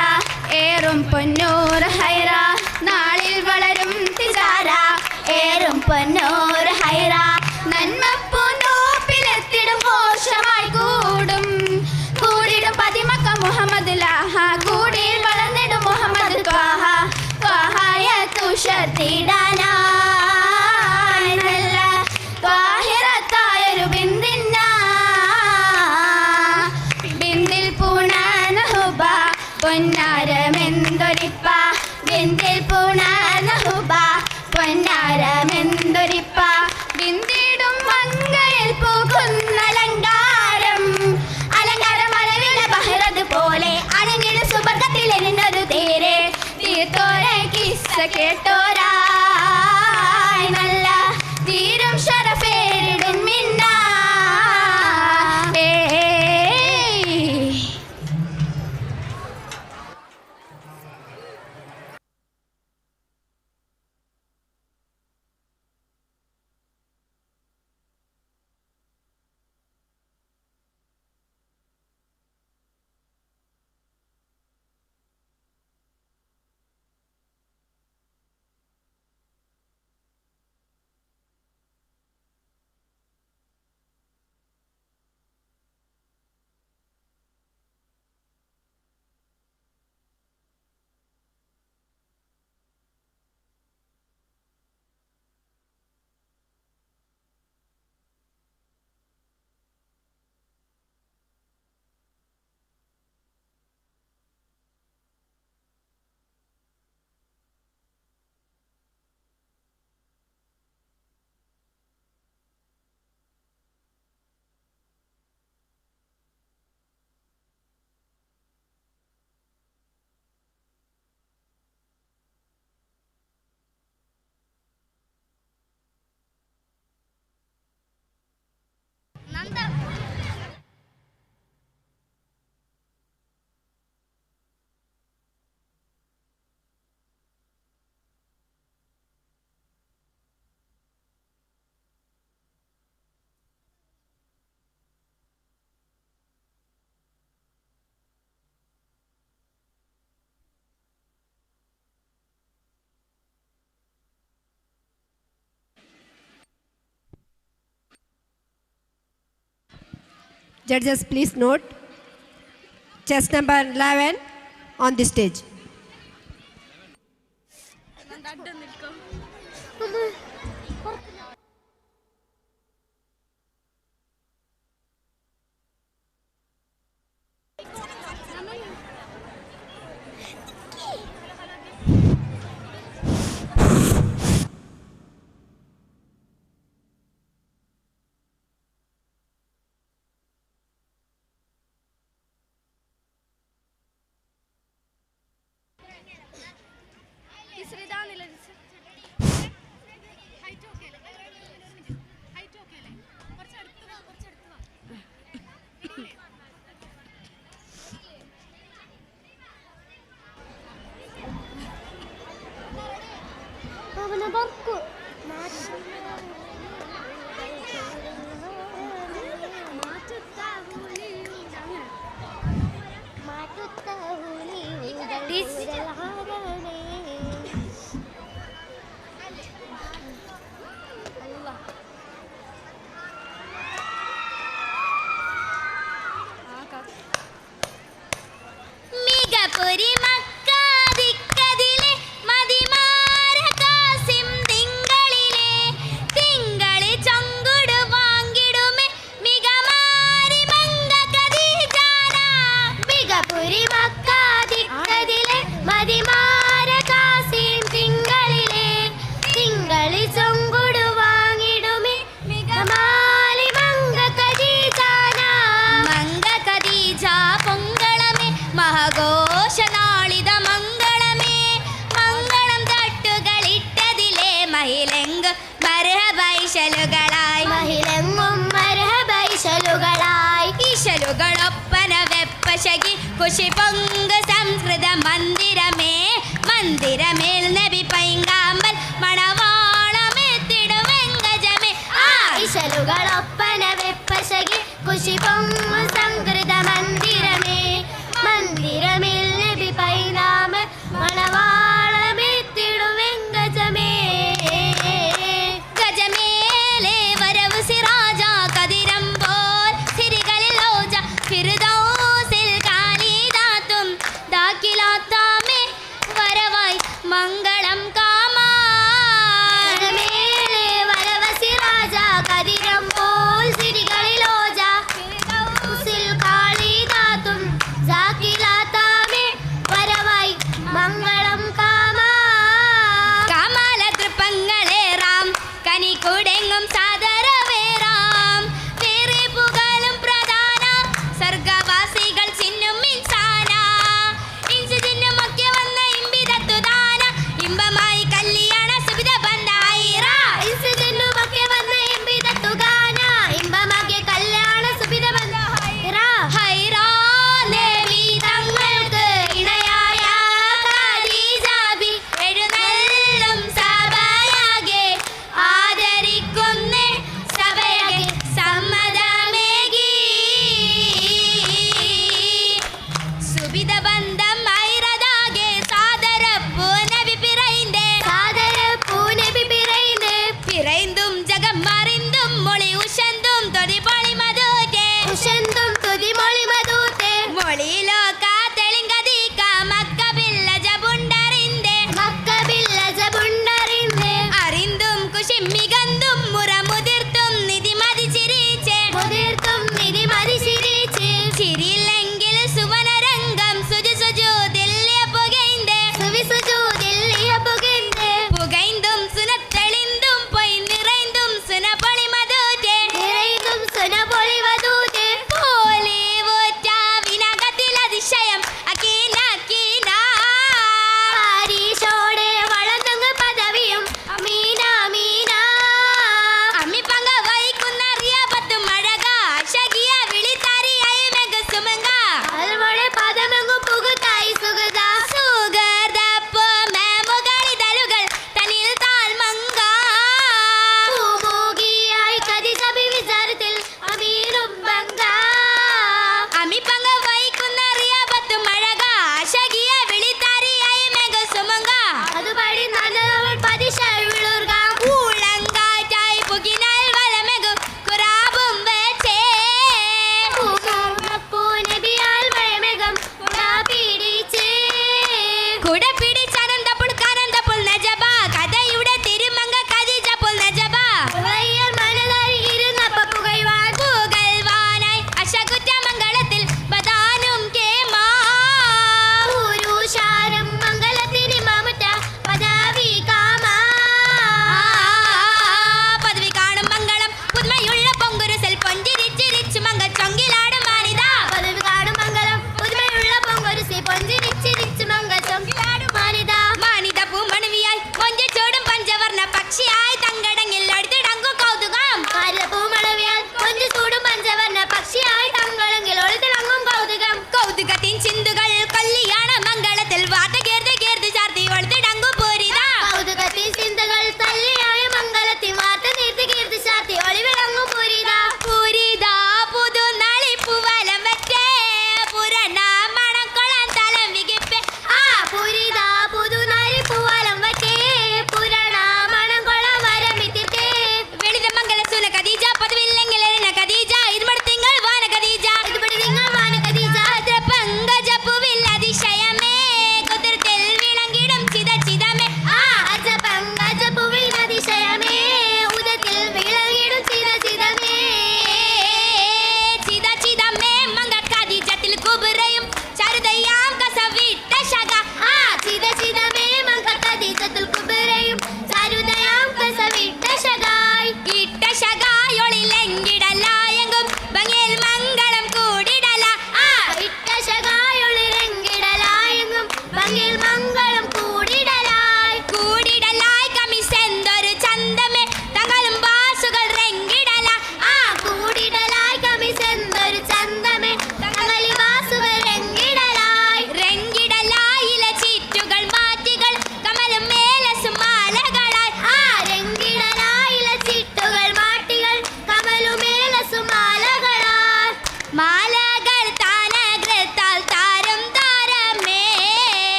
Speaker 3: ഏറും പൊന്നൂർ ഹൈറ നാളിൽ വളരും തിജാര ഏറും പൊന്നൂർ ഹൈറ നന്മപ്പൂന്തോപ്പിലെത്തിടും മോശമായി കൂടും കൂടിടും പതിമക്ക മുഹമ്മദ് ലാഹ കൂടിയിൽ വളർന്നിടും മുഹമ്മദ് ത്വാഹ ത്വാഹായ തുഷത്തിടാനായി നല്ല ത്വാഹിറത്തായൊരു ബിന്ദിൽ പൂണന ഹുബ പൊന്നാരമെന്തൊരിപ്പ ബിന്ദിൽ പൂണന ഹുബ പൊന്നാരമെന്തൊരിപ്പ ബിന്ദിടും മങ്കയിൽ പോകുന്ന അലങ്കാരം അലങ്കാരം അളവില ബഹ്റത് പോലെ അണങ്ങിട സുബർഗത്തിൽ എരിഞ്ഞൊരു തേരെ തീർത്തോരെ കിസ്സ കേട്ടോരായി നല്ല തീരും ഷറഫേരിടും മിന്ന
Speaker 22: Judges, please note, chess number 11 on the stage.
Speaker 14: മികപുരി മക്കാദിക്കതിലെ മതിമാര Kasim തിങ്കളിലെ തിങ്കളി ചങ്കുടു വാങ്ങിടുമേ മികമാരി മങ്ക കദീജാന മികപുരി മക്കാദിക്കതിലെ മതിമാര കാസിം തിങ്കളിലെ തിങ്കളി ചങ്കുടു വാങ്ങിടുമേ മികമാരി മങ്ക കദീജാന മങ്ക കദീജ പൊങ്കളമേ മഹഘോഷനാളിത മംഗളമേ മംഗളം തട്ടുകളിട്ടതിലെ മഹിലെങ്ക് മരഹബൈശലുകളായി മഹിലെങ്ങും മരഹബൈശലുകളായി ഈശലുകളൊപ്പന വെപ്പശകി കുശി പൊങ്ക് സംസ്കൃത മന്ദിരമേ മന്ദിരമേൽ നബി പൈങ്കാമ്പൽ മണവാളമെത്തിടുവെങ്കജമേ ആ ഈശലുകളൊപ്പന വെപ്പശകി കുശി പൊങ്ക് സംസ്കൃത മന്ദിരമേ മന്ദിരമിൽ നബി പൈനാമ മണവാളമെത്തിടുവെങ്കജമേ ഗജമേലെ വരവ് സിറാജ കതിരമ്പോൾ സിരികളിൽ ഓജ ഫിർദൗസിൽ കാലിദാത്തും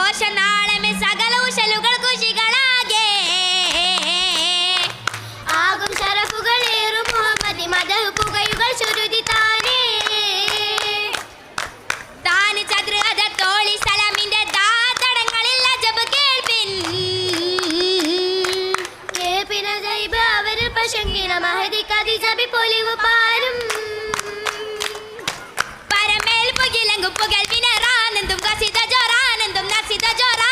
Speaker 14: സന്തോഷ നാളമേ സകല ഉശലുകൾ കുശികളാകെ ആകും ശരഫുകളേറും മുഹമ്മദി മദഹ് പുകയുകൾ ശുരുതി താനേ താന് ചതുരത തോളി സലാമിന്റെ ദാതടങ്ങളിൽ അജബ് കേൾപ്പിൻ കേൾപ്പിന ജൈബ് അവര് പശങ്കിന മഹദി കദിജബി പൊലിവ് പാരും പരമേൽ പുകിലങ്കു പുകൽ വിനറാനന്ദും കസിത ജോറാനന്ദും നസിത ജോറാ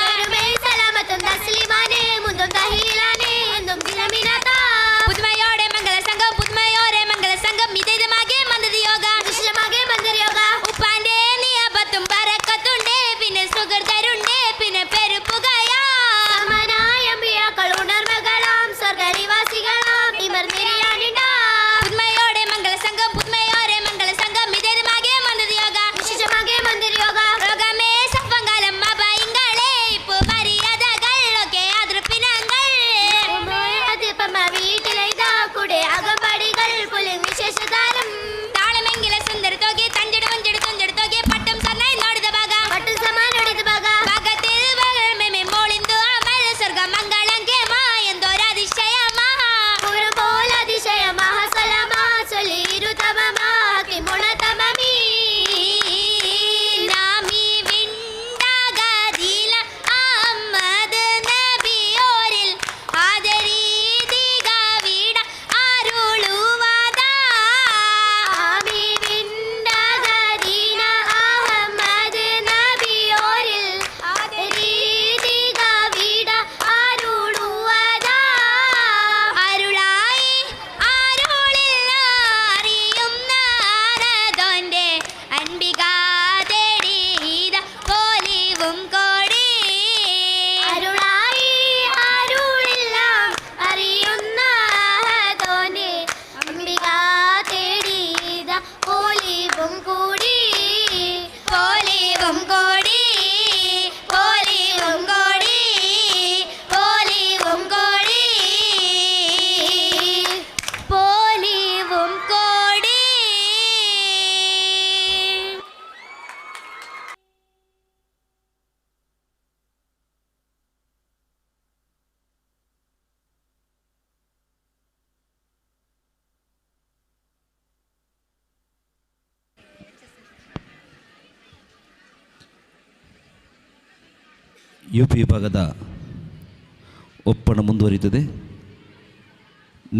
Speaker 14: പരമേൽ സലാമത്തും തസ്ലിമാനേ മുന്തും തഹീലാനേ എന്തും ദിനമിനതാ പുതുമയോടെ മംഗള സംഘം പുതുമയോടെ മംഗള സംഘം മിതമാകെ മന്ദതി യോഗ വിശലമാകെ മന്ദരി യോഗ ഉപ്പാന്റെ നിയബത്തും ബറക്കത്തുണ്ടേ പിന്നെ സുഹൃതരുണ്ടേ പിന്നെ പെരുപ്പുകയാ സമനായ അമ്പിയാക്കൾ ഉണർമകളാം സ്വർഗനിവാസികളാം ഇമർന്നിരിയാനിടാ പുതുമയോടെ മംഗള സംഘം പുതുമയോടെ മംഗള സംഘം മിതമാകെ മന്ദതി യോഗ വിശേഷമാകെ മന്ദരി യോഗ രോഗമേ സപ്പങ്കാലം അഭയങ്ങളെ ഇപ്പോ മര്യാദകളൊക്കെ അതൃപ്പിനങ്ങൾ അതിപ്പമ്മ വീട്ടിലെയ്താ കൂടെ അകമ്പടികൾ പുലിം വിശേഷതാരം താളമെങ്കിലെ സുന്ദര തോകെ തഞ്ചെടു വഞ്ചെടു തുഞ്ചെടു തോകെ പട്ടം സന്നായി നോടിത ഭാഗ പട്ടം സമാനോടിത ഭാഗ ഭാഗത്തിൽ വകർമേ മോളിന്തു അമൽ സ്വർഗ മംഗളം കേമാ എന്തോരതിശയമാ പൂരം പോലെ അതിശയമാ സലാമാ ചൊല്ലിരു തമമാ കിമുണതമമീ നാമി വിണ്ടഗതില അഹമ്മദ് നബിയോരിൽ ആദരീതിക വീട അരുളുവാദ ആമി വിണ്ടഗതില അഹമ്മദ് നബിയോരിൽ ആദരീതിക വീട അരുളുവാദ അരുളായി അരുളിൽ അറിയുന്ന ആനന്ദന്റെ അൻപിക തേടിയത പോലിവും കോടി അരുളായി അരുളെല്ലാം അറിയുന്ന ആനന്ദന്റെ അൻപിക തേടിയത പോലിവും കൂടി പോലിവും കോടി പോലിവും കോടി പോലിവും കോടി പോലിവും കോടി
Speaker 2: ಯು ಪಿ ವಿಭಾಗದ ಒಪ್ಪಣ ಮುಂದುವರಿಯುತ್ತದೆ.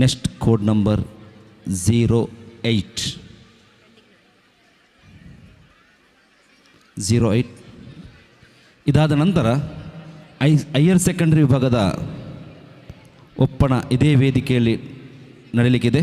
Speaker 2: ನೆಕ್ಸ್ಟ್ ಕೋಡ್ ನಂಬರ್ 08 ಇದಾದ ನಂತರ ಹೈಯರ್ ಸೆಕೆಂಡರಿ ವಿಭಾಗದ ಒಪ್ಪಣ ಇದೇ ವೇದಿಕೆಯಲ್ಲಿ ನಡೆಯಲಿಕ್ಕಿದೆ.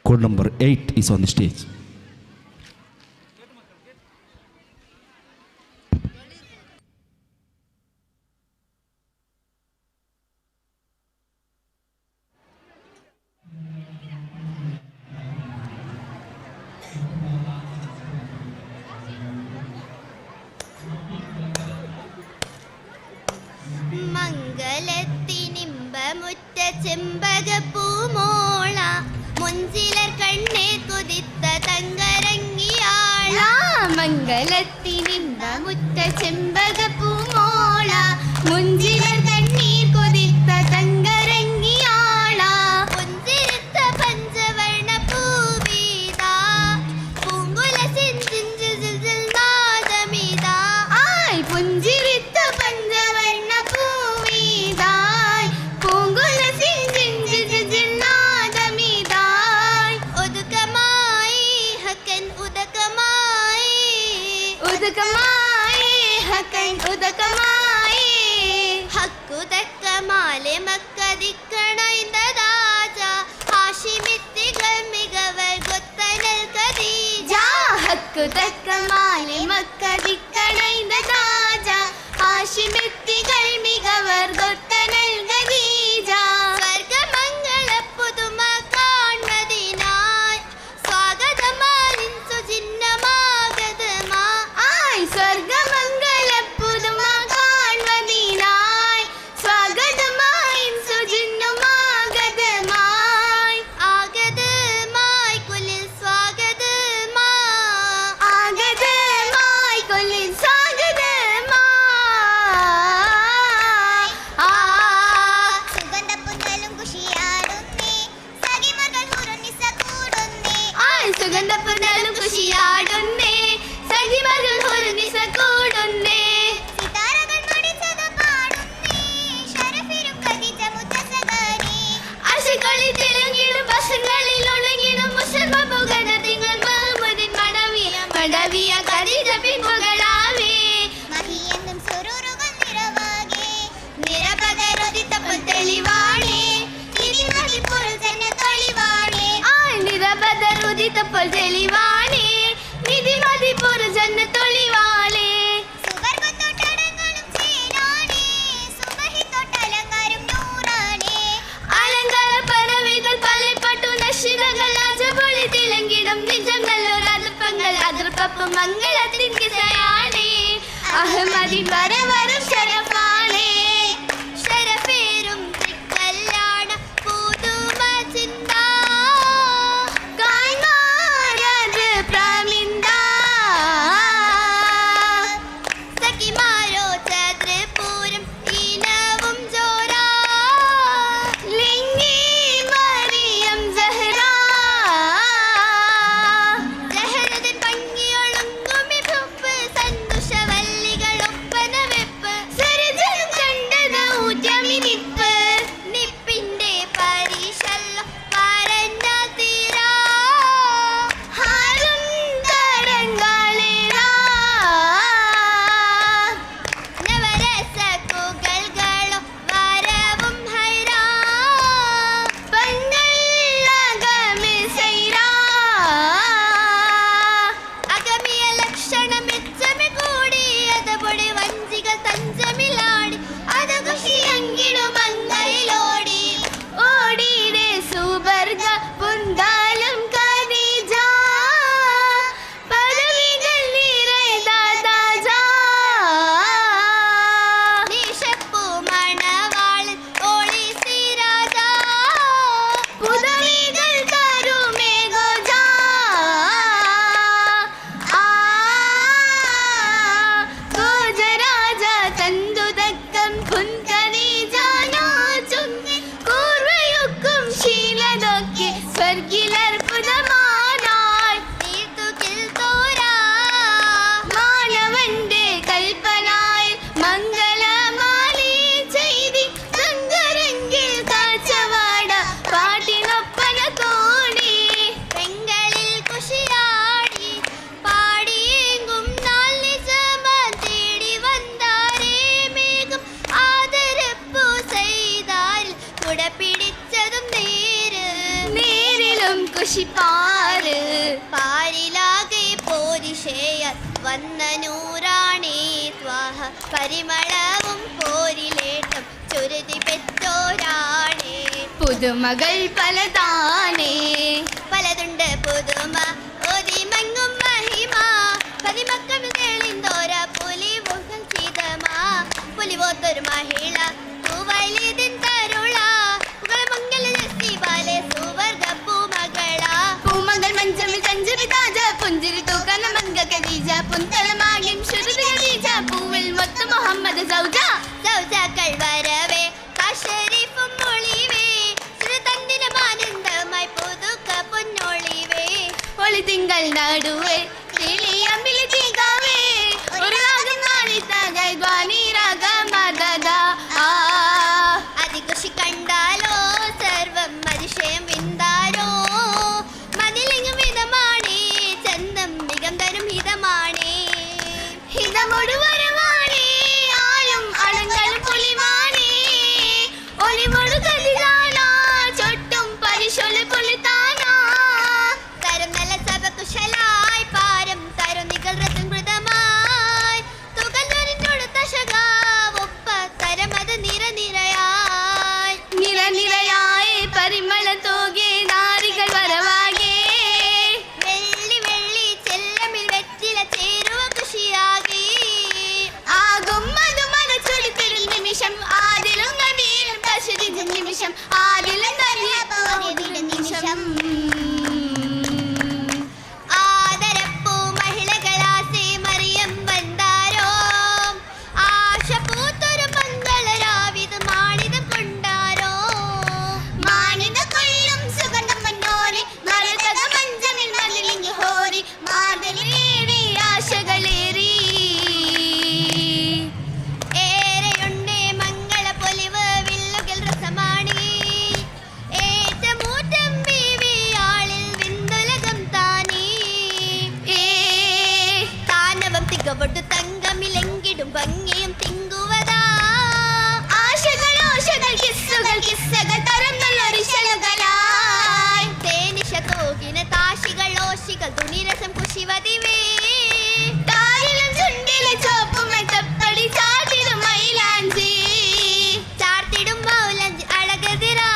Speaker 2: Code number 8 is on the stage.
Speaker 14: മംഗലത്തിനിമ്പമുറ്റ ചെമ്പകപ്പൂമോള മുഞ്ചിലർ കണ്ണേ കുതിത്ത തങ്കരങ്ങിയാള മംഗലത്തിനിമ്പമുറ്റ ചെമ്പകപ്പൂമോള മുഞ്ചിലർ കണ്ണീർ കുതിത്ത തങ്കരങ്ങിയാള പുഞ്ചിരിത്ത പഞ്ചവർണ്ണ പൂവീതാ പൂങ്കുല സിഞ്ചിഞ്ചിൽ നാദമിതാ ആയ് പുഞ്ചിരിത്ത പഞ്ചവർണ്ണ പൂവീതായ് പൂങ്കുല സിഞ്ചിഞ്ചിൽ നാദമിതായ് ഉദകമായി ഹക്കൻ ഉദകമായി ഉദകമായി ഹക്കൻ ഉദകമായി ഹക്കുദക്ക മാലെ മക്കതിക്കണൈന്ദദാജ ഹാഷിമിത്തികൾ മികവർ ഗൊത്തനൽ ഖദീജ ഹക്ക് തക്ക മാലെ മക്കതിക്കണൈന്ദദാജ ഹാഷിമിത്തികൾ മികവർ ഗൊത്തനൽ ഖദീജ സ്വർഗമംഗള പുതുമ കാൺമതിനായി സ്വാഗതമാലിൻ സുചിഹ്നമാഗതമാ ആയ് സ്വർഗമംഗള പുതുമ കാൺമതിനായി സ്വാഗതമായിൻ സുചിഹ്നമാഗതമായി ആഗതമായി കുലിൽ സ്വാഗതമാ ആഗതമായി കുലിൽ സ്വാഗതമാ സുഗന്ധപ്പുന്തലും കുഷിയാടുന്നേ സഖിമകൾ ഹുറുനിസ കൂടുന്നേ ആയ് സുഗന്ധപ്പുന്തലും കുഷിയാടുന്നേ സഖിമകൾ ഹുറുനിസ കൂടുന്നേ സിതാരകൾ മടിച്ചത് പാടുന്നേ ശരഫിരും ഖദീജ മുത്തസഗാരി അശകളിൽ തെലുങ്കിടും വശങ്ങളിൽ ഒഴുകിടും മുസൽമാൻ തിങ്കൾ മുഹമ്മദിൻ മടവിയ ഖദീജ പിൻമകളാവേ മഹിയെന്നും സുരൂറുകൾ നിറവാകെ നിരപദരുദിത്തപ്പോൾ തെളിവാണേ നിധിമതിപ്പോൾ തന്നെ തെളിവാണേ നിരപദരുദിത്തപ്പോൾ തെളിവാണേ നിധിമതിപ്പോൾ ജന്ന തെളിവാണേ സുവർഗത്തൊട്ടടങ്ങളും ചേരാണേ സുബഹിത്തൊട്ടലങ്കാരം നൂറാണേ അലങ്കാര പറവകൾ പലപ്പെട്ടു നശിതകൾ അജപൊളി തിളങ്ങിടും നിജം നല്ലൊരതുപ്പങ്ങൾ അതിർപ്പപ്പം മംഗളത്തിൻ കിസയാണേ അഹമ്മദിൻ വരവരും ശരഫാണേ ശരഫേരും കല്യാണ പുതുമ ചിന്ത കായ്മാരത് പ്രാമിന്ദ സഖിമാരോ ചതുർപൂരം ഈനവും ജോര ലിംഗി മറിയം സഹറ ജഹരതിൻ ഭംഗിയൊളുങ്ങുമി ഭുപ്പ് സന്തോഷവല്ലികളൊപ്പന വെപ്പ് സരിജം കണ്ടത് ഊറ്റമി നിപ്പ് നിപ്പിന്റെ പരിശല്ല പരഞ്ഞ തീരാ ഹാരും തരങ്ങളിറാ നവരസകുകൾകളോ വരവും ഹൈറാ പന്നല്ലകമിസൈറാ അഗമിയ ലക്ഷണം മെച്ചമി കൂടി അതപൊടി വഞ്ചികൾ തഞ്ചമിലാടി അത് കുഷിയങ്കിടും മങ്കയിലോടി ഓടിയുടെ സുവർഗ പുന്താലും ഖദീജ പദവികൾ നിറയതാജാ നിശപ്പു മണവാളൻ ഓളി സിരാജ പുദവികൾ തരുമേ ഗോജാ ഗോജരാജ തന്തുതക്കം പുൻകനീജാനോചുങ്ങി കൂർവയൊക്കും ശീലതൊക്കെ സ്വർഗിലർപ്പുതമാനായി നീർത്തുകിൽ തോരാ മാനവന്റെ കൽപ്പനായി മംഗളമാലി ചെയ്തി തങ്കരങ്കിൽ കാഴ്ചവാട പാട്ടിനൊപ്പന കോടി പെങ്കളിൽ കുഷിയാടി പാടിയെങ്കും നാൾ നിജമാൻ തേടി വந்தாരേ മേഘം ആദരപ്പു ചെയ്താരിൽ കുടപിടിച്ചതും നേരിലും കുഷിപ്പാറ് പാരിലാകെ പോരിഷേയാൽ വന്ന നൂറാണേ ത്വാഹ പരിമളവും പോരിലേട്ടം ചുരുതി പെറ്റോരാണേ പുതുമകൾ പലതാനേ പലതുണ്ട് പുതുമ ഒതിമങ്ങും മഹിമ പതിമക്കം തെളിന്തോര പുലിവുകൾ ചിതമാ പുലിവോത്തൊരു മഹിള പൂവലിതിൻ തരുള മംഗള ജസ്തിബാലെ സുവർഗ പൂമകള പൂമകൾ മഞ്ചമി ചഞ്ചരി താജ പുഞ്ചിരി തൂക്കന മംഗ ഖദീജ പുന്തലമാകിൻ ശുരുദ ഖദീജ പൂവിൽ മൊത്ത മുഹമ്മദ് സൗജ സൗജകൾ വരവേ കാശരീഫും മൊളിവേ ശ്രുതന്തിനമാനന്ദമായി പുതുക്ക പൊന്നൊളിവേ ഒളി തിങ്കൾ നടുവേ കിളിയമ്പിളി തികാവേ ഒരു രാഗം നാണിത്തകൈ ധ്വനി രാഗ മദദ അതികുഷി കണ്ടാലോ സർവം അതിശയം വിന്താരോ മതിലിംഗം വിധമാണേ ചന്തം മികം തരും ഹിതമാണേ ഹിതമൊടു വരവാണേ ആയും അടങ്ങളും പൊലിവാണേ അവടു തങ്കമിലെങ്കിടും ഭംഗിയും തിങ്കുവതാ ആശകൾ ഓശകൾ കിസ്സുകൾ കിസ്സകൾ തരുന്നൊരു ശലുകളായി തേനിശ തോകിന താശികൾ ഓശികൾ തുണിരസം കുശിവതിവേ താരിലും ചുണ്ടിലെ ചോപ്പുമൈ തപ്പടി ചാട്ടിടും മൈലാഞ്ചി ചാർത്തിടും മൗലഞ്ചി അഴകതിരാ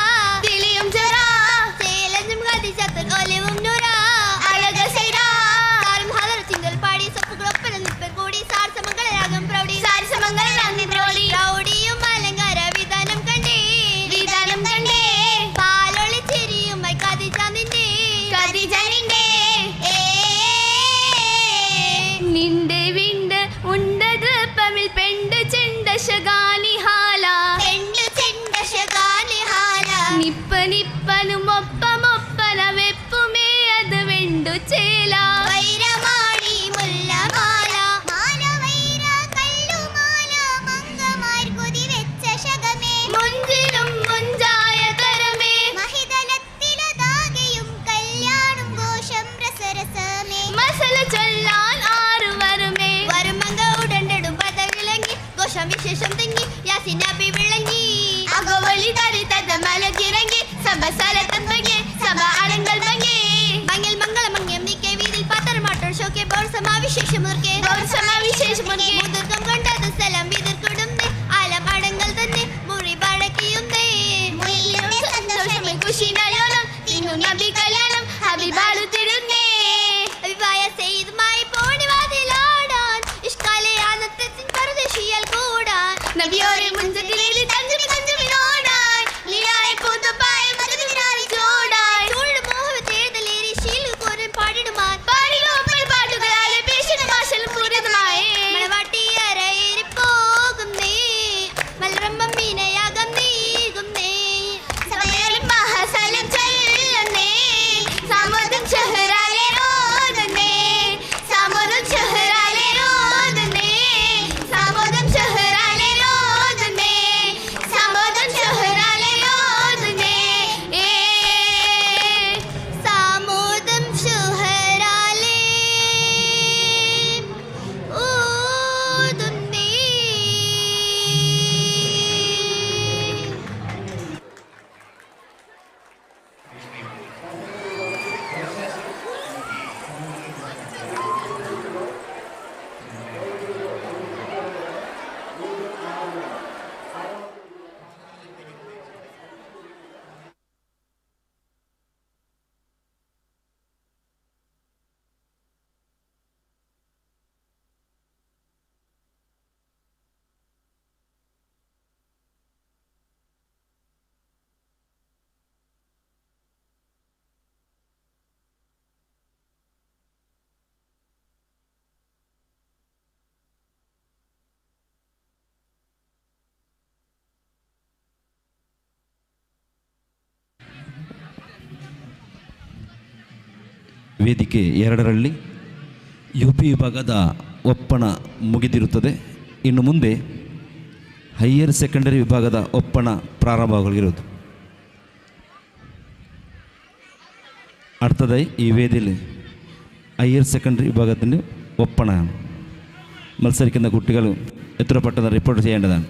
Speaker 14: തിളിയും ജറാ ചേലഞ്ചും കതിച്ചത്തുൽ ഒലിവും നുരാ അഴക സൈറാ താരം ഹദർ ചിങ്കൽ പാടി സപ്പുകളൊപ്പന നിൽപ്പൻ കൂടി സാരസമംഗളരാഗം പ്രൗഢി സാരസമംഗളരാഗം പ്രൗഢി പ്രൗഢിയും അലങ്കാര വിധാനം കണ്ടേ പാലൊളി ചിരിയുമായി കതിജ നിന്റെ നിന്റെ വിണ്ട് ഉണ്ടത് പമിൽ പെണ്ട് ചെണ്ടശഗാനിഹാല നിപ്പ നിപ്പനും ഒപ്പമൊപ്പന വെപ്പുമേ അത് വെണ്ടു ചേല വൈരമാടി മുല്ലമാല മാലവൈര കല്ലുമാല മംഗമാർ കൊതി വെച്ച ശഗമേ മുഞ്ചിലും മുഞ്ചായ തരമേ മഹിതലത്തിലതാകെയും കല്യാണം ഘോഷം രസരസമേ മസല ചൊല്ലാൻ ആറ് വരുമേ വരുമങ്ക ഉടണ്ടിടും പദവിളങ്ങി ഘോഷം വിശേഷം തിങ്ങി യാസിനബി വിളങ്ങി അകവളി തരിതത മലകിറങ്ങി സഭസ്ഥലത്തും ഭംഗി സഭ അടങ്ങൾ ഭംഗി ഭംഗിൽ മംഗളമംഗം നീക്കെ വീതിൽ പാത്രമാട്ടോൾ ഷോക്കെ ബോർസമാവിശേഷം മുതിർക്കം കൊണ്ടത് സ്ഥലം വിതിർക്കൊടുന്നേ ആലം അടങ്ങൾ തന്നെ മുറി പടക്കിയുന്നേ സന്തോഷമേ കുശിനയോളം തിന്നു നബി കല്യാണം ഹബീബാളു തിരുന്നേ അഭിപ്രായ സെയ്തുമായി പോണി വാതിലാടാൻ ഇഷ്കാലെ ആനന്ദത്തിൻ പരദേശിയാൽ കൂടാൻ നബിയോരെ മുൻസത്തിലേലി തഞ്ചുമി തഞ്ചുമിനോടാൻ ലീലായ പൂത്തപ്പായ മകതിനായി ജോടാൻ ചൂട് മോഹവത്തേതലേരി ശീലു കോരൻ പാടിടുമാൻ പാടിലോപ്പൽ പാട്ടുകളാലെ പേശിന മാശലും പൂരിതമായേ മണവാട്ടിയരയേറി പോകുന്നേ മലരമ്പം മീനയാകം നീകുന്നേ സമയം മഹാസലം ചെല്ലുന്നേ സാമോദം ഷഹറാലെ ഓതുന്നേ സാമോദം ഷഹറാലെ ഓതുന്നേ സാമോദം ഷഹറാലെ ഓതുന്നേ സാമോദം ഷഹറാലെ ഓതുന്നേ സാമോദം ഷഹറാലെ ഓതുന്നേ.
Speaker 2: ವೇದಿಕೆ 2ರಲ್ಲಿ UP ವಿಭಾಗದ ಒಪ್ಪಣ ಮುಗಿದಿರುತ್ತದೆ. ಇನ್ನು ಮುಂದೆ ಹೈಯರ್ ಸೆಕೆಂಡರಿ ವಿಭಾಗದ ಒಪ್ಪಣ ಪ್ರಾರಂಭವಾಗಿರುವುದು. അടുത്തതായി ഈ വേദിയിൽ ഹയർ സെക്കൻഡറി വിഭാഗത്തിൻ്റെ ഒപ്പണ മത്സരിക്കുന്ന കുട്ടികൾ എത്ര പെട്ടെന്ന് റിപ്പോർട്ട് ചെയ്യേണ്ടതാണ്.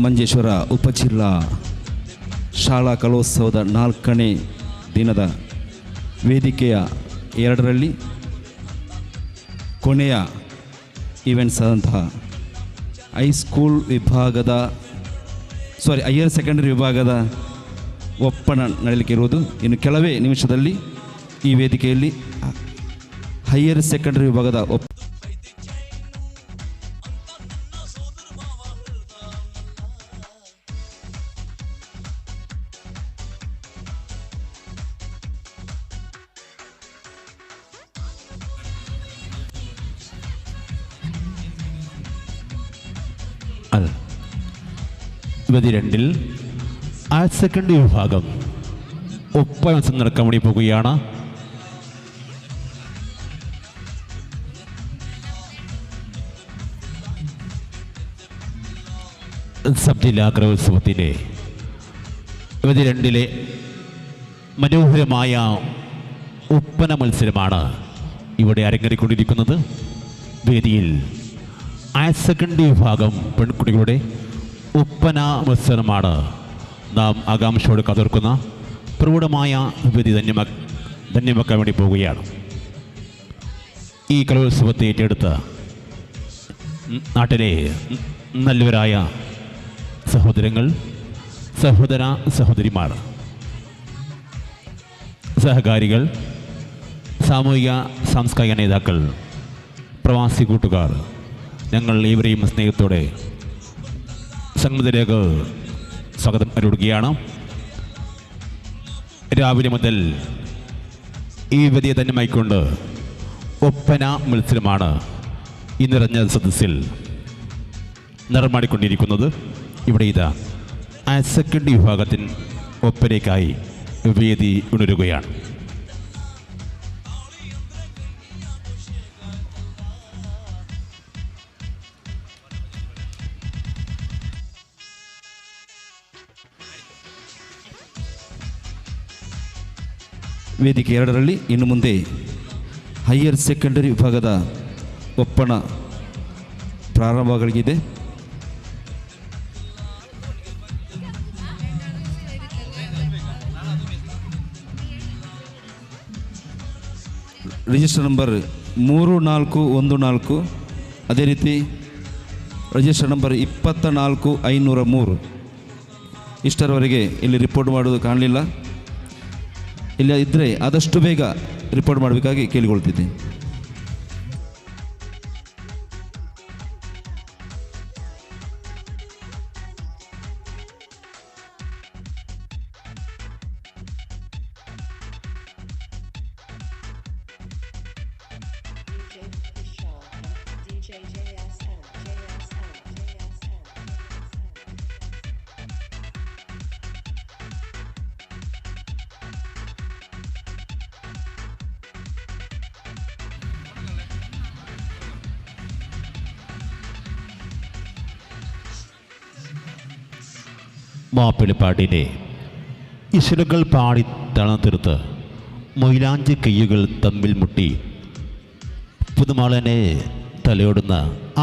Speaker 2: ಮಂಜೇಶ್ವರ ಉಪಜಿಲ್ಲಾ ಶಾಲಾ ಕಲೋತ್ಸವದ 4ನೇ ದಿನದ ವೇದಿಕೆಯ 2ರಲ್ಲಿ ಕೊನೆಯ ಈವೆಂಟ್ಸ್ ಆದಂತಹ ಹೈಯರ್ ಸೆಕೆಂಡರಿ ವಿಭಾಗದ ಒಪ್ಪನ ನಡೆಯಲಿಕ್ಕೆ ಇರುವುದು. ಇನ್ನು ಕೆಲವೇ ನಿಮಿಷದಲ್ಲಿ ಈ ವೇದಿಕೆಯಲ್ಲಿ ಹೈಯರ್ ಸೆಕೆಂಡರಿ ವಿಭಾಗದ
Speaker 11: വേദി 2-ൽ ഹയർ സെക്കൻഡറി വിഭാഗം ഒപ്പന മത്സരം നടക്കാൻ വേണ്ടി പോകുകയാണ്. സബ് ജില്ലാ കലോത്സവത്തിൻ്റെ വേദി 2-ലെ മനോഹരമായ ഒപ്പന മത്സരമാണ് ഇവിടെ അരങ്ങേറിക്കൊണ്ടിരിക്കുന്നത്. വേദിയിൽ ഹയർ സെക്കൻഡറി വിഭാഗം പെൺകുട്ടികളുടെ ഒപ്പന മത്സരമാണ് നാം ആകാംക്ഷയോട് കാതോർക്കുന്ന പ്രൗഢമായ വേദി ധന്യമാക്കാൻ വേണ്ടി പോവുകയാണ്. ഈ കലോത്സവത്തെ ഏറ്റെടുത്ത നാട്ടിലെ നല്ലവരായ സഹോദരങ്ങൾ, സഹോദരിമാർ, സഹകാരികൾ, സാമൂഹിക സാംസ്കാരിക നേതാക്കൾ, പ്രവാസി കൂട്ടുകാർ, ഞങ്ങൾ ഏവരെയും സ്നേഹത്തോടെ സംഗമത്തിലേക്ക് സ്വാഗതം അരുളുകയാണ്. രാവിലെ മുതൽ ഈ വേദിയെ ധന്യമായിക്കൊണ്ട് ഒപ്പന മത്സരമാണ് ഈ നിറഞ്ഞ സദസ്സിൽ നിറമാടിക്കൊണ്ടിരിക്കുന്നത്. ഇവിടെ ഇതാ ഹയർ സെക്കൻഡറി വിഭാഗത്തിന് ഒപ്പനയ്ക്കായി വേദി ഉണരുകയാണ്.
Speaker 2: ವೇದಿಕೆ 2ರಲ್ಲಿ ಇನ್ನು ಮುಂದೆ ಹೈಯರ್ ಸೆಕೆಂಡರಿ ವಿಭಾಗದ ಒಪ್ಪನ ಪ್ರಾರಂಭವಾಗಲಿದೆ. ರಿಜಿಸ್ಟರ್ ನಂಬರ್ 3414, ಅದೇ ರೀತಿ ರಿಜಿಸ್ಟರ್ ನಂಬರ್ 24503 ಇಷ್ಟರವರೆಗೆ ಇಲ್ಲಿ ರಿಪೋರ್ಟ್ ಮಾಡೋದು ಕಾಣಲಿಲ್ಲ. ಇಲ್ಲ ಇದ್ದರೆ ಆದಷ್ಟು ಬೇಗ ರಿಪೋರ್ಟ್ ಮಾಡಬೇಕಾಗಿ ಕೇಳಿಕೊಳ್ತಿದ್ದೆ.
Speaker 11: മാപ്പിളപ്പാട്ടിനെ ഇശലുകൾ പാടി തളർത്തിരുത്ത് മൊയിലാഞ്ചി കയ്യുകൾ തമ്മിൽ മുട്ടി പുതുമാളനെ തലയോടുന്ന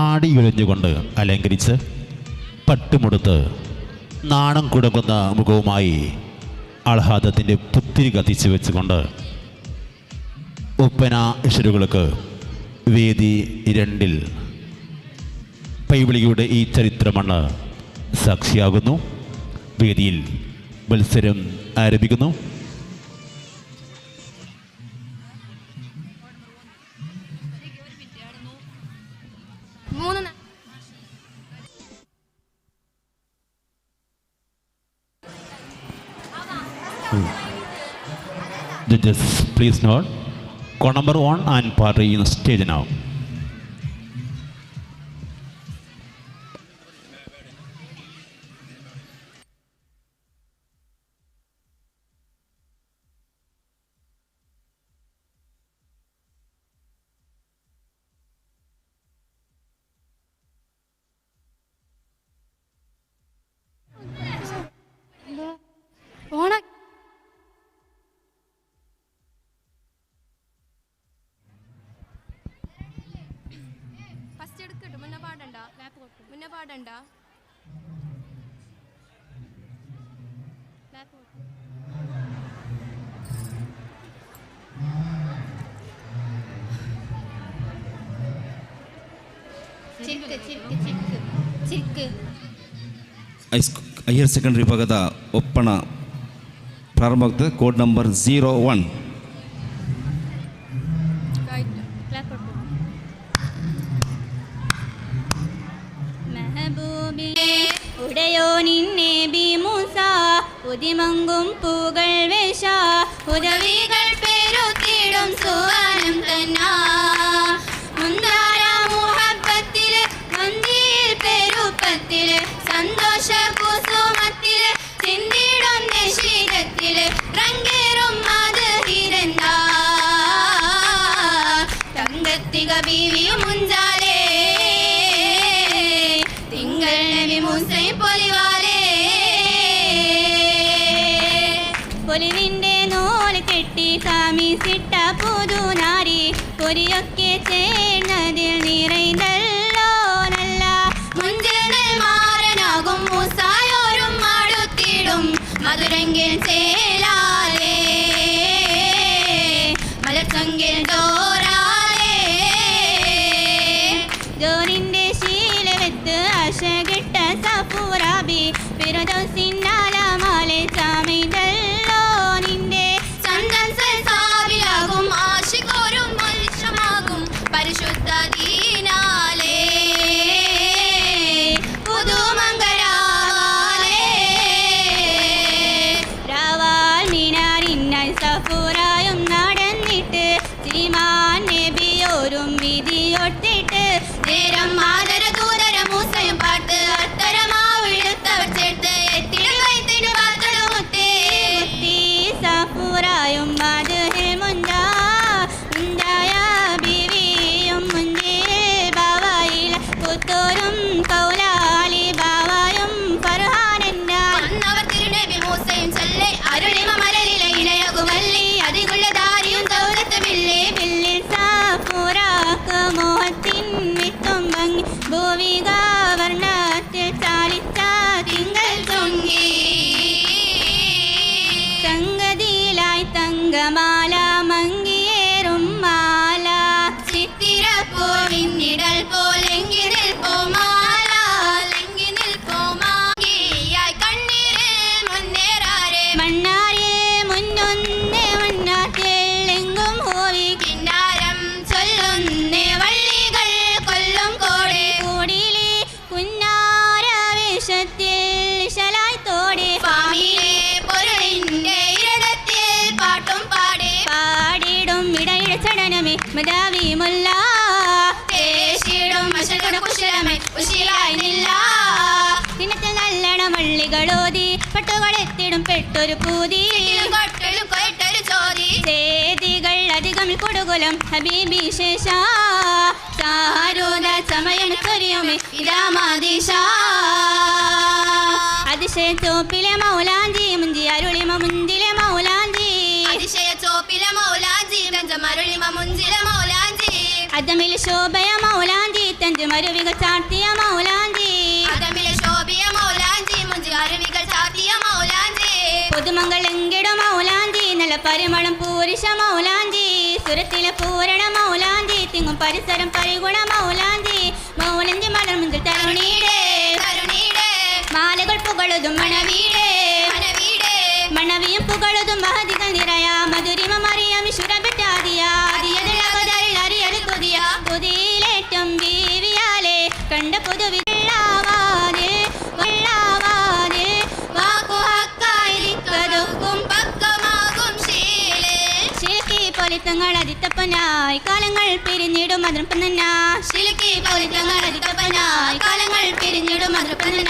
Speaker 11: ആടിയുഴഞ്ഞുകൊണ്ട് അലങ്കരിച്ച് പട്ടുമുടുത്ത് നാണം കുടങ്ങുന്ന മുഖവുമായി ആഹ്ലാദത്തിൻ്റെ പുത്തിരി കത്തിച്ചു വെച്ചുകൊണ്ട് ഒപ്പന ഇശലുകൾക്ക് വേദി 2-ൽ പൈവിളിയുടെ ഈ ചരിത്രമാണ് സാക്ഷിയാകുന്നു. വേദിയിൽ മത്സരം ആരംഭിക്കുന്നു. Judges, please note, call number 1 and party in stage now.
Speaker 3: First എടുക്കട്ടെ, മുന്നേ പാടണ്ട.
Speaker 2: ಹೈಯರ್ ಸೆಕೆಂಡರಿ ವಿಭಾಗದ ಒಪ್ಪಣ ಪ್ರಾರಂಭವಾಗ್ತದೆ. Code number 01.
Speaker 14: ഉടയോ നിന്നെ ബിമുസ ഉദിമങ്കും പൂകൾ വേഷ ഉദവികൾ പെരുത്തിടും സുവാനം തന്നാ മുന്താര മുഹബത്തില് മന്ദിയിൽ പെരുപ്പത്തില് സന്തോഷ കുസുമത്തില് ചിന്തിടും നിശീതത്തില് റങ്കേറും അത് ഹിരന്താ തങ്കത്തിക ബീവിയും മുഞ്ചാലേ തിങ്കൾ നബി മൂസൈ പൊലിവാലേ പൊലിവിൻ്റെ നൂല് കെട്ടി കാമിസിട്ട പുതുനാരി പൊരിയൊക്കെ ചേർന്നതിൽ നിറൈന്തല്ലോ നല്ല മുഞ്ചിൽ മാറനാകും മൂസായോരും അടുത്തിടും മധുരങ്കിൽ ചേലാലേ മലച്ചങ്കിൽ ഡോറാലേ ജോറിൻ്റെ ശീലവെത്ത് അശകിട്ട സഫൂറാബി ഫിറദൗസിന്നാലമാലെ ചാമൈതല്ലോ നിന്റെ ചന്ദൻ സൽസാബിലാകും ആശികോരും മത്സമാകും പരിശുദ്ധ ദീനാലേ പുതുമംഗലാലേ രാവാൽ മീനാരിന്നായി സഫൂറായും നടന്നിട്ട് ശ്രീമാൻ നബിയോരും വിധിയൊട്ടിട്ട് നേരം മാതര ദൂതര മൂസയും പാട്ട് അത്തരമാവിടുത്തവർ ചേർത്ത് എത്തിയിൽ വൈത്തിനു പാത്തടുമുത്തേ മുത്തി സഫൂറായും മധുഹിൽ മുഞ്ചായ ബിവിയും മുഞ്ചിൽ ബാവായിൽ പുത്തോരും കൗലാലി ബാവായും ഫർഹാനന്ന അന്നവർ തിരുനബി മൂസയും ചൊല്ലി അരുളിമ മലരിലെ ഇണയകുമല്ലി അതികുള്ള ദാരിയും ദൗലത്തുമില്ലേ ബില്ലിൽ സഫൂറാക്ക് മോഹത്തിൻ വിത്തും ഭംഗി ഭൂവിക വർണ്ണത്തിൽ ചാലിച്ച തിങ്കൾ ചൊങ്കി സംഗതിയിലായി തങ്കമാല മങ്കിയേറും മാല ചിത്തിരപ്പൂവിന്നിടൽ പോലെങ്കി നിൽപ്പോ മാല ലെങ്കി നിൽപ്പോ മാങ്ങിയായി കണ്ണീരിൽ മുന്നേറാരെ മണ്ണാരെ മുന്നൊന്നേ മണ്ണാറ്റിൽ എങ്കും ഹോവി കിന്നാരം ചൊല്ലുന്നേ വള്ളികൾ കൊല്ലും കോടെ കൂടിയിലെ കുഞ്ഞാര വേഷത്തിൽ ശലായി തോടെ സ്വാമിയിലെ പൊരുളിന്റെ ഇരടത്തിൽ പാട്ടും പാടെ പാടിടും ഇടയിട ചടനമേ മദാവി മുല്ല തേശിടും മശലുടെ കുശലമേ ഉശിലായി നില്ല ദിനത്തിൽ നല്ലണ വള്ളികളോതി പട്ടുകളെത്തിടും പെട്ടൊരു പൂതി കൊട്ടലും കൊട്ടൊരു ചോതി ചേതികൾ അധികം കൊടുകുലം ഹബീബി ശേഷ ചാരൂത സമയം ചൊരിയുമേ ഇതാമാദിശ അതിശയ ചോപ്പിലെ മൗലാഞ്ചി മുഞ്ചി അരുളിമ മുഞ്ചിലെ മൗലാഞ്ചി അതിശയ ചോപ്പിലെ മൗലാഞ്ചി രഞ്ജമരുളിമ മുഞ്ചിലെ മൗലാഞ്ചി അതമിലെ ശോഭയ മൗലാഞ്ചി തഞ്ചു മരുവികൾ ചാർത്തിയ മൗലാഞ്ചി അതമിലെ ശോഭയ മൗലാഞ്ചി മുഞ്ചി അരുവികൾ ചാർത്തിയ മൗലാഞ്ചി പുതുമംഗളെങ്കിടും മൗലാഞ്ചി നല്ല പരിമളം പൂരിശ മൗലാഞ്ചി സുരത്തിലെ പൂരണ മൗലാഞ്ചി തിങ്ങും പരിസരം പരിഗുണ മൗലാഞ്ചി മൗലഞ്ചി മലർ മുഞ്ചിൽ തരുണീടേ മാലകൾ പുകളുതും മണവീടേ മണവിയും പുകളുതും മഹതികൾ നിറയ മധുരിമ മറിയാം കൊതിയിലേറ്റം ബീവിയാലെ കണ്ട പുതുവില്ലാവാതെ വാക്കുഹക്കായിരിക്കതൊക്കും പക്കമാകും ശീലക്കി പൊലിത്തങ്ങൾ അതിത്തപ്പനായി കാലങ്ങൾ പിരിഞ്ഞിടും മധുരപ്പന്ന ശീലക്കി പൊലിത്തങ്ങൾ അതിത്തപ്പനായി കാലങ്ങൾ പിരിഞ്ഞിടും മധുരപ്പന്ന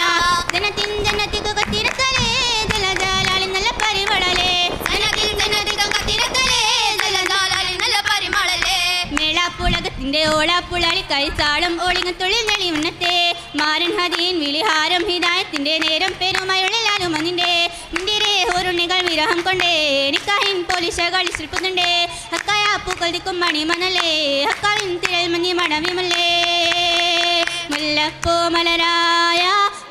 Speaker 14: ജനത്തിൻ ജനത്തിക്കു കത്തിരത്തലേ ജലജാലാളി നല്ല പരിമളലേ ജനത്തിൻ ജനത്തിക്കു കത്തിരത്തലേ ജലജാലാളി നല്ല പരിമളലേ മേളാപ്പുളകത്തിന്റെ ഓളാപ്പുളളി കൈസാളും ഒളിങ്ങത്തുള്ളിൽ നെളിവണ്ണത്തെ മാരൻ ഹദീൻ വിളിഹാരം ഹിദായത്തിന്റെ നേരം പെരുമയുള്ളിലാലും അന്നിന്റെ നിന്തിരെ ഓരുണ്ണികൾ വിരഹം കൊണ്ടേ നിക്കാഹിൻ പോലീശകൾ ശില്പുന്നുണ്ടേ ഹക്കായ പൂക്കൾ ദിക്കും മണിമണലേ ഹക്കാവിൻ തിരൽ മഞ്ഞി മണവിമല്ലേ മുല്ലപ്പൂ മലരായ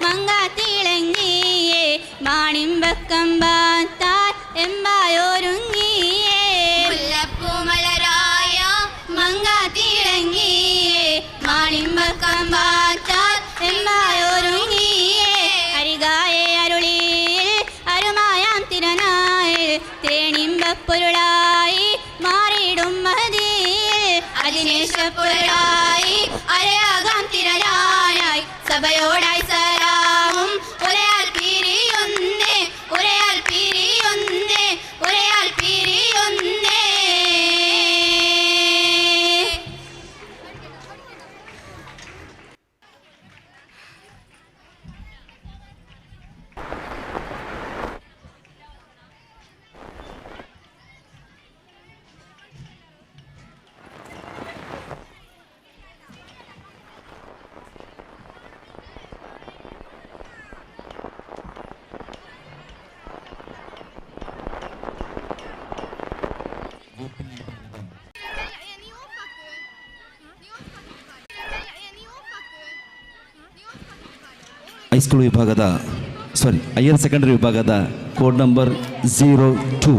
Speaker 14: മങ്കാത്തിളങ്ങിയേ മാണിമ്പക്കമ്പാത്താൽ എമ്പായോരുങ്ങിയേ മുല്ലപ്പൂ മലരായ മങ്കാത്തിളങ്ങിയേ മാണിമ്പക്കമ്പാത്ത തിരനായി തേണിമ്പപ്പൊരുളായി മാറിയിടും മതിയിൽ അതിനേശപ്പൊരുളായി അരയാകാം തിരനായി സഭയോടായി സലാമും ഒരയാൽ പിരിയൊന്നേ ഒരയാൽ പിരിയൊന്നേ ഒരയാൽ പിരിയൊന്നേ.
Speaker 2: ಹೈಸ್ಕೂಲ್ ವಿಭಾಗದ ಹೈಯರ್ ಸೆಕೆಂಡರಿ ವಿಭಾಗದ ಕೋಡ್ ನಂಬರ್ 02.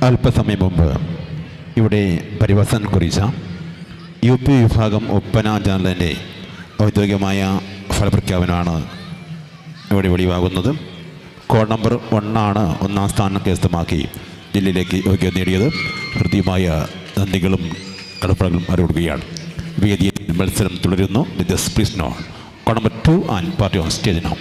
Speaker 11: അല്പസമയം മുമ്പ് ഇവിടെ പരിവസനം കുറിച്ച UP വിഭാഗം ഒപ്പന ചാനലിൻ്റെ ഔദ്യോഗികമായ ഫലപ്രഖ്യാപനമാണ് ഇവിടെ വെളിവാകുന്നത്. കോഡ് നമ്പർ 1 ഒന്നാം സ്ഥാനം കരസ്ഥമാക്കി ജില്ലയിലേക്ക് യോഗ്യത നേടിയത്. ഹൃദ്യമായ നന്ദികളും കടപ്പടകളും അറിയിക്കുകയാണ്. വേദിയിൽ മത്സരം തുടരുന്നു. Judges please note code number 2 and party on stage now.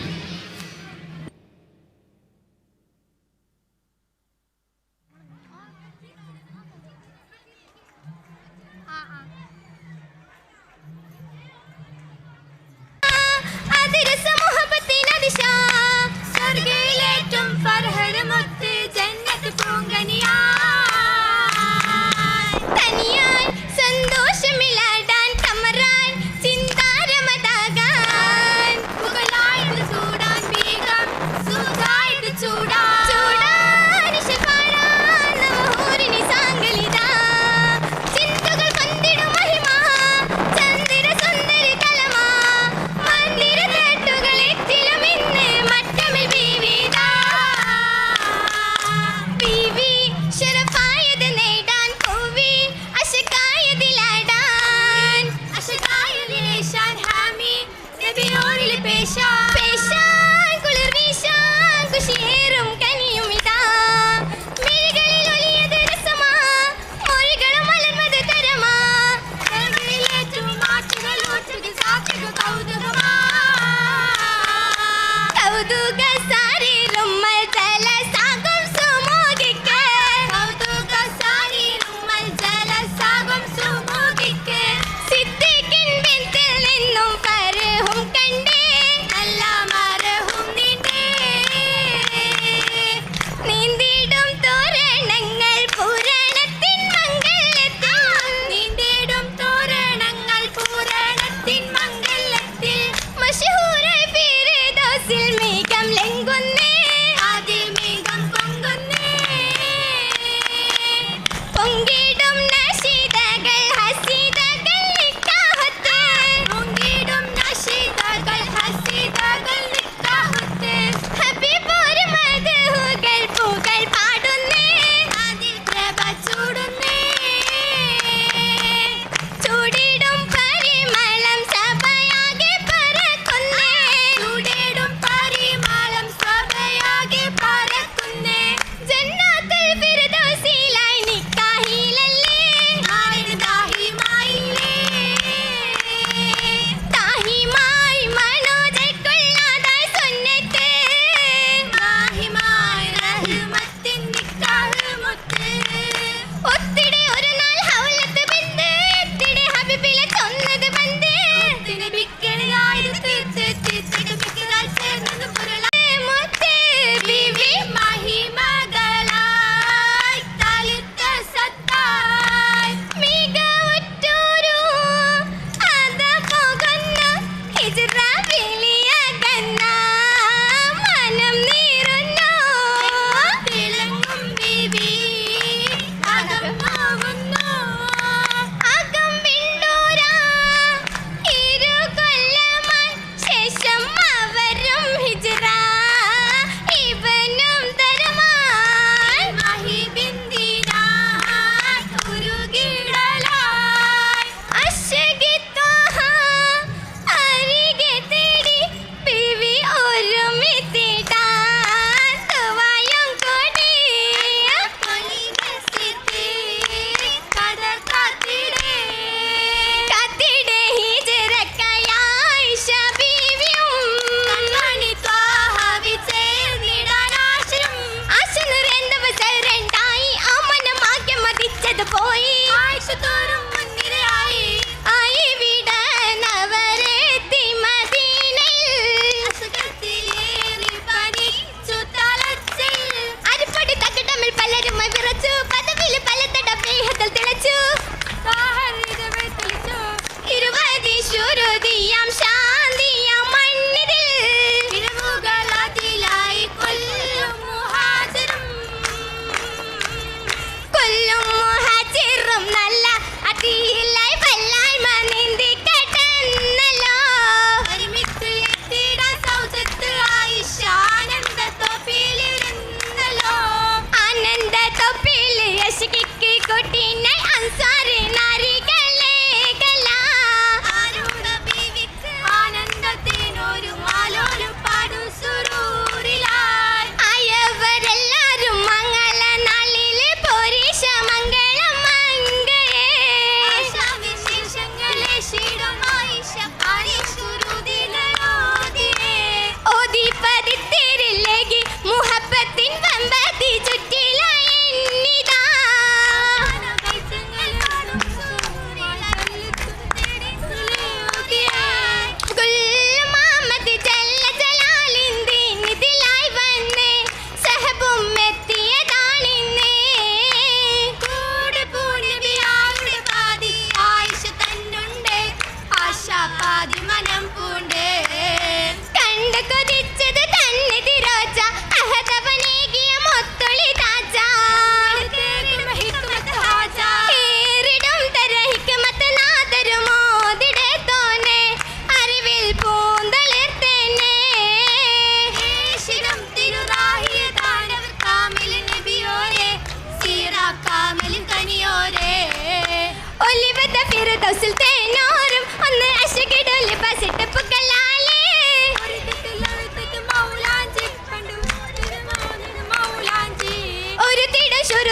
Speaker 14: പേശാൻ കുളിർ വീശാൻ കുശിയേറും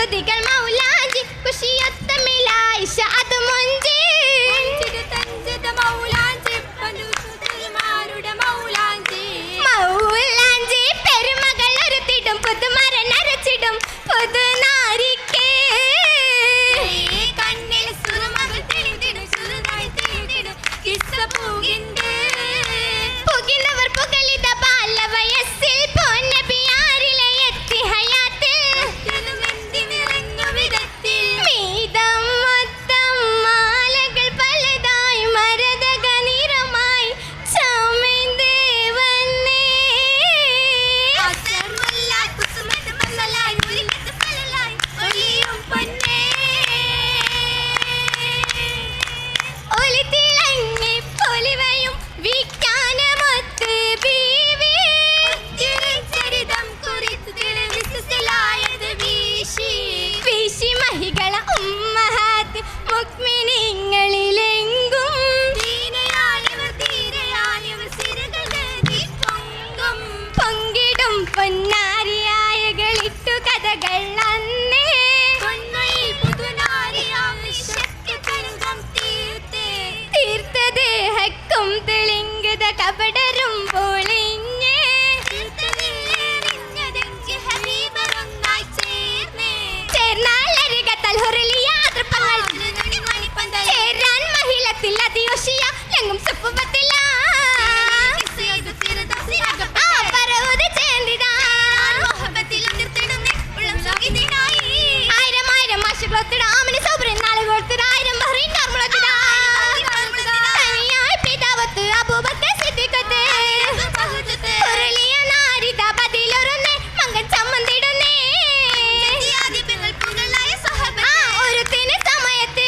Speaker 14: കുരുതികൾ മൗലാഞ്ചി കുഷിയൊത്ത മിലായിഷ അത് മുഞ്ചി മൗലാഞ്ചി പെരുമകൾ ഒരുത്തിടും പുതുമരൻ അരച്ചിടും പുതുനാരിക്കേ കണ്ണിൽ സുറുമകൾ തെളിഞ്ഞിടും സുറുനായി തെളിഞ്ഞിടും കിസ്സ പൂകിന്റെ പുകിനവർ പുകളിത ബാലവയസ്സിൽ പൊന്നബിയാരിലെ എത്തി ഹയാത്തിൽ മീതം മൊത്തം മാലകൾ പലതായി മരതക നിറമായി ചമേന്തേവന്നേ ഒലി തിളങ്ങി പൊലിവയും വിജ്ഞാനമൊത്ത് ബീവി ചരിതം കുറിച്ച് തെളിവിಸಲಾയത് വീശി വീശി മഹികള ഉമ്മഹാത്ത് മുക്മിനിങ്ങളിലെങ്കും പൊങ്കിടും പൊന്നാരിയായകളിട്ടു കഥകൾ അന്നേ തീർത്ത ദേഹക്കും തെളിങ്കത കപടരും പൊളിഞ്ഞേ ചേർന്നാലരികത്തൽ ഹുറലിയ തൃപ്പങ്ങൾ ചേരാൻ മഹിളത്തിൽ അതിയോഷിയ ലെങ്കും സുപ്പുപത്തില്ല ആയിരം ആയിരം മാഷുകളൊത്തിട ആമനി സൗബ്രൻ നാളെ കൊടുത്തിട ആയിരം ബഹ്റൈൻ നർമ്മളത്തിട തനിയായി പിതാവത്ത് അബൂബക്കർ സിദ്ദീഖത്ത് ഹുറലിയ നാരിദ ബദിലൊരുന്നേ മങ്കൻ ചമ്മന്തിടുന്നേ ഒരുത്തിന് സമയത്ത്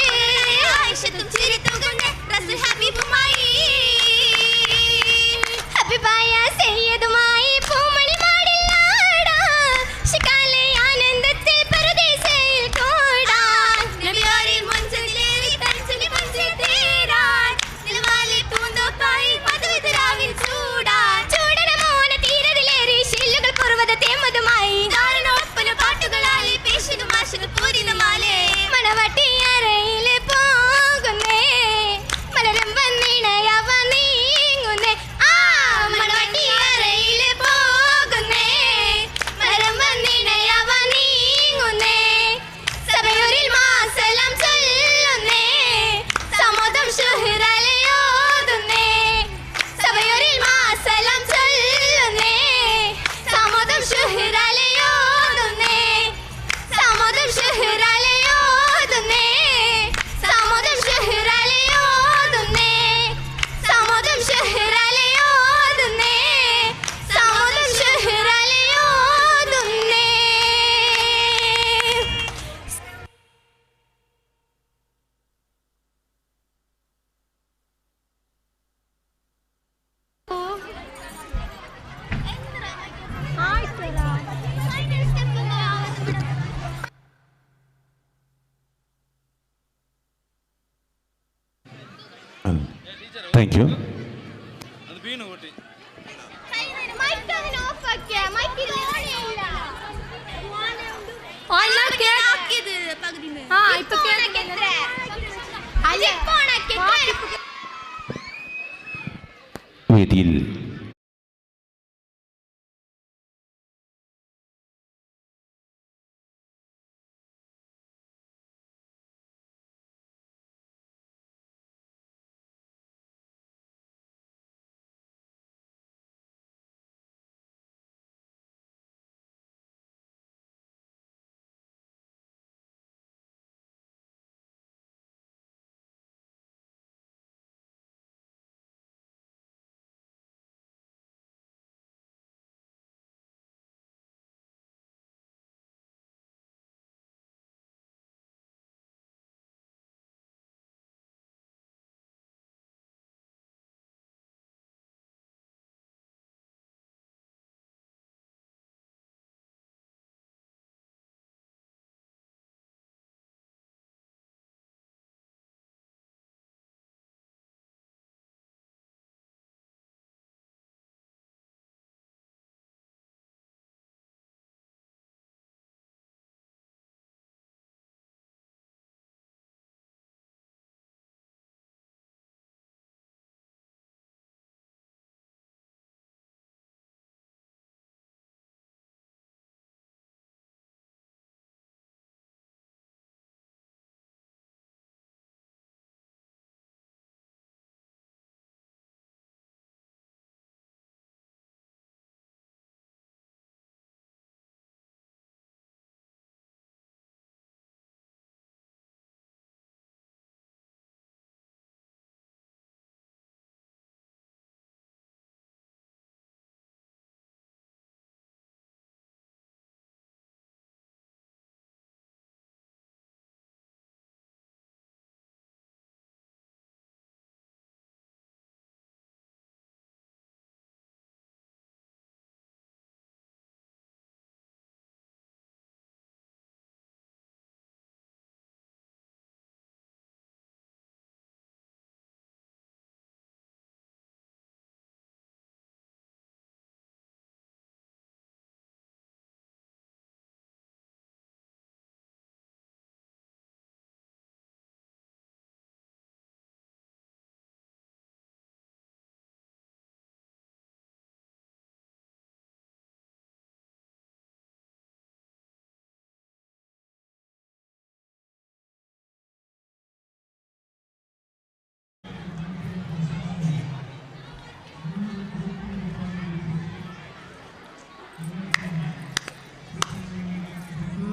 Speaker 14: ഹബീബായ സയ്യിദുമായി പൂമണി മാടില്ലാടാ ശികാലെ ആനന്ദത്തിൽ പരദേശയിൽ കൂടാൻ നബിയാരിൽ മഞ്ചലിലേറി തനിച്ചലി മഞ്ചിൽ തീരാൻ നിലവാലി പൂന്തോപ്പായി മധുവിതരാവിൽ ചൂടാൻ ചൂടന മോന തീരതിലേറി ശില്ലുകൾ പൂർവ്വത തേമതുമായി ഒപ്പന പാട്ടുകളാലെ പേശിനും ആശകൾ പൂരിനുമാലേ മണവട്ടിയറയിലെ പോകുന്നേ മലരം വന്നിണയവ നീങ്ങുന്നേ ആ മണവട്ടിയറയിലെ പോകുന്നേ മലരം വന്നിണയവ നീങ്ങുന്നേ സഭയൂരിൽ മാസലം ചൊല്ലുന്നേ സമോദം ശുഹ്റലയോതുന്നേ സഭയൂരിൽ മാസലം ചൊല്ലുന്നേ സമോദം ശുഹ്റലയോതുന്നേ സമോദം ശുഹ്റലയോതുന്നേ സമോദം ശുഹ്റലയോതുന്നേ സമോദം ശുഹ്റലയോതുന്നേ സമോദം ശുഹ്റലയോതുന്നേ
Speaker 11: താങ്ക് യു.
Speaker 1: അത് വീണു കൂട്ടി
Speaker 14: മൈക്ക് അങ്ങനെ ഓഫ് ആക്കിയ മൈക്കിൽ ഓണില്ല
Speaker 11: വേദിയിൽ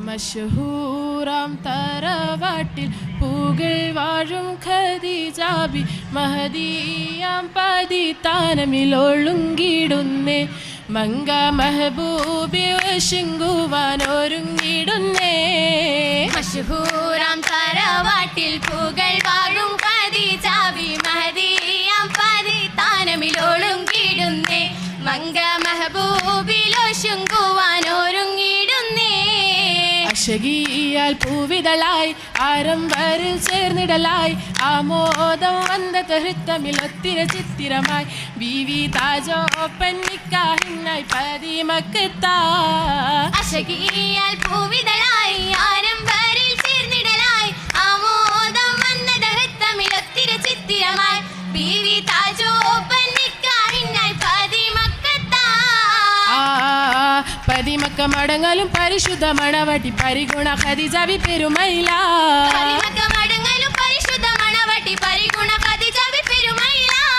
Speaker 10: മഷഹൂറാം തറവാട്ടിൽ പൂകൾ വാഴും ഖദീജാബി മഹദിയാം പതിത്താനമിലൊളുങ്കിടുന്നേ മങ്ക മെഹബൂബി ശിങ്കുവാനൊരുങ്ങിടുന്നേ
Speaker 14: മഷഹൂറാം തറവാട്ടിൽ പൂകൾ വാഴും ഖദീജാബി മഹദിയാം പതിത്താനമിലൊളുങ്കിടുന്നേ മങ്ക മെഹബൂബിലോ ശിങ്കുവാനൊരുങ്ങിടുന്നേ
Speaker 10: അശകിയാൽ പൂവിതളായി ആരംഭരിൽ ചേർന്നിടലായി ആമോദം വന്ന തഹൃത്തമിൽ ഒത്തിര ചിത്തിരമായി ബീവി താജോ പന്നിക്കാഹിനായി പതിമക്കത്താ
Speaker 14: അശകിയാൽ പൂവിതളായി ആരംഭരിൽ ചേർന്നിടലായി ആമോദം വന്ന തഹൃത്തമിൽ ഒത്തിര ചിത്തിരമായി ബീവി താജോ പന്നിക്കാഹിനായി പതിമക്കത്താ
Speaker 10: പതിമക്ക മടങ്ങലും പരിശുദ്ധ മണവട്ടി പരിഗുണ ഖദീജാബി പെരുമൈല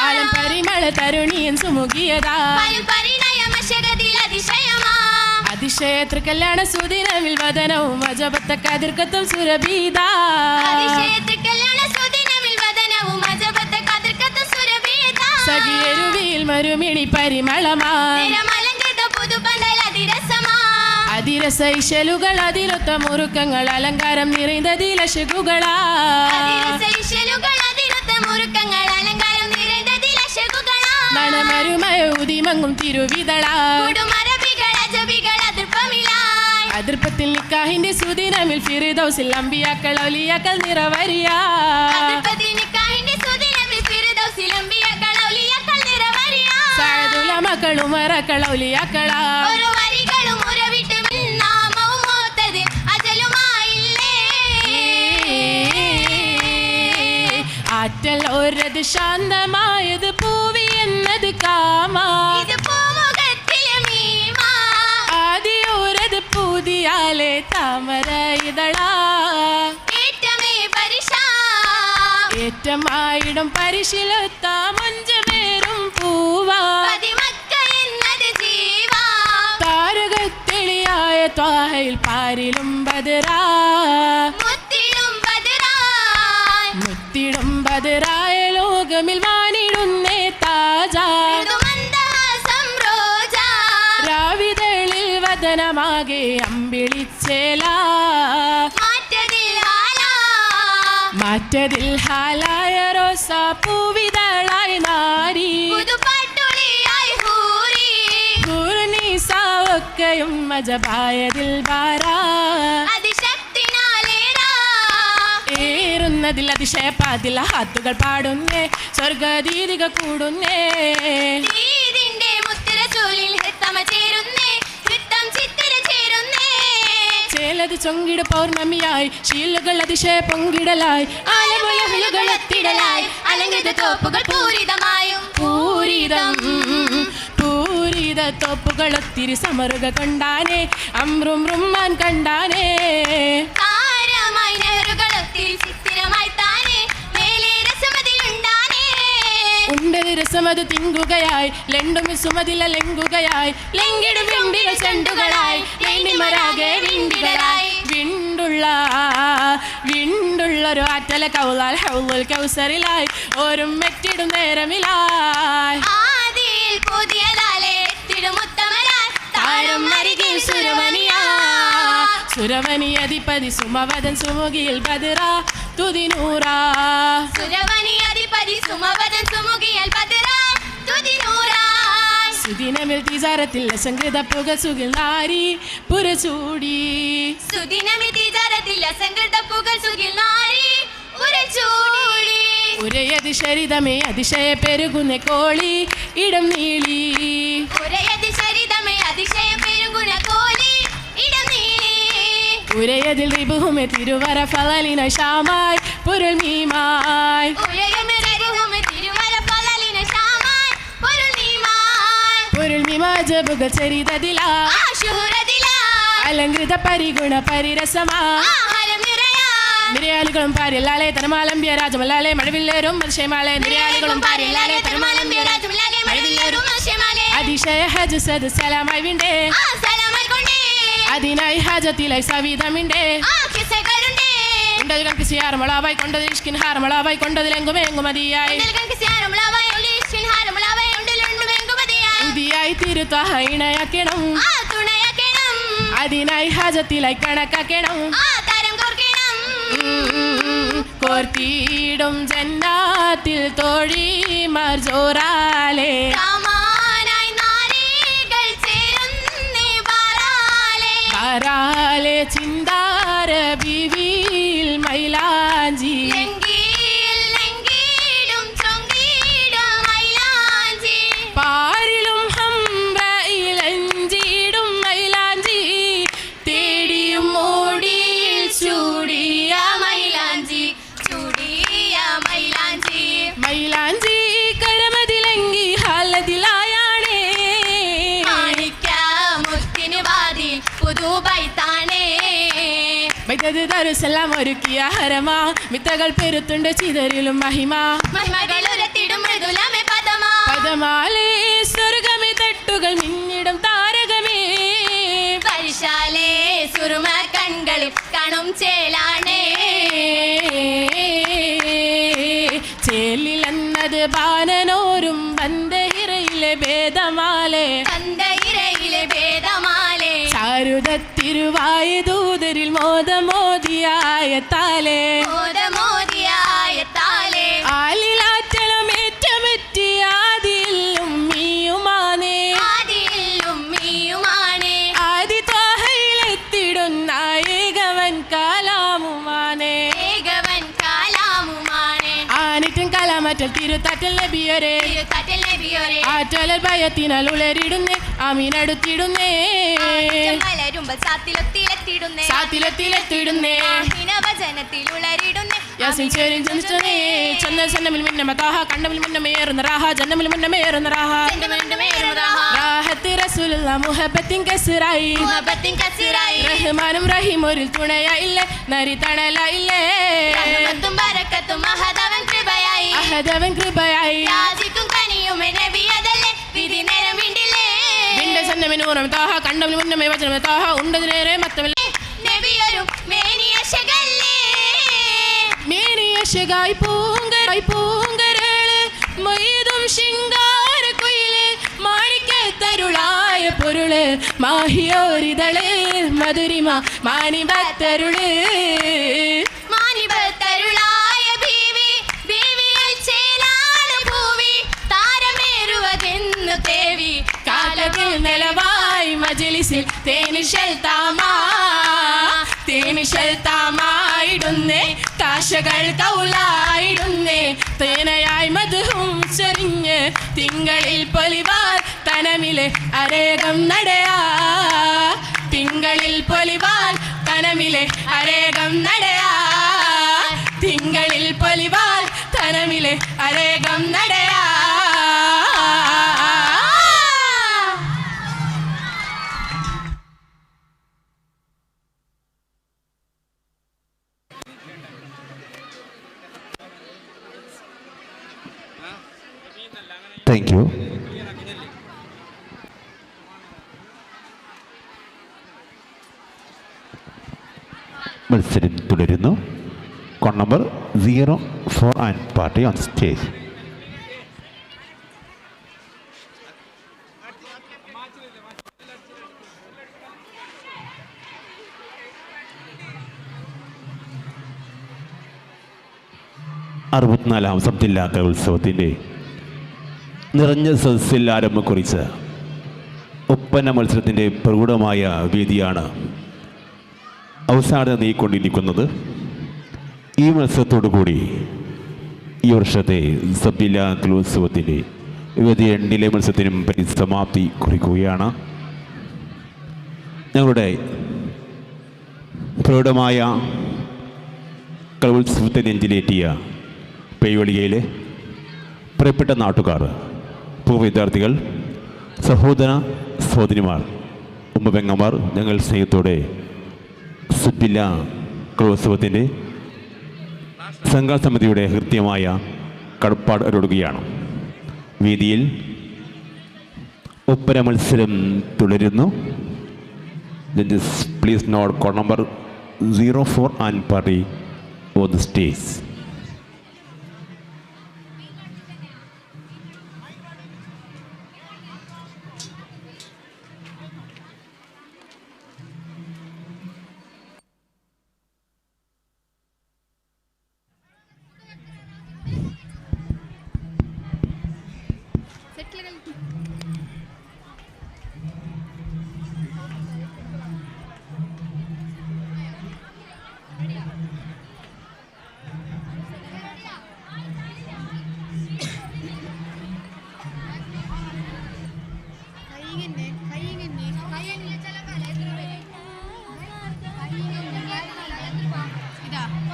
Speaker 10: ആലം പരിമള തരുണിയൻ സുമുഖിയതാ അതിശയത്ര കല്യാണ സുദിനമിൽ വദനവും അജബത്ത കതിർക്കത്തും സുരഭീതാ സഖിയരുവിയിൽ മരുമിണി പരിമളമാ അതിരസ ഇശലുകൾ അതിരൊത്ത മുറുക്കങ്ങൾ അലങ്കാരം നിറൈന്തതിലശകുകളാ മണമരുമയ ഉദിമങ്ങും തിരുവിതളാ അതിർപ്പത്തിൽ നിക്കാഹിന്റെ സുദിനമിൽ ഫിർദൗസിൽ അമ്പിയാക്കൾ ഔലിയാക്കൾ നിറവരിയാ സഅദുൽ മക്കളും മറക്കൾ ഔലിയാക്കളാ ആറ്റൽ ഒരത് ശാന്തമായത് പൂവി എന്നത് കാമാ ആദി ഒരത് പുതിയാലെ താമര ഇതളാ ഏറ്റമായിടും പരിശീലത്ത മഞ്ചമേറും പൂവാ താരകത്തെളിയായ ത്വാഹയിൽ പാരിലും ബദറാ മുത്തിടും ബദറായ ലോകമിൽ വാണിടുന്നേ താജ രാവിതളിൽ വദനമാകെ അമ്പിളിച്ചേലാ മാറ്റതിൽ ഹാലായ റോസാ പൂവിതളായി നാരി ഒക്കെയും മജബായതിൽ ബാരാ ഏറുന്നതിൽ അതിശയപ്പാതിൽ ഹാത്തുകൾ പാടുന്നേ സ്വർഗദീതിക കൂടുന്നേ ചേലത് ചൊങ്കിട പൗർണമിയായി ശീലുകൾ അതിശയ പൊങ്കിടലായി ആലമുലഹലുകൾ എത്തിടലായി അലങ്കൃത തോപ്പുകൾ പൂരിതമായും പൂരിത തോപ്പുകൾ ഒത്തിരി സമറുക കൊണ്ടാനേ അമ്രും റുമ്മാൻ കണ്ടാനേ ഉണ്ടത് രസമത് തിങ്കുകയായി ലെണ്ടും സുമതില ലെങ്കുകയായി ലെങ്കിടും വിണ്ടികൾ ചെണ്ടുകളായി ലെണ്ടിമരാകെ വിണ്ടികളായി വിണ്ടുള്ളൊരു ആറ്റല കൗലാൽ ഹൗലുൽ കൗസറിലായി ഓരും മെറ്റിടും നേരമിലായി സുരവനി അധിപതി സുമവദൻ സുമുഖിയിൽ ബദറാ തുതിനൂറാ സുദിനമിൽ തിജാരത്തിൽ അസംകൃത പുക സുഖിൽ നാരി പുരചൂടി ഉരയത് ശരിതമേ അതിശയ പെരുകുന്ന കോളി ഇടം നീളി ഉരയതിൽ റിബുഹുമെ തിരുവര ഫലലിന ഷാമായി പുരൽ മീമായി പുരൽ മീമായി ജബുകൾ ചരിതതിലാ അലങ്കൃത പരിഗുണ പരിരസമാ നിരയാലികളും പാരില്ലാലെ തനമാലംബിയ രാജമല്ലാലെ മഴവില്ലേരും മത്സ്യമാലെ നിരയാലികളും പാരില്ലാലെ തനമാലംബിയ രാജമല്ലാലെ മഴവില്ലേരും അതിശയ ഹജ് സദ് സലാമായി വിണ്ടേ അതിനായി ഹാജത്തിലായി സവിധമിണ്ടേ ഉണ്ടത് കണക്ക് സിയാറുമളാവായി കൊണ്ടത് ഇഷ്കിൻ ഹാരമളാവായി കൊണ്ടതിലെങ്കും എങ്കുമതിയായി ഉദിയായി തിരുത്താഹ ഇണയാക്കണം അതിനായി ഹാജത്തിലായി കണക്കാക്കണം കോർത്തിയിടും ജന്നാത്തിൽ തോഴിമാർ ജോറാലേ ബാരാലെ ചിന്താര ബിവിയിൽ മൈലാഞ്ചി പാരിലും ഹംറയിലഞ്ചിടും മൈലാഞ്ചി തേടിയും ഓടിയിൽ ചൂടിയ മൈലാഞ്ചി മൈലാഞ്ചി കരമതിലെങ്കി ഹാലതിലായാണേ ബൈതത് ദാരുസലാം ഒരുക്കിയ ഹരമാ മിത്തകൾ പെരുത്തുണ്ട് ചിതറിലും മഹിമാ പദമാലേ സ്വർഗമേ തട്ടുകൾ മിന്നിടും താരകമേ പരിശാലേ സുറുമ കൺകളിൽ കാണും ചേലാണേ ചേലിലെന്നത് ബാനനോരും ബന്ധയിറയിലെ ഭേദമാലേ ചാരുതത്തിരുവായ ദൂതരിൽ മോദമോദിയായ താലേ ആലിലാറ്റലും ഏറ്റമെറ്റിയ ആദിയിലും മീയുമാനേ ആദി ത്വാഹയിലെത്തിടുന്ന ഏകവൻ കാലാമുമാനേ ആനിറ്റും കലാമറ്റൽ തിരുത്താറ്റൽ നബിയൊരേ ആറ്റലൽ ഭയത്തിനാൽ ഉളരിടുന്നേ ആമീനടുത്തിടുന്നേ സാത്തിലെത്തിടുന്നേ യാസിൻ ചേരിൻ ജനിച്ചനേ ചന്ദ സന്നമിൽ മിന്നമതാഹ കണ്ടമിൽ മിന്നമേറുന്ന റാഹ ജന്നമിൽ മിന്നമേറുന്ന റാഹ റാഹത്ത് റസൂലുള്ള മുഹബത്തിൻ കസ്റായി റഹ്മാനും റഹീം ഒരു തുണയ ഇല്ലേ നരി തണല ഇല്ലേ അഹദവൻ കൃപയായി വിണ്ട സന്നമിനൂറം താഹ കണ്ടമിൽ മുന്നമേ വചനമേ താഹ ഉണ്ടത് നേരെ മത്തമില്ല മേനിയശകായി പൂങ്കരള് മൊയ്തും ശിങ്കാര കുയില് മാണിക്കത്തരുളായ പൊരുള് മാഹിയോരിതള് മധുരിമ മാനിബത്തരുള് കാലത്തിൽ നിലവായി മജലിസിൽ തേനിശൽ താമായിടുന്നേ താശകൾ കൗലായിടുന്നേ തേനയായി മധുഹും ചൊരിഞ്ഞ് തിങ്കളിൽ പൊലിവാൽ തനമിലെ അരേകം നടയാ തിങ്കളിൽ പൊലിവാൽ തനമിലെ അരേകം നടയാ തിങ്കളിൽ പൊലിവാൽ തനമിലെ അരേകം നടയാ
Speaker 11: താങ്ക് യു. മത്സരം തുടരുന്നു. Call number 04 and party on stage. അറുപത്തിനാലാം ജില്ലാ കലോത്സവത്തിൻ്റെ നിറഞ്ഞ സദസ്സിൽ ആരംഭം കുറിച്ച് ഒപ്പന മത്സരത്തിൻ്റെ പ്രൗഢമായ വേദിയാണ് അവസാനം നീക്കൊണ്ടിരിക്കുന്നത്. ഈ മത്സരത്തോടു കൂടി ഈ വർഷത്തെ സബ് ജില്ലാ കലോത്സവത്തിൻ്റെ വേദി 2 മത്സരത്തിനും പരിസമാപ്തി കുറിക്കുകയാണ്. ഞങ്ങളുടെ പ്രൗഢമായ കലോത്സവത്തെ നെഞ്ചിലേറ്റിയ പെയ്വളികയിലെ പ്രിയപ്പെട്ട നാട്ടുകാർ, പൂർവ്വ വിദ്യാർത്ഥികൾ, സഹോദര സഹോദരിമാർ, ഉമ്മപെങ്ങന്മാർ, ഞങ്ങൾ സ്നേഹത്തോടെ സബ് ജില്ലാ കലോത്സവത്തിൻ്റെ സംഘാടക സമിതിയുടെ കൃത്യമായ കടപ്പാട് അരുളുകയാണ്. വേദിയിൽ ഒപ്പന മത്സരം തുടരുന്നു. Judges, please note code number 04 and party on the stage.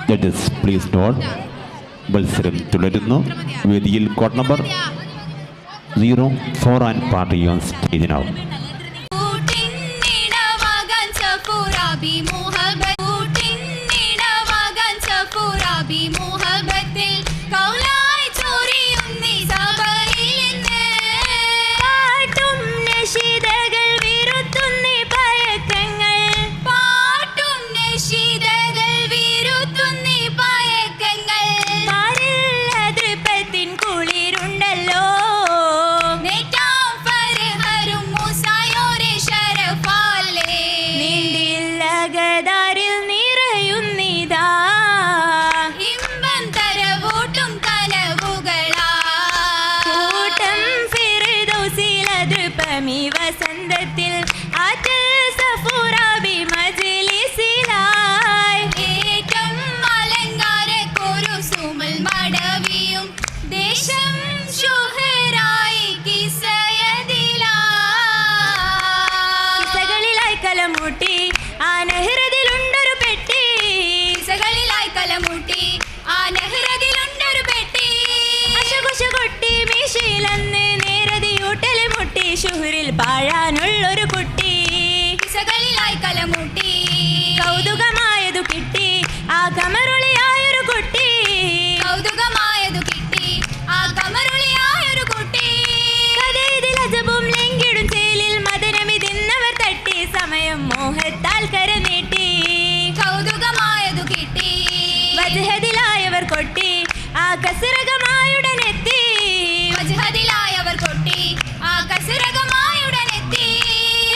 Speaker 11: Judges, please note മത്സരം തുടരുന്നു. വേദിയിൽ code number 04 and party on stage now.
Speaker 8: വസന്തത്തിൽ ആറ്റൽ സഫൂറാബി മജ്ലിസിലായി ഏറ്റം അലങ്കാര കുരുസുമൽ മടവിയും ദേശം ശുഹറായി കിസകളിലായി കലമൂട്ടി ആ നെഹ്റതിലുണ്ടൊരു പെട്ടി കിസകളിലായി കലമൂട്ടി ആ നെഹ്റതിലുണ്ടൊരു പെട്ടി അശകുശ കൊട്ടി മീശയിലന്ന് നേരതിയൂട്ടല് മുട്ടി ശുഹറിൽ പാഴാനുള്ളൊരു കുട്ടി കിസകളിലായി കലമൂട്ടി കൗതുകമായതു കിട്ടി ആ കമറുളിയായൊരു കുട്ടി കൗതുകമായതു കിട്ടി ആ കമറുളിയായൊരു കുട്ടി കഥയിതിൽ അജബും ലംഘിടും ചേലിൽ മദനമിതിന്നവർ തട്ടി സമയം മോഹത്താൽ കരനീട്ടി കൗതുകമായതു കിട്ടി വജ്ഹദിലായവർ കൊട്ടി ആ കസരകമായുടനെത്തി വജ്ഹദിലായവർ കൊട്ടി ആ കസരകമായുടനെത്തി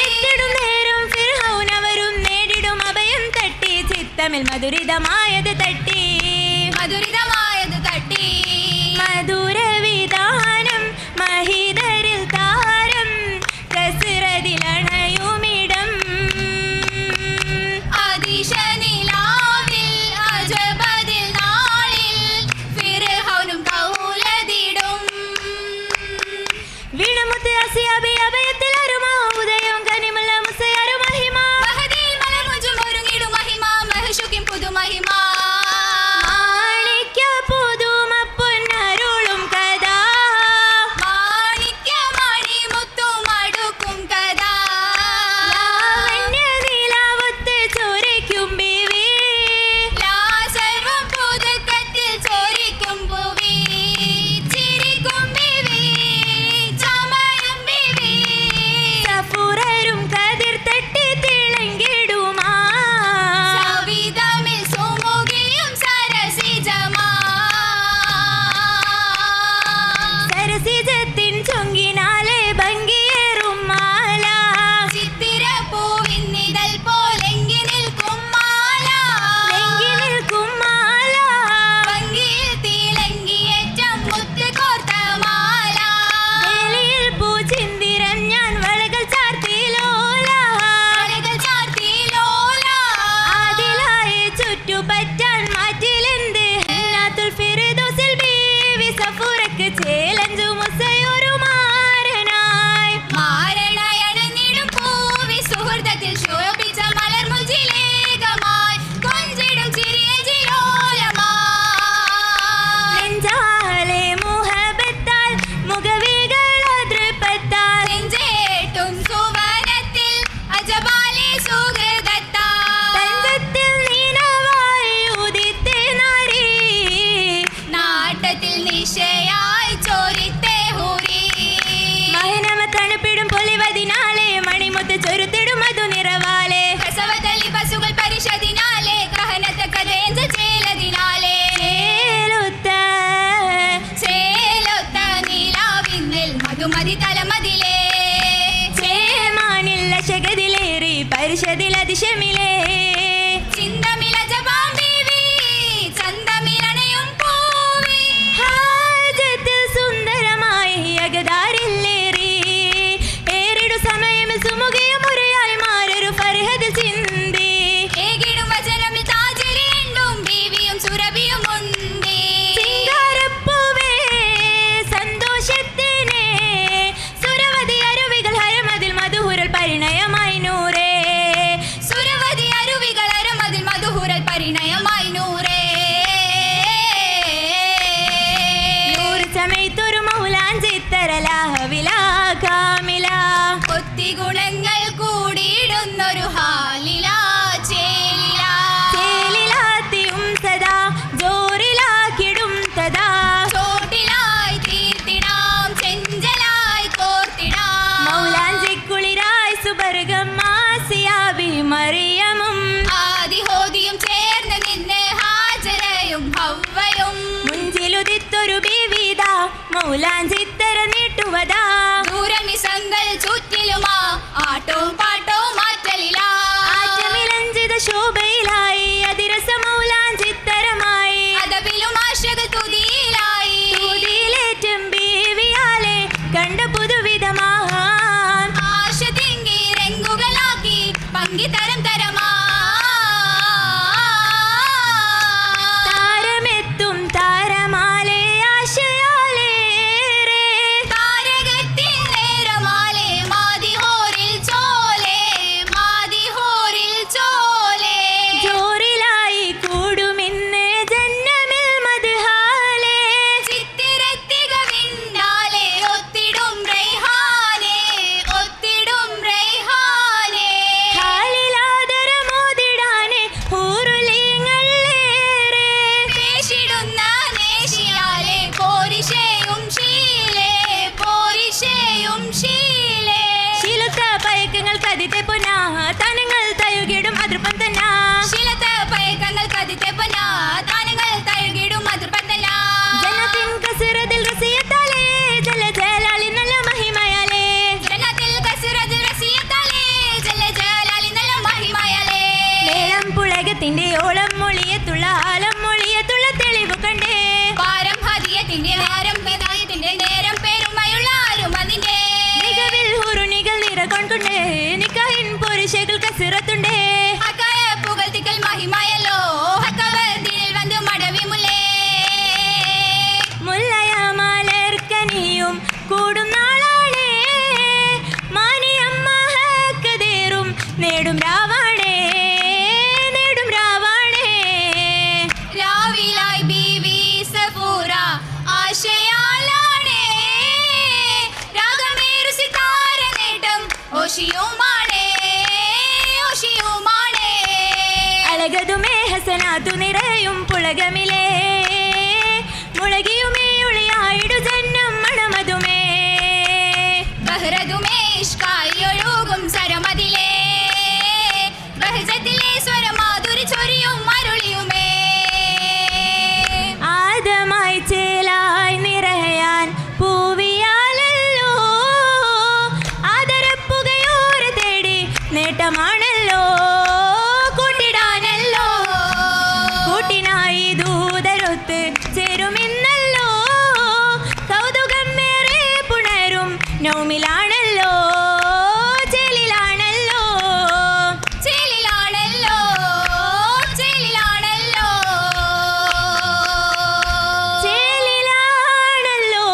Speaker 8: എത്തിടും നേരം ഫിർഔനവരും നേടിടും അഭയം തട്ടി ചിത്തമിൽ മധുരിതമായത് തട്ടി മധുരിതമായത് തട്ടി മധുരവിധാനം മഹിതരിൽ താരം കസരതിലണയുമിടം അതിശനിലാവിൽ അജബദിൽ നാളിൽ ഫിർഔനും കൗലതിടും വീണമുത്ത് അസിയാബി അഭയത്തിൽ അരുമ ഉദയം കനിമുള്ള മുസയാരു മഹിമ മഹദിൽ മലമുജും ഒരുങ്ങിടും മഹിമ മഹശുക്കിൻ പുതു മഹിമ മാണിക്യ പുതുമ പൊന്നരുളും മൗലാഞ്ചിത്തര നീട്ടുവതാ
Speaker 16: ദൂരനിസങ്ങൾ ചുറ്റിലുമാ ആട്ടവും പാട്ടവും മാറ്റലില
Speaker 8: ആറ്റമിലഞ്ചിത ശോഭയിലായി അതിരസ മൗലാഞ്ചിത്തരമായി
Speaker 16: അതപിലും ആശകൾ തുതിയിലായി
Speaker 8: തുതിയിലേറ്റും ബീവിയാലെ കണ്ട പുതുവിധമാൻ
Speaker 16: ആശ തിങ്കി രംഗുകളാക്കി പങ്കി തരം തരമാ
Speaker 8: താരമെത്തും താരമാലെ ആശയാലേറെ
Speaker 16: താരകത്തിൻ നേരമാലെ മാതിഹോറിൽ ചോലേ മാതിഹോറിൽ ചോലേ
Speaker 8: ജോറിലായി കൂടുമിന്ന് ജന്നമിൽ മദ്ഹാലേ
Speaker 16: ചിത്തിരത്തിക വിണ്ണാലെ ഒത്തിടും റൈഹാനേ ഒത്തിടും റൈഹാനേ
Speaker 8: ഹാലിലാദരമോതിടാനെ ഹൂറുലീങ്ങളേറെ
Speaker 16: പേശിടുന്ന നേശിയാലെ പോരിശയും ശീലേ പോരിശയും ശീലേ
Speaker 8: ശീലത്ത പയക്കങ്ങൾ കതിത്തെ പൊന്നാ തനങ്ങൾ തയുകിടും അതൃപ്പം തന്നാ
Speaker 16: ശീലത്ത പയക്കങ്ങൾ കതിത്തെ പൊന്നാ താനങ്ങൾ തഴുകിടും അതിർപ്പത്തല്ല
Speaker 8: ജനത്തിൻ കസിറതിൽ റസിയത്താലേ ജല ജലാലി നല്ല മഹിമയാലേ
Speaker 16: ജനത്തിൽ കസിറതിൽ റസിയത്താലേ ജല ജലാലി നല്ല മഹിമയാലേ
Speaker 8: മേളം പുളകത്തിന്റെ ഓളം മൊഴിയത്തുള്ള ആലം മൊഴിയത്തുള്ള തെളിവ് കണ്ടേ
Speaker 16: പാരം ഹദിയത്തിന്റെ നേരം ഹിദായത്തിന്റെ നേരം പേരുമയുള്ള ആരും അതിന്റെ
Speaker 8: മികവിൽ ഹുറുണികൾ നിറകൊണ്ടേ നിക്കാഹിൻ പുരുഷകൾ കസിറത്തുണ്ടേ
Speaker 16: ഹക്കായ പുകഴ്ത്തിക്കൽ മഹിമയല്ലോ ഹക്കവതിൽ വന്ന് മടവി മുല്ലേ
Speaker 8: മുല്ലയമലർക്കനിയും കൂടും നാളാണേ മാനിയമ്മ ഹക്കതേറും നേടും രാവാണേ നേടും രാവാണേ
Speaker 16: രാവിലായി ബീവി സഫൂറ ആശയാലാണേ രാഗമേറു സിതാര നേട്ടം ഓഷിയുമാണേ ഓഷിയുമാണേ
Speaker 8: അഴകതുമേ ഹസനാതു നിറയും പുളകമിലേ മുളകിയുമേ ഉളിയായിടു ജന്നം മണമതുമേ
Speaker 16: ബഹ്റതുമേ ഇഷ്കായി ഒഴുകും സരമതിലേ ബഹജത്തിലെ സ്വരമാധുരി ചൊരിയും അരുളിയുമേ
Speaker 8: ആദമായി ചേലായി നിറയാൻ പൂവിയാലല്ലോ ആദരപ്പുകയോര തേടി നേട്ടമാണല്ലോ കൂട്ടിടാനല്ലോ കൂട്ടിനായി ദൂതരൊത്ത് ചേരുമിന്നല്ലോ കൗതുകം ഏറെ പുണരും നൗമിലാണല്ലോ ചേലിലാണല്ലോ
Speaker 16: ചേലിലാണല്ലോ ചേലിലാണല്ലോ
Speaker 8: ചേലിലാണല്ലോ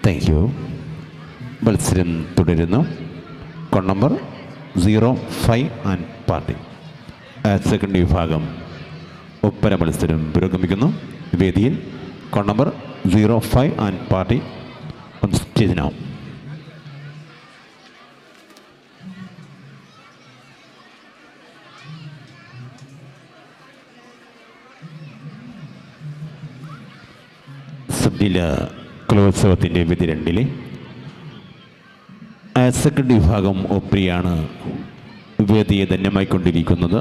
Speaker 11: താങ്ക് യു. മത്സരം തുടരുന്നു. Code number 05 and party. Second വിഭാഗം ഒപ്പന മത്സരം പുരോഗമിക്കുന്നു. വേദിയിൽ code number 05 and party on stage now. സബ്ജില കലോത്സവത്തിൻ്റെ വേദി 2-ലെ സെക്കൻഡ് വിഭാഗം ഒപ്രിയാണ് വേദിയെ ധന്യമായിക്കൊണ്ടിരിക്കുന്നത്.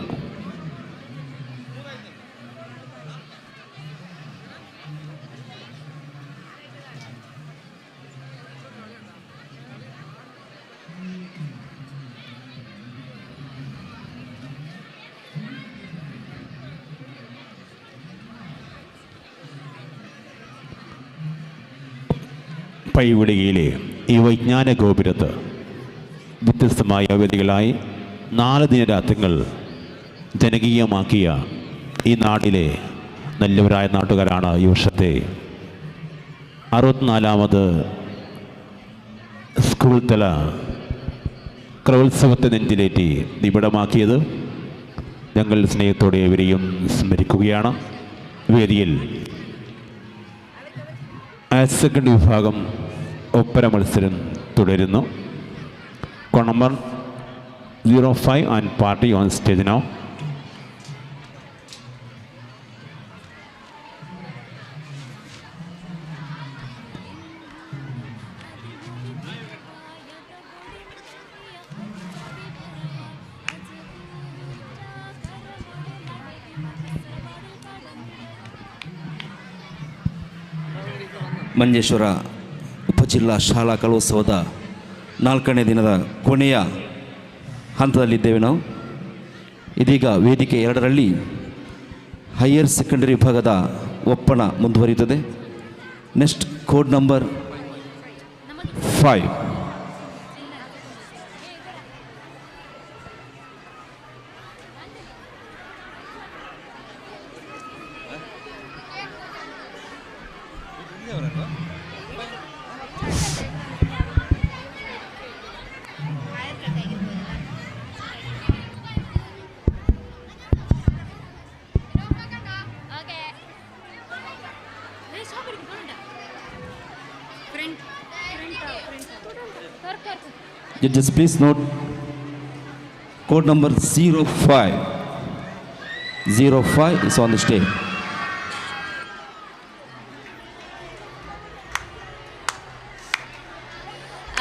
Speaker 11: പൈവിളികയിലെ ഈ വൈജ്ഞാന ഗോപുരത്ത് വ്യത്യസ്തമായ വേദികളായി 4 ദിനരാത്രങ്ങൾ ജനകീയമാക്കിയ ഈ നാട്ടിലെ നല്ലവരായ നാട്ടുകാരാണ് ഈ വർഷത്തെ 64ാമത് സ്കൂൾ തല കലോത്സവത്തെ നെഞ്ചിലേറ്റി നിബിഡമാക്കിയത്. ഞങ്ങൾ സ്നേഹത്തോടെ ഇവരെയും സ്മരിക്കുകയാണ്. വേദിയിൽ സെക്കൻഡ് വിഭാഗം ഒപ്പന മത്സരം തുടരുന്നു. Code number 05 and party on stage now.
Speaker 2: Manjeshwar ಉಪಜಿಲ್ಲಾ ಶಾಲಾ ಕಲೋತ್ಸವದ 4ನೇ ದಿನದ ಕೊನೆಯ ಹಂತದಲ್ಲಿದ್ದೇವೆ ನಾವು. ಇದೀಗ ವೇದಿಕೆ 2ರಲ್ಲಿ ಹೈಯರ್ ಸೆಕೆಂಡರಿ ವಿಭಾಗದ ಒಪ್ಪಣ ಮುಂದುವರಿಯುತ್ತದೆ. Next code number 5. Judges, please note code number 05. 05 is on the stage.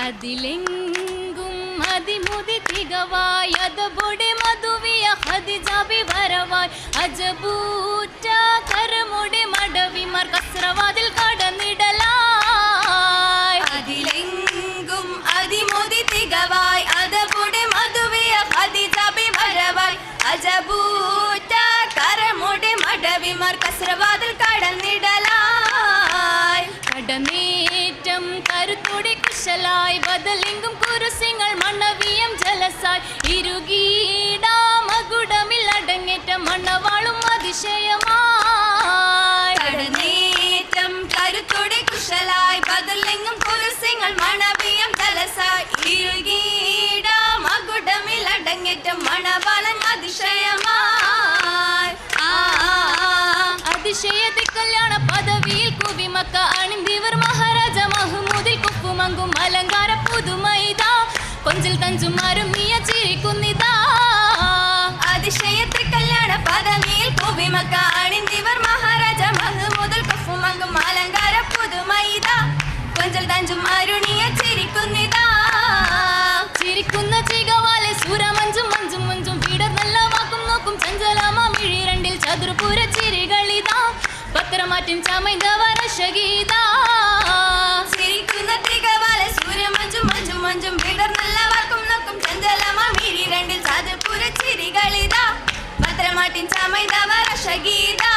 Speaker 8: അതിലെങ്കും അതിമുതി തികവായത ബൊടെ മധുവിയ ഹദിജാബി വരവായ് അജബൂറ്റ കരമൊടെ മടവിമാർ കസ്രവാതിൽ കടന്നിടലായ്
Speaker 16: അതിലെങ്കും അതിമുതി തികവായ് അതബൊടെ മധുവിയ ഹദിജാബി വരവായ് അജബൂറ്റ കരമൊടെ മടവിമാർ കസ്രവാതിൽ കടന്നിടലായ് കടമേറ്റം കരുത്തോടെ കുശലായി ബദലെങ്കും കുരുസിങ്ങൾ മണ്ണവിയം ജലസായി ഇരുകീടാമകുടമിൽ അടങ്ങേറ്റ മണ്ണവാളും അതിശയമായി കടന്നേറ്റം കരുത്തോടെ കുശലായി ബദലെങ്കും കുരുസിങ്ങൾ മണ്ണവിയം ജലസായി ഇരുകീടാമകുടമിൽ അടങ്ങേറ്റ മണ്ണവാളൻ അതിശയമായി അതിശയത്തെ കല്യാണ പദവിയിൽ കുവിമക്ക അണിന്തിവർ മഹാരാജ മഹ്മൂദിൽ കുപ്പുമങ്കും അലങ്കാര പുതുമൈതാ കൊഞ്ചിൽ തഞ്ചുമാരും നീയ ചിരിക്കുന്നിതാ അതിശയത്തെ കല്യാണ പദവിയിൽ കുവിമക്ക അണിന്തിവർ മഹാരാജ മഹ്മൂദിൽ കുപ്പുമങ്കും അലങ്കാര പുതുമൈതാ കൊഞ്ചിൽ തഞ്ചുമാരും നീയ ചിരിക്കുന്നിതാ ചിരിക്കുന്ന ചികവാലെ സൂരമഞ്ചും മഞ്ചും മഞ്ചും വീടർ നല്ല വാക്കും നോക്കും ചഞ്ചലമാ മിഴി രണ്ടിൽ ചതുർപുര ചിരികളിതാ പത്രമാറ്റിൻ ചമൈന്തവര ശഗീതാ ചിരിക്കുന്ന തികവാലെ സൂര്യമഞ്ചും മഞ്ചും മഞ്ചും വീടർ നല്ല വാക്കും നോക്കും ചഞ്ചലമാ മിഴി രണ്ടിൽ ചതുർപുര ചിരികളിതാ പത്രമാറ്റിൻ ചമൈന്തവര ശഗീതാ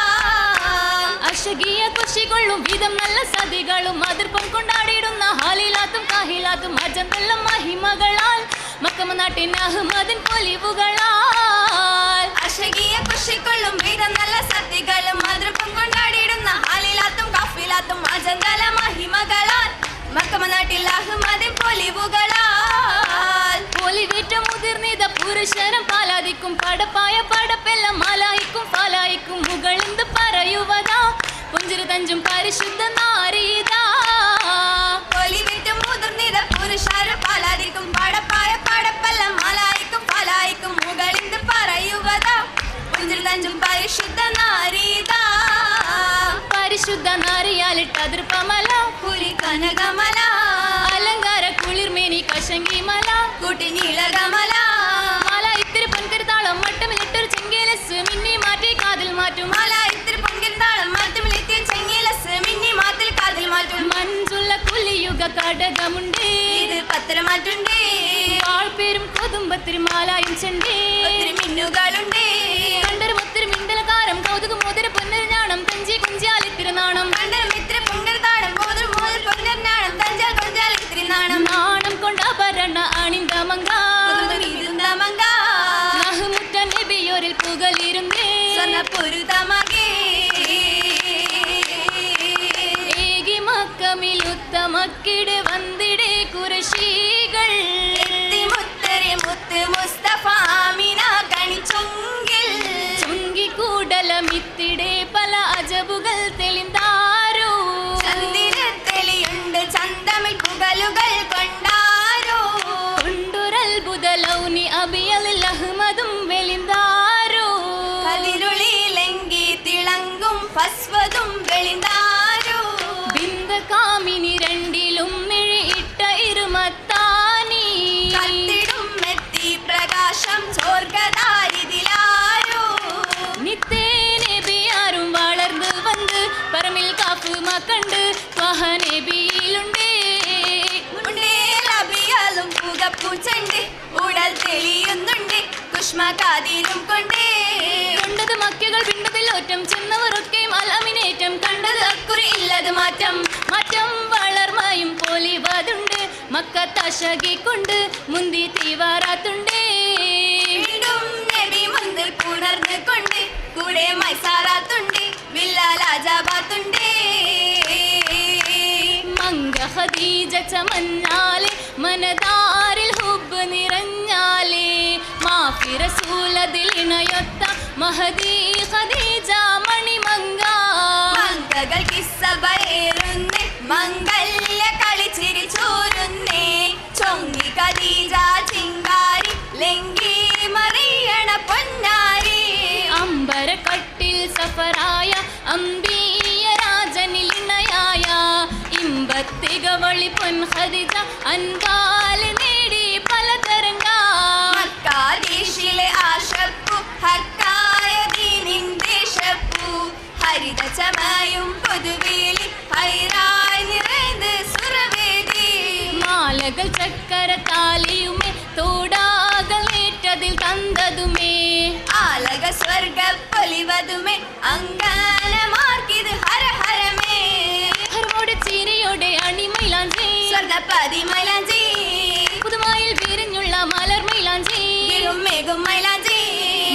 Speaker 16: അശകീയ കുശികൊള്ളും വിധം നല്ല സതികളും അതിർപ്പം കൊണ്ടാടിയിടുന്ന ഹാലിലാത്തും കാഹിലാത്തും അജന്തല്ല മഹിമകളാൽ മക്കമ നാട്ടിൻ അഹമ്മദിൻ പൊലിവുകളാൽ അശകീയ കുശികൊള്ളും വിധം നല്ല സതികളും അതിർപ്പം കൊണ്ടാടിയിടുന്ന ഹാലിലാത്തും കാഫിലാത്തും അജന്തല്ല മഹിമകളാൽ മക്കമ നാട്ടിൽ അഹമ്മദിൻ പൊലിവുകളാൽ പൊലിവേറ്റ മുതിർന്നിത പുരുഷനും പാലാദിക്കും പടപ്പായ പടപ്പെല്ലാം മാലായിക്കും പാലായിക്കും മുകളിന്ത് പറയുവതാ പുഞ്ചിരു തഞ്ചും പരിശുദ്ധ നാരീതാ പൊലിവേറ്റ മുതിർന്നിത പുരുഷനും പാലാദിക്കും പടപ്പായ പടപ്പെല്ലാം മാലായിക്കും പാലായിക്കും മുകളിന്ത് പറയുവതാ പുഞ്ചിരു തഞ്ചും പരിശുദ്ധ നാരീതാ പരിശുദ്ധ നാരിയാലിട്ട അതിർപ്പമല പുലി കനകമല അലങ്കാര കുളിർമേനി കശങ്കി മല കൂട്ടി നീളകമല മല ഇത്തിരി പൊൻകരുതാളം മട്ടമിലിട്ടൊരു ചെങ്കേലസ് മിന്നി മാറ്റി കാതിൽ മാറ്റും മല ഇത്തിരി പൊൻകരുതാളം മട്ടമിലെത്തിയ ചെങ്കേലസ് മിന്നി മാറ്റിൽ കാതിൽ മാറ്റും മഞ്ചുള്ള കുലിയുഗ കടകമുണ്ട് ഇത് പത്രമാറ്റുണ്ട് ആൾപേരും കൊതുമ്പത്തിരി മാലായും ചെണ്ടേ ഒത്തിരി മിന്നുകളുണ്ട് കണ്ടൊരു ഒത്തിരി മിണ്ടലകാരം കൗതുക മോതിര പൊന്നര ഞാണം തഞ്ചി കുഞ്ചാലിത്തിരി നാണം കണ്ടൊരു ഇത്തിരി പൊങ്കരുതാളം മോതിര മോതിര പൊന്നര നാണം തഞ്ചാൽ കൊഞ്ചാലിത്തിരി നാണം നാണം കൊണ്ടാഭരണ അണിന്ത മങ്ക മഹ്മുറ്റ നബിയോരിൽ പുകലിരുന്നേ സ്വർണ്ണപ്പൊരുതമകേ ഏകി മക്കമിൽ ഉത്തമക്കിടെ വന്നിടെ കുറശികൾ മുത്തരെ മുത്ത് മുസ്തഫ ആമിന കണിച്ചൊങ്കിൽ ചുങ്കി കൂടലമിത്തിടെ പല അജബുകൾ തെളിന്താരോ ചന്ദിര തെളിയുണ്ട് ചന്തമിൽ പുകലുകൾ കൊണ്ടാരോ കൊണ്ടൊരത്ഭുതലൗനി അബിയലിൽ അഹ്മദും വെളിന്താരോ കതിരുളിലെങ്കി തിളങ്ങും ഫസ്വതും വെളിന്താരോ ബിന്ദ കാമിനി രണ്ടിലും മിഴിയിട്ട ഇരുമത്താനി കത്തിടും എത്തി പ്രകാശം ചോർഗതാരിതിലാരോ നിത്തേനെ ബിയാരും വളർന്നു വന്ന് പറമിൽ കാപ്പ് മക്കണ്ട് ത്വഹനെ ഊഷ്മകാതിരും കൊണ്ടേ കണ്ടത് മക്കൾ പിണ്ടതിൽ ഒറ്റം ചെന്നവരൊക്കെയും അലമിനേറ്റം കണ്ടത് അക്കുറി ഇല്ലത് മാറ്റം മാറ്റം വളർമയും പൊലിവതുണ്ട് മക്കത്തശകിക്കൊണ്ട് മുന്തി തീവാറാത്തുണ്ടേ വീണ്ടും നബി മുന്തിൽ പുണർന്ന് കൊണ്ട് കൂടെ മൈസാറാത്തുണ്ട് വില്ലാലാജാബാത്തുണ്ടേ മങ്ക ഖദീജ ചമഞ്ഞാലേ മനതാരിൽ ഹുബ് നിറഞ്ഞാലേ മാഫി റസൂലതിലിണയൊത്ത മഹദി ഖദീജ മണിമങ്ക മങ്കകൾ കിസ്സബേറുന്നേ മംഗല്യ കളിച്ചിരി ചോരുന്നേ ചൊങ്ങി ഖദീജ ചിങ്കാരി ലെങ്കി മറിയണ പൊന്നാരി അമ്പരക്കട്ടിൽ സഫറായ അംബിയ രാജനിലിണയായ ഇമ്പത്തികവളി പൊൻ ഖദീജ അൻപാൽ നേടി പലതരംഗ മക്കാദീശിലെ ആശപ്പു ഹക്കായ ദീനിന്റെ ഷപ്പു ഹരിത ചമയും പൊതുവേലി ഹൈറായി നിറഞ്ഞ് സുരവേദി മാലകൾ ചക്കര താലിയുമേ തോടാകൾ ഏറ്റതിൽ തന്നതുമേ ആലക സ്വർഗ പൊലിവതുമേ അങ്കനമാർക്കിത് ഹരഹരമേ ഹരമോടെ ചിരിയോടെ അണിമൈലാഞ്ചി സ്വർണ്ണപ്പതി മൈലാഞ്ചി പുതുമായിൽ വിരിഞ്ഞുള്ള മലർ മൈലാഞ്ചി മേഘം മൈലാഞ്ചി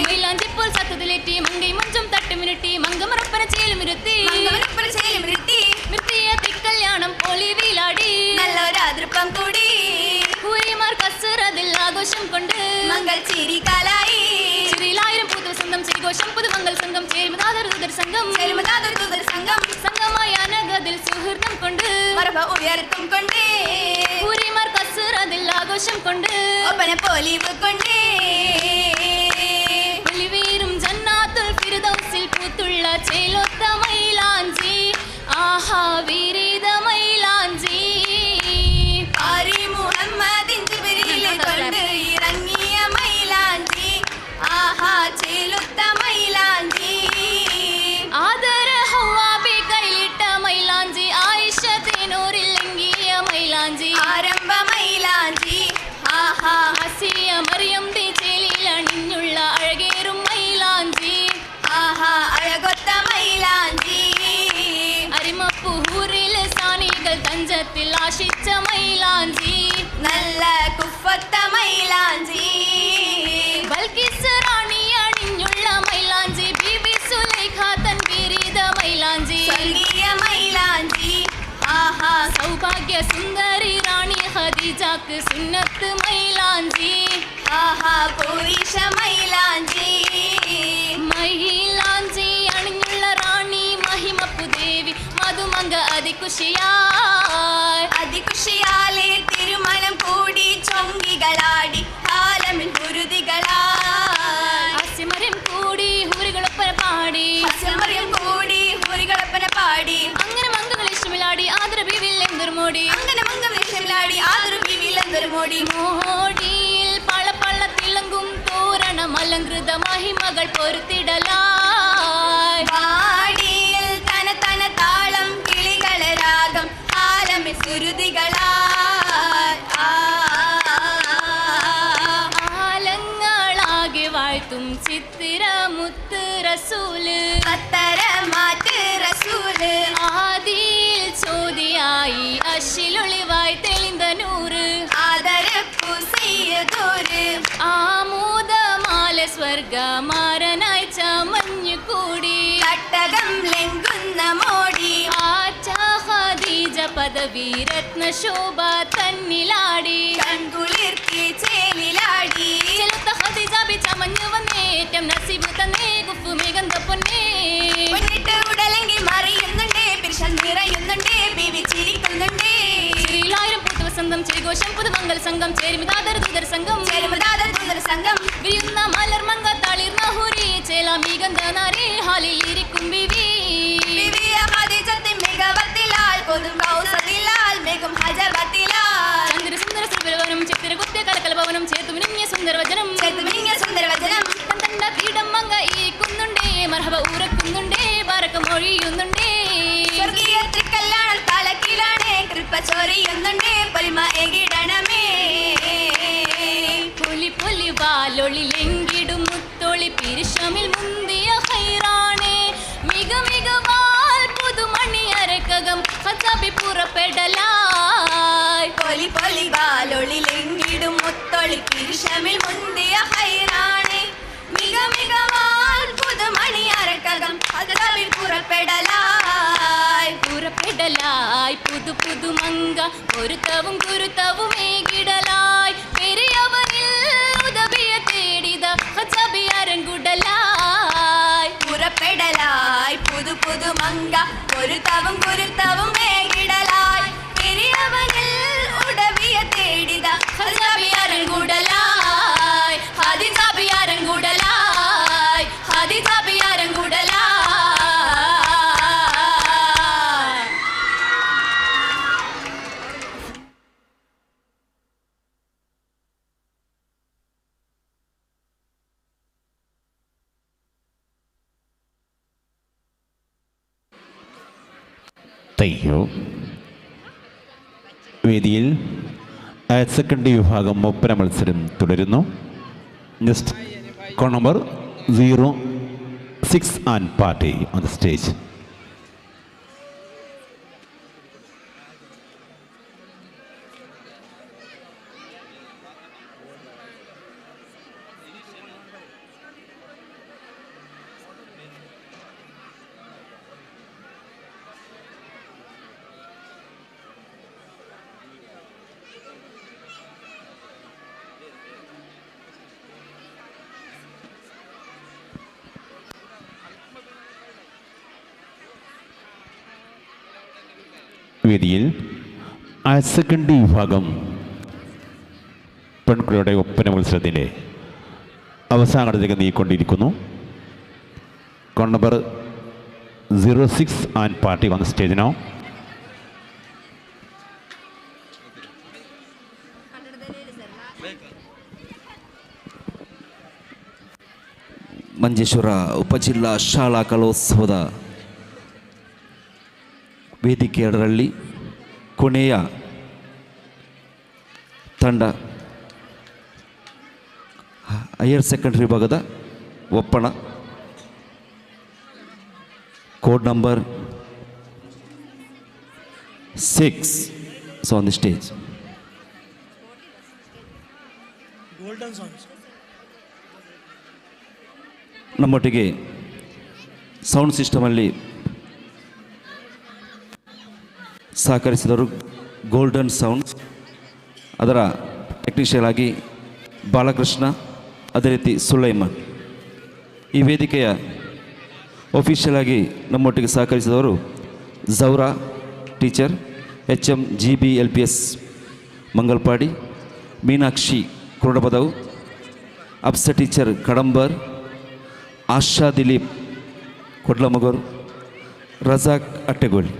Speaker 16: മൈലാഞ്ചിപ്പോൾ സത്തതിലെത്തി മങ്കൈ മഞ്ചും തട്ടുമിരുട്ടി മങ്കമറപ്പന ചേലുമിരുത്തി മിർത്തിയ തിക്കല്യാണം പൊലിവിലാടി നല്ലൊരാതൃപ്പം കൂടി ഹൂരിമാർ കസറതിൽ ആഘോഷം കൊണ്ട് മംഗൾ ചിരി കാലായി ചിരിയിലായിരം പുതുവസന്തം ചിരിഘോഷം പുതുമംഗൾ സംഘം ചേരുമതാതൊരു സംഘം സംഘമായ അനഗതിൽ സുഹൃത്തം കൊണ്ട് മറഭ ഉയർത്തും കൊണ്ട് ഹൂരിമാർ കസറതിൽ ആഘോഷം കൊണ്ട് ഒപ്പന പൊലിവ് കൊണ്ടേ വെളിവേറും ജന്നാത്തുൽ ഫിർദൗസിൽ പൂത്തുള്ള ചേലൊത്ത മൈലാഞ്ചി ആഹാ വിരീത മൈലാഞ്ചി ആരി മുഹമ്മദിൻ ജിബ്രീൽ കൊണ്ട് ഇറങ്ങിയ മൈലാഞ്ചി ആഹാ ചേലൊത്ത മൈലാഞ്ചി ആദര ഹവ്വാബി കൈലിട്ട മൈലാഞ്ചി ആയിഷ തേനൂരിൽ ലംഘിയ മൈലാഞ്ചി ആരംഭ മൈലാഞ്ചി ആഹാ ഹസിയ മറിയം ചേലിൽ അണിഞ്ഞുള്ള അഴകേറും മൈലാഞ്ചി ആഹാ അഴകൊത്ത മൈലാഞ്ചി അരിമപ്പൂരിൽ സാനികൾ തഞ്ചത്തിൽ ആശിച്ച മൈലാഞ്ചി നല്ല കുഫത്ത മൈലാഞ്ചി ബൽക്കിസ് റാണി അണിഞ്ഞുള്ള മൈലാഞ്ചി ബീബി സുലൈഖ തൻ വിരീത മൈലാഞ്ചി സ്വർഗീയ മൈലാഞ്ചി ആഹാ സൗഭാഗ്യ സുന്ദരി റാണി ഖദീജക്ക് സുന്നത്ത് മൈലാഞ്ചി ആഹാ കോരീഷ മൈലാഞ്ചി മൈലാഞ്ചി അണിഞ്ഞുള്ള റാണി മഹിമപ്പു ദേവി മധുമങ്ക അതികുഷിയാലേ തിരുമണം കൂടി ചൊങ്കികളാടി ആലമിൻ ഹുരുതികളായി അസ്യമറിയം കൂടി ഹൂരികളൊപ്പന പാടി അങ്ങനെ മംഗളേശ്വമിലാടി ആദര ബീവിൽ എന്തൊരു മോടി മോടിയിൽ പള തിളങ്ങും തോരണം അലങ്കൃത മഹിമകൾ പൊരുത്തിടലായി പാടിയിൽ തന താളം കിളികളെ രാഗം ആലമി സുരുതികളായി ആലങ്ങളാകെ വാഴ്ത്തും ചിത്തിര മുത്ത് റസൂല് അത്തരമാറ്റ് റസൂല് ആദിയിൽ ചോദിയായി അശിലൊളിവായി തെളിந்த നൂറ് ആദരപ്പു ചെയ്യതോര് ആമോദമാല സ്വർഗമാരനായി ചമഞ്ഞു കൂടി തട്ടകം ലംഘുന്ന മോടി ആറ്റ ഖദീജ പദവി രത്ന ശോഭ തന്നിലാടി കൺകുളിർക്കി ചേലിലാടി ചെലുത്ത ഖദീജ ബി ചമഞ്ഞു വന്നേറ്റം നസീബ് തന്നേ ഗുഫു മികന്ത പൊന്നേ പൊന്നിട്ട് ഉടലെങ്കിൽ മറിയുന്നുണ്ടേ പിരിശൽ നിറയുന്നുണ്ടേ ബീവി ചിരിക്കുന്നുണ്ടേ ചിരിയിലായിരം പുതുവസന്തം ചിരിഘോഷം പുതുമംഗൽ സംഘം ചേരുമതാദർ സംഘം വിരിയുന്ന മലർ മങ്ക തളിർന്ന ഹുരി ചേല മികന്ത നാരി ഹാലിൽ ഇരിക്കും ബിവി മികവത്തിലാൽ കൊതും കൗസതിലാൽ മേഘം ഹജറത്തിലാൽ ചന്ദ്ര സുന്ദര സുരഭവനം ചിത്തിര ഗുപ്ത കലകല ഭവനം ചേത്തുമിനിങ്ങിയ സുന്ദര വചനം തണ്ട കീടം മങ്ക ഇരിക്കുന്നുണ്ടേ മർഹബ ഊരക്കുന്നുണ്ടേ ബാരക്ക മൊഴിയുന്നുണ്ടേ സ്വർഗീയ ത്രിക്കല്യാണം തലക്കിലാണ് കൃപ ചൊരിയുന്നുണ്ടേ പൊലിമ എകിടണമേ പൊലി പൊലി വാലൊളി ലെങ്കിടു
Speaker 8: പിരിശമിൽ മുന്തിയ ഹൈറാണേ മിക മികവാൽ പുതുമണി അരക്കകം ഹസബി പുറപ്പെടലായി പൊലി പൊലി ബാലൊളിലെങ്കിടും മുത്തൊളി പിരിശമിൽ മുന്തിയ ഹൈറാണേ മിക മികവാൽ പുതുമണി അരക്കകം ഹസബി പുറപ്പെടലായി പുറപ്പെടലായി പുതു പുതുമങ്ക പൊരുത്തവും കുരുത്തവും ഏകിടലായി പെരിയവനിൽ ഉദവിയ തേടിത ഹസബി അരങ്കുടലായി പുറപ്പെടലായി പുതു പുതുമങ്ക പൊരുത്തവും കുരുത്തവും ഏകിടലായി പെരിയവനിൽ ഉദവിയ തേടിത ഹസബി അരങ്കുടലായി ഹദിസബി അരങ്കുടലായി ഹദിസബി അരങ്കുടലായി.
Speaker 11: തയ്യോ വേദിയിൽ ഹയർ സെക്കൻഡറി വിഭാഗം ഒപ്പന മത്സരം തുടരുന്നു. Next call number 06 and party on the stage. വേദിയിൽ ഹയർ സെക്കൻഡറി വിഭാഗം പെൺകുട്ടികളുടെ ഒപ്പന മത്സരത്തിൻ്റെ അവസാന ഘട്ടത്തിലേക്ക് നീങ്ങിക്കൊണ്ടിരിക്കുന്നു. Call number 06 and party on the stage now.
Speaker 2: Manjeshwar ಉಪಜಿಲ್ಲಾ ಶಾಲಾ ಕಲೋತ್ಸವದ ವೇದಿಕೆ 2ರಲ್ಲಿ ಕೊನೆಯ ತಂಡ ಹೈಯರ್ ಸೆಕೆಂಡರಿ ವಿಭಾಗದ Oppana code number 6 on the stage. ನಮ್ಮೊಟ್ಟಿಗೆ ಸೌಂಡ್ ಸಿಸ್ಟಮಲ್ಲಿ ಸಹಕರಿಸಿದವರು ಗೋಲ್ಡನ್ ಸೌಂಡ್, ಅದರ ಟೆಕ್ನಿಷಿಯನ್ ಆಗಿ ಬಾಲಕೃಷ್ಣ, ಅದೇ ರೀತಿ ಸುಲೈಮಾನ್. ಈ ವೇದಿಕೆಯ ಒಫಿಷಿಯಲ್ ಆಗಿ ನಮ್ಮೊಟ್ಟಿಗೆ ಸಹಕರಿಸಿದವರು Zaura teacher, HM GBLPS Mangalpadi, Meenakshi Kurudapadavu, Apsa teacher Kadambar, Asha Dileep Kodlamogaru, Razak Attegoli.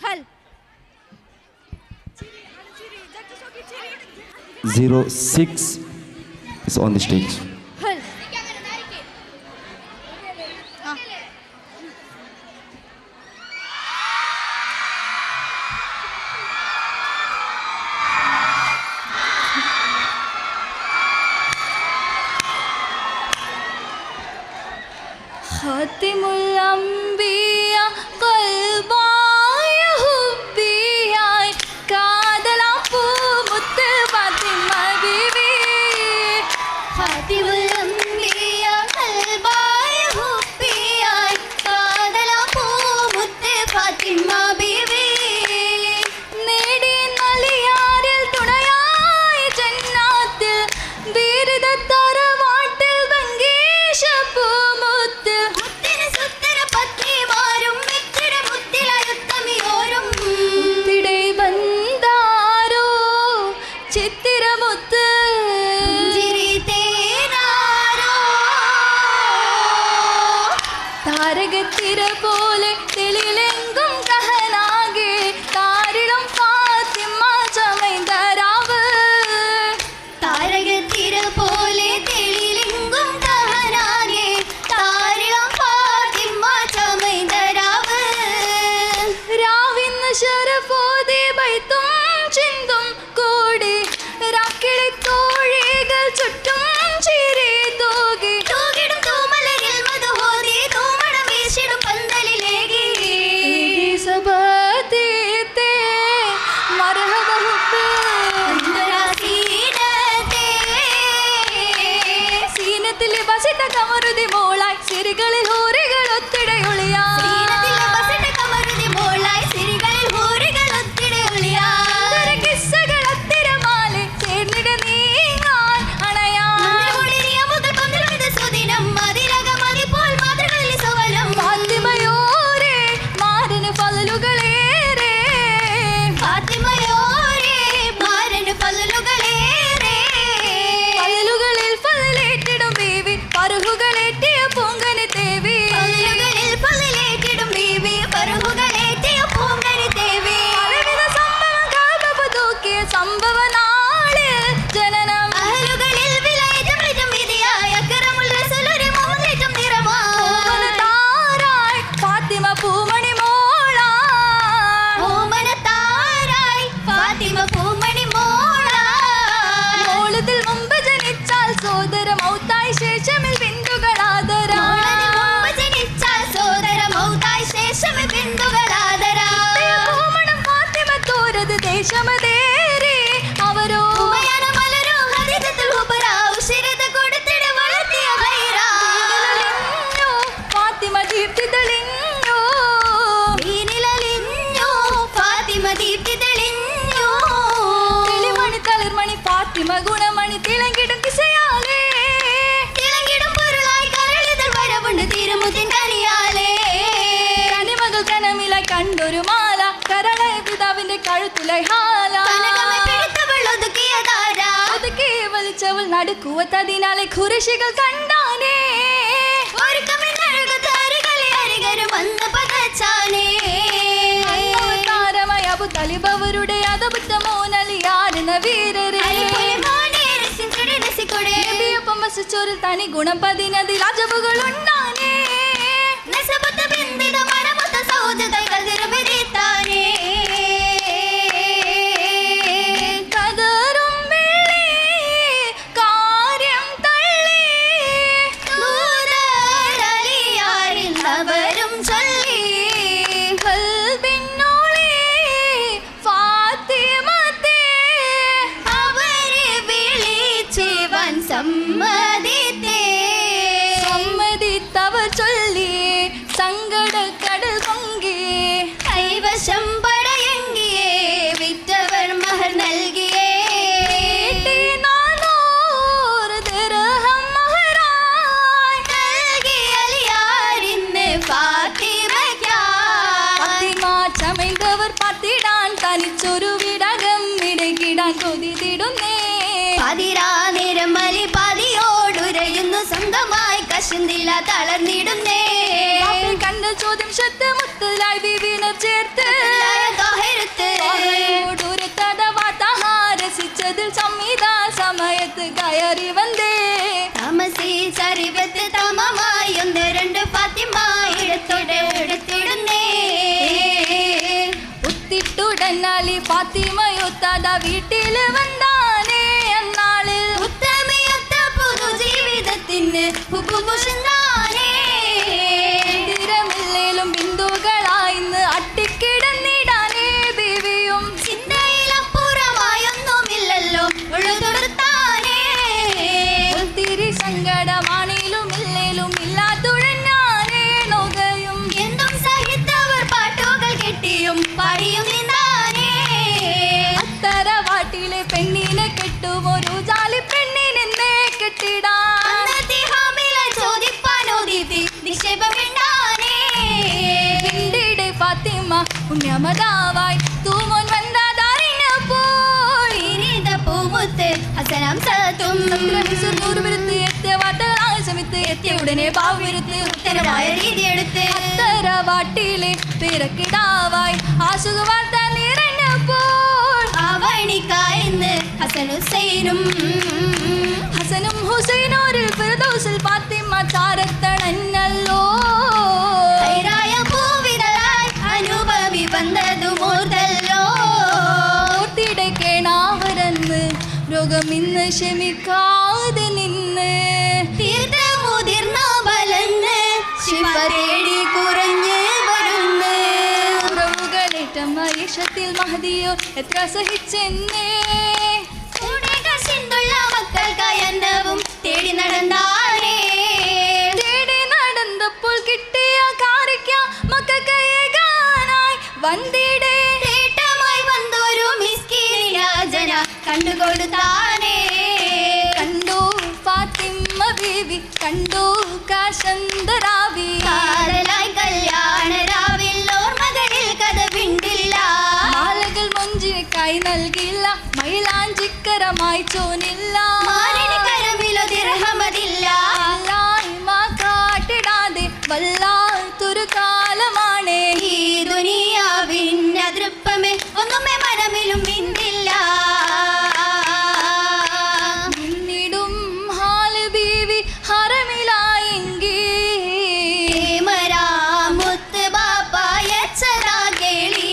Speaker 3: Hal.
Speaker 2: 06 is on the stage.
Speaker 3: Hal.
Speaker 8: ഖാതിമുൽ അംബിയ ഖൽബായ ഹുബ്ബിയായി കാതലാപ്പൂ മുത്ത് ഫാത്തിമ ബീവി. ഖാതിമുൽ
Speaker 16: ചിന്തും കൂടി രാക്കിളി തോഴികൾ ചുറ്റും ചിരി തൂകി തൂകിടും തൂമലരിൽ മധുഹോതി തൂമണം വീശിടും പന്തലിലേകി സബതീത്തെ മർഹബ ഹുബ്ബ് സീനത്തിൽ ബസിട്ട കമറുതി മോളായി സിരികളിൽ ഹൂറികൾ ഒത്തിടയൊളിയാ ഗുണമണി തിളങ്ങിടും കിസയാലേ തിളങ്ങിടും പൊരുളായി കരളിതൾ വരവുണ്ട് തിരുമുത്തിൻ കനിയാലേ കനിമകൾ കനമിലായി കണ്ടൊരു മാല കരളായ പിതാവിന്റെ കഴുത്തിലായി ഹാല ഒതുക്കി വലിച്ചവൾ നടുക്കുവത്തതിനാലെ ഖുറിശികൾ കണ്ടാനേ തലിബവരുടെ അതബുദ്ധ മോനലിയാരുന്ന വീരരെ ചോരിൽ തനി ഗുണം പതിനതി രാജവുകൾ ഉണ്ടാനേ സമ്മതിത്തവർ ചൊല്ലി സങ്കടക്കടൽ പൊങ്കി കൈവശം പടയങ്കിയേ വിറ്റവർ മഹർ നൽകിയേ ചമൈന്തവർ പത്തിടാൻ തനിച്ചൊരു വിടകം ഇടകിടാൻ കൊതിതിടുന്നേ പതിരാ നേരം മലി പതിയോടുരയുന്നു സ്വന്തമായി കശുന്തില തളർന്നിടുന്നേ കണ്ട ചോദ്യം ശബ്ദമുത്തലായി വിവീണർ ചേർത്ത് രസിച്ചതിൽ സംഹിത സമയത്ത് കയറി വന്നേ തമസി ചരിവത്ത് തമമായി ഒന്ന് രണ്ട് ഫാത്തിമ എടുത്തിടുന്നേ ഉത്തിട്ടുടനാലി ഫാത്തിമയൊത്താത വീട്ടിൽ വന്നാനേ എന്നാളിൽ ഉത്തമയൊത്ത പുതു ജീവിതത്തിന് ഹുക്കുമുഷന്നാനേ തിരമില്ലേലും ബിന്ദുകളായിന്ന് അട്ടിക്കിടന്നിടാനേ ബീവിയും ചിന്തയിലപ്പുറമായൊന്നുമില്ലല്ലോ ഒഴുതുടുത്താനേ ഒത്തിരി സങ്കടമാണേലും ഇല്ലേലും ഇല്ലാതുഴഞ്ഞാനേ നൊകയും എന്തും സഹിത്തവർ പാട്ടുകൾ കെട്ടിയും പാടിയും നിന്നാനേ അത്തറവാട്ടിലെ പെണ്ണിനെ കെട്ടും ഒരു ജാലി പെണ്ണിനെ കെട്ടിടാൻ ഫാത്തിമ പുണ്യമതാവായി തൂമോൻ വന്നതാറിനപ്പോൾ ഇനിത പൂമുത്ത് ഹസനാം സത്തും നൂറുപുരത്ത് എത്തിയ വാർത്തകളായി സമിത്ത് എത്തിയ ഉടനെ പാവിരുത്ത് ഉത്തരമായ രീതിയെടുത്ത് അത്തറവാട്ടിലെ പിറക്കിടാവായി ആശുക വാർത്ത നിറഞ്ഞപ്പോൾ അവണിക്കായെന്ന് ഹസനും ഹുസൈനോരിൽ ഫിർദൗസിൽ ഫാത്തിമ ചാരത്തണന്നല്ലോ അനുഭവി വന്നതു മൂർത്തല്ലോ
Speaker 8: ലോകം ഇന്ന് ക്ഷമിക്കാതെ നിന്ന്
Speaker 14: തീർത്ത മുതിർന്ന ബലന്ന് ശിവ തേടി കുറഞ്ഞ് വരുന്ന്
Speaker 8: ഉറവുകളേറ്റം മരീഷത്തിൽ മഹദിയോ എത്ര സഹിച്ചെന്നേ
Speaker 14: സിന്തുള്ള മക്കൾക്കായി അന്നവും തേടി നടന്നാനേ
Speaker 8: തേടി നടന്നപ്പോൾ കിട്ടിയ കാരിക്ക മക്കൾക്കായി വന്ദിടേ
Speaker 14: തേട്ടമായി വന്നൊരു മിസ്കീനിയാജന കണ്ടുകൊടുത്താനേ
Speaker 8: കണ്ടു ഫാത്തിമ ബീവി കണ്ടു കാശന്തരാവി
Speaker 14: കാതലായി കല്യാണ രാവിൽ ഓർമ്മകളിൽ കഥ പിണ്ടില്ല
Speaker 8: മാലകൾ മൊഞ്ചിന് കൈ നൽകില്ല മൈലാഞ്ചിക്കരമായി ചോനില്ല
Speaker 14: മാരണിക്കരമിലോ ദിർഹമതില്ല
Speaker 8: കാട്ടിടാതെ വല്ലാത്തൊരു കാലമാണ്
Speaker 14: ഈ ദുനിയാവിൻ അതൃപ്പമേ ഒന്നുമേ മനമിലും മിന്നില്ല
Speaker 8: മിന്നിടും ഹാല് ബീവി ഹറമിലായെങ്കിൽ
Speaker 14: മുത്ത് ബാപ്പായ കേളി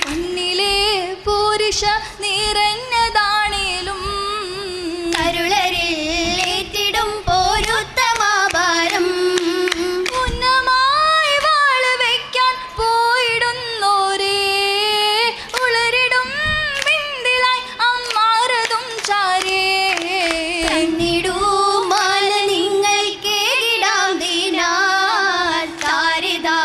Speaker 8: കണ്ണിലെ പോരിഷ നിറഞ്ഞതാണേലും
Speaker 14: കരുളരിൽ ഏറ്റിടും പോരുത്തമാഭാരം
Speaker 8: ഉന്നമായി വാള് വയ്ക്കാൻ പോയിടുന്നോരേ ഉളരിടും ബിന്ദിലായി അമ്മാരതും ചാരേ
Speaker 14: കണ്ണിടൂമാല നിങ്ങൾക്കേകിടാം ദീനാർ താരിതാ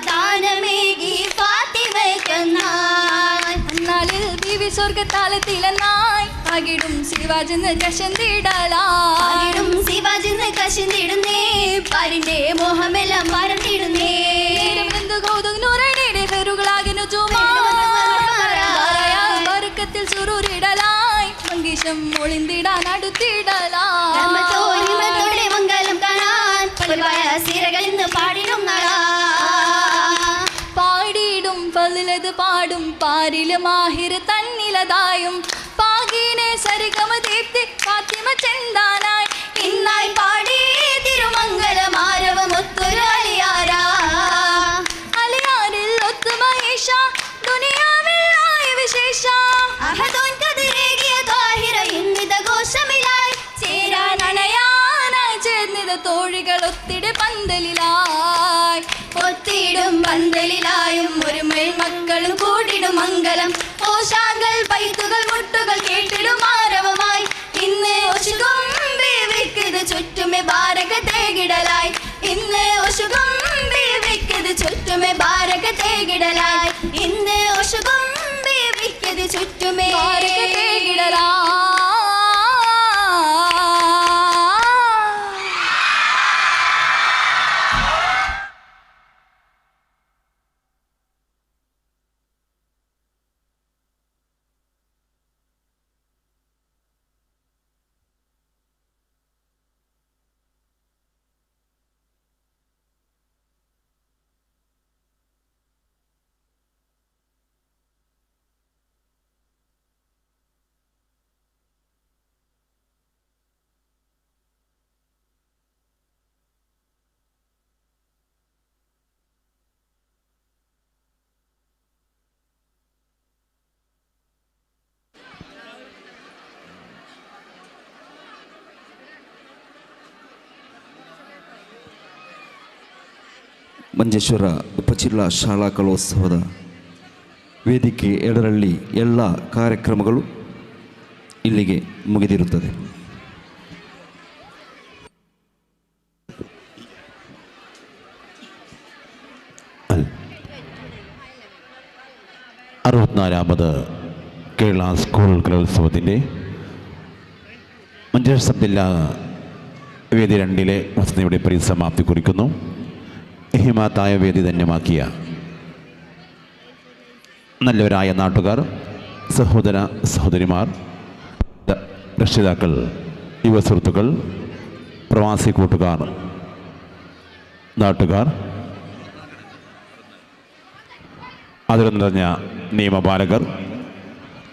Speaker 14: ദാനമേകി ഫാത്തിമയ്ക്കെന്നാൽ
Speaker 8: അന്നാളിൽ ബീവി സ്വർഗത്താലത്തിലെന്നായി ആകിടും ശിവാജിന്ന് കശന്തിടലായിടും
Speaker 14: ശിവാജിന്ന് കശന്തിടുന്നേ പാരിന്റെ മോഹമെല്ലാം മറന്നിടുന്നേ
Speaker 8: ബർക്കത്തിൽ ചുരുരിടലായി മങ്കീശം ഒളിന്തിടാൻ അടുത്തിടലായി
Speaker 14: മംഗലം കാണാൻ സിരകൾ ഇന്ന് പാടിടും
Speaker 8: പാടിയിടും പതിലത് പാടും പാരില് മാഹിർ തന്നിലതായും പാകീനെ സരിഗമ ദീപ്തി ഫാത്തിമ ചെന്താനായി
Speaker 14: ഇന്നായി പാടി തിരുമംഗലമാരവമൊത്തൊരു അലിയാരാ
Speaker 8: അലിയാരിൽ ഒത്തു മഹേഷ ദുനിയാവിൽ ആയ വിശേഷ
Speaker 14: അഹദോൻ കതിരേകിയ ത്വാഹിറ ഇന്നിത ഘോഷമിലായി ചേരാൻ
Speaker 8: അണയാനായി ചേർന്നിത തോഴികൾ ഒത്തിടെ പന്തലിലായി
Speaker 14: ഒത്തിടും പന്തലിലായും ഒരു മക്കളും കൂടിടും മംഗലം ഓശാകൾ പൈത്തുകൾ മുട്ടുകൾ കേട്ടിടും ആരവമായി ഇന്ന് ഒശുകും ബീവിക്കത് ചുറ്റുമേ ബാരകത്തേകിടലായി ഇന്ന് ഒശുകും ബീവിക്കത് ചുറ്റുമേ ബാരകത്തേകിടലായി ഇന്ന് ഒശുകും ബീവിക്കത് ചുറ്റുമേ
Speaker 8: ബാരകത്തേകിടലായി
Speaker 2: ಮಂಜೇಶ್ವರ ಉಪಜಿಲ್ಲಾ ಶಾಲಾ ಕಲೋತ್ಸವದ ವೇದಿಕೆ ಎಡರಲ್ಲಿ ಎಲ್ಲ ಕಾರ್ಯಕ್ರಮಗಳು ಇಲ್ಲಿಗೆ ಮುಗಿದಿರುತ್ತದೆ.
Speaker 11: അറുപത്തിനാലാമത് കേരള സ്കൂൾ കലോത്സവത്തിൻ്റെ മഞ്ചേശ്വരം സബ് ജില്ലാ വേദി 2 വസതിയുടെ പരിസമാപ്തി കുറിക്കുന്നു. ഹിമാത്തായ വേദി ധന്യമാക്കിയ നല്ലവരായ നാട്ടുകാർ, സഹോദര സഹോദരിമാർ, രക്ഷിതാക്കൾ, യുവസുഹൃത്തുക്കൾ, പ്രവാസി കൂട്ടുകാർ, നാട്ടുകാർ, അതിൽ നിറഞ്ഞ നിയമപാലകർ,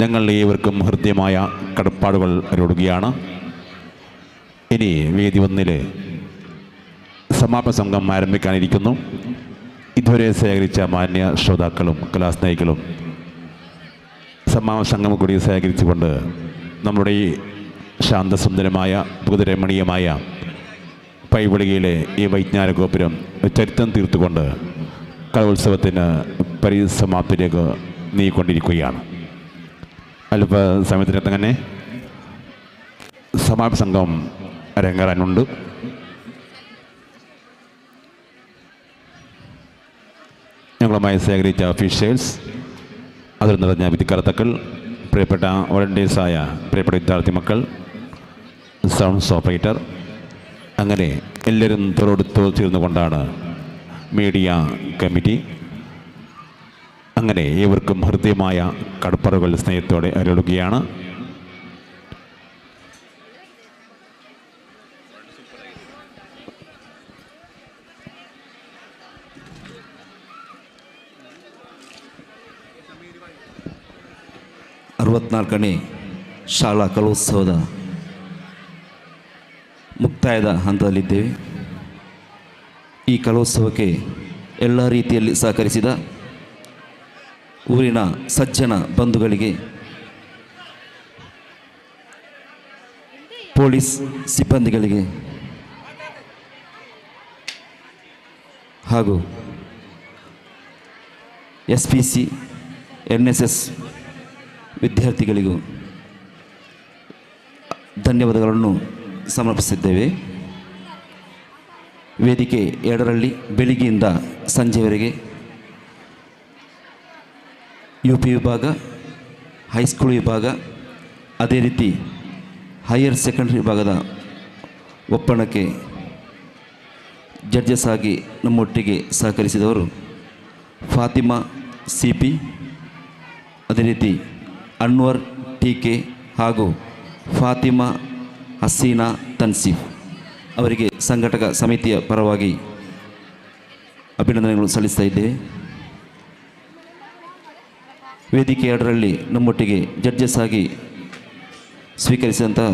Speaker 11: ഞങ്ങളുടെ ഏവർക്കും ഹൃദ്യമായ കടപ്പാടുകൾ അരുളുകയാണ്. ഇനി വേദി 1 സമാപന സംഘം ആരംഭിക്കാനിരിക്കുന്നു. ഇതുവരെ ശേഖരിച്ച മാന്യ ശ്രോതാക്കളും കലാസ്നേഹികളും സമാപന സംഘം കൂടി ശേഖരിച്ചുകൊണ്ട് നമ്മുടെ ഈ ശാന്തസുന്ദരമായ ഭൂതരമണീയമായ പൈവിളിയിലെ ഈ വൈജ്ഞാന ഗോപുരം ചരിത്രം തീർത്തുകൊണ്ട് കലോത്സവത്തിന് പരിസമാപ്തിയിലേക്ക് നീങ്ങിക്കൊണ്ടിരിക്കുകയാണ്. അല്പ സമയത്തിനകത്ത് തന്നെ സമാപന സംഘം അരങ്ങേറാനുണ്ട്. ഞങ്ങളുമായി സഹകരിച്ച ഒഫീഷ്യൽസ്, അതിൽ നിറഞ്ഞ വിധികർത്താക്കൾ, പ്രിയപ്പെട്ട വോളണ്ടിയേഴ്സായ പ്രിയപ്പെട്ട വിദ്യാർത്ഥി മക്കൾ, സൗണ്ട്സ് ഓപ്പറേറ്റർ, അങ്ങനെ എല്ലാവരും തോളോടുത്തോ ചേർന്നുകൊണ്ടാണ് മീഡിയ കമ്മിറ്റി. അങ്ങനെ ഏവർക്കും ഹൃദ്യമായ കടപ്പറകൾ സ്നേഹത്തോടെ അരുളുകയാണ്.
Speaker 2: ಅರವತ್ನಾಲ್ಕನೇ ಶಾಲಾ ಕಲೋತ್ಸವದ ಮುಕ್ತಾಯದ ಹಂತದಲ್ಲಿದ್ದೇವೆ. ಈ ಕಲೋತ್ಸವಕ್ಕೆ ಎಲ್ಲ ರೀತಿಯಲ್ಲಿ ಸಹಕರಿಸಿದ ಊರಿನ ಸಜ್ಜನ ಬಂಧುಗಳಿಗೆ, ಪೊಲೀಸ್ ಸಿಬ್ಬಂದಿಗಳಿಗೆ ಹಾಗೂ SPC NSS ವಿದ್ಯಾರ್ಥಿಗಳಿಗೂ ಧನ್ಯವಾದಗಳನ್ನು ಸಮರ್ಪಿಸಿದ್ದೇವೆ. ವೇದಿಕೆ 2ರಲ್ಲಿ ಬೆಳಿಗ್ಗೆಯಿಂದ ಸಂಜೆವರೆಗೆ UP ವಿಭಾಗ, ಹೈಸ್ಕೂಲ್ ವಿಭಾಗ, ಅದೇ ರೀತಿ ಹೈಯರ್ ಸೆಕೆಂಡರಿ ವಿಭಾಗದ ಒಪ್ಪಣಕ್ಕೆ ಜಡ್ಜಸ್ ಆಗಿ ನಮ್ಮೊಟ್ಟಿಗೆ ಸಹಕರಿಸಿದವರು ಫಾತಿಮಾ CP, ಅದೇ ರೀತಿ ಅನ್ವರ್ TK ಹಾಗೂ ಫಾತಿಮಾ ಹಸೀನಾ ತನ್ಸೀಫ್ ಅವರಿಗೆ ಸಂಘಟಕ ಸಮಿತಿಯ ಪರವಾಗಿ ಅಭಿನಂದನೆಗಳು ಸಲ್ಲಿಸ್ತಾ ಇದ್ದೇವೆ. ವೇದಿಕೆ 2ರಲ್ಲಿ ನಮ್ಮೊಟ್ಟಿಗೆ ಜಡ್ಜಸ್ ಆಗಿ ಸ್ವೀಕರಿಸಿದಂತಹ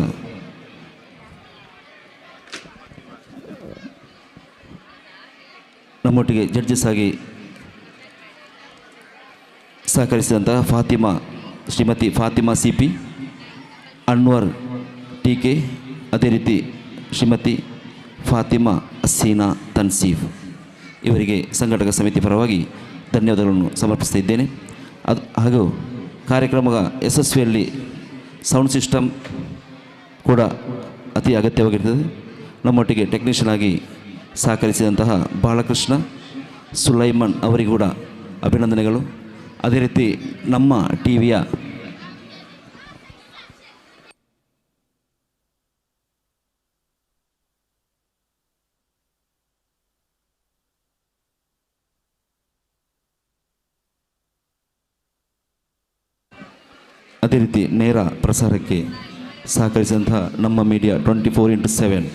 Speaker 2: ಸಹಕರಿಸಿದಂತಹ ಶ್ರೀಮತಿ ಫಾತಿಮಾ CP, ಅನ್ವರ್ TK, ಅದೇ ರೀತಿ ಶ್ರೀಮತಿ ಫಾತಿಮಾ ಹಸೀನಾ ತನ್ಸೀಫ್ ಇವರಿಗೆ ಸಂಘಟಕ ಸಮಿತಿ ಪರವಾಗಿ ಧನ್ಯವಾದಗಳನ್ನು ಸಮರ್ಪಿಸ್ತಾ ಇದ್ದೇನೆ. ಹಾಗೂ ಕಾರ್ಯಕ್ರಮದ ಯಶಸ್ವಿಯಲ್ಲಿ ಸೌಂಡ್ ಸಿಸ್ಟಮ್ ಕೂಡ ಅತಿ ಅಗತ್ಯವಾಗಿರ್ತದೆ. ನಮ್ಮೊಟ್ಟಿಗೆ ಟೆಕ್ನಿಷಿಯನ್ ಆಗಿ ಸಹಕರಿಸಿದಂತಹ ಬಾಲಕೃಷ್ಣ ಸುಲೈಮನ್ ಅವರಿಗೂ ಕೂಡ ಅಭಿನಂದನೆಗಳು. ಅದೇ ರೀತಿ ನಮ್ಮ ಟಿವಿಯ ಅದೇ ರೀತಿ ನೇರ ಪ್ರಸಾರಕ್ಕೆ ಸಹಕರಿಸಿದಂತಹ ನಮ್ಮ ಮೀಡಿಯಾ 24x7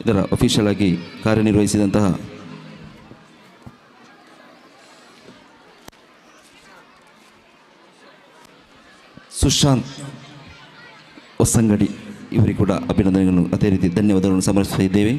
Speaker 2: ಇದರ ಅಫಿಷಿಯಲ್ ಆಗಿ ಕಾರ್ಯನಿರ್ವಹಿಸಿದಂತಹ ಸುಶಾಂತ್ ಹೊಸಂಗಡಿ ಇವರಿಗೆ ಕೂಡ ಅಭಿನಂದನೆಗಳನ್ನು, ಅದೇ ರೀತಿ ಧನ್ಯವಾದಗಳನ್ನು ಸಮರ್ಪಿಸ್ತಾ ಇದ್ದೇವೆ.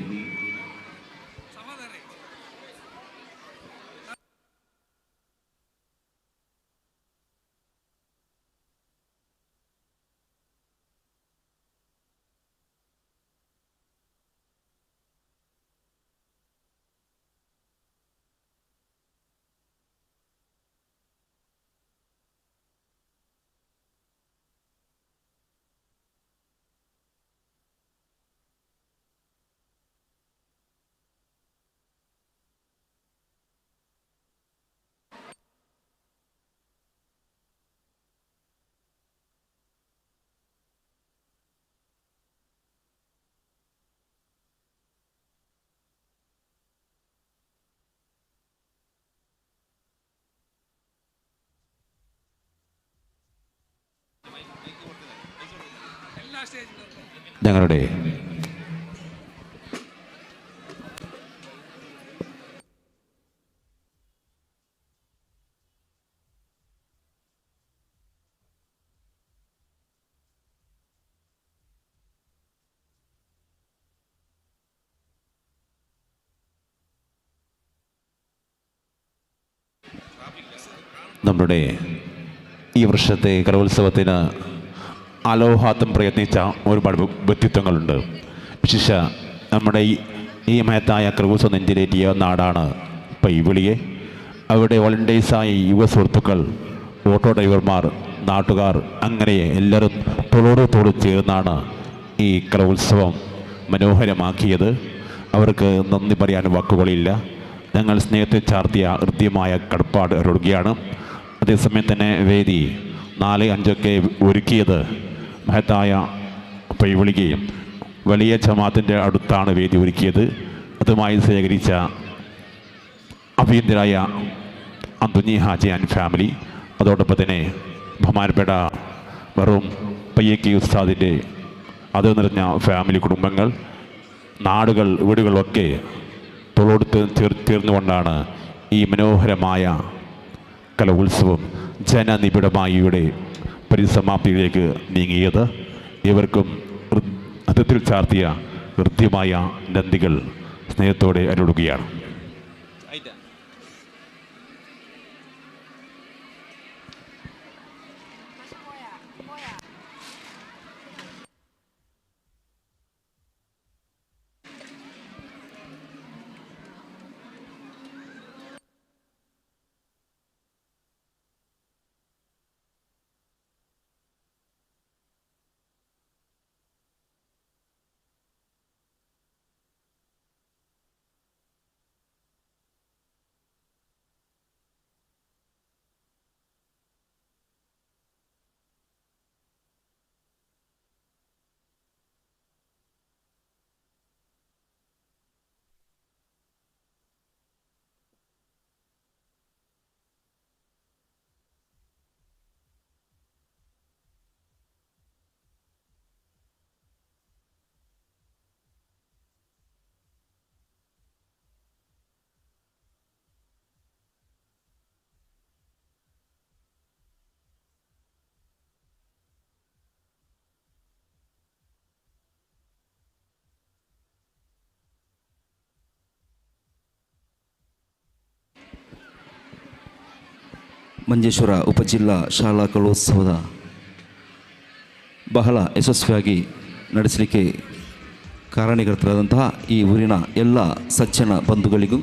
Speaker 11: ഞങ്ങളുടെ ഈ വർഷത്തെ കലോത്സവത്തിന് അലോഹാത്തം പ്രയത്നിച്ച ഒരുപാട് വ്യക്തിത്വങ്ങളുണ്ട്. വിശേഷ നമ്മുടെ ഈ മഹത്തായ കലോത്സവം നെഞ്ചിലേറ്റിയ നാടാണ് പൈവിളിയെ. അവിടെ വോളണ്ടിയേഴ്സായി യുവ സുഹൃത്തുക്കൾ, ഓട്ടോ ഡ്രൈവർമാർ, നാട്ടുകാർ, അങ്ങനെ എല്ലാവരും തോളോട് ചേർന്നാണ് ഈ കലോത്സവം മനോഹരമാക്കിയത്. അവർക്ക് നന്ദി പറയാൻ വാക്കുകളില്ല. ഞങ്ങൾ സ്നേഹത്തെ ചാർത്തിയ ഹൃദ്യമായ കടപ്പാട് അറിയുകയാണ്. അതേസമയം തന്നെ വേദി 4-5 ഒരുക്കിയത് മഹത്തായ പൈവിളികയും വലിയ ജമാഅത്തിൻ്റെ അടുത്താണ് വേദി ഒരുക്കിയത്. അതുമായി സഹകരിച്ച അഭിയന്തരായ അന്തുഞ്ഞി ഹാജി ആൻഡ് ഫാമിലി, അതോടൊപ്പം തന്നെ ബഹുമാനപ്പെട്ട വെറും പയ്യക്കി ഉസ്താദിൻ്റെ അത് നിറഞ്ഞ ഫാമിലി കുടുംബങ്ങൾ, നാടുകൾ, വീടുകളൊക്കെ തോളോട് ചേർന്നുകൊണ്ടാണ് ഈ മനോഹരമായ കലോത്സവം ജനനിബിഡമായി ഇവിടെ പരിസമാപ്തിയിലേക്ക് നീങ്ങിയത്. ഇവർക്കും ഹൃദയത്തിൽ ചാർത്തിയ ഹൃദ്യമായ നന്ദികൾ സ്നേഹത്തോടെ അരുളുകയാണ്.
Speaker 2: ಮಂಜೇಶ್ವರ ಉಪಜಿಲ್ಲಾ ಶಾಲಾ ಕಲೋತ್ಸವದ ಬಹಳ ಯಶಸ್ವಿಯಾಗಿ ನಡೆಸಲಿಕ್ಕೆ ಕಾರಣೀಕರ್ತರಾದಂತಹ ಈ ಊರಿನ ಎಲ್ಲ ಸಜ್ಜನ ಬಂಧುಗಳಿಗೂ,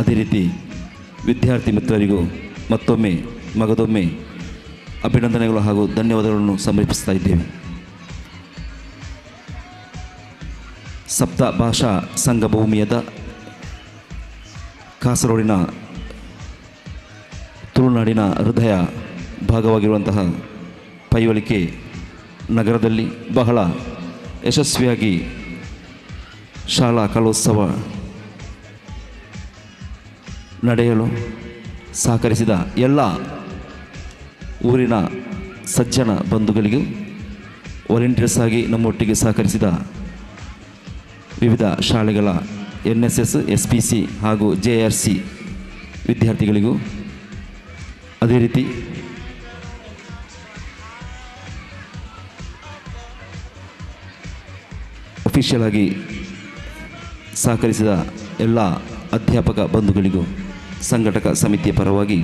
Speaker 2: ಅದೇ ರೀತಿ ವಿದ್ಯಾರ್ಥಿ ಮಿತ್ರರಿಗೂ ಮತ್ತೊಮ್ಮೆ ಮಗದೊಮ್ಮೆ ಅಭಿನಂದನೆಗಳು ಹಾಗೂ ಧನ್ಯವಾದಗಳನ್ನು ಸಮರ್ಪಿಸ್ತಾ ಇದ್ದೇವೆ. ಸಪ್ತ ಭಾಷಾ ಸಂಘಭೂಮಿಯದ ಕಾಸರಗೋಡಿನ ತುಳುನಾಡಿನ ಹೃದಯ ಭಾಗವಾಗಿರುವಂತಹ ಪೈವಳಿಕೆ ನಗರದಲ್ಲಿ ಬಹಳ ಯಶಸ್ವಿಯಾಗಿ ಶಾಲಾ ಕಲೋತ್ಸವ ನಡೆಯಲು ಸಹಕರಿಸಿದ ಎಲ್ಲ ಊರಿನ ಸಜ್ಜನ ಬಂಧುಗಳಿಗೂ, ವಾಲಂಟಿಯರ್ಸ್ ಆಗಿ ನಮ್ಮೊಟ್ಟಿಗೆ ಸಹಕರಿಸಿದ ವಿವಿಧ ಶಾಲೆಗಳ NSS, SPC ಹಾಗೂ JRC ವಿದ್ಯಾರ್ಥಿಗಳಿಗೂ, ಅದೇ ರೀತಿ ಅಫಿಷಿಯಲ್ ಆಗಿ ಸಹಕರಿಸಿದ ಎಲ್ಲ ಅಧ್ಯಾಪಕ ಬಂಧುಗಳಿಗೂ ಸಂಘಟಕ ಸಮಿತಿಯ ಪರವಾಗಿ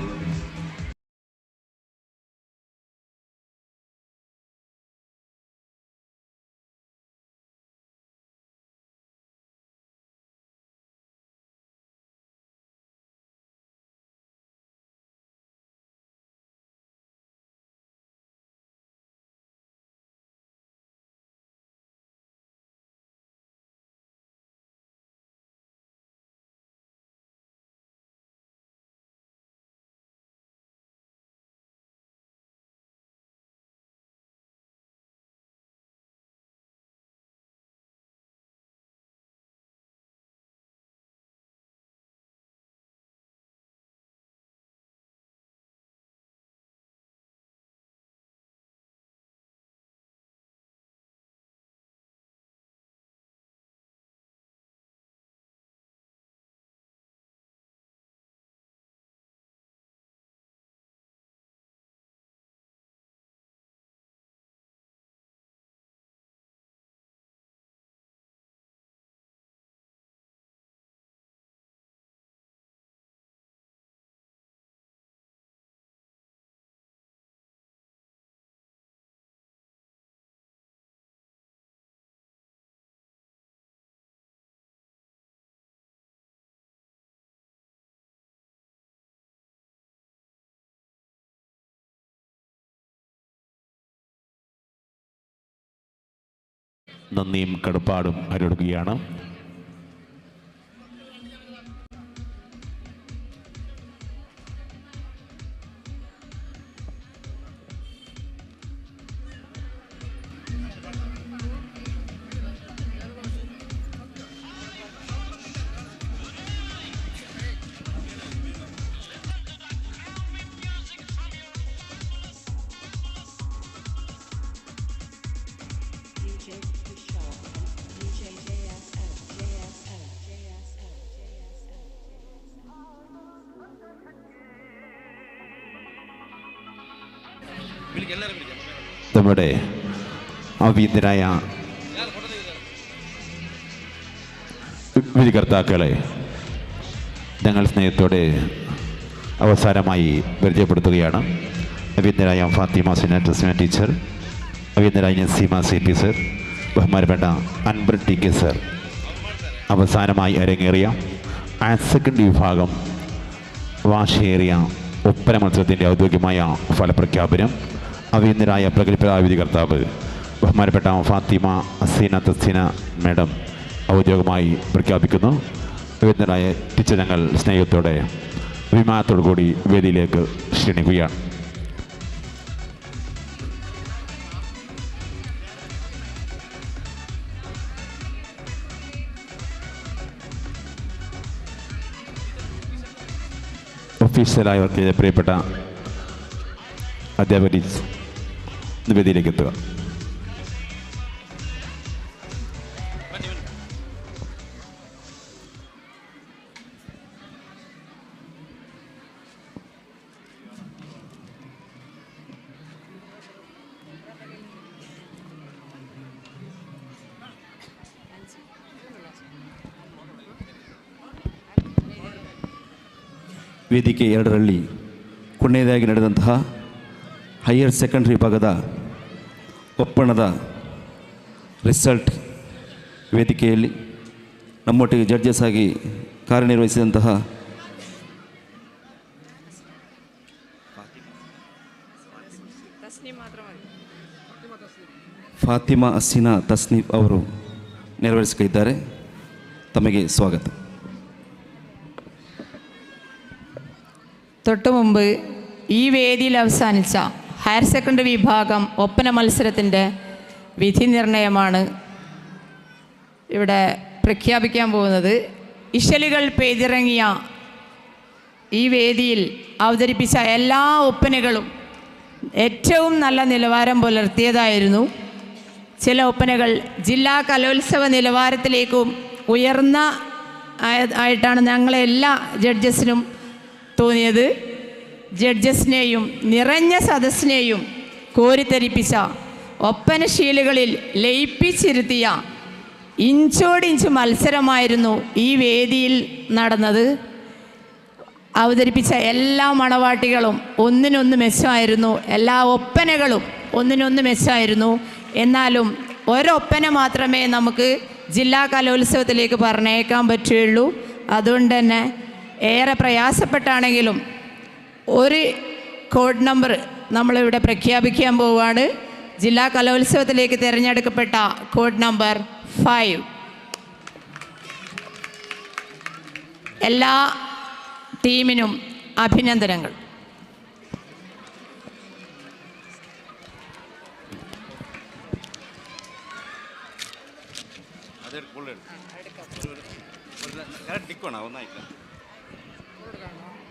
Speaker 11: നന്ദിയും കടപ്പാടും അരുളുകയാണ്. നമ്മുടെ അഭീതരായ വിധികർത്താക്കളെ ഞങ്ങൾ സ്നേഹത്തോടെ അവസാനമായി പരിചയപ്പെടുത്തുകയാണ്. അഭീതരായ ഫാത്തിമ സിന ടീച്ചർ, അഭീതരായ നസീമ CP സർ, ബഹുമാനപ്പെട്ട അൻവർ TK സർ. അവസാനമായി അരങ്ങേറിയ ഹയർ സെക്കൻഡറി വിഭാഗം വാശിയേറിയ ഒപ്പന മത്സരത്തിൻ്റെ ഔദ്യോഗികമായ ഫലപ്രഖ്യാപനം അഭീതരായ പ്രഗത്ഭരായ വിധികർത്താവ് ബഹുമാനപ്പെട്ട ഫാത്തിമ സീന മാഡം ഔദ്യോഗികമായി പ്രഖ്യാപിക്കുന്നു. അഭീതരായ ടീച്ചർ ഞങ്ങൾ സ്നേഹത്തോടെ അഭിമാനത്തോടു കൂടി വേദിയിലേക്ക് ക്ഷണിക്കുകയാണ്. ഓഫീഷ്യലായവർക്ക് പ്രിയപ്പെട്ട അധ്യാപകർ വേദിയിലേക്ക് എത്തുക.
Speaker 2: ವೇದಿಕೆ 2ರಲ್ಲಿ ಕೊನೆಯದಾಗಿ ನಡೆದಂತಹ ಹೈಯರ್ ಸೆಕೆಂಡ್ರಿ ವಿಭಾಗದ ಒಪ್ಪಣದ ರಿಸಲ್ಟ್ ವೇದಿಕೆಯಲ್ಲಿ ನಮ್ಮೊಟ್ಟಿಗೆ ಜಡ್ಜಸ್ ಆಗಿ ಕಾರ್ಯನಿರ್ವಹಿಸಿದಂತಹ ಫಾತಿಮಾ ಹಸೀನಾ ತಸ್ನೀಫ್ ಅವರು ನೆರವೇರಿಸಿದ್ದಾರೆ. ತಮಗೆ ಸ್ವಾಗತ.
Speaker 7: തൊട്ടുമുമ്പ് ഈ വേദിയിൽ അവസാനിച്ച ഹയർ സെക്കൻഡറി വിഭാഗം ഒപ്പന മത്സരത്തിൻ്റെ വിധി നിർണയമാണ് ഇവിടെ പ്രഖ്യാപിക്കാൻ പോകുന്നത്. ഇശലുകൾ പെയ്തിറങ്ങിയ ഈ വേദിയിൽ അവതരിപ്പിച്ച എല്ലാ ഒപ്പനകളും ഏറ്റവും നല്ല നിലവാരം പുലർത്തിയതായിരുന്നു. ചില ഒപ്പനകൾ ജില്ലാ കലോത്സവ നിലവാരത്തിലേക്കും ഉയർന്ന ആയിട്ടാണ് ഞങ്ങളെല്ലാ ജഡ്ജസിനും തോന്നിയത്. ജഡ്ജസിനെയും നിറഞ്ഞ സദസ്സിനെയും കോരിത്തരിപ്പിച്ച ഒപ്പനശീലുകളിൽ ലയിപ്പിച്ചിരുത്തിയ ഇഞ്ചോടിഞ്ച് മത്സരമായിരുന്നു ഈ വേദിയിൽ നടന്നത്. അവതരിപ്പിച്ച എല്ലാ മണവാട്ടികളും ഒന്നിനൊന്ന് മെച്ചമായിരുന്നു. എല്ലാ ഒപ്പനകളും ഒന്നിനൊന്ന് മെച്ചമായിരുന്നു. എന്നാലും ഒരൊപ്പന മാത്രമേ നമുക്ക് ജില്ലാ കലോത്സവത്തിലേക്ക് പറഞ്ഞേക്കാൻ പറ്റുകയുള്ളൂ. അതുകൊണ്ട് തന്നെ ഏറെ പ്രയാസപ്പെട്ടാണെങ്കിലും ഒരു കോഡ് നമ്പർ നമ്മളിവിടെ പ്രഖ്യാപിക്കാൻ പോവുകയാണ്. ജില്ലാ കലോത്സവത്തിലേക്ക് തിരഞ്ഞെടുക്കപ്പെട്ട കോഡ് നമ്പർ 5. എല്ലാ ടീമിനും അഭിനന്ദനങ്ങൾ.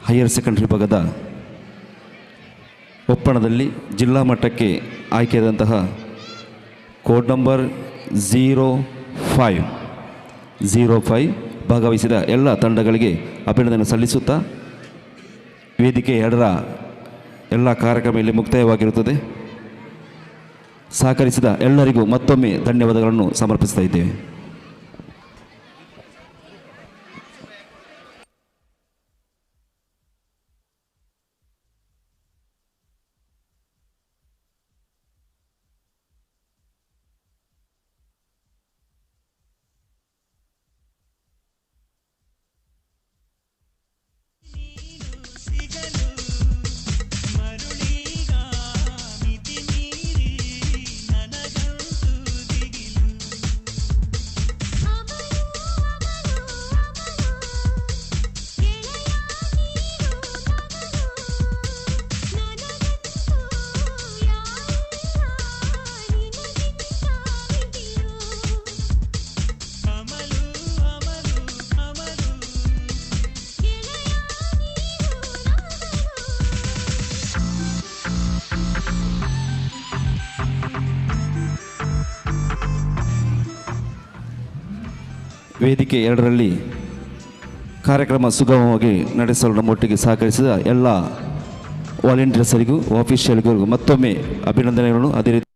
Speaker 2: ಹೈಯರ್ ಸೆಕೆಂಡ್ರಿ ವಿಭಾಗದ ಒಪ್ಪಣದಲ್ಲಿ ಜಿಲ್ಲಾ ಮಟ್ಟಕ್ಕೆ ಆಯ್ಕೆಯಾದಂತಹ ಕೋಡ್ ನಂಬರ್ 05 ಭಾಗವಹಿಸಿದ ಎಲ್ಲ ತಂಡಗಳಿಗೆ ಅಭಿನಂದನೆ ಸಲ್ಲಿಸುತ್ತಾ ವೇದಿಕೆ 2ರ ಎಲ್ಲ ಕಾರ್ಯಕ್ರಮ ಇಲ್ಲಿ ಮುಕ್ತಾಯವಾಗಿರುತ್ತದೆ. ಸಹಕರಿಸಿದ ಎಲ್ಲರಿಗೂ ಮತ್ತೊಮ್ಮೆ ಧನ್ಯವಾದಗಳನ್ನು ಸಮರ್ಪಿಸ್ತಾ ಇದ್ದೇವೆ. ವೇದಿಕೆ 2ರಲ್ಲಿ ಕಾರ್ಯಕ್ರಮ ಸುಗಮವಾಗಿ ನಡೆಸಲು ನಮ್ಮೊಟ್ಟಿಗೆ ಸಹಕರಿಸಿದ ಎಲ್ಲ ವಾಲಂಟಿಯರ್ಸರಿಗೂ ಆಫೀಷಿಯಲ್ಗಳಿಗೂ ಮತ್ತೊಮ್ಮೆ ಅಭಿನಂದನೆಗಳನ್ನು ಅದೇ ರೀತಿ